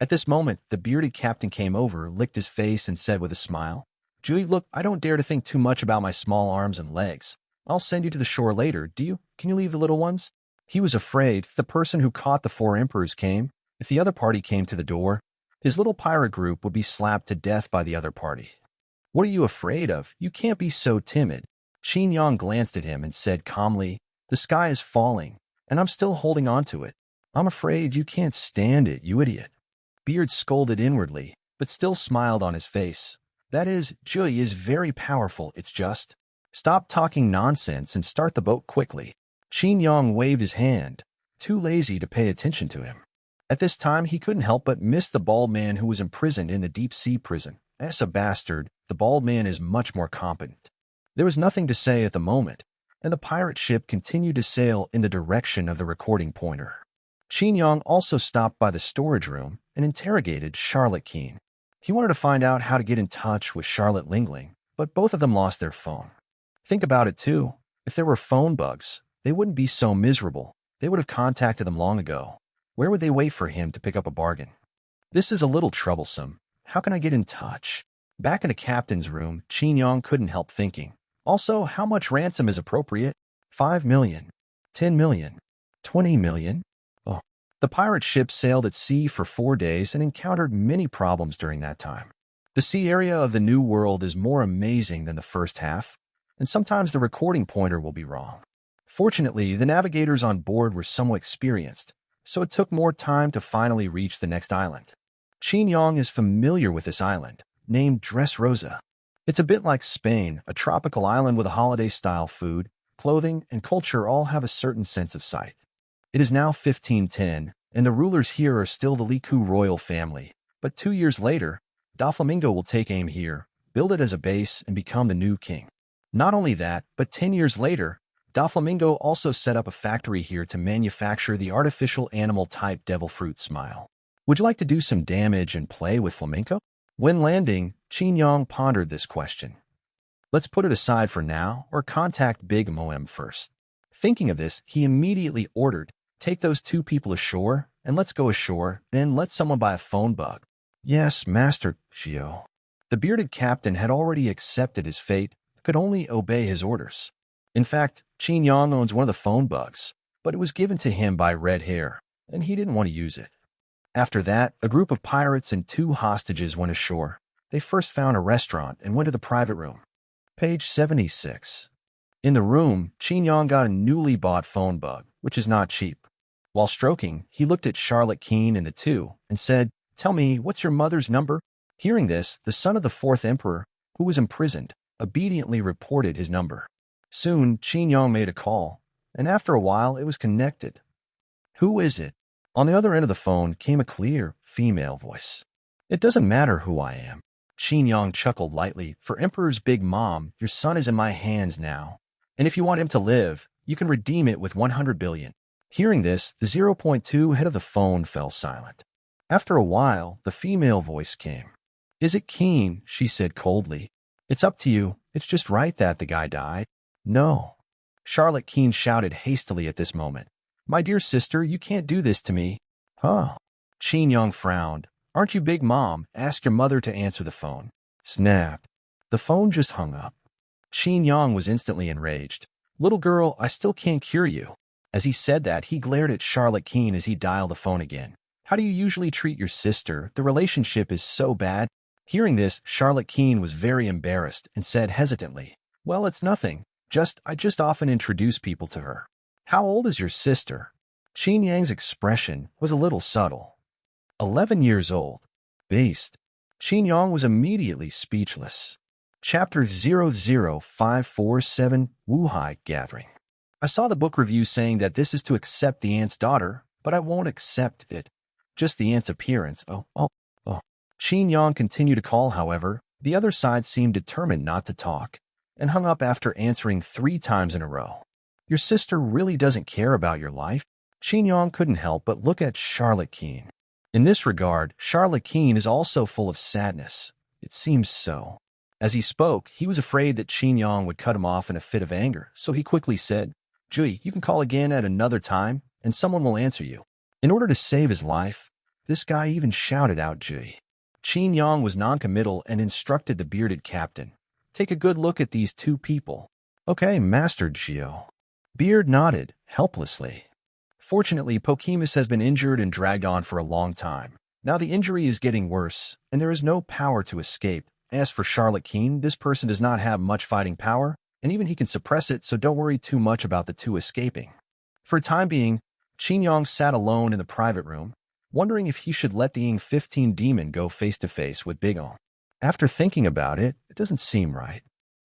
At this moment, the bearded captain came over, licked his face, and said with a smile, "Julie, look, I don't dare to think too much about my small arms and legs. I'll send you to the shore later. Can you leave the little ones?" He was afraid if the person who caught the four emperors came, if the other party came to the door, his little pirate group would be slapped to death by the other party. "What are you afraid of? You can't be so timid." Qin Yang glanced at him and said calmly, "The sky is falling, and I'm still holding on to it. I'm afraid you can't stand it, you idiot." Beard scolded inwardly, but still smiled on his face. "That is, Julie is very powerful, it's just. Stop talking nonsense and start the boat quickly." Qin Yang waved his hand, too lazy to pay attention to him. At this time, he couldn't help but miss the bald man who was imprisoned in the deep-sea prison. As a bastard, the bald man is much more competent. There was nothing to say at the moment, and the pirate ship continued to sail in the direction of the recording pointer. Qin Yang also stopped by the storage room and interrogated Charlotte King. He wanted to find out how to get in touch with Charlotte Lingling, but both of them lost their phone. Think about it too. If there were phone bugs, they wouldn't be so miserable. They would have contacted them long ago. Where would they wait for him to pick up a bargain? This is a little troublesome. How can I get in touch? Back in the captain's room, Qin Yang couldn't help thinking. Also, how much ransom is appropriate? 5 million, 10 million, 20 million? Oh. The pirate ship sailed at sea for 4 days and encountered many problems during that time. The sea area of the New World is more amazing than the first half, and sometimes the recording pointer will be wrong. Fortunately, the navigators on board were somewhat experienced, so it took more time to finally reach the next island. Qin Yang is familiar with this island, named Dressrosa. It's a bit like Spain, a tropical island with a holiday-style food, clothing, and culture all have a certain sense of sight. It is now 1510, and the rulers here are still the Liku royal family, but 2 years later, Doflamingo will take aim here, build it as a base, and become the new king. Not only that, but 10 years later, Doflamingo also set up a factory here to manufacture the artificial animal-type devil fruit Smile. Would you like to do some damage and play with Flamenco? When landing, Qin Yang pondered this question. Let's put it aside for now, or contact Big Moem first. Thinking of this, he immediately ordered, "Take those 2 people ashore, and let's go ashore, then let someone buy a phone bug." "Yes, Master Shio." The bearded captain had already accepted his fate, could only obey his orders. In fact, Qin Yang owns one of the phone bugs, but it was given to him by Red Hair, and he didn't want to use it. After that, a group of pirates and 2 hostages went ashore. They first found a restaurant and went to the private room. Page 76. In the room, Qin Yang got a newly bought phone bug, which is not cheap. While stroking, he looked at Charlotte Qin and the two and said, "Tell me, what's your mother's number?" Hearing this, the son of the fourth emperor, who was imprisoned, obediently reported his number. Soon, Qin Yang made a call, and after a while it was connected. "Who is it?" On the other end of the phone came a clear, female voice. "It doesn't matter who I am." Qin Yang chuckled lightly. "For Emperor's big mom, your son is in my hands now. And if you want him to live, you can redeem it with 100 billion. Hearing this, the zero point 0.2 head of the phone fell silent. After a while, the female voice came. "Is it Qin?" she said coldly. "It's up to you. It's just right that the guy died." "No." Charlotte Qin shouted hastily at this moment. "My dear sister, you can't do this to me." "Huh?" Qin Yang frowned. "Aren't you Big Mom? Ask your mother to answer the phone." Snapped. The phone just hung up. Qin Yang was instantly enraged. "Little girl, I still can't cure you." As he said that, he glared at Charlotte Qin as he dialed the phone again. "How do you usually treat your sister? The relationship is so bad." Hearing this, Charlotte Qin was very embarrassed and said hesitantly, "Well, it's nothing. I just often introduce people to her." "How old is your sister?" Qin Yang's expression was a little subtle. 11 years old. Based. Qin Yang was immediately speechless. Chapter 00547 Wuhai Gathering. I saw the book review saying that this is to accept the ant's daughter, but I won't accept it. Just the ant's appearance. Oh. Qin Yang continued to call, however. The other side seemed determined not to talk, and hung up after answering 3 times in a row. "Your sister really doesn't care about your life?" Qin Yang couldn't help but look at Charlotte Qin. In this regard, Charlotte Qin is also full of sadness. It seems so. As he spoke, he was afraid that Qin Yang would cut him off in a fit of anger, so he quickly said, "Jui, you can call again at another time, and someone will answer you." In order to save his life, this guy even shouted out Jui. Qin Yang was noncommittal and instructed the bearded captain, "Take a good look at these 2 people." "Okay, Master Gio." Beard nodded, helplessly. Fortunately, Pokemus has been injured and dragged on for a long time. Now the injury is getting worse, and there is no power to escape. As for Charlotte Qin, this person does not have much fighting power, and even he can suppress it, so don't worry too much about the 2 escaping. For a time being, Qin Yang sat alone in the private room, wondering if he should let the Ying 15 demon go face-to-face with Big O. After thinking about it, it doesn't seem right.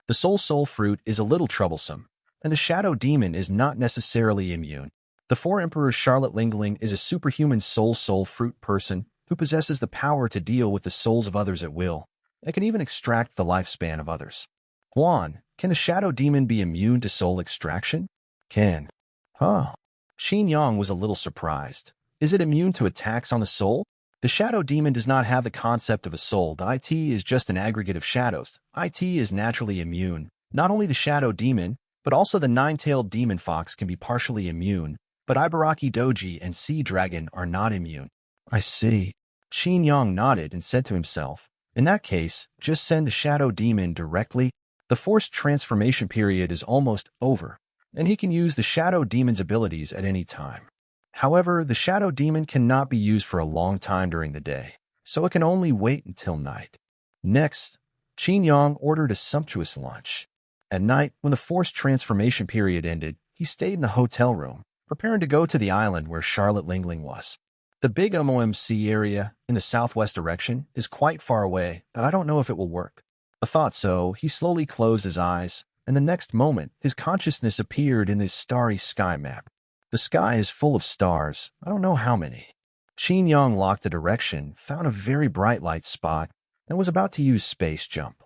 The soul fruit is a little troublesome, and the shadow demon is not necessarily immune. The 4 Emperor's Charlotte Lingling is a superhuman soul fruit person who possesses the power to deal with the souls of others at will, and can even extract the lifespan of others. Huan, can the shadow demon be immune to soul extraction? Can. Huh. Qin Yang was a little surprised. Is it immune to attacks on the soul? The shadow demon does not have the concept of a soul. The IT is just an aggregate of shadows. IT is naturally immune. Not only the shadow demon, but also the 9-tailed demon fox can be partially immune, but Ibaraki Doji and Sea Dragon are not immune. I see. Qin Yang nodded and said to himself, "In that case, just send the shadow demon directly." The forced transformation period is almost over, and he can use the shadow demon's abilities at any time. However, the shadow demon cannot be used for a long time during the day, so it can only wait until night. Next, Qin Yang ordered a sumptuous lunch. At night, when the forced transformation period ended, he stayed in the hotel room, preparing to go to the island where Charlotte Lingling was. The big MOMC area, in the southwest direction, is quite far away, but I don't know if it will work. I thought so. He slowly closed his eyes, and the next moment, his consciousness appeared in the starry sky map. The sky is full of stars. I don't know how many. Qin Yang locked the direction, found a very bright light spot, and was about to use space jump.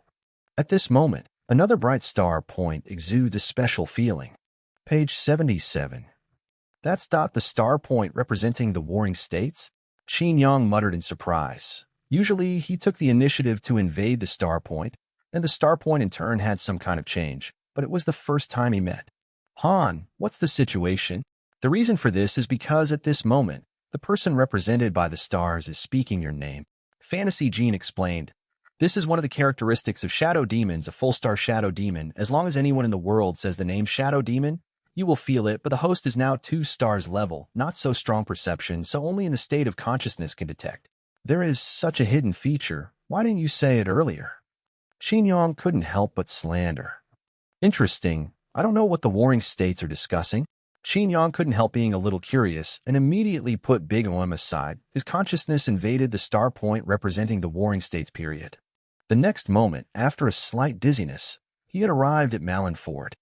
At this moment, another bright star point exudes a special feeling. Page 77. That's the star point representing the warring states? Qin Yang muttered in surprise. Usually, he took the initiative to invade the star point, and the star point in turn had some kind of change, but it was the first time he met. Han, what's the situation? The reason for this is because at this moment, the person represented by the stars is speaking your name. Fantasy Gene explained, "This is one of the characteristics of shadow demons, a full-star shadow demon. As long as anyone in the world says the name shadow demon, you will feel it, but the host is now 2 stars level, not so strong perception, so only in the state of consciousness can detect. There is such a hidden feature. Why didn't you say it earlier?" Qin Yang couldn't help but slander. Interesting. I don't know what the warring states are discussing. Qin Yang couldn't help being a little curious and immediately put Big Om aside. His consciousness invaded the star point representing the warring states period. The next moment, after a slight dizziness, he had arrived at Malin Ford.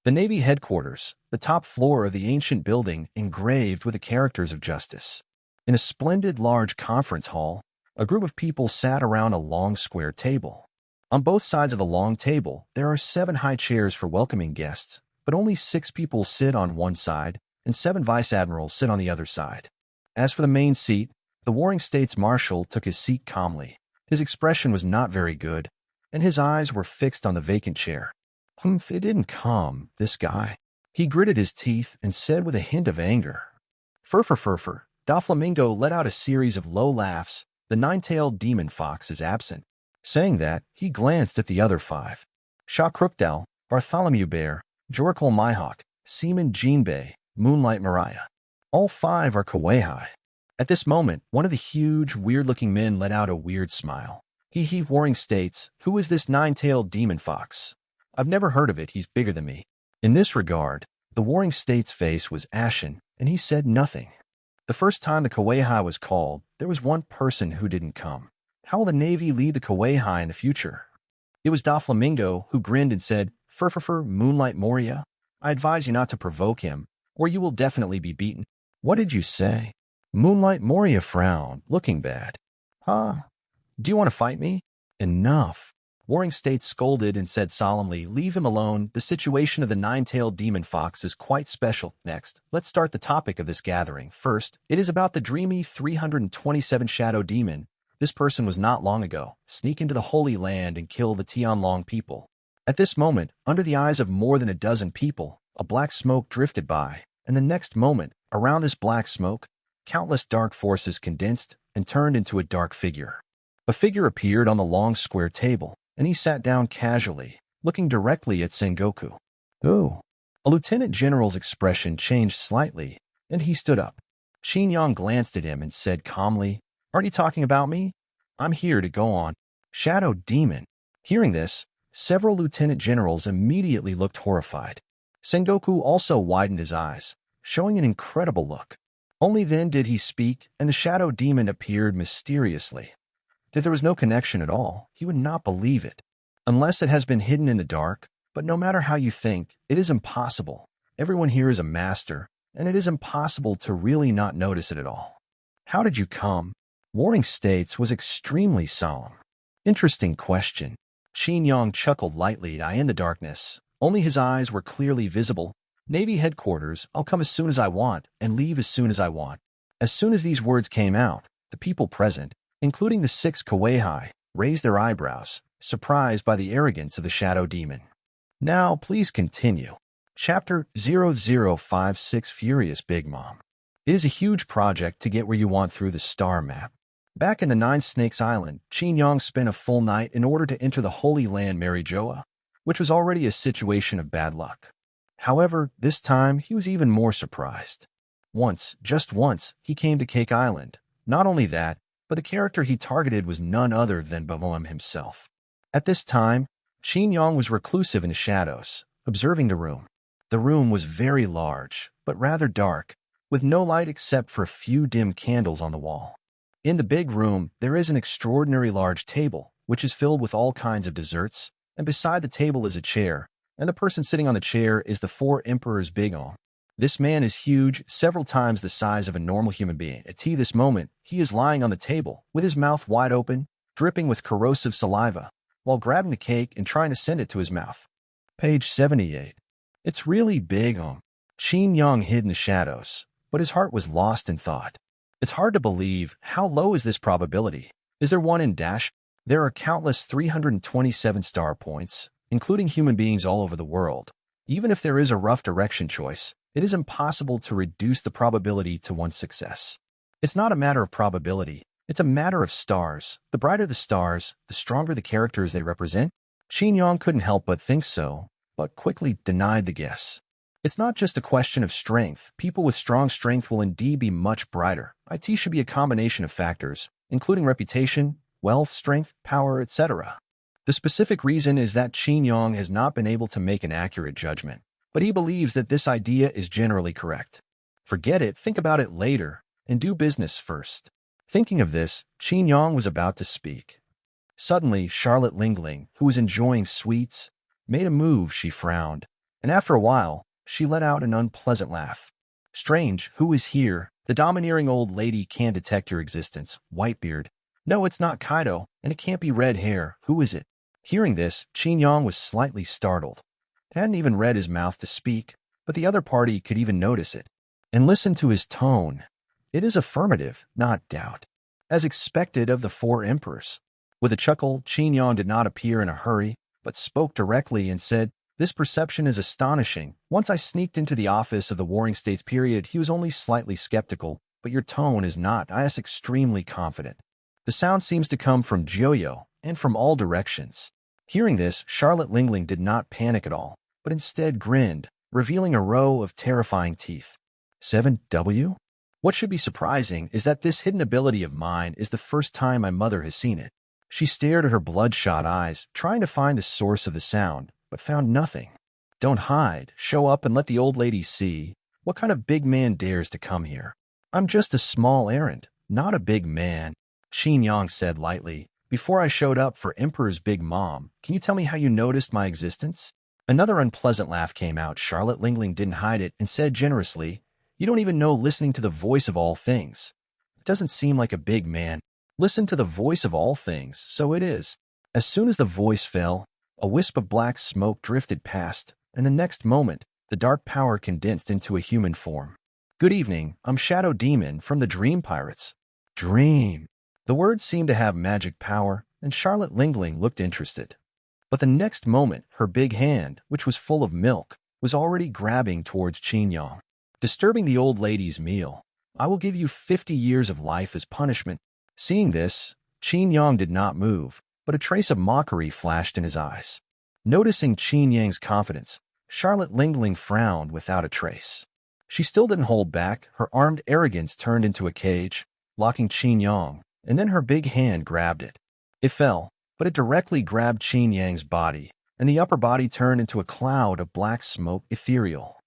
The Navy headquarters, the top floor of the ancient building engraved with the characters of justice. In a splendid large conference hall, a group of people sat around a long square table. On both sides of the long table, there are 7 high chairs for welcoming guests, but only 6 people sit on one side and 7 vice admirals sit on the other side. As for the main seat, the warring states marshal took his seat calmly. His expression was not very good, and his eyes were fixed on the vacant chair. It didn't come, this guy. He gritted his teeth and said with a hint of anger. Furfur. Doflamingo let out a series of low laughs. The 9-tailed demon fox is absent. Saying that, he glanced at the other 5. Sha Crookdell, Bartholomew Bear, Jorkal Myhawk, Seaman Jinbei, Moonlight Mariah. All 5 are kawaii. At this moment, one of the huge, weird-looking men let out a weird smile. Warring states, who is this 9-tailed demon fox? I've never heard of it, he's bigger than me. In this regard, the warring state's face was ashen, and he said nothing. The first time the kawaii was called, there was one person who didn't come. How will the Navy lead the kawaii in the future? It was Doflamingo who grinned and said, Furfur, Moonlight Moria, I advise you not to provoke him, or you will definitely be beaten. What did you say? Moonlight Moria frowned, looking bad. Do you want to fight me? Enough. Warring States scolded and said solemnly, leave him alone. The situation of the 9-tailed demon fox is quite special. Next, let's start the topic of this gathering. First, it is about the dreamy 327 shadow demon. This person was not long ago, sneak into the Holy Land and kill the Tianlong people. At this moment, under the eyes of more than a dozen people, a black smoke drifted by, and the next moment, around this black smoke, countless dark forces condensed and turned into a dark figure. A figure appeared on the long square table, and he sat down casually, looking directly at Sengoku. Ooh. A lieutenant general's expression changed slightly, and he stood up. Qin Yang glanced at him and said calmly, Aren't you talking about me? I'm here to go on. Shadow Demon. Hearing this, several lieutenant generals immediately looked horrified. Sengoku also widened his eyes, showing an incredible look. Only then did he speak, and the Shadow Demon appeared mysteriously. If there was no connection at all, he would not believe it, unless it has been hidden in the dark. But no matter how you think, it is impossible. Everyone here is a master, and it is impossible to really not notice it at all. How did you come? Warring States was extremely solemn. Interesting question. Qin Yang chuckled lightly in the darkness. Only his eyes were clearly visible. Navy headquarters, I'll come as soon as I want and leave as soon as I want. As soon as these words came out, the people present, including the 6 kawaii, raised their eyebrows, surprised by the arrogance of the Shadow Demon. Now, please continue. Chapter 0056 Furious Big Mom. It is a huge project to get where you want through the star map. Back in the 9 Snakes Island, Qin Yang spent a full night in order to enter the Holy Land Marijoa, which was already a situation of bad luck. However, this time he was even more surprised. Just once, he came to Cake Island. Not only that, but the character he targeted was none other than Bamom himself. At this time, Qin Yang was reclusive in the shadows, observing the room. The room was very large, but rather dark, with no light except for a few dim candles on the wall. In the big room, there is an extraordinary large table, which is filled with all kinds of desserts, and beside the table is a chair, and the person sitting on the chair is the 4 Emperors Big Om. This man is huge, several times the size of a normal human being. At this moment, he is lying on the table, with his mouth wide open, dripping with corrosive saliva, while grabbing the cake and trying to send it to his mouth. Page 78. It's really Big Om. Qin Yang hid in the shadows, but his heart was lost in thought. It's hard to believe. How low is this probability? Is there one in Dash? There are countless 327 star points, including human beings all over the world. Even if there is a rough direction choice, it is impossible to reduce the probability to one success. It's not a matter of probability. It's a matter of stars. The brighter the stars, the stronger the characters they represent. Qin Yang couldn't help but think so, but quickly denied the guess. It's not just a question of strength. People with strong strength will indeed be much brighter. IT should be a combination of factors, including reputation, wealth, strength, power, etc. The specific reason is that Qin Yang has not been able to make an accurate judgment, but he believes that this idea is generally correct. Forget it, think about it later, and do business first. Thinking of this, Qin Yang was about to speak. Suddenly, Charlotte Lingling, who was enjoying sweets, made a move. She frowned, and after a while, she let out an unpleasant laugh. Strange, who is here? The domineering old lady can't detect your existence. Whitebeard. No, it's not Kaido, and it can't be red hair. Who is it? Hearing this, Qin Yang was slightly startled. Hadn't even read his mouth to speak, but the other party could even notice it. And listen to his tone. It is affirmative, not doubt. As expected of the four emperors. With a chuckle, Qin Yang did not appear in a hurry, but spoke directly and said, "This perception is astonishing. Once I sneaked into the office of the Warring States period, he was only slightly skeptical, but your tone is not. I am extremely confident." The sound seems to come from Joyo, and from all directions. Hearing this, Charlotte Lingling did not panic at all, but instead grinned, revealing a row of terrifying teeth. 7W? What should be surprising is that this hidden ability of mine is the first time my mother has seen it. She stared at her bloodshot eyes, trying to find the source of the sound, but found nothing. Don't hide, show up and let the old lady see. What kind of big man dares to come here? I'm just a small errand, not a big man, Qin Yang said lightly. Before I showed up for Emperor's big mom, can you tell me how you noticed my existence? Another unpleasant laugh came out. Charlotte Lingling didn't hide it and said generously, "You don't even know listening to the voice of all things. It doesn't seem like a big man. Listen to the voice of all things, so it is." As soon as the voice fell, a wisp of black smoke drifted past, and the next moment, the dark power condensed into a human form. "Good evening, I'm Shadow Demon from the Dream Pirates." Dream. The words seemed to have magic power, and Charlotte Lingling looked interested. But the next moment, her big hand, which was full of milk, was already grabbing towards Qin Yang. Disturbing the old lady's meal. "I will give you 50 years of life as punishment." Seeing this, Qin Yang did not move, but a trace of mockery flashed in his eyes. Noticing Qin Yang's confidence, Charlotte Lingling frowned without a trace. She still didn't hold back. Her armed arrogance turned into a cage, locking Qin Yang, and then her big hand grabbed it. It fell, but it directly grabbed Qin Yang's body, and the upper body turned into a cloud of black smoke, ethereal.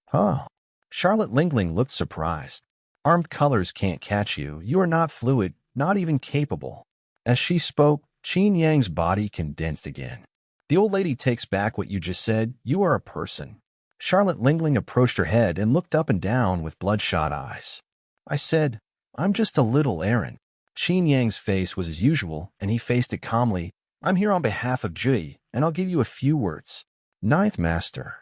Huh. Charlotte Lingling looked surprised. "Armed colors can't catch you. You are not fluid, not even capable." As she spoke, Qin Yang's body condensed again. "The old lady takes back what you just said. You are a person." Charlotte Lingling approached her head and looked up and down with bloodshot eyes. "I said, I'm just a little errand." Qin Yang's face was as usual, and he faced it calmly. "I'm here on behalf of Jui, and I'll give you a few words. Ninth Master.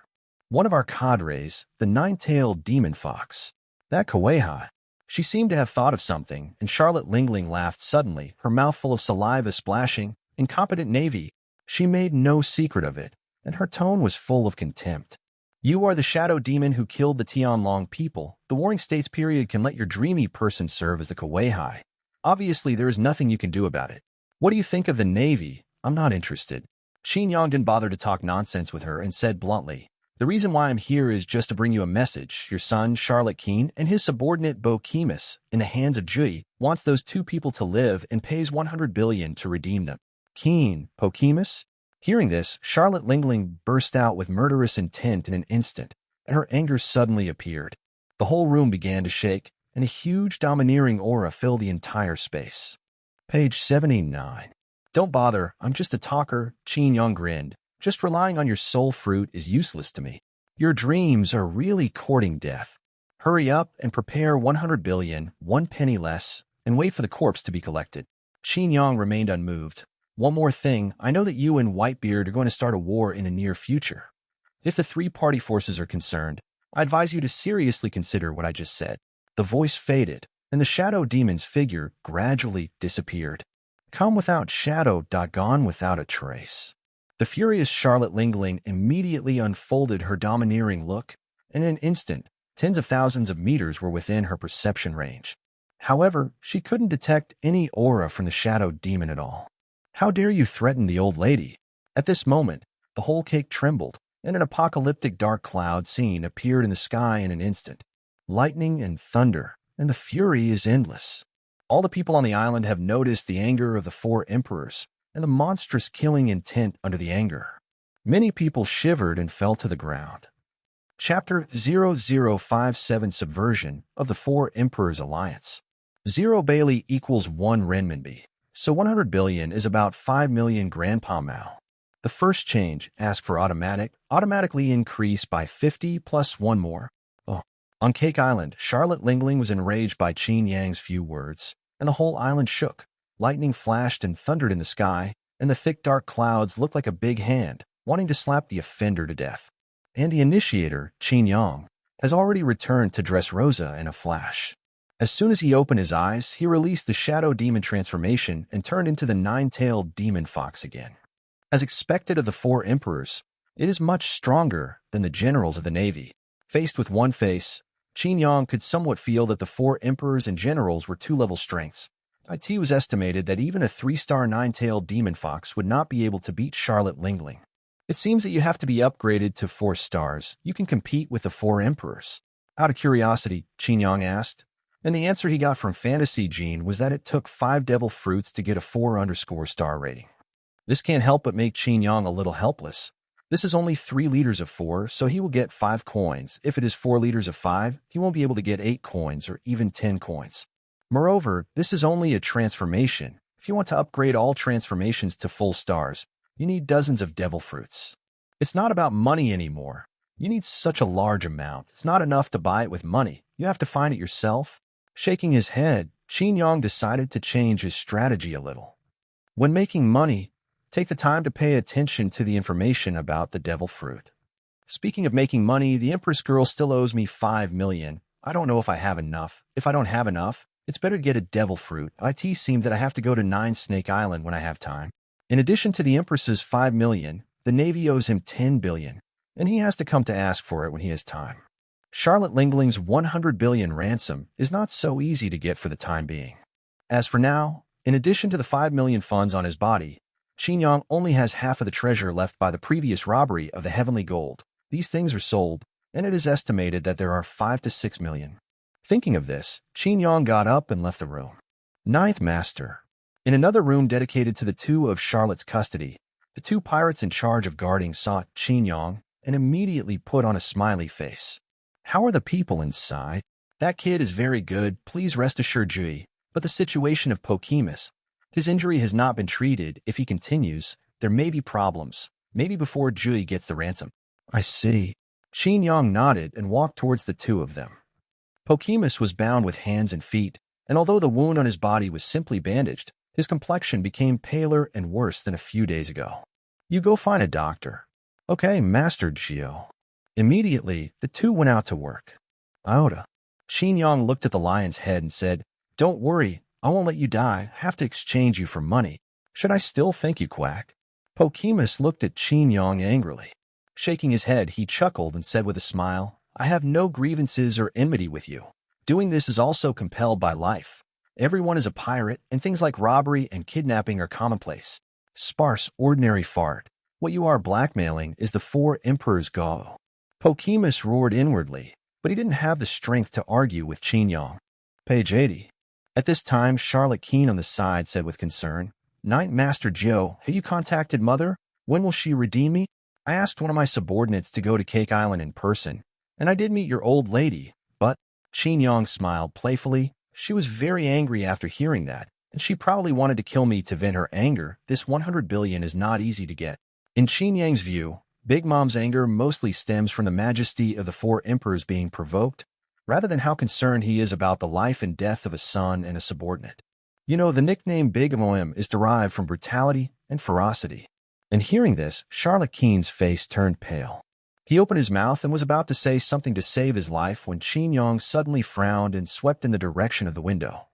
One of our cadres, the nine-tailed demon fox. That Kaweha." She seemed to have thought of something, and Charlotte Lingling laughed suddenly, her mouth full of saliva splashing. "Incompetent navy." She made no secret of it, and her tone was full of contempt. "You are the shadow demon who killed the Tianlong people. The Warring States period can let your dreamy person serve as the Kawehi. Obviously, there is nothing you can do about it. What do you think of the navy? I'm not interested." Qin Yang didn't bother to talk nonsense with her and said bluntly, "The reason why I'm here is just to bring you a message. Your son, Charlotte King, and his subordinate Bo-Kemus, in the hands of Jui, wants those two people to live and pays 100 billion to redeem them." Keen, Po-Kemus? Hearing this, Charlotte Lingling burst out with murderous intent in an instant, and her anger suddenly appeared. The whole room began to shake, and a huge domineering aura filled the entire space. Page 79. "Don't bother, I'm just a talker," Qin Yang grinned. "Just relying on your soul fruit is useless to me. Your dreams are really courting death. Hurry up and prepare 100 billion, 1 penny less, and wait for the corpse to be collected." Qin Yang remained unmoved. "One more thing, I know that you and Whitebeard are going to start a war in the near future. If the three-party forces are concerned, I advise you to seriously consider what I just said." The voice faded, and the shadow demon's figure gradually disappeared. Come without shadow, gone without a trace. The furious Charlotte Lingling immediately unfolded her domineering look, and in an instant, tens of thousands of meters were within her perception range. However, she couldn't detect any aura from the shadow demon at all. "How dare you threaten the old lady?" At this moment, the whole cake trembled, and an apocalyptic dark cloud scene appeared in the sky in an instant. Lightning and thunder, and the fury is endless. All the people on the island have noticed the anger of the four emperors, and the monstrous killing intent under the anger. Many people shivered and fell to the ground. Chapter 0057 Subversion of the Four Emperors Alliance. 0 Bailey equals 1 renminbi, so 100 billion is about 5 million Grandpa Mao. The first change, ask for automatically increase by 50 plus 1 more. Oh. On Cake Island, Charlotte Lingling was enraged by Qin Yang's few words, and the whole island shook. Lightning flashed and thundered in the sky, and the thick dark clouds looked like a big hand, wanting to slap the offender to death. And the initiator, Qin Yang, has already returned to Dressrosa in a flash. As soon as he opened his eyes, he released the Shadow Demon transformation and turned into the nine-tailed demon fox again. As expected of the four emperors, it is much stronger than the generals of the navy. Faced with one face, Qin Yang could somewhat feel that the four emperors and generals were two-level strengths. It was estimated that even a 3-star nine-tailed demon fox would not be able to beat Charlotte Lingling. It seems that you have to be upgraded to 4 stars. You can compete with the four emperors. Out of curiosity, Qin Yang asked, and the answer he got from Fantasy Gene was that it took 5 devil fruits to get a 4-star rating. This can't help but make Qin Yang a little helpless. This is only 3 liters of 4, so he will get 5 coins. If it is 4 liters of 5, he won't be able to get 8 coins or even 10 coins. Moreover, this is only a transformation. If you want to upgrade all transformations to full stars, you need dozens of devil fruits. It's not about money anymore. You need such a large amount. It's not enough to buy it with money. You have to find it yourself. Shaking his head, Qin Yang decided to change his strategy a little. When making money, take the time to pay attention to the information about the devil fruit. Speaking of making money, the Empress girl still owes me 5 million. I don't know if I have enough. If I don't have enough, it's better to get a devil fruit. It seems that I have to go to 9 Snake Island when I have time. In addition to the Empress's 5 million, the Navy owes him 10 billion, and he has to come to ask for it when he has time. Charlotte Lingling's 100 billion ransom is not so easy to get for the time being. As for now, in addition to the 5 million funds on his body, Qin Yang only has half of the treasure left by the previous robbery of the heavenly gold. These things are sold, and it is estimated that there are 5 to 6 million. Thinking of this, Qin Yang got up and left the room. Ninth Master. In another room dedicated to the 2 of Charlotte's custody, the 2 pirates in charge of guarding saw Qin Yang and immediately put on a smiley face. How are the people inside? That kid is very good, please rest assured, Jui. But the situation of Pokemus, his injury has not been treated. If he continues, there may be problems. Maybe before Jui gets the ransom. I see. Qin Yang nodded and walked towards the 2 of them. Pokemus was bound with hands and feet, and although the wound on his body was simply bandaged, his complexion became paler and worse than a few days ago. You go find a doctor. Okay, Master Gio. Immediately, the 2 went out to work. Iota. Qin Yang looked at the lion's head and said, Don't worry, I won't let you die. I have to exchange you for money. Should I still thank you, Quack? Pokemus looked at Qin Yang angrily. Shaking his head, he chuckled and said with a smile, I have no grievances or enmity with you. Doing this is also compelled by life. Everyone is a pirate, and things like robbery and kidnapping are commonplace. Sparse, ordinary fart. What you are blackmailing is the 4 emperors' go. Pokemus roared inwardly, but he didn't have the strength to argue with Qin Yang. Page 80. At this time, Charlotte Keene on the side said with concern, Ninth Master Joe, have you contacted Mother? When will she redeem me? I asked one of my subordinates to go to Cake Island in person, and I did meet your old lady, but Qin Yang smiled playfully. She was very angry after hearing that, and she probably wanted to kill me to vent her anger. This 100 billion is not easy to get. In Qin Yang's view, Big Mom's anger mostly stems from the majesty of the 4 emperors being provoked, rather than how concerned he is about the life and death of a son and a subordinate. You know, the nickname Big Mom is derived from brutality and ferocity. And hearing this, Charlotte Keene's face turned pale. He opened his mouth and was about to say something to save his life when Qin Yang suddenly frowned and swept in the direction of the window.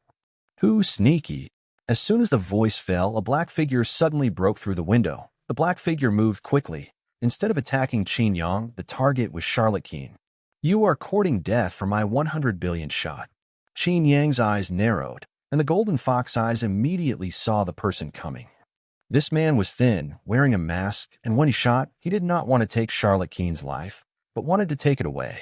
Who sneaky? As soon as the voice fell, a black figure suddenly broke through the window. The black figure moved quickly. Instead of attacking Qin Yang, the target was Charlotte Keene. You are courting death for my 100 billion shot. Qin Yang's eyes narrowed, and the golden fox eyes immediately saw the person coming. This man was thin, wearing a mask, and when he shot, he did not want to take Charlotte Keene's life, but wanted to take it away.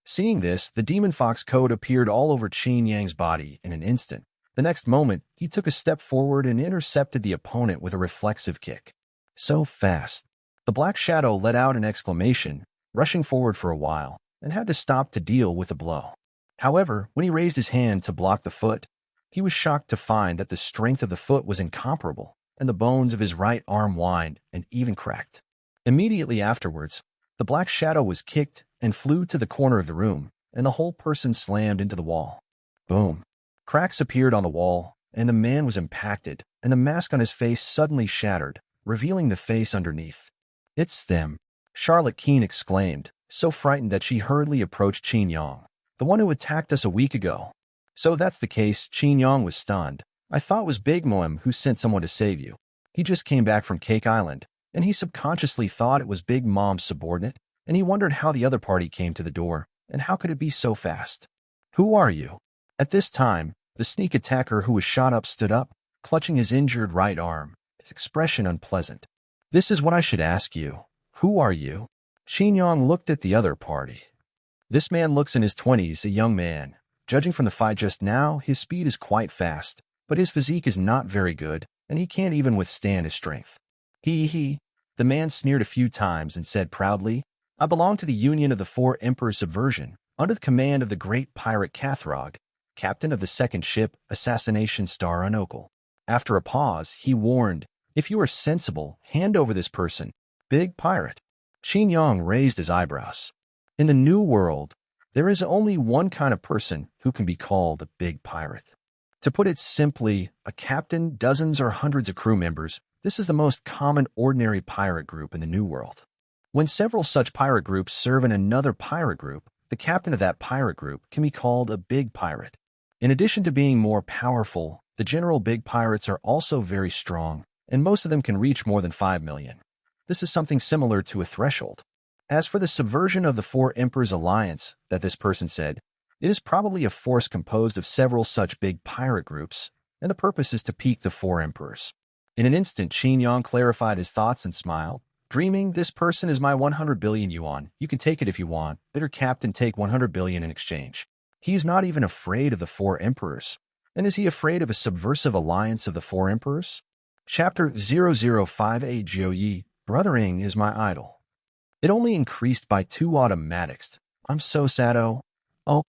Seeing this, the demon fox coat appeared all over Qin Yang's body in an instant. The next moment, he took a step forward and intercepted the opponent with a reflexive kick. So fast. The black shadow let out an exclamation, rushing forward for a while, and had to stop to deal with the blow. However, when he raised his hand to block the foot, he was shocked to find that the strength of the foot was incomparable, and the bones of his right arm whined and even cracked. Immediately afterwards, the black shadow was kicked and flew to the corner of the room, and the whole person slammed into the wall. Boom. Cracks appeared on the wall, and the man was impacted, and the mask on his face suddenly shattered, revealing the face underneath. "It's them," Charlotte Keene exclaimed, so frightened that she hurriedly approached Qin Yang, "the one who attacked us a week ago." "So that's the case." Qin Yang was stunned. "I thought it was Big Moem who sent someone to save you. He just came back from Cake Island, and he subconsciously thought it was Big Mom's subordinate, and he wondered how the other party came to the door, and how could it be so fast? Who are you?" At this time, the sneak attacker who was shot up stood up, clutching his injured right arm, his expression unpleasant. "This is what I should ask you. Who are you?" Qin Yang looked at the other party. "This man looks in his 20s, a young man. Judging from the fight just now, his speed is quite fast, but his physique is not very good, and he can't even withstand his strength." He. The man sneered a few times and said proudly, "I belong to the Union of the Four Emperors Subversion, under the command of the great pirate Cathrog, captain of the second ship, Assassination Star Unokul." After a pause, he warned, "If you are sensible, hand over this person, Big Pirate." Qin Yang raised his eyebrows. In the New World, there is only one kind of person who can be called a big pirate. To put it simply, a captain, dozens or hundreds of crew members, this is the most common ordinary pirate group in the New World. When several such pirate groups serve in another pirate group, the captain of that pirate group can be called a big pirate. In addition to being more powerful, the general big pirates are also very strong, and most of them can reach more than 5 million. This is something similar to a threshold. As for the subversion of the Four Emperors Alliance that this person said, it is probably a force composed of several such big pirate groups, and the purpose is to pique the Four Emperors. In an instant, Qin Yang clarified his thoughts and smiled, dreaming, "This person is my 100 billion yuan. You can take it if you want. Let her captain take 100 billion in exchange." He is not even afraid of the Four Emperors. And is he afraid of a subversive alliance of the Four Emperors? Chapter 0058 Jiuyi, Brothering is my idol. It only increased by 2 automatics. I'm so sad. Oh,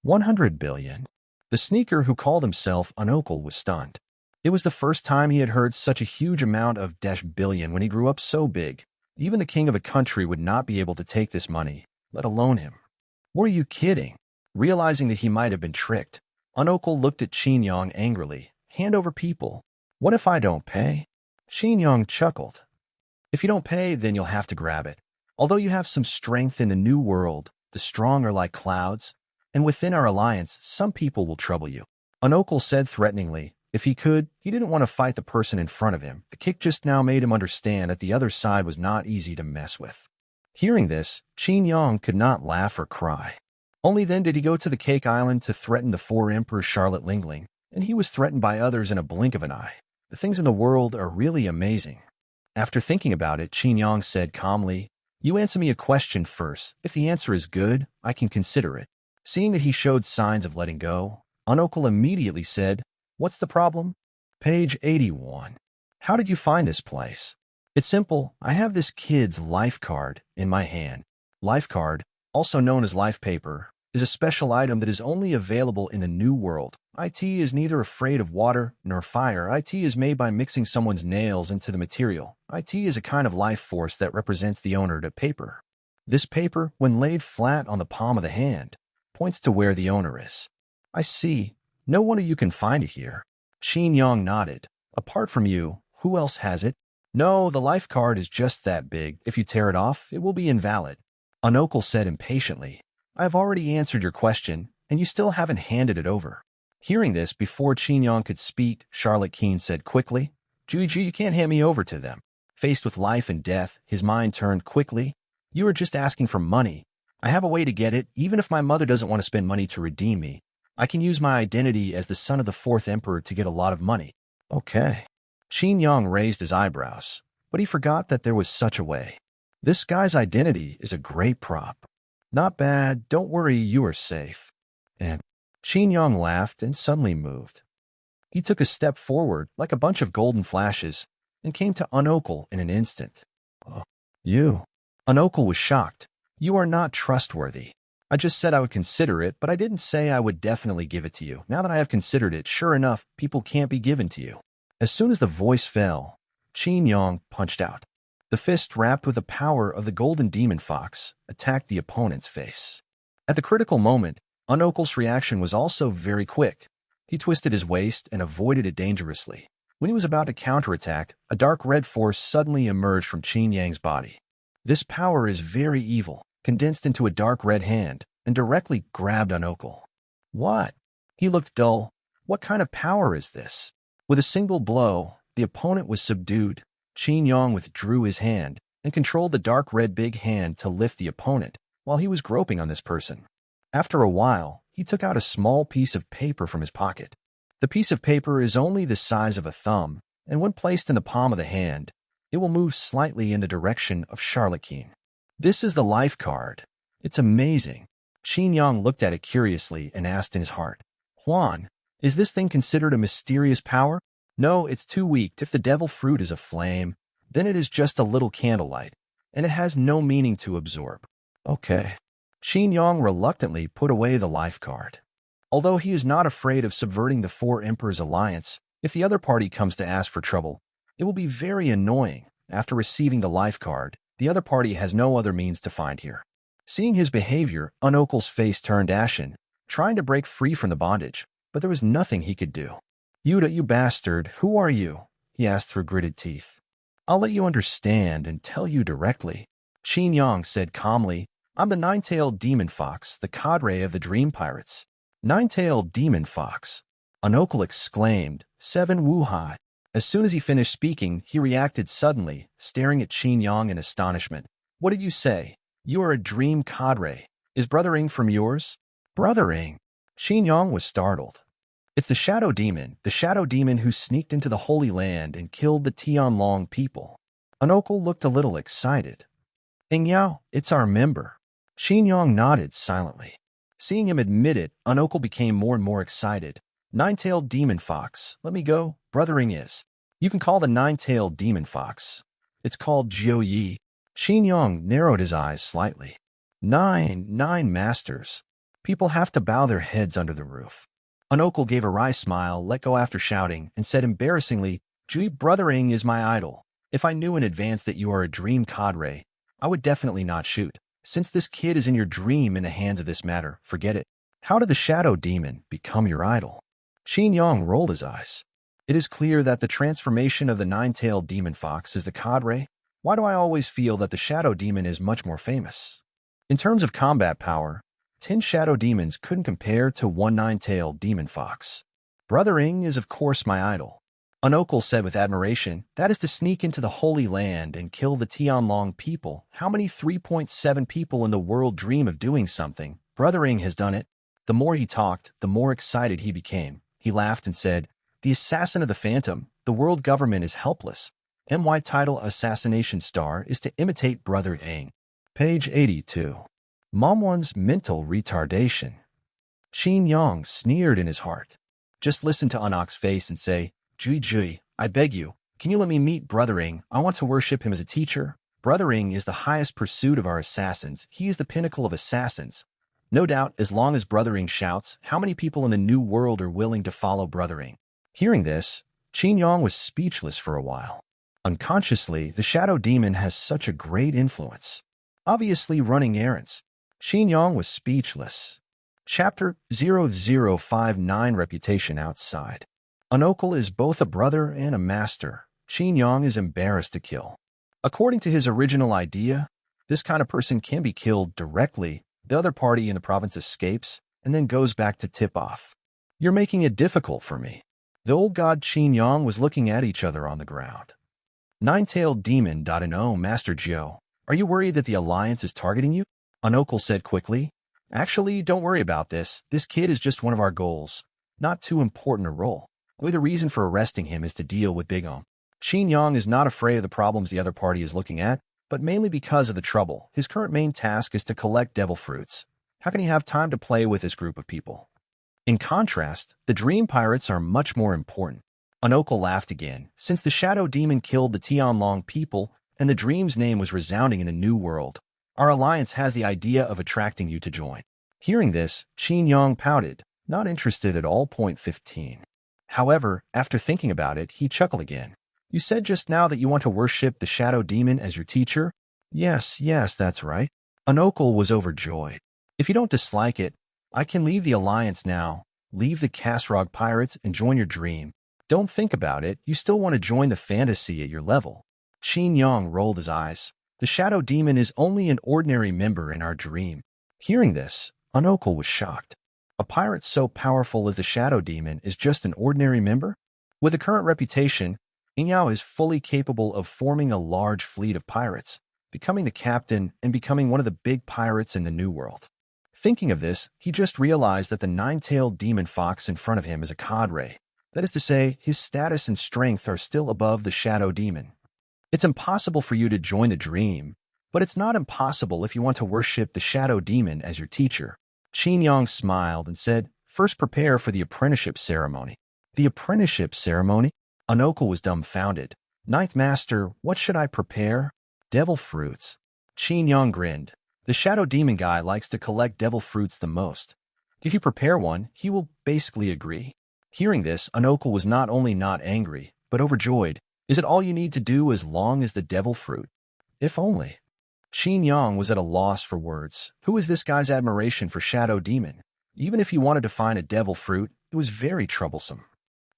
100 billion. The sneaker who called himself Unokul was stunned. It was the first time he had heard such a huge amount of -billion when he grew up so big. Even the king of a country would not be able to take this money, let alone him. Were you kidding? Realizing that he might have been tricked, Unokul looked at Qin Yang angrily. "Hand over people. What if I don't pay?" Qin Yang chuckled. "If you don't pay, then you'll have to grab it. Although you have some strength in the New World, the strong are like clouds, and within our alliance, some people will trouble you." Unokul said threateningly. If he could, he didn't want to fight the person in front of him. The kick just now made him understand that the other side was not easy to mess with. Hearing this, Qin Yang could not laugh or cry. Only then did he go to the Cake Island to threaten the Four Emperors Charlotte Lingling, and he was threatened by others in a blink of an eye. The things in the world are really amazing. After thinking about it, Qin Yang said calmly, "You answer me a question first. If the answer is good, I can consider it." Seeing that he showed signs of letting go, Unokul immediately said, "What's the problem?" Page 81. "How did you find this place?" "It's simple. I have this kid's life card in my hand." Life card, also known as life paper, is a special item that is only available in the New World. IT is neither afraid of water nor fire. IT is made by mixing someone's nails into the material. IT is a kind of life force that represents the owner to paper. This paper, when laid flat on the palm of the hand, points to where the owner is. "I see. No wonder you can find it here." Qin Yang nodded. "Apart from you, who else has it?" "No, the life card is just that big. If you tear it off, it will be invalid." Unokul said impatiently, "I have already answered your question, and you still haven't handed it over." Hearing this, before Qin Yang could speak, Charlotte Keene said quickly, "Juju, you can't hand me over to them." Faced with life and death, his mind turned quickly. "You are just asking for money. I have a way to get it, even if my mother doesn't want to spend money to redeem me. I can use my identity as the son of the 4th Emperor to get a lot of money." "Okay." Qin Yang raised his eyebrows, but he forgot that there was such a way. "This guy's identity is a great prop." "Not bad. Don't worry, you are safe." And Qin Yang laughed and suddenly moved. He took a step forward like a bunch of golden flashes and came to Unokul in an instant. "Oh, you." Unokul was shocked. "You are not trustworthy. I just said I would consider it, but I didn't say I would definitely give it to you. Now that I have considered it, sure enough, people can't be given to you." As soon as the voice fell, Qin Yang punched out. The fist, wrapped with the power of the golden demon fox, attacked the opponent's face. At the critical moment, Unokul's reaction was also very quick. He twisted his waist and avoided it dangerously. When he was about to counterattack, a dark red force suddenly emerged from Qin Yang's body. This power is very evil, condensed into a dark red hand, and directly grabbed Unokul. What? He looked dull. What kind of power is this? With a single blow, the opponent was subdued. Qin Yang withdrew his hand and controlled the dark red big hand to lift the opponent while he was groping on this person. After a while, he took out a small piece of paper from his pocket. The piece of paper is only the size of a thumb, and when placed in the palm of the hand, it will move slightly in the direction of Lich King. This is the life card. It's amazing. Qin Yang looked at it curiously and asked in his heart, "Huan, is this thing considered a mysterious power?" "No, it's too weak. If the devil fruit is a flame, then it is just a little candlelight, and it has no meaning to absorb." Okay. Qin Yang reluctantly put away the life card. Although he is not afraid of subverting the Four Emperors' alliance, if the other party comes to ask for trouble, it will be very annoying. After receiving the life card, the other party has no other means to find here. Seeing his behavior, Unokul's face turned ashen, trying to break free from the bondage, but there was nothing he could do. You bastard, who are you?" he asked through gritted teeth. "I'll let you understand and tell you directly." Qin Yang said calmly, "I'm the nine-tailed demon fox, the cadre of the dream pirates." "Nine-tailed demon fox?" Unokul exclaimed, "Seven wuhai." As soon as he finished speaking, he reacted suddenly, staring at Qin Yang in astonishment. "What did you say? You are a dream cadre. Is Brother Ing from yours?" "Brother Ing?" Qin Yang was startled. "It's the shadow demon who sneaked into the Holy Land and killed the Tianlong people." Unokul looked a little excited. "Ing Yao, it's our member." Qin Yang nodded silently. Seeing him admit it, Unokul became more and more excited. "Nine-tailed demon fox, let me go. Brother Ing is. You can call the nine-tailed demon fox. It's called Jiu Yi." Qin Yang narrowed his eyes slightly. Nine masters. People have to bow their heads under the roof. Unokul gave a wry smile, let go after shouting, and said embarrassingly, Brother Ing is my idol. If I knew in advance that you are a dream cadre, I would definitely not shoot. Since this kid is in your dream in the hands of this matter, forget it. How did the shadow demon become your idol?" Qin Yang rolled his eyes. "It is clear that the transformation of the nine-tailed demon fox is the cadre. Why do I always feel that the shadow demon is much more famous? In terms of combat power, 10 shadow demons couldn't compare to one nine-tailed demon fox. Brother Ing is of course my idol." Unokul said with admiration, "That is to sneak into the Holy Land and kill the Tianlong people. How many 3.7 people in the world dream of doing something? Brother Ing has done it." The more he talked, the more excited he became. He laughed and said, "The assassin of the Phantom, the world government is helpless. My title assassination star is to imitate Brother Ing." Page 82. Momwon's mental retardation. Qin Yang sneered in his heart. Just listen to Unok's face and say, Jui, I beg you, can you let me meet Brother Ing? I want to worship him as a teacher. Brother Ing is the highest pursuit of our assassins. He is the pinnacle of assassins. No doubt, as long as Brother Ing shouts, how many people in the new world are willing to follow Brother Ing? Hearing this, Qin Yang was speechless for a while. Unconsciously, the shadow demon has such a great influence. Obviously running errands. Qin Yang was speechless. Chapter 0059 Reputation Outside. Unokul is both a brother and a master. Qin Yang is embarrassed to kill. According to his original idea, this kind of person can be killed directly. The other party in the province escapes and then goes back to tip-off. "You're making it difficult for me." The old god Qin Yang was looking at each other on the ground. "Nine-tailed demon. No, Master Jiu. Are you worried that the Alliance is targeting you?" Unokul said quickly. "Actually, don't worry about this. This kid is just one of our goals. Not too important a role. Only the reason for arresting him is to deal with Big Om." Qin Yang is not afraid of the problems the other party is looking at, but mainly because of the trouble. His current main task is to collect devil fruits. How can he have time to play with this group of people? In contrast, the dream pirates are much more important. Onoko laughed again, since the shadow demon killed the Tianlong people and the dream's name was resounding in the new world. Our alliance has the idea of attracting you to join. Hearing this, Qin Yang pouted, not interested at all. Point 15. However, after thinking about it, he chuckled again. You said just now that you want to worship the shadow demon as your teacher? Yes, that's right. Onoko was overjoyed. If you don't dislike it, I can leave the alliance now. Leave the Kasrog pirates and join your dream. Don't think about it, you still want to join the fantasy at your level. Qin Yang rolled his eyes. The shadow demon is only an ordinary member in our dream. Hearing this, Onoko was shocked. A pirate so powerful as the shadow demon is just an ordinary member? With the current reputation, Ingyao is fully capable of forming a large fleet of pirates, becoming the captain and becoming one of the big pirates in the New World. Thinking of this, he just realized that the nine-tailed demon fox in front of him is a cadre. That is to say, his status and strength are still above the shadow demon. It's impossible for you to join the dream, but it's not impossible if you want to worship the shadow demon as your teacher. Qin Yang smiled and said, first prepare for the apprenticeship ceremony. The apprenticeship ceremony? Onoko was dumbfounded. Ninth Master, what should I prepare? Devil fruits. Qin Yang grinned. The shadow demon guy likes to collect devil fruits the most. If you prepare one, he will basically agree. Hearing this, Onoko was not only not angry, but overjoyed. Is it all you need to do as long as the devil fruit? If only. Qin Yang was at a loss for words. Who is this guy's admiration for shadow demon? Even if he wanted to find a devil fruit, it was very troublesome.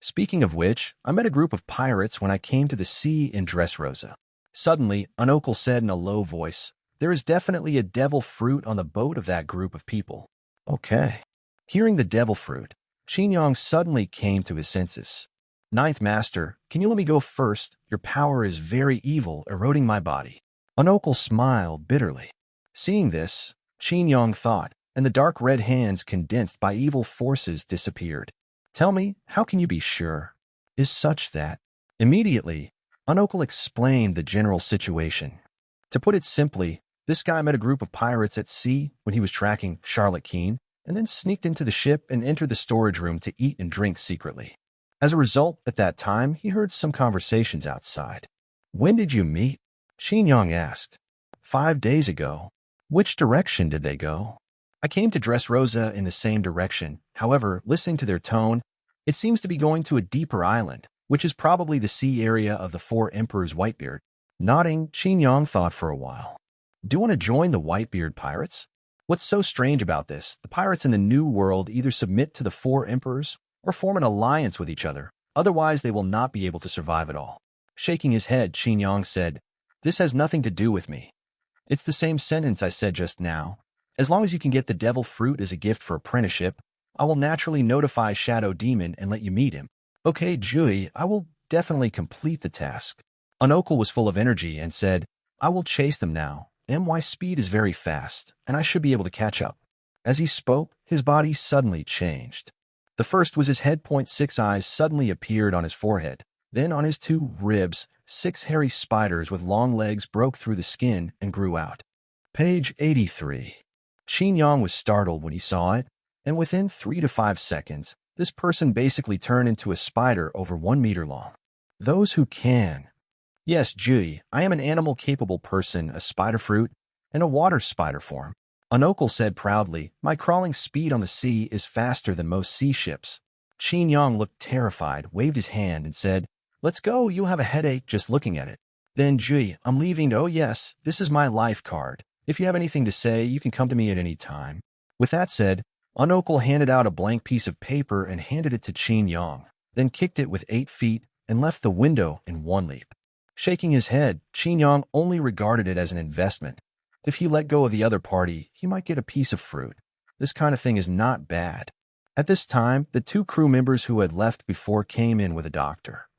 Speaking of which, I met a group of pirates when I came to the sea in Dressrosa. Suddenly, Onoko said in a low voice, there is definitely a devil fruit on the boat of that group of people. Okay. Hearing the devil fruit, Qin Yang suddenly came to his senses. Ninth Master, can you let me go first? Your power is very evil, eroding my body. Onoko smiled bitterly. Seeing this, Qin Yang thought, and the dark red hands condensed by evil forces disappeared. Tell me, how can you be sure? Is such that? Immediately, Onoko explained the general situation. To put it simply, this guy met a group of pirates at sea when he was tracking Charlotte Keene, and then sneaked into the ship and entered the storage room to eat and drink secretly. As a result, at that time, he heard some conversations outside. When did you meet? Qin Yang asked. 5 days ago. Which direction did they go? I came to Dressrosa in the same direction. However, listening to their tone, it seems to be going to a deeper island, which is probably the sea area of the Four Emperors Whitebeard. Nodding, Qin Yang thought for a while. Do you want to join the Whitebeard pirates? What's so strange about this? The pirates in the New World either submit to the Four Emperors or form an alliance with each other. Otherwise, they will not be able to survive at all. Shaking his head, Qin Yang said, this has nothing to do with me. It's the same sentence I said just now. As long as you can get the devil fruit as a gift for apprenticeship, I will naturally notify Shadow Demon and let you meet him. Okay, Jui, I will definitely complete the task. Onoko was full of energy and said, I will chase them now. My speed is very fast, and I should be able to catch up. As he spoke, his body suddenly changed. The first was his head. 6 eyes suddenly appeared on his forehead. Then on his 2 ribs, 6 hairy spiders with long legs broke through the skin and grew out. Page 83. Qin Yang was startled when he saw it, and within 3 to 5 seconds, this person basically turned into a spider over 1 meter long. Those who can. Yes, Jui, I am an animal-capable person, a spider fruit, and a water spider form. Onoko said proudly, my crawling speed on the sea is faster than most sea ships. Qin Yang looked terrified, waved his hand, and said, let's go, you'll have a headache just looking at it. Then, Jui, I'm leaving. Oh yes, this is my life card. If you have anything to say, you can come to me at any time. With that said, Onoko handed out a blank piece of paper and handed it to Qin Yang, then kicked it with 8 feet and left the window in 1 leap. Shaking his head, Qin Yang only regarded it as an investment. If he let go of the other party, he might get a piece of fruit. This kind of thing is not bad. At this time, the 2 crew members who had left before came in with a doctor.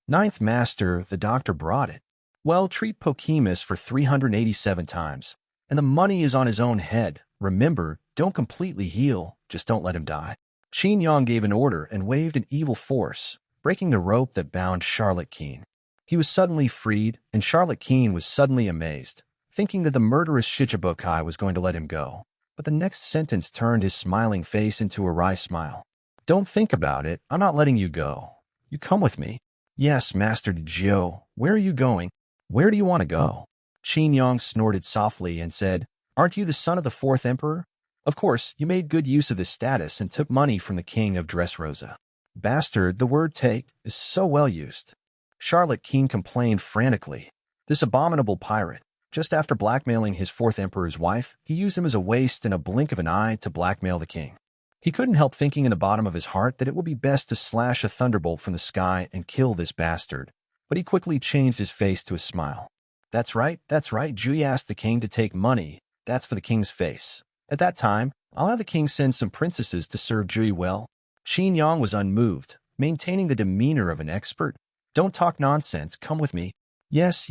Ninth Master, the doctor brought it. Well, treat Pokemus for 387 times, and the money is on his own head. Remember, don't completely heal, just don't let him die. Qin Yang gave an order and waved an evil force, breaking the rope that bound Charlotte Keene. He was suddenly freed, and Charlotte Keene was suddenly amazed, thinking that the murderous Shichibukai was going to let him go. But the next sentence turned his smiling face into a wry smile. Don't think about it. I'm not letting you go. You come with me. Yes, Master Jiao. Where are you going? Where do you want to go? Qin Yang snorted softly and said, Aren't you the son of the fourth emperor? Of course, you made good use of this status and took money from the king of Dressrosa. Bastard, the word take is so well used. Charlotte Keene complained frantically. This abominable pirate, just after blackmailing his fourth emperor's wife, he used him as a waste in a blink of an eye to blackmail the king. He couldn't help thinking in the bottom of his heart that it would be best to slash a thunderbolt from the sky and kill this bastard, but he quickly changed his face to a smile. That's right, Jui asked the king to take money. That's for the king's face. At that time, I'll have the king send some princesses to serve Jui well. Qin Yang was unmoved, maintaining the demeanor of an expert. Don't talk nonsense, come with me. Yes.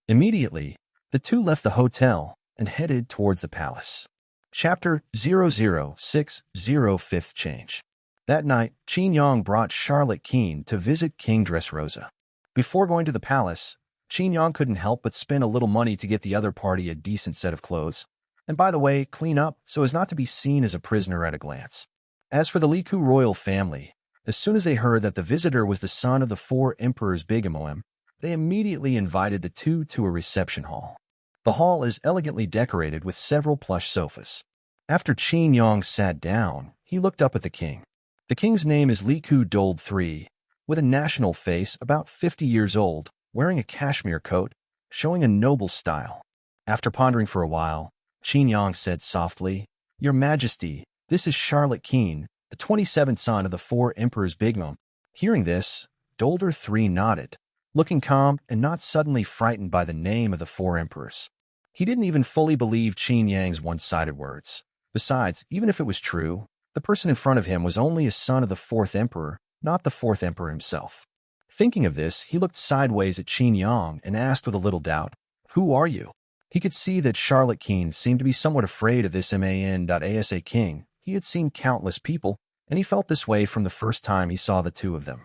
Immediately, the two left the hotel and headed towards the palace. Chapter 006, 05th Change. That night, Qin Yang brought Charlotte Keene to visit King Dressrosa. Before going to the palace, Qin Yang couldn't help but spend a little money to get the other party a decent set of clothes. And by the way, clean up so as not to be seen as a prisoner at a glance. As for the Liku royal family, as soon as they heard that the visitor was the son of the four emperors Bigamoem, they immediately invited the two to a reception hall. The hall is elegantly decorated with several plush sofas. After Qin Yang sat down, he looked up at the king. The king's name is Liku Dold III, with a national face about 50 years old, wearing a cashmere coat, showing a noble style. After pondering for a while, Qin Yang said softly, Your Majesty, this is Charlotte Keene, the 27th son of the four emperors Bigamoem. Hearing this, Dolder III nodded, looking calm and not suddenly frightened by the name of the four emperors. He didn't even fully believe Qin Yang's one-sided words. Besides, even if it was true, the person in front of him was only a son of the fourth emperor, not the fourth emperor himself. Thinking of this, he looked sideways at Qin Yang and asked with a little doubt, Who are you? He could see that Charlotte Keene seemed to be somewhat afraid of this man.asa king. He had seen countless people, and he felt this way from the first time he saw the two of them.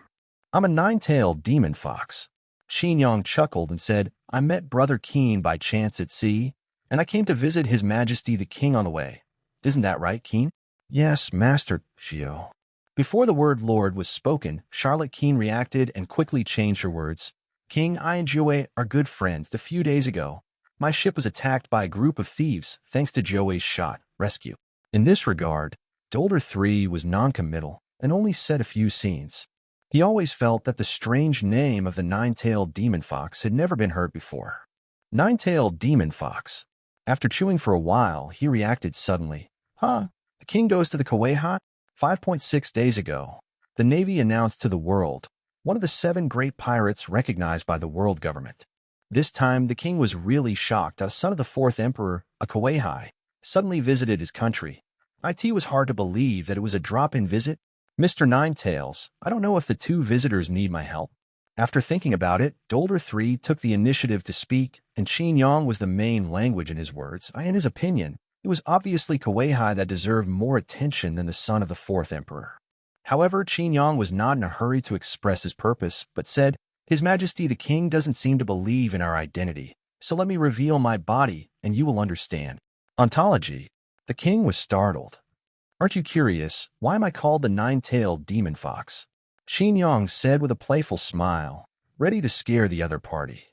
I'm a nine-tailed demon fox. Qin Yang chuckled and said, I met Brother Keene by chance at sea, and I came to visit His Majesty the King on the way. Isn't that right, Keene? Yes, Master Jiao. Before the word Lord was spoken, Charlotte Keene reacted and quickly changed her words. King, I and Jiao are good friends. A few days ago, my ship was attacked by a group of thieves thanks to Jiao's shot, rescue. In this regard, Dolder III was non-committal and only said a few scenes. He always felt that the strange name of the nine-tailed demon fox had never been heard before. Nine-tailed demon fox. After chewing for a while, he reacted suddenly. The king goes to the Kuwait. 5.6 days ago, the Navy announced to the world, one of the 7 great pirates recognized by the world government. This time, the king was really shocked. A son of the fourth emperor, a Kuwait, suddenly visited his country. It was hard to believe that it was a drop-in visit. Mr. Ninetails, I don't know if the two visitors need my help. After thinking about it, Dolder III took the initiative to speak, and Qin Yang was the main language in his words. In his opinion, it was obviously Kuwait that deserved more attention than the son of the fourth emperor. However, Qin Yang was not in a hurry to express his purpose, but said, His Majesty the King doesn't seem to believe in our identity, so let me reveal my body, and you will understand. Ontology. The king was startled. Aren't you curious? Why am I called the nine-tailed demon fox? Qin Yang said with a playful smile, ready to scare the other party.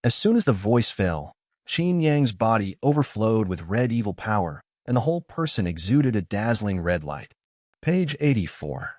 As soon as the voice fell, Qin Yang's body overflowed with red evil power, and the whole person exuded a dazzling red light. Page 84.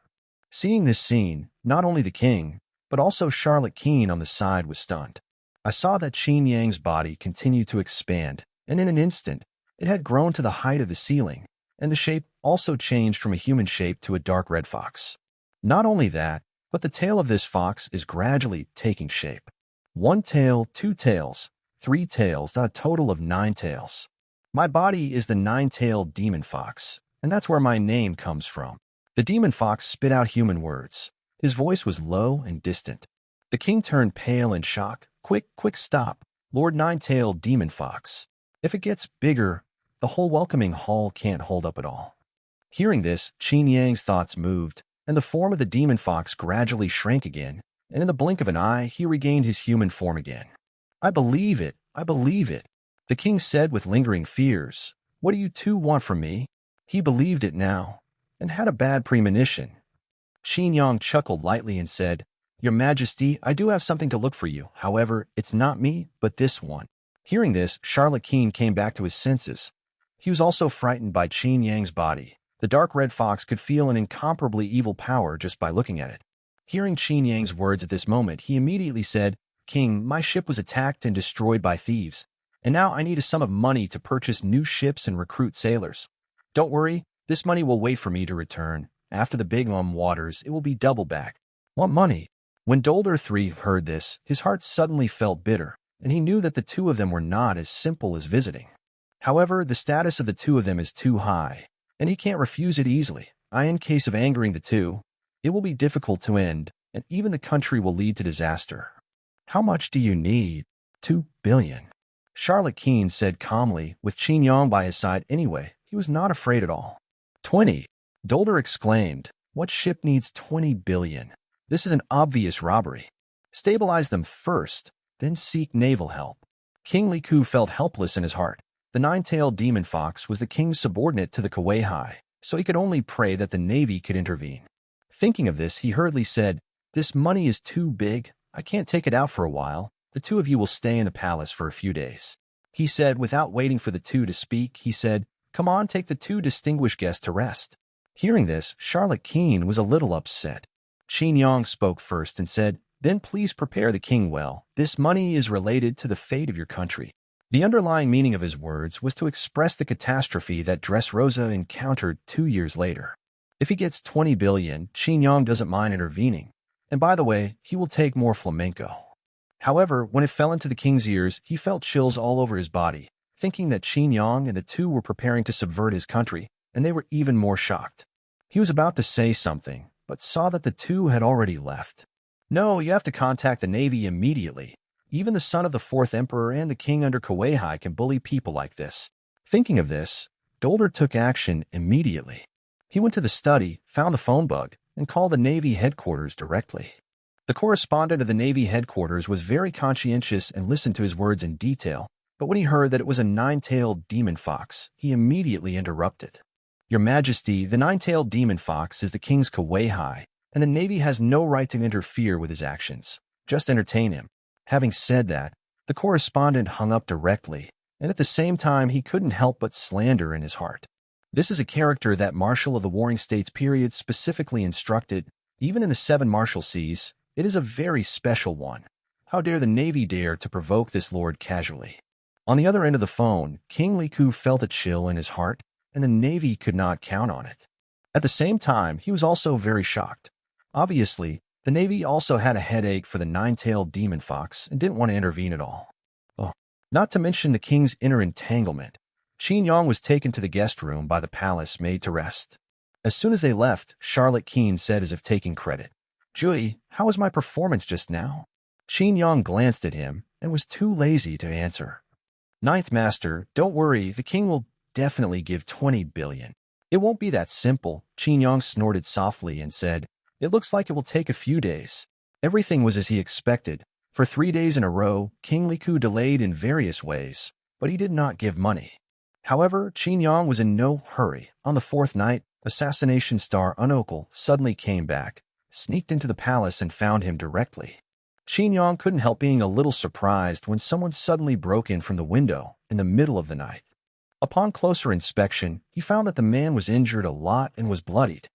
Seeing this scene, not only the king, but also Charlotte Keene on the side was stunned. I saw that Qin Yang's body continued to expand, and in an instant, it had grown to the height of the ceiling, and the shape also changed from a human shape to a dark red fox. Not only that, but the tail of this fox is gradually taking shape. 1 tail, 2 tails, 3 tails, a total of 9 tails. My body is the nine-tailed demon fox, and that's where my name comes from. The demon fox spit out human words. His voice was low and distant. The king turned pale in shock. Quick, stop, Lord Nine-tailed Demon Fox. If it gets bigger, the whole welcoming hall can't hold up at all. Hearing this, Qin Yang's thoughts moved, and the form of the demon fox gradually shrank again, and in the blink of an eye, he regained his human form again. I believe it, the king said with lingering fears. What do you two want from me? He believed it now. and had a bad premonition. Qin Yang chuckled lightly and said, "Your Majesty, I do have something to look for you. However, it's not me, but this one." Hearing this, Charlotte Keene came back to his senses. He was also frightened by Qin Yang's body. The dark red fox could feel an incomparably evil power just by looking at it. Hearing Qin Yang's words at this moment, he immediately said, "King, my ship was attacked and destroyed by thieves, and now I need a sum of money to purchase new ships and recruit sailors. Don't worry, this money will wait for me to return. After the big waters, it will be double back." "What money?" When Dolder III heard this, his heart suddenly felt bitter, and he knew that the two of them were not as simple as visiting. However, the status of the two of them is too high, and he can't refuse it easily. In case of angering the two, it will be difficult to end, and even the country will lead to disaster. "How much do you need?" 2 billion. Charlotte Keene said calmly, with Qin Yang by his side anyway. He was not afraid at all. 20. Dolder exclaimed, "What ship needs 20 billion? This is an obvious robbery. Stabilize them first, then seek naval help." King Liku felt helpless in his heart. The nine-tailed demon fox was the king's subordinate to the Kuei, so he could only pray that the navy could intervene. Thinking of this, he hurriedly said, "This money is too big. I can't take it out for a while. The two of you will stay in the palace for a few days." He said, without waiting for the two to speak, he said, "Come on, take the two distinguished guests to rest." Hearing this, Charlotte Keene was a little upset. Qin Yang spoke first and said, "Then please prepare the king well. This money is related to the fate of your country." The underlying meaning of his words was to express the catastrophe that Dressrosa encountered 2 years later. If he gets 20 billion, Qin Yang doesn't mind intervening. And by the way, he will take more flamenco. However, when it fell into the king's ears, he felt chills all over his body, thinking that Qin Yang and the two were preparing to subvert his country, and they were even more shocked. He was about to say something, but saw that the two had already left. "No, you have to contact the navy immediately. Even the son of the fourth emperor and the king under Kuei can bully people like this." Thinking of this, Dolder took action immediately. He went to the study, found the phone bug, and called the Navy headquarters directly. The correspondent of the Navy headquarters was very conscientious and listened to his words in detail, but when he heard that it was a nine-tailed demon fox, he immediately interrupted. "Your Majesty, the nine-tailed demon fox is the king's Kuei, and the Navy has no right to interfere with his actions. Just entertain him." Having said that, the correspondent hung up directly, and at the same time he couldn't help but slander in his heart. This is a character that Marshal of the Warring States period specifically instructed. Even in the 7 Marshal-seas, it is a very special one. How dare the Navy dare to provoke this lord casually? On the other end of the phone, King Liku felt a chill in his heart, and the Navy could not count on it. At the same time, he was also very shocked. Obviously, the Navy also had a headache for the nine-tailed demon fox and didn't want to intervene at all. Not to mention the king's inner entanglement. Qin Yang was taken to the guest room by the palace maid to rest. As soon as they left, Charlotte Keene said as if taking credit, "Jui, how was my performance just now?" Qin Yang glanced at him and was too lazy to answer. "Ninth Master, don't worry, the king will definitely give 20 billion. It won't be that simple." Qin Yang snorted softly and said, "It looks like it will take a few days." Everything was as he expected. For 3 days in a row, King Liku delayed in various ways, but he did not give money. However, Qin Yang was in no hurry. On the 4th night, assassination star Unokul suddenly came back, sneaked into the palace and found him directly. Qin Yang couldn't help being a little surprised when someone suddenly broke in from the window in the middle of the night. Upon closer inspection, he found that the man was injured a lot and was bloodied.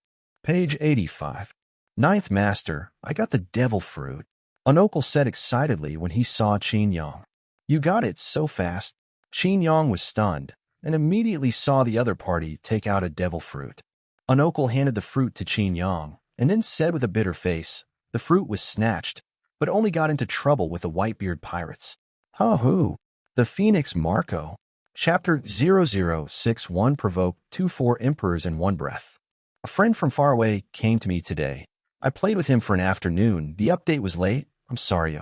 Page 85. "Ninth Master, I got the devil fruit," Unokul said excitedly when he saw Qin Yang. "You got it so fast." Qin Yang was stunned and immediately saw the other party take out a devil fruit. Unokul handed the fruit to Qin Yang and then said with a bitter face, "The fruit was snatched, but only got into trouble with the Whitebeard pirates." "Who?" "The Phoenix Marco." Chapter 0061 provoked 2-4 emperors in one breath. "A friend from far away came to me today. I played with him for an afternoon. The update was late. I'm sorry."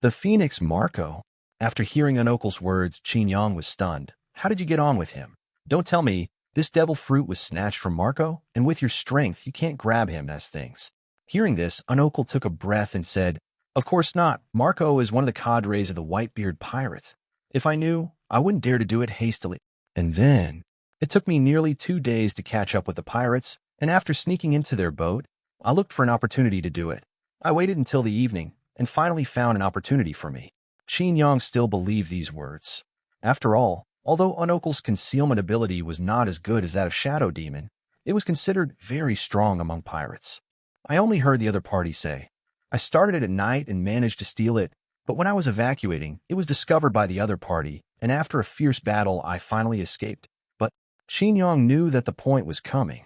"The Phoenix Marco." After hearing Unokul's words, Qin Yang was stunned. "How did you get on with him? Don't tell me this devil fruit was snatched from Marco, and with your strength, you can't grab him as things." Hearing this, Unokul took a breath and said, "Of course not. Marco is one of the cadres of the Whitebeard pirates. If I knew, I wouldn't dare to do it hastily." And then, It took me nearly 2 days to catch up with the pirates, and after sneaking into their boat, I looked for an opportunity to do it. I waited until the evening, and finally found an opportunity for me. Qin Yang still believed these words. After all, although Unokel's concealment ability was not as good as that of Shadow Demon, it was considered very strong among pirates. I only heard the other party say, I started it at night and managed to steal it, but when I was evacuating, it was discovered by the other party, and after a fierce battle, I finally escaped. But Qin Yang knew that the point was coming.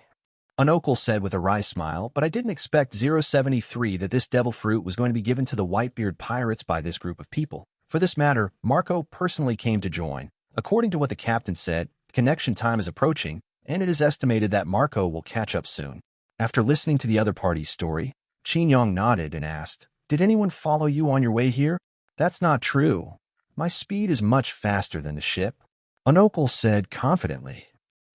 Unokel said with a wry smile, but I didn't expect 073 that this devil fruit was going to be given to the Whitebeard pirates by this group of people. For this matter, Marco personally came to join. According to what the captain said, connection time is approaching, and it is estimated that Marco will catch up soon. After listening to the other party's story, Qin Yang nodded and asked, Did anyone follow you on your way here? That's not true. My speed is much faster than the ship, Unokel said confidently.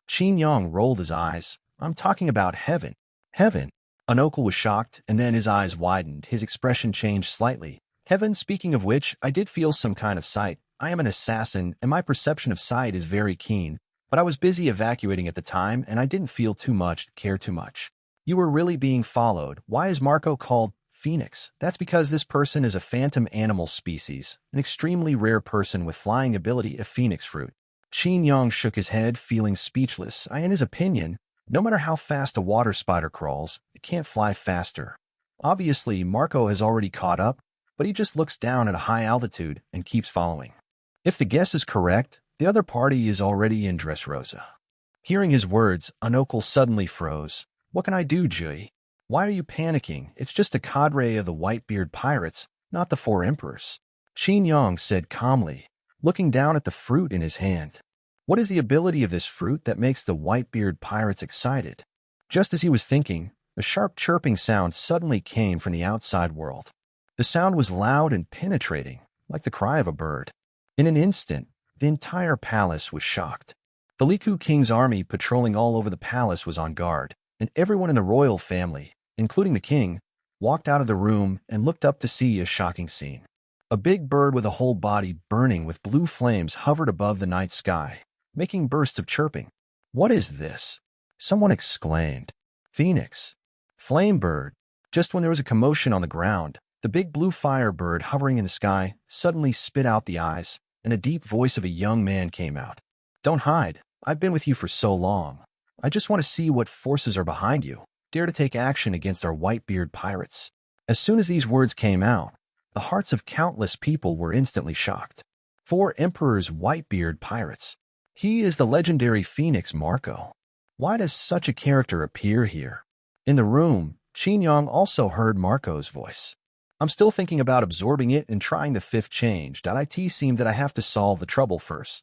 Qin Yang rolled his eyes. I'm talking about heaven. Heaven? Unokel was shocked, and then his eyes widened. His expression changed slightly. Heaven, speaking of which, I did feel some kind of sight. I am an assassin, and my perception of sight is very keen, but I was busy evacuating at the time, and I didn't feel care too much. You were really being followed. Why is Marco called Phoenix? That's because this person is a phantom animal species, an extremely rare person with flying ability, a phoenix fruit. Qin Yang shook his head, feeling speechless. In his opinion, no matter how fast a water spider crawls, it can't fly faster. Obviously, Marco has already caught up, but he just looks down at a high altitude and keeps following. If the guess is correct, the other party is already in Dressrosa. Hearing his words, Unokel suddenly froze. What can I do, Jui? Why are you panicking? It's just a cadre of the Whitebeard pirates, not the 4 emperors. Qin Yang said calmly, looking down at the fruit in his hand. What is the ability of this fruit that makes the Whitebeard pirates excited? Just as he was thinking, a sharp chirping sound suddenly came from the outside world. The sound was loud and penetrating, like the cry of a bird. In an instant, the entire palace was shocked. The Lich King's army patrolling all over the palace was on guard, and everyone in the royal family, including the king, walked out of the room and looked up to see a shocking scene. A big bird with a whole body burning with blue flames hovered above the night sky, making bursts of chirping. What is this? Someone exclaimed. Phoenix. Flame bird. Just when there was a commotion on the ground, the big blue fire bird hovering in the sky suddenly spit out the eyes, and a deep voice of a young man came out. Don't hide. I've been with you for so long. I just want to see what forces are behind you. Dare to take action against our Whitebeard pirates. As soon as these words came out, the hearts of countless people were instantly shocked. 4 emperors Whitebeard pirates. He is the legendary Phoenix Marco. Why does such a character appear here? In the room, Qin Yang also heard Marco's voice. I'm still thinking about absorbing it and trying the 5th change. It seemed that I have to solve the trouble first.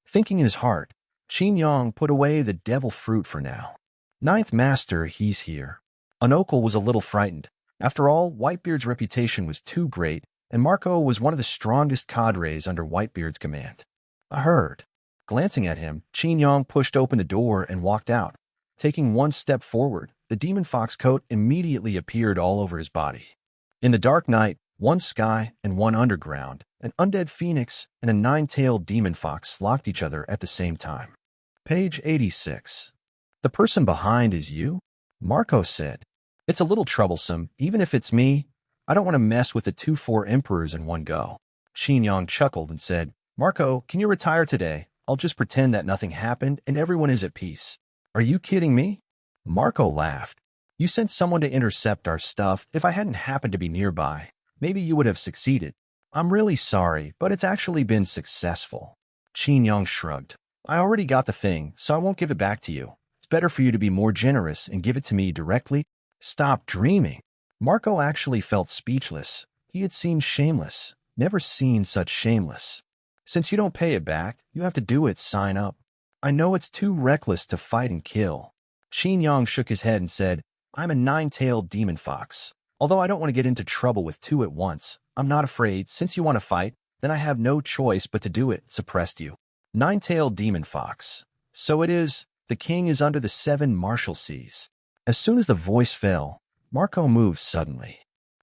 Thinking in his heart, Qin Yang put away the devil fruit for now. 9th Master, he's here. Unokel was a little frightened. After all, Whitebeard's reputation was too great, and Marco was one of the strongest cadres under Whitebeard's command. I heard. Glancing at him, Qin Yang pushed open the door and walked out. Taking one step forward, the demon fox coat immediately appeared all over his body. In the dark night, one sky and one underground, an undead phoenix and a 9-tailed demon fox locked each other at the same time. Page 86. The person behind is you? Marco said. It's a little troublesome, even if it's me. I don't want to mess with the 2-4 emperors in one go. Qin Yang chuckled and said, Marco, can you retire today? I'll just pretend that nothing happened and everyone is at peace. Are you kidding me? Marco laughed. You sent someone to intercept our stuff. If I hadn't happened to be nearby, maybe you would have succeeded. I'm really sorry, but it's actually been successful. Qin Yang shrugged. I already got the thing, so I won't give it back to you. It's better for you to be more generous and give it to me directly. Stop dreaming. Marco actually felt speechless. He had seen shameless, never seen such shameless. Since you don't pay it back, you have to do it, sign up. I know it's too reckless to fight and kill. Qin Yang shook his head and said, I'm a 9-tailed demon fox. Although I don't want to get into trouble with 2 at once, I'm not afraid. Since you want to fight, then I have no choice but to do it, suppressed you. 9-tailed demon fox. So it is, the king is under the 7 Marshalseas. As soon as the voice fell, Marco moved suddenly.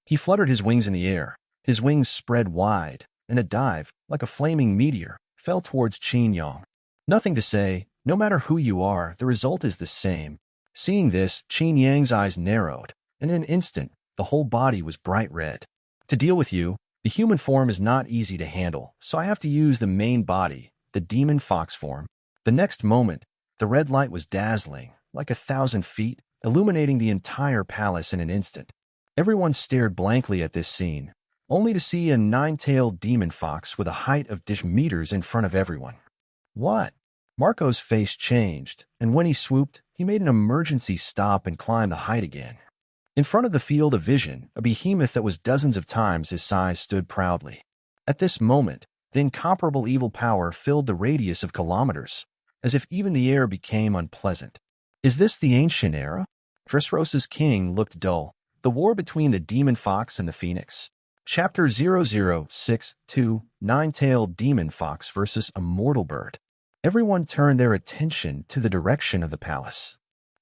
He fluttered his wings in the air. His wings spread wide, and a dive, like a flaming meteor, fell towards Qin Yang. Nothing to say, No matter who you are, the result is the same. Seeing this, Qin Yang's eyes narrowed, and in an instant, the whole body was bright red. To deal with you, the human form is not easy to handle, so I have to use the main body, the demon fox form. The next moment, the red light was dazzling, like 1,000 feet, illuminating the entire palace in an instant. Everyone stared blankly at this scene, only to see a nine-tailed demon fox with a height of meters in front of everyone. What? Marco's face changed, and when he swooped, he made an emergency stop and climbed the height again. In front of the field of vision, a behemoth that was dozens of times his size stood proudly. At this moment, the incomparable evil power filled the radius of kilometers, as if even the air became unpleasant. Is this the ancient era? Dressrosa's king looked dull. The war between the demon fox and the phoenix. Chapter 0062, Nine-Tailed Demon Fox versus a Mortal Bird. Everyone turned their attention to the direction of the palace.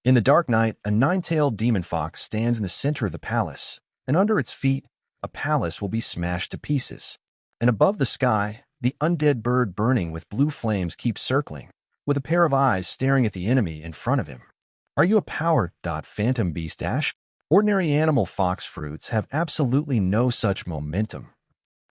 In the dark night, a nine-tailed demon fox stands in the center of the palace, and under its feet, a palace will be smashed to pieces. And above the sky, the undead bird burning with blue flames keeps circling, with a pair of eyes staring at the enemy in front of him. Are you a power, phantom beast Ash? Ordinary animal fox fruits have absolutely no such momentum.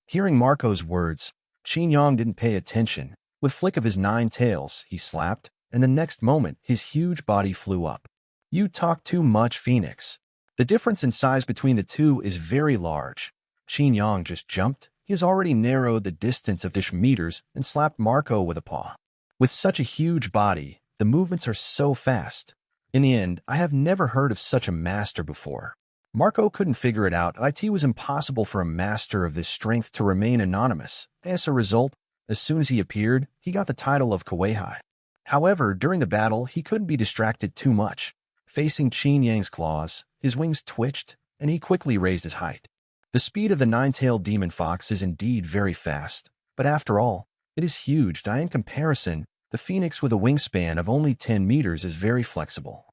Hearing Marco's words, Qin Yang didn't pay attention. With a flick of his 9 tails, he slapped, and the next moment, his huge body flew up. You talk too much, Phoenix. The difference in size between the two is very large. Qin Yang just jumped. He has already narrowed the distance of meters and slapped Marco with a paw. With such a huge body, the movements are so fast. In the end, I have never heard of such a master before. Marco couldn't figure it out. It was impossible for a master of this strength to remain anonymous. As a result, as soon as he appeared, he got the title of Kaweihai. However, during the battle, he couldn't be distracted too much. Facing Qin Yang's claws, his wings twitched, and he quickly raised his height. The speed of the nine-tailed demon fox is indeed very fast, but after all, it is huge. In comparison, the phoenix with a wingspan of only 10 meters is very flexible.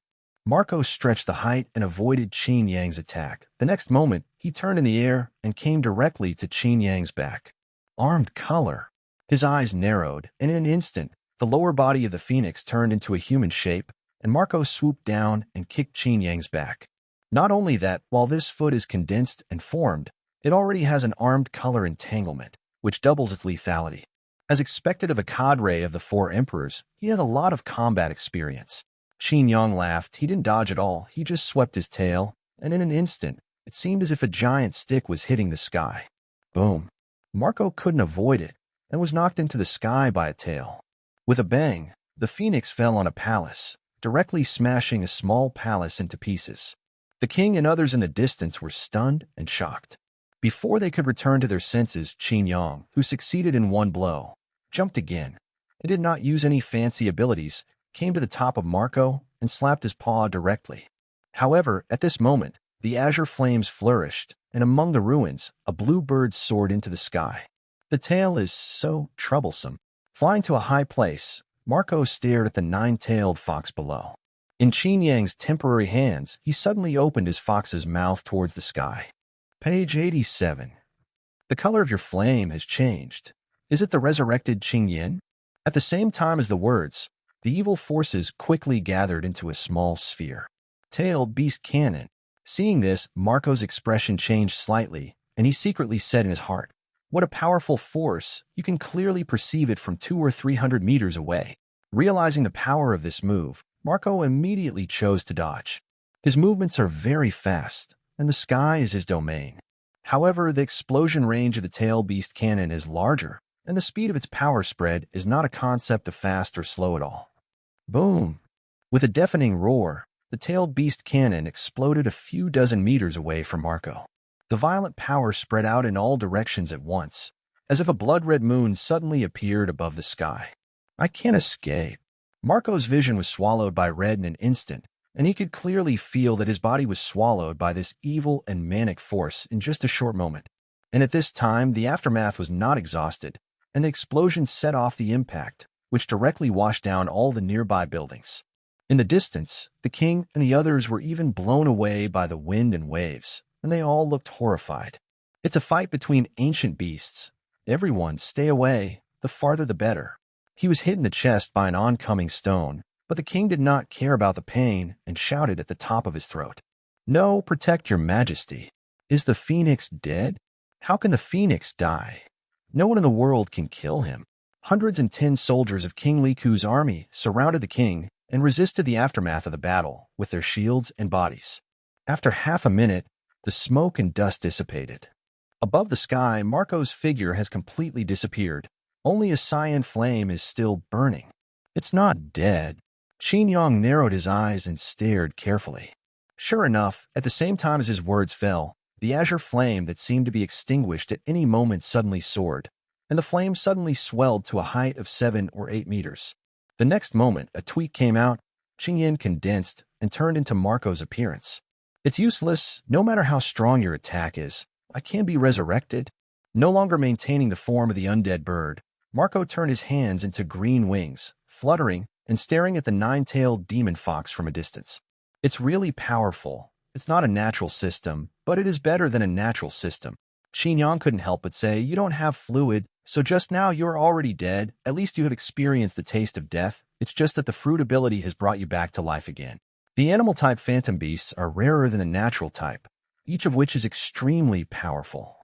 Marco stretched the height and avoided Qin Yang's attack. The next moment, he turned in the air and came directly to Qin Yang's back. Armed color. His eyes narrowed, and in an instant, the lower body of the phoenix turned into a human shape, and Marco swooped down and kicked Qin Yang's back. Not only that, while this foot is condensed and formed, it already has an armed color entanglement, which doubles its lethality. As expected of a cadre of the 4 emperors, he had a lot of combat experience. Qin Yang laughed. He didn't dodge at all. He just swept his tail, and in an instant, it seemed as if a giant stick was hitting the sky. Boom. Marco couldn't avoid it, and was knocked into the sky by a tail. With a bang, the phoenix fell on a palace, directly smashing a small palace into pieces. The king and others in the distance were stunned and shocked. Before they could return to their senses, Qin Yang, who succeeded in one blow, jumped again, and did not use any fancy abilities, came to the top of Marco and slapped his paw directly. However, at this moment, the azure flames flourished, and among the ruins, a blue bird soared into the sky. The tail is so troublesome. Flying to a high place, Marco stared at the nine-tailed fox below. In Qin Yang's temporary hands, he suddenly opened his fox's mouth towards the sky. Page 87. The color of your flame has changed. Is it the resurrected Qing Yin? At the same time as the words, the evil forces quickly gathered into a small sphere. Tailed beast cannon. Seeing this, Marco's expression changed slightly, and he secretly said in his heart, "What a powerful force! You can clearly perceive it from 200 or 300 meters away." Realizing the power of this move, Marco immediately chose to dodge. His movements are very fast, and the sky is his domain. However, the explosion range of the tail beast cannon is larger, and the speed of its power spread is not a concept of fast or slow at all. Boom! With a deafening roar, the tailed beast cannon exploded a few dozen meters away from Marco. The violent power spread out in all directions at once, as if a blood-red moon suddenly appeared above the sky. I can't escape. Marco's vision was swallowed by red in an instant, and he could clearly feel that his body was swallowed by this evil and manic force in just a short moment. And at this time, the aftermath was not exhausted, and the explosion set off the impact, which directly washed down all the nearby buildings. In the distance, the king and the others were even blown away by the wind and waves, and they all looked horrified. It's a fight between ancient beasts. Everyone stay away, the farther the better. He was hit in the chest by an oncoming stone, but the king did not care about the pain and shouted at the top of his throat, "No, protect your majesty. Is the phoenix dead? How can the phoenix die? No one in the world can kill him." Hundreds and 10 soldiers of King Liku's army surrounded the king and resisted the aftermath of the battle with their shields and bodies. After half a minute, the smoke and dust dissipated. Above the sky, Marco's figure has completely disappeared. Only a cyan flame is still burning. It's not dead. Qin Yang narrowed his eyes and stared carefully. Sure enough, at the same time as his words fell, the azure flame that seemed to be extinguished at any moment suddenly soared, and the flame suddenly swelled to a height of 7 or 8 meters. The next moment, a tweak came out, Qin Yang condensed and turned into Marco's appearance. "It's useless, no matter how strong your attack is. I can be resurrected." No longer maintaining the form of the undead bird, Marco turned his hands into green wings, fluttering and staring at the 9-tailed demon fox from a distance. "It's really powerful. It's not a natural system, but it is better than a natural system." Qin Yang couldn't help but say, "You don't have fluid, so just now you're already dead. At least you have experienced the taste of death. It's just that the fruit ability has brought you back to life again." The animal-type phantom beasts are rarer than the natural type, each of which is extremely powerful.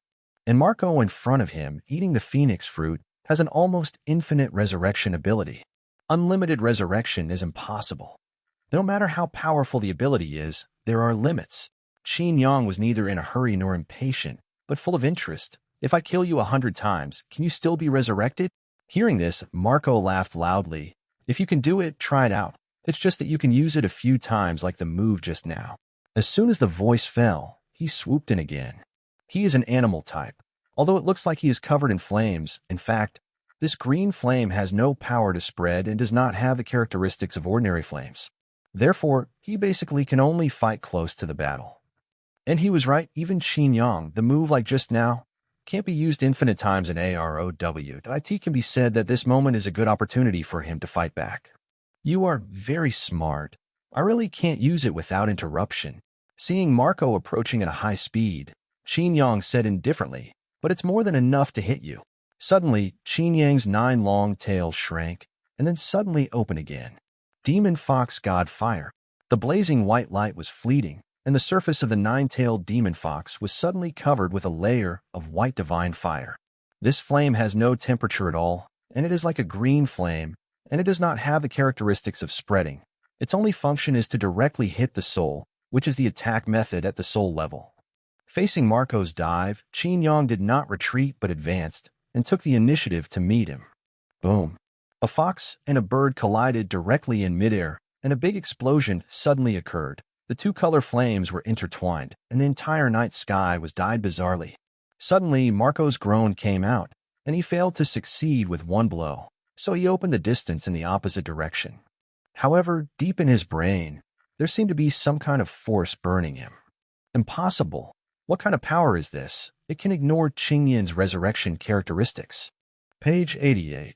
And Marco in front of him, eating the phoenix fruit, has an almost infinite resurrection ability. Unlimited resurrection is impossible. No matter how powerful the ability is, there are limits. Qin Yang was neither in a hurry nor impatient, but full of interest. "If I kill you 100 times, can you still be resurrected?" Hearing this, Marco laughed loudly. "If you can do it, try it out. It's just that you can use it a few times like the move just now." As soon as the voice fell, he swooped in again. He is an animal type. Although it looks like he is covered in flames, in fact, this green flame has no power to spread and does not have the characteristics of ordinary flames. Therefore, he basically can only fight close to the battle. And he was right, even Qin Yang, the move like just now, can't be used infinite times in AROW. It can be said that this moment is a good opportunity for him to fight back. "You are very smart. I really can't use it without interruption." Seeing Marco approaching at a high speed, Qin Yang said indifferently, "But it's more than enough to hit you." Suddenly, Qin Yang's 9 long tails shrank, and then suddenly opened again. Demon Fox God Fire. The blazing white light was fleeting, and the surface of the 9-tailed demon fox was suddenly covered with a layer of white divine fire. This flame has no temperature at all, and it is like a green flame, and it does not have the characteristics of spreading. Its only function is to directly hit the soul, which is the attack method at the soul level. Facing Marco's dive, Qin Yang did not retreat but advanced, and took the initiative to meet him. Boom. A fox and a bird collided directly in midair, and a big explosion suddenly occurred. The 2 color flames were intertwined, and the entire night sky was dyed bizarrely. Suddenly, Marco's groan came out, and he failed to succeed with 1 blow, so he opened the distance in the opposite direction. However, deep in his brain, there seemed to be some kind of force burning him. Impossible. What kind of power is this? It can ignore Qin Yang's resurrection characteristics. Page 88.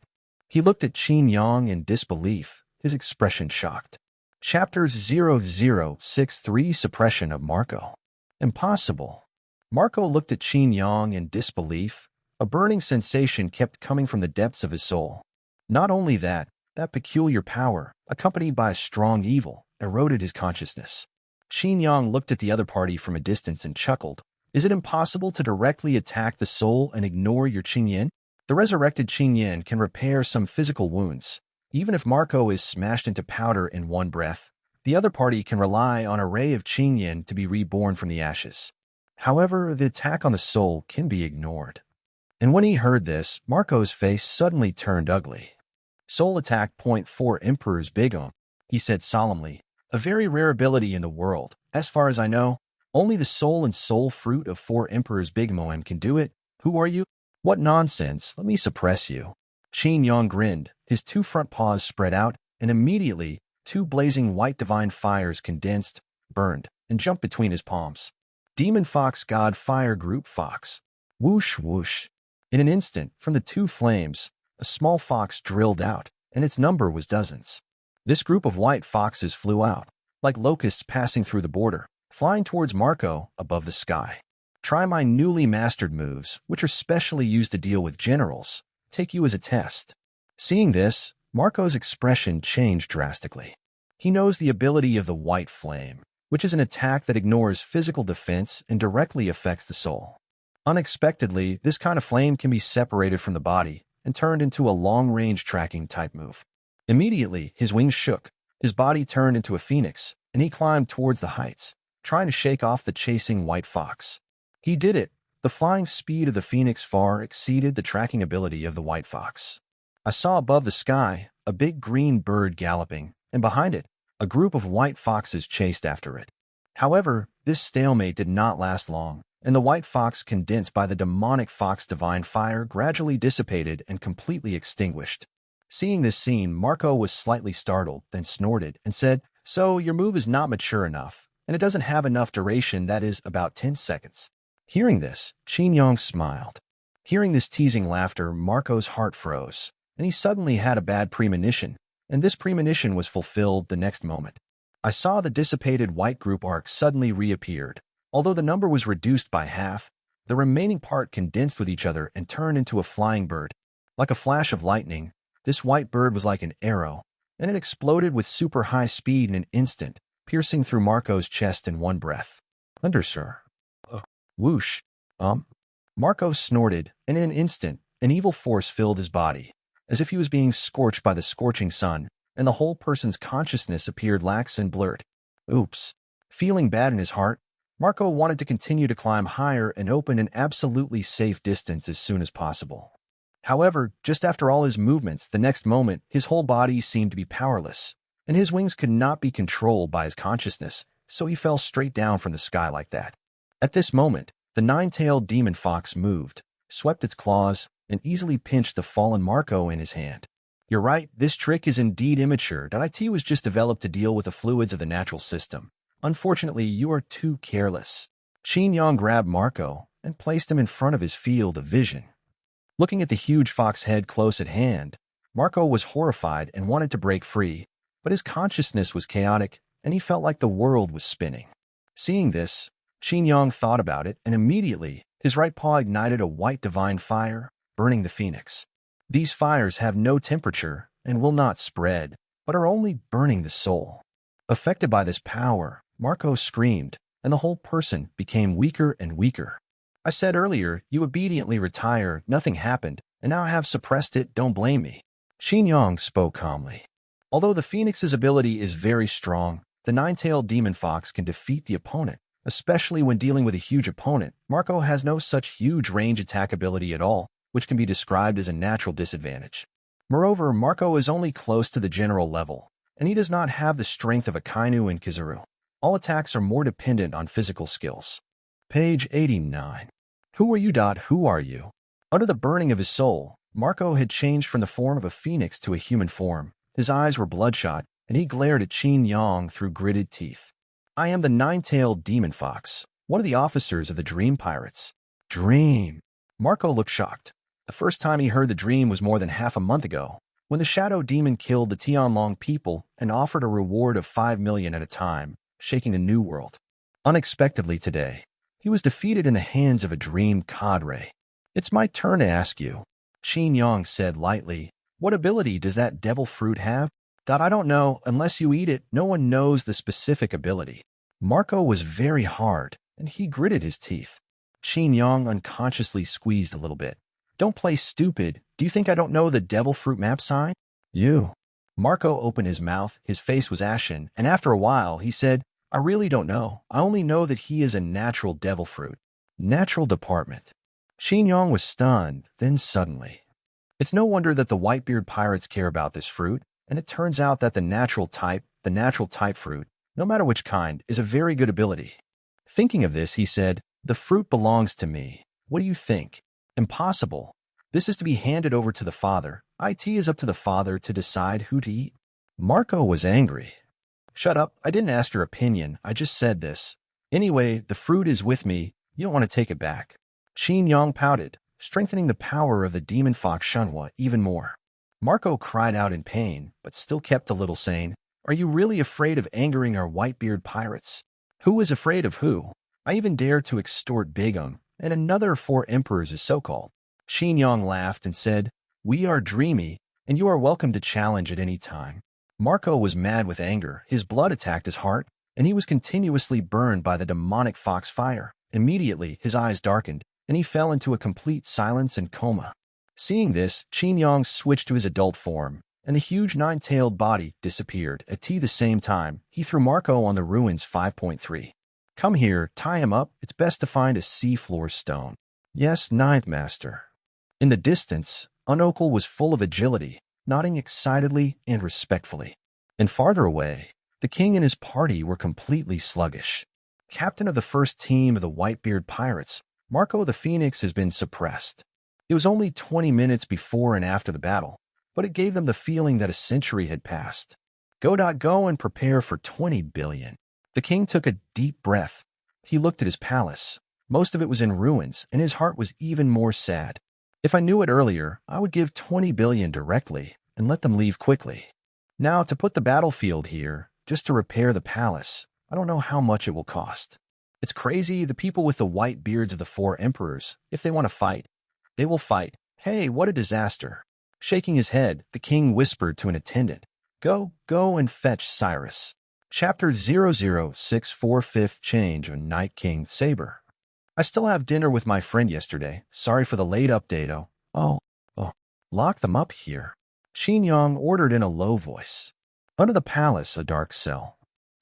He looked at Qin Yang in disbelief, his expression shocked. Chapter 0063 Suppression of Marco. Impossible. Marco looked at Qin Yang in disbelief. A burning sensation kept coming from the depths of his soul. Not only that peculiar power, accompanied by a strong evil, eroded his consciousness. Qin Yang looked at the other party from a distance and chuckled. "Is it impossible to directly attack the soul and ignore your Qin Yang? The resurrected Qin Yang can repair some physical wounds. Even if Marco is smashed into powder in 1 breath, the other party can rely on a ray of Qin Yang to be reborn from the ashes. However, the attack on the soul can be ignored." And when he heard this, Marco's face suddenly turned ugly. "Soul attack .4 Emperor's Bigum," he said solemnly. "A very rare ability in the world. As far as I know, only the soul and soul fruit of 4 Emperor's Bigum can do it. Who are you? What nonsense. Let me suppress you." Qin Yang grinned, his 2 front paws spread out, and immediately 2 blazing white divine fires condensed, burned, and jumped between his palms. Demon Fox God Fire Group Fox. Whoosh whoosh. In an instant, from the 2 flames, a small fox drilled out, and its number was dozens. This group of white foxes flew out, like locusts passing through the border, flying towards Marco above the sky. "Try my newly mastered moves, which are specially used to deal with generals. Take you as a test." Seeing this, Marco's expression changed drastically. He knows the ability of the White Flame, which is an attack that ignores physical defense and directly affects the soul. Unexpectedly, this kind of flame can be separated from the body and turned into a long-range tracking type move. Immediately, his wings shook, his body turned into a phoenix, and he climbed towards the heights, trying to shake off the chasing white fox. He did it. The flying speed of the phoenix far exceeded the tracking ability of the white fox. I saw above the sky a big green bird galloping, and behind it, a group of white foxes chased after it. However, this stalemate did not last long, and the white fox, condensed by the demonic fox divine fire, gradually dissipated and completely extinguished. Seeing this scene, Marco was slightly startled, then snorted and said, "So your move is not mature enough, and it doesn't have enough duration, that is, about 10 seconds. Hearing this, Qin Yang smiled. Hearing this teasing laughter, Marco's heart froze, and he suddenly had a bad premonition, and this premonition was fulfilled the next moment. I saw the dissipated white group arc suddenly reappeared. Although the number was reduced by half, the remaining part condensed with each other and turned into a flying bird. Like a flash of lightning, this white bird was like an arrow, and it exploded with super high speed in an instant, piercing through Marco's chest in one breath. "Thunder, sir." Whoosh. Marco snorted, and in an instant, an evil force filled his body, as if he was being scorched by the scorching sun, and the whole person's consciousness appeared lax and blurred. Oops. Feeling bad in his heart, Marco wanted to continue to climb higher and open an absolutely safe distance as soon as possible. However, just after all his movements, the next moment, his whole body seemed to be powerless, and his wings could not be controlled by his consciousness, so he fell straight down from the sky like that. At this moment, the nine-tailed demon fox moved, swept its claws, and easily pinched the fallen Marco in his hand. "You're right, this trick is indeed immature. It was just developed to deal with the fluids of the natural system. Unfortunately, you are too careless." Qin Yang grabbed Marco and placed him in front of his field of vision. Looking at the huge fox head close at hand, Marco was horrified and wanted to break free, but his consciousness was chaotic, and he felt like the world was spinning. Seeing this, Qin Yang thought about it, and immediately, his right paw ignited a white divine fire, burning the phoenix. These fires have no temperature and will not spread, but are only burning the soul. Affected by this power, Marco screamed, and the whole person became weaker and weaker. "I said earlier, you obediently retire, nothing happened, and now I have suppressed it, don't blame me." Qin Yang spoke calmly. Although the phoenix's ability is very strong, the nine-tailed demon fox can defeat the opponent, especially when dealing with a huge opponent. Marco has no such huge range attack ability at all, which can be described as a natural disadvantage. Moreover, Marco is only close to the general level, and he does not have the strength of a Kainu and Kizaru. All attacks are more dependent on physical skills. Page 89. Who are you? Who are you? Under the burning of his soul, Marco had changed from the form of a phoenix to a human form. His eyes were bloodshot, and he glared at Qin Yang through gritted teeth. "I am the nine-tailed demon fox, one of the officers of the Dream Pirates." Dream. Marco looked shocked. The first time he heard the dream was more than half a month ago, when the Shadow Demon killed the Tianlong people and offered a reward of 5 million at a time, shaking the New World. Unexpectedly today, he was defeated in the hands of a dream cadre. "It's my turn to ask you," Qin Yang said lightly. "What ability does that devil fruit have?" "I don't know. Unless you eat it, no one knows the specific ability." Marco was very hard, and he gritted his teeth. Qin Yang unconsciously squeezed a little bit. "Don't play stupid. Do you think I don't know the devil fruit map sign?" "You." Marco opened his mouth, his face was ashen, and after a while he said, "I really don't know. I only know that he is a natural devil fruit." Natural department. Qin Yang was stunned, then suddenly. It's no wonder that the Whitebeard pirates care about this fruit, and it turns out that the natural type fruit, no matter which kind, is a very good ability. Thinking of this, he said, "The fruit belongs to me. What do you think?" "Impossible. This is to be handed over to the father. It is up to the father to decide who to eat." Marco was angry. "Shut up. I didn't ask your opinion. I just said this. Anyway, the fruit is with me. You don't want to take it back." Qin Yang pouted, strengthening the power of the demon fox Shunhua even more. Marco cried out in pain, but still kept a little sane. "Are you really afraid of angering our Whitebeard pirates?" "Who is afraid of who? I even dare to extort Begum, and another 4 emperors is so-called." Qin Yang laughed and said, "We are dreamy, and you are welcome to challenge at any time. Marco was mad with anger, his blood attacked his heart, and he was continuously burned by the demonic fox fire. Immediately, his eyes darkened, and he fell into a complete silence and coma. Seeing this, Qin Yang switched to his adult form, and the huge nine-tailed body disappeared. At the same time, he threw Marco on the ruins 5.3. Come here, tie him up. It's best to find a sea-floor stone. Yes, ninth master. In the distance, Unokul was full of agility, nodding excitedly and respectfully. And farther away, the king and his party were completely sluggish. Captain of the first team of the Whitebeard pirates, Marco the Phoenix has been suppressed. It was only 20 minutes before and after the battle, but it gave them the feeling that a century had passed. Go and prepare for 20 billion. The king took a deep breath. He looked at his palace. Most of it was in ruins, and his heart was even more sad. If I knew it earlier, I would give 20 billion directly and let them leave quickly. Now, to put the battlefield here, just to repair the palace, I don't know how much it will cost. It's crazy, the people with the white beards of the four emperors, if they want to fight, they will fight. Hey, what a disaster. Shaking his head, the king whispered to an attendant, Go and fetch Cyrus. Chapter 0064 Fifth Change of Night King Saber. I still have dinner with my friend yesterday. Sorry for the late update, Oh, lock them up here. Qin Yang ordered in a low voice. Under the palace, a dark cell.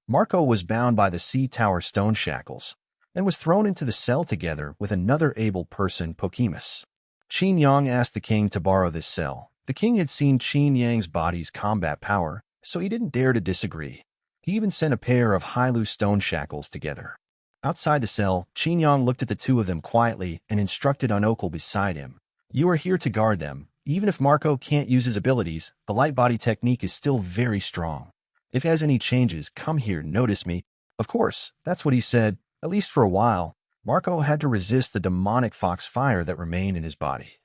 Marco was bound by the sea tower stone shackles and was thrown into the cell together with another able person, Pokemus. Qin Yang asked the king to borrow this cell. The king had seen Qin Yang's body's combat power, so he didn't dare to disagree. He even sent a pair of Hailu stone shackles together. Outside the cell, Qin Yang looked at the two of them quietly and instructed Unokul beside him. You are here to guard them. Even if Marco can't use his abilities, the light body technique is still very strong. If he has any changes, come here, notice me. Of course, that's what he said. At least for a while, Marco had to resist the demonic fox fire that remained in his body.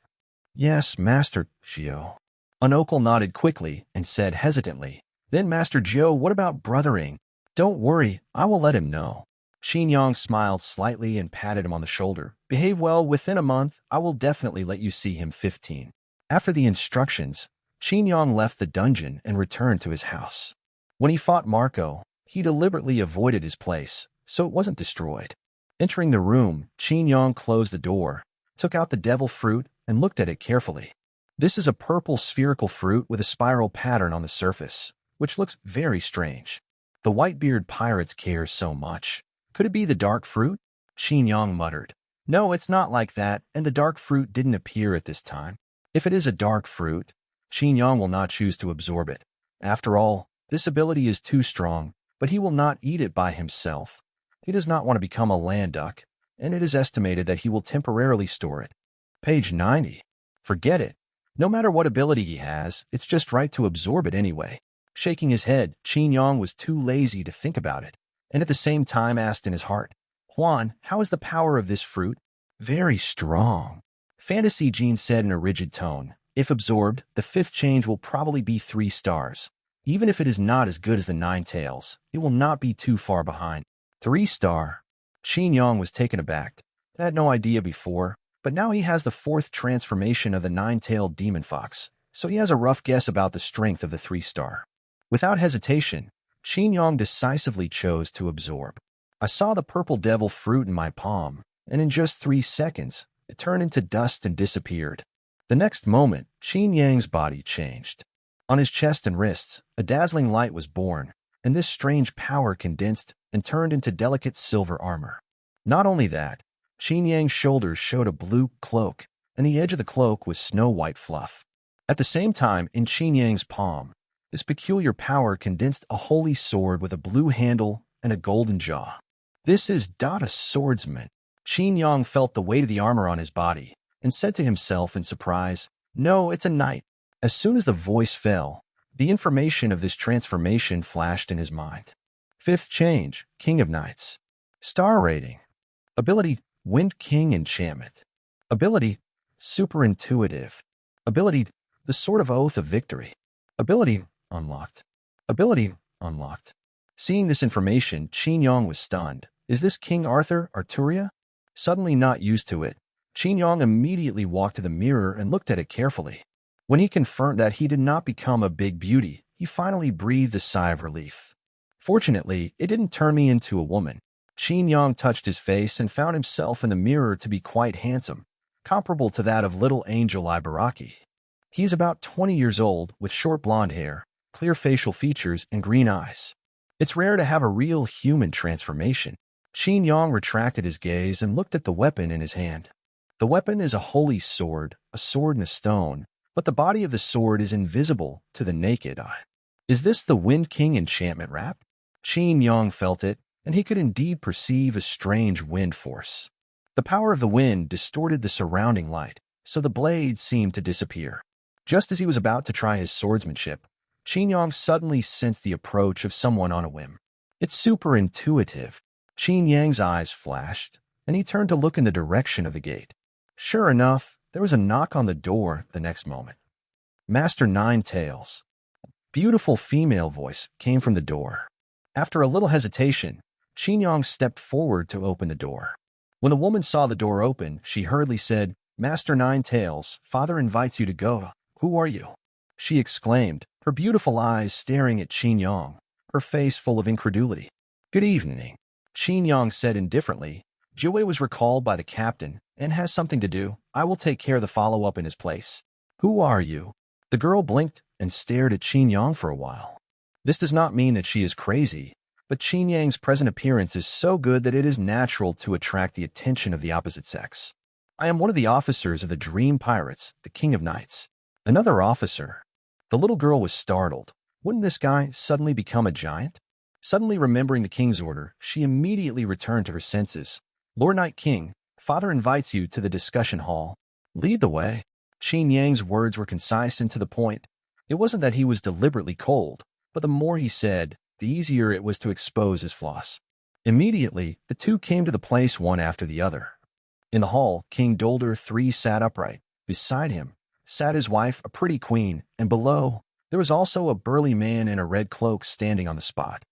Yes, Master Gio. Unokul nodded quickly and said hesitantly, Then Master Gio, what about brothering? Don't worry, I will let him know. Qin Yang smiled slightly and patted him on the shoulder. Behave well, within a month, I will definitely let you see him 15. After the instructions, Qin Yang left the dungeon and returned to his house. When he fought Marco, he deliberately avoided his place, so it wasn't destroyed. Entering the room, Qin Yang closed the door, took out the devil fruit, and looked at it carefully. This is a purple spherical fruit with a spiral pattern on the surface, which looks very strange. The Whitebeard pirates care so much. Could it be the dark fruit? Qin Yang muttered. No, it's not like that, and the dark fruit didn't appear at this time. If it is a dark fruit, Qin Yang will not choose to absorb it. After all, this ability is too strong, but he will not eat it by himself. He does not want to become a land duck, and it is estimated that he will temporarily store it. Page 90. Forget it. No matter what ability he has, it's just right to absorb it anyway. Shaking his head, Qin Yang was too lazy to think about it, and at the same time asked in his heart, Huan, how is the power of this fruit? Very strong. Fantasy Gene said in a rigid tone, If absorbed, the fifth change will probably be 3 stars. Even if it is not as good as the 9 tails, it will not be too far behind. 3-star. Qin Yang was taken aback. He had no idea before, but now he has the 4th transformation of the 9-tailed demon fox, so he has a rough guess about the strength of the 3-star. Without hesitation, Qin Yang decisively chose to absorb. I saw the purple devil fruit in my palm, and in just 3 seconds, it turned into dust and disappeared. The next moment, Qin Yang's body changed. On his chest and wrists, a dazzling light was born, and this strange power condensed and turned into delicate silver armor. Not only that, Qin Yang's shoulders showed a blue cloak, and the edge of the cloak was snow-white fluff. At the same time, in Qin Yang's palm, this peculiar power condensed a holy sword with a blue handle and a golden jaw. This is a swordsman. Qin Yang felt the weight of the armor on his body and said to himself in surprise, No, it's a knight. As soon as the voice fell, the information of this transformation flashed in his mind. 5th change, King of Knights. Star rating. Ability, Wind King Enchantment. Ability, Super Intuitive. Ability, The Sword of Oath of Victory. Ability, Unlocked. Ability, Unlocked. Seeing this information, Qin Yang was stunned. Is this King Arturia? Suddenly not used to it, Qin Yang immediately walked to the mirror and looked at it carefully. When he confirmed that he did not become a big beauty, he finally breathed a sigh of relief. Fortunately, it didn't turn me into a woman. Qin Yang touched his face and found himself in the mirror to be quite handsome, comparable to that of little Angel Ibaraki. He's about 20 years old, with short blonde hair, clear facial features, and green eyes. It's rare to have a real human transformation. Qin Yang retracted his gaze and looked at the weapon in his hand. The weapon is a holy sword, a sword in a stone, but the body of the sword is invisible to the naked eye. Is this the Wind King enchantment wrap? Qin Yang felt it, and he could indeed perceive a strange wind force. The power of the wind distorted the surrounding light, so the blade seemed to disappear. Just as he was about to try his swordsmanship, Qin Yang suddenly sensed the approach of someone on a whim. It's super intuitive. Qin Yang's eyes flashed, and he turned to look in the direction of the gate. Sure enough, there was a knock on the door the next moment. Master Ninetails. A beautiful female voice came from the door. After a little hesitation, Qin Yang stepped forward to open the door. When the woman saw the door open, she hurriedly said, "Master Ninetails, father invites you to go. Who are you?" She exclaimed, her beautiful eyes staring at Qin Yang, her face full of incredulity. "Good evening," Qin Yang said indifferently. "Jiwei was recalled by the captain and has something to do. I will take care of the follow-up in his place." "Who are you?" The girl blinked and stared at Qin Yang for a while. This does not mean that she is crazy, but Qin Yang's present appearance is so good that it is natural to attract the attention of the opposite sex. "I am one of the officers of the Dream Pirates, the King of Knights." "Another officer?" The little girl was startled. Wouldn't this guy suddenly become a giant? Suddenly remembering the king's order, she immediately returned to her senses. "Lord Night King, father invites you to the discussion hall. Lead the way." Qin Yang's words were concise and to the point. It wasn't that he was deliberately cold, but the more he said, the easier it was to expose his flaws. Immediately, the two came to the place one after the other. In the hall, King Dolder III sat upright. Beside him sat his wife, a pretty queen, and below, there was also a burly man in a red cloak standing on the spot.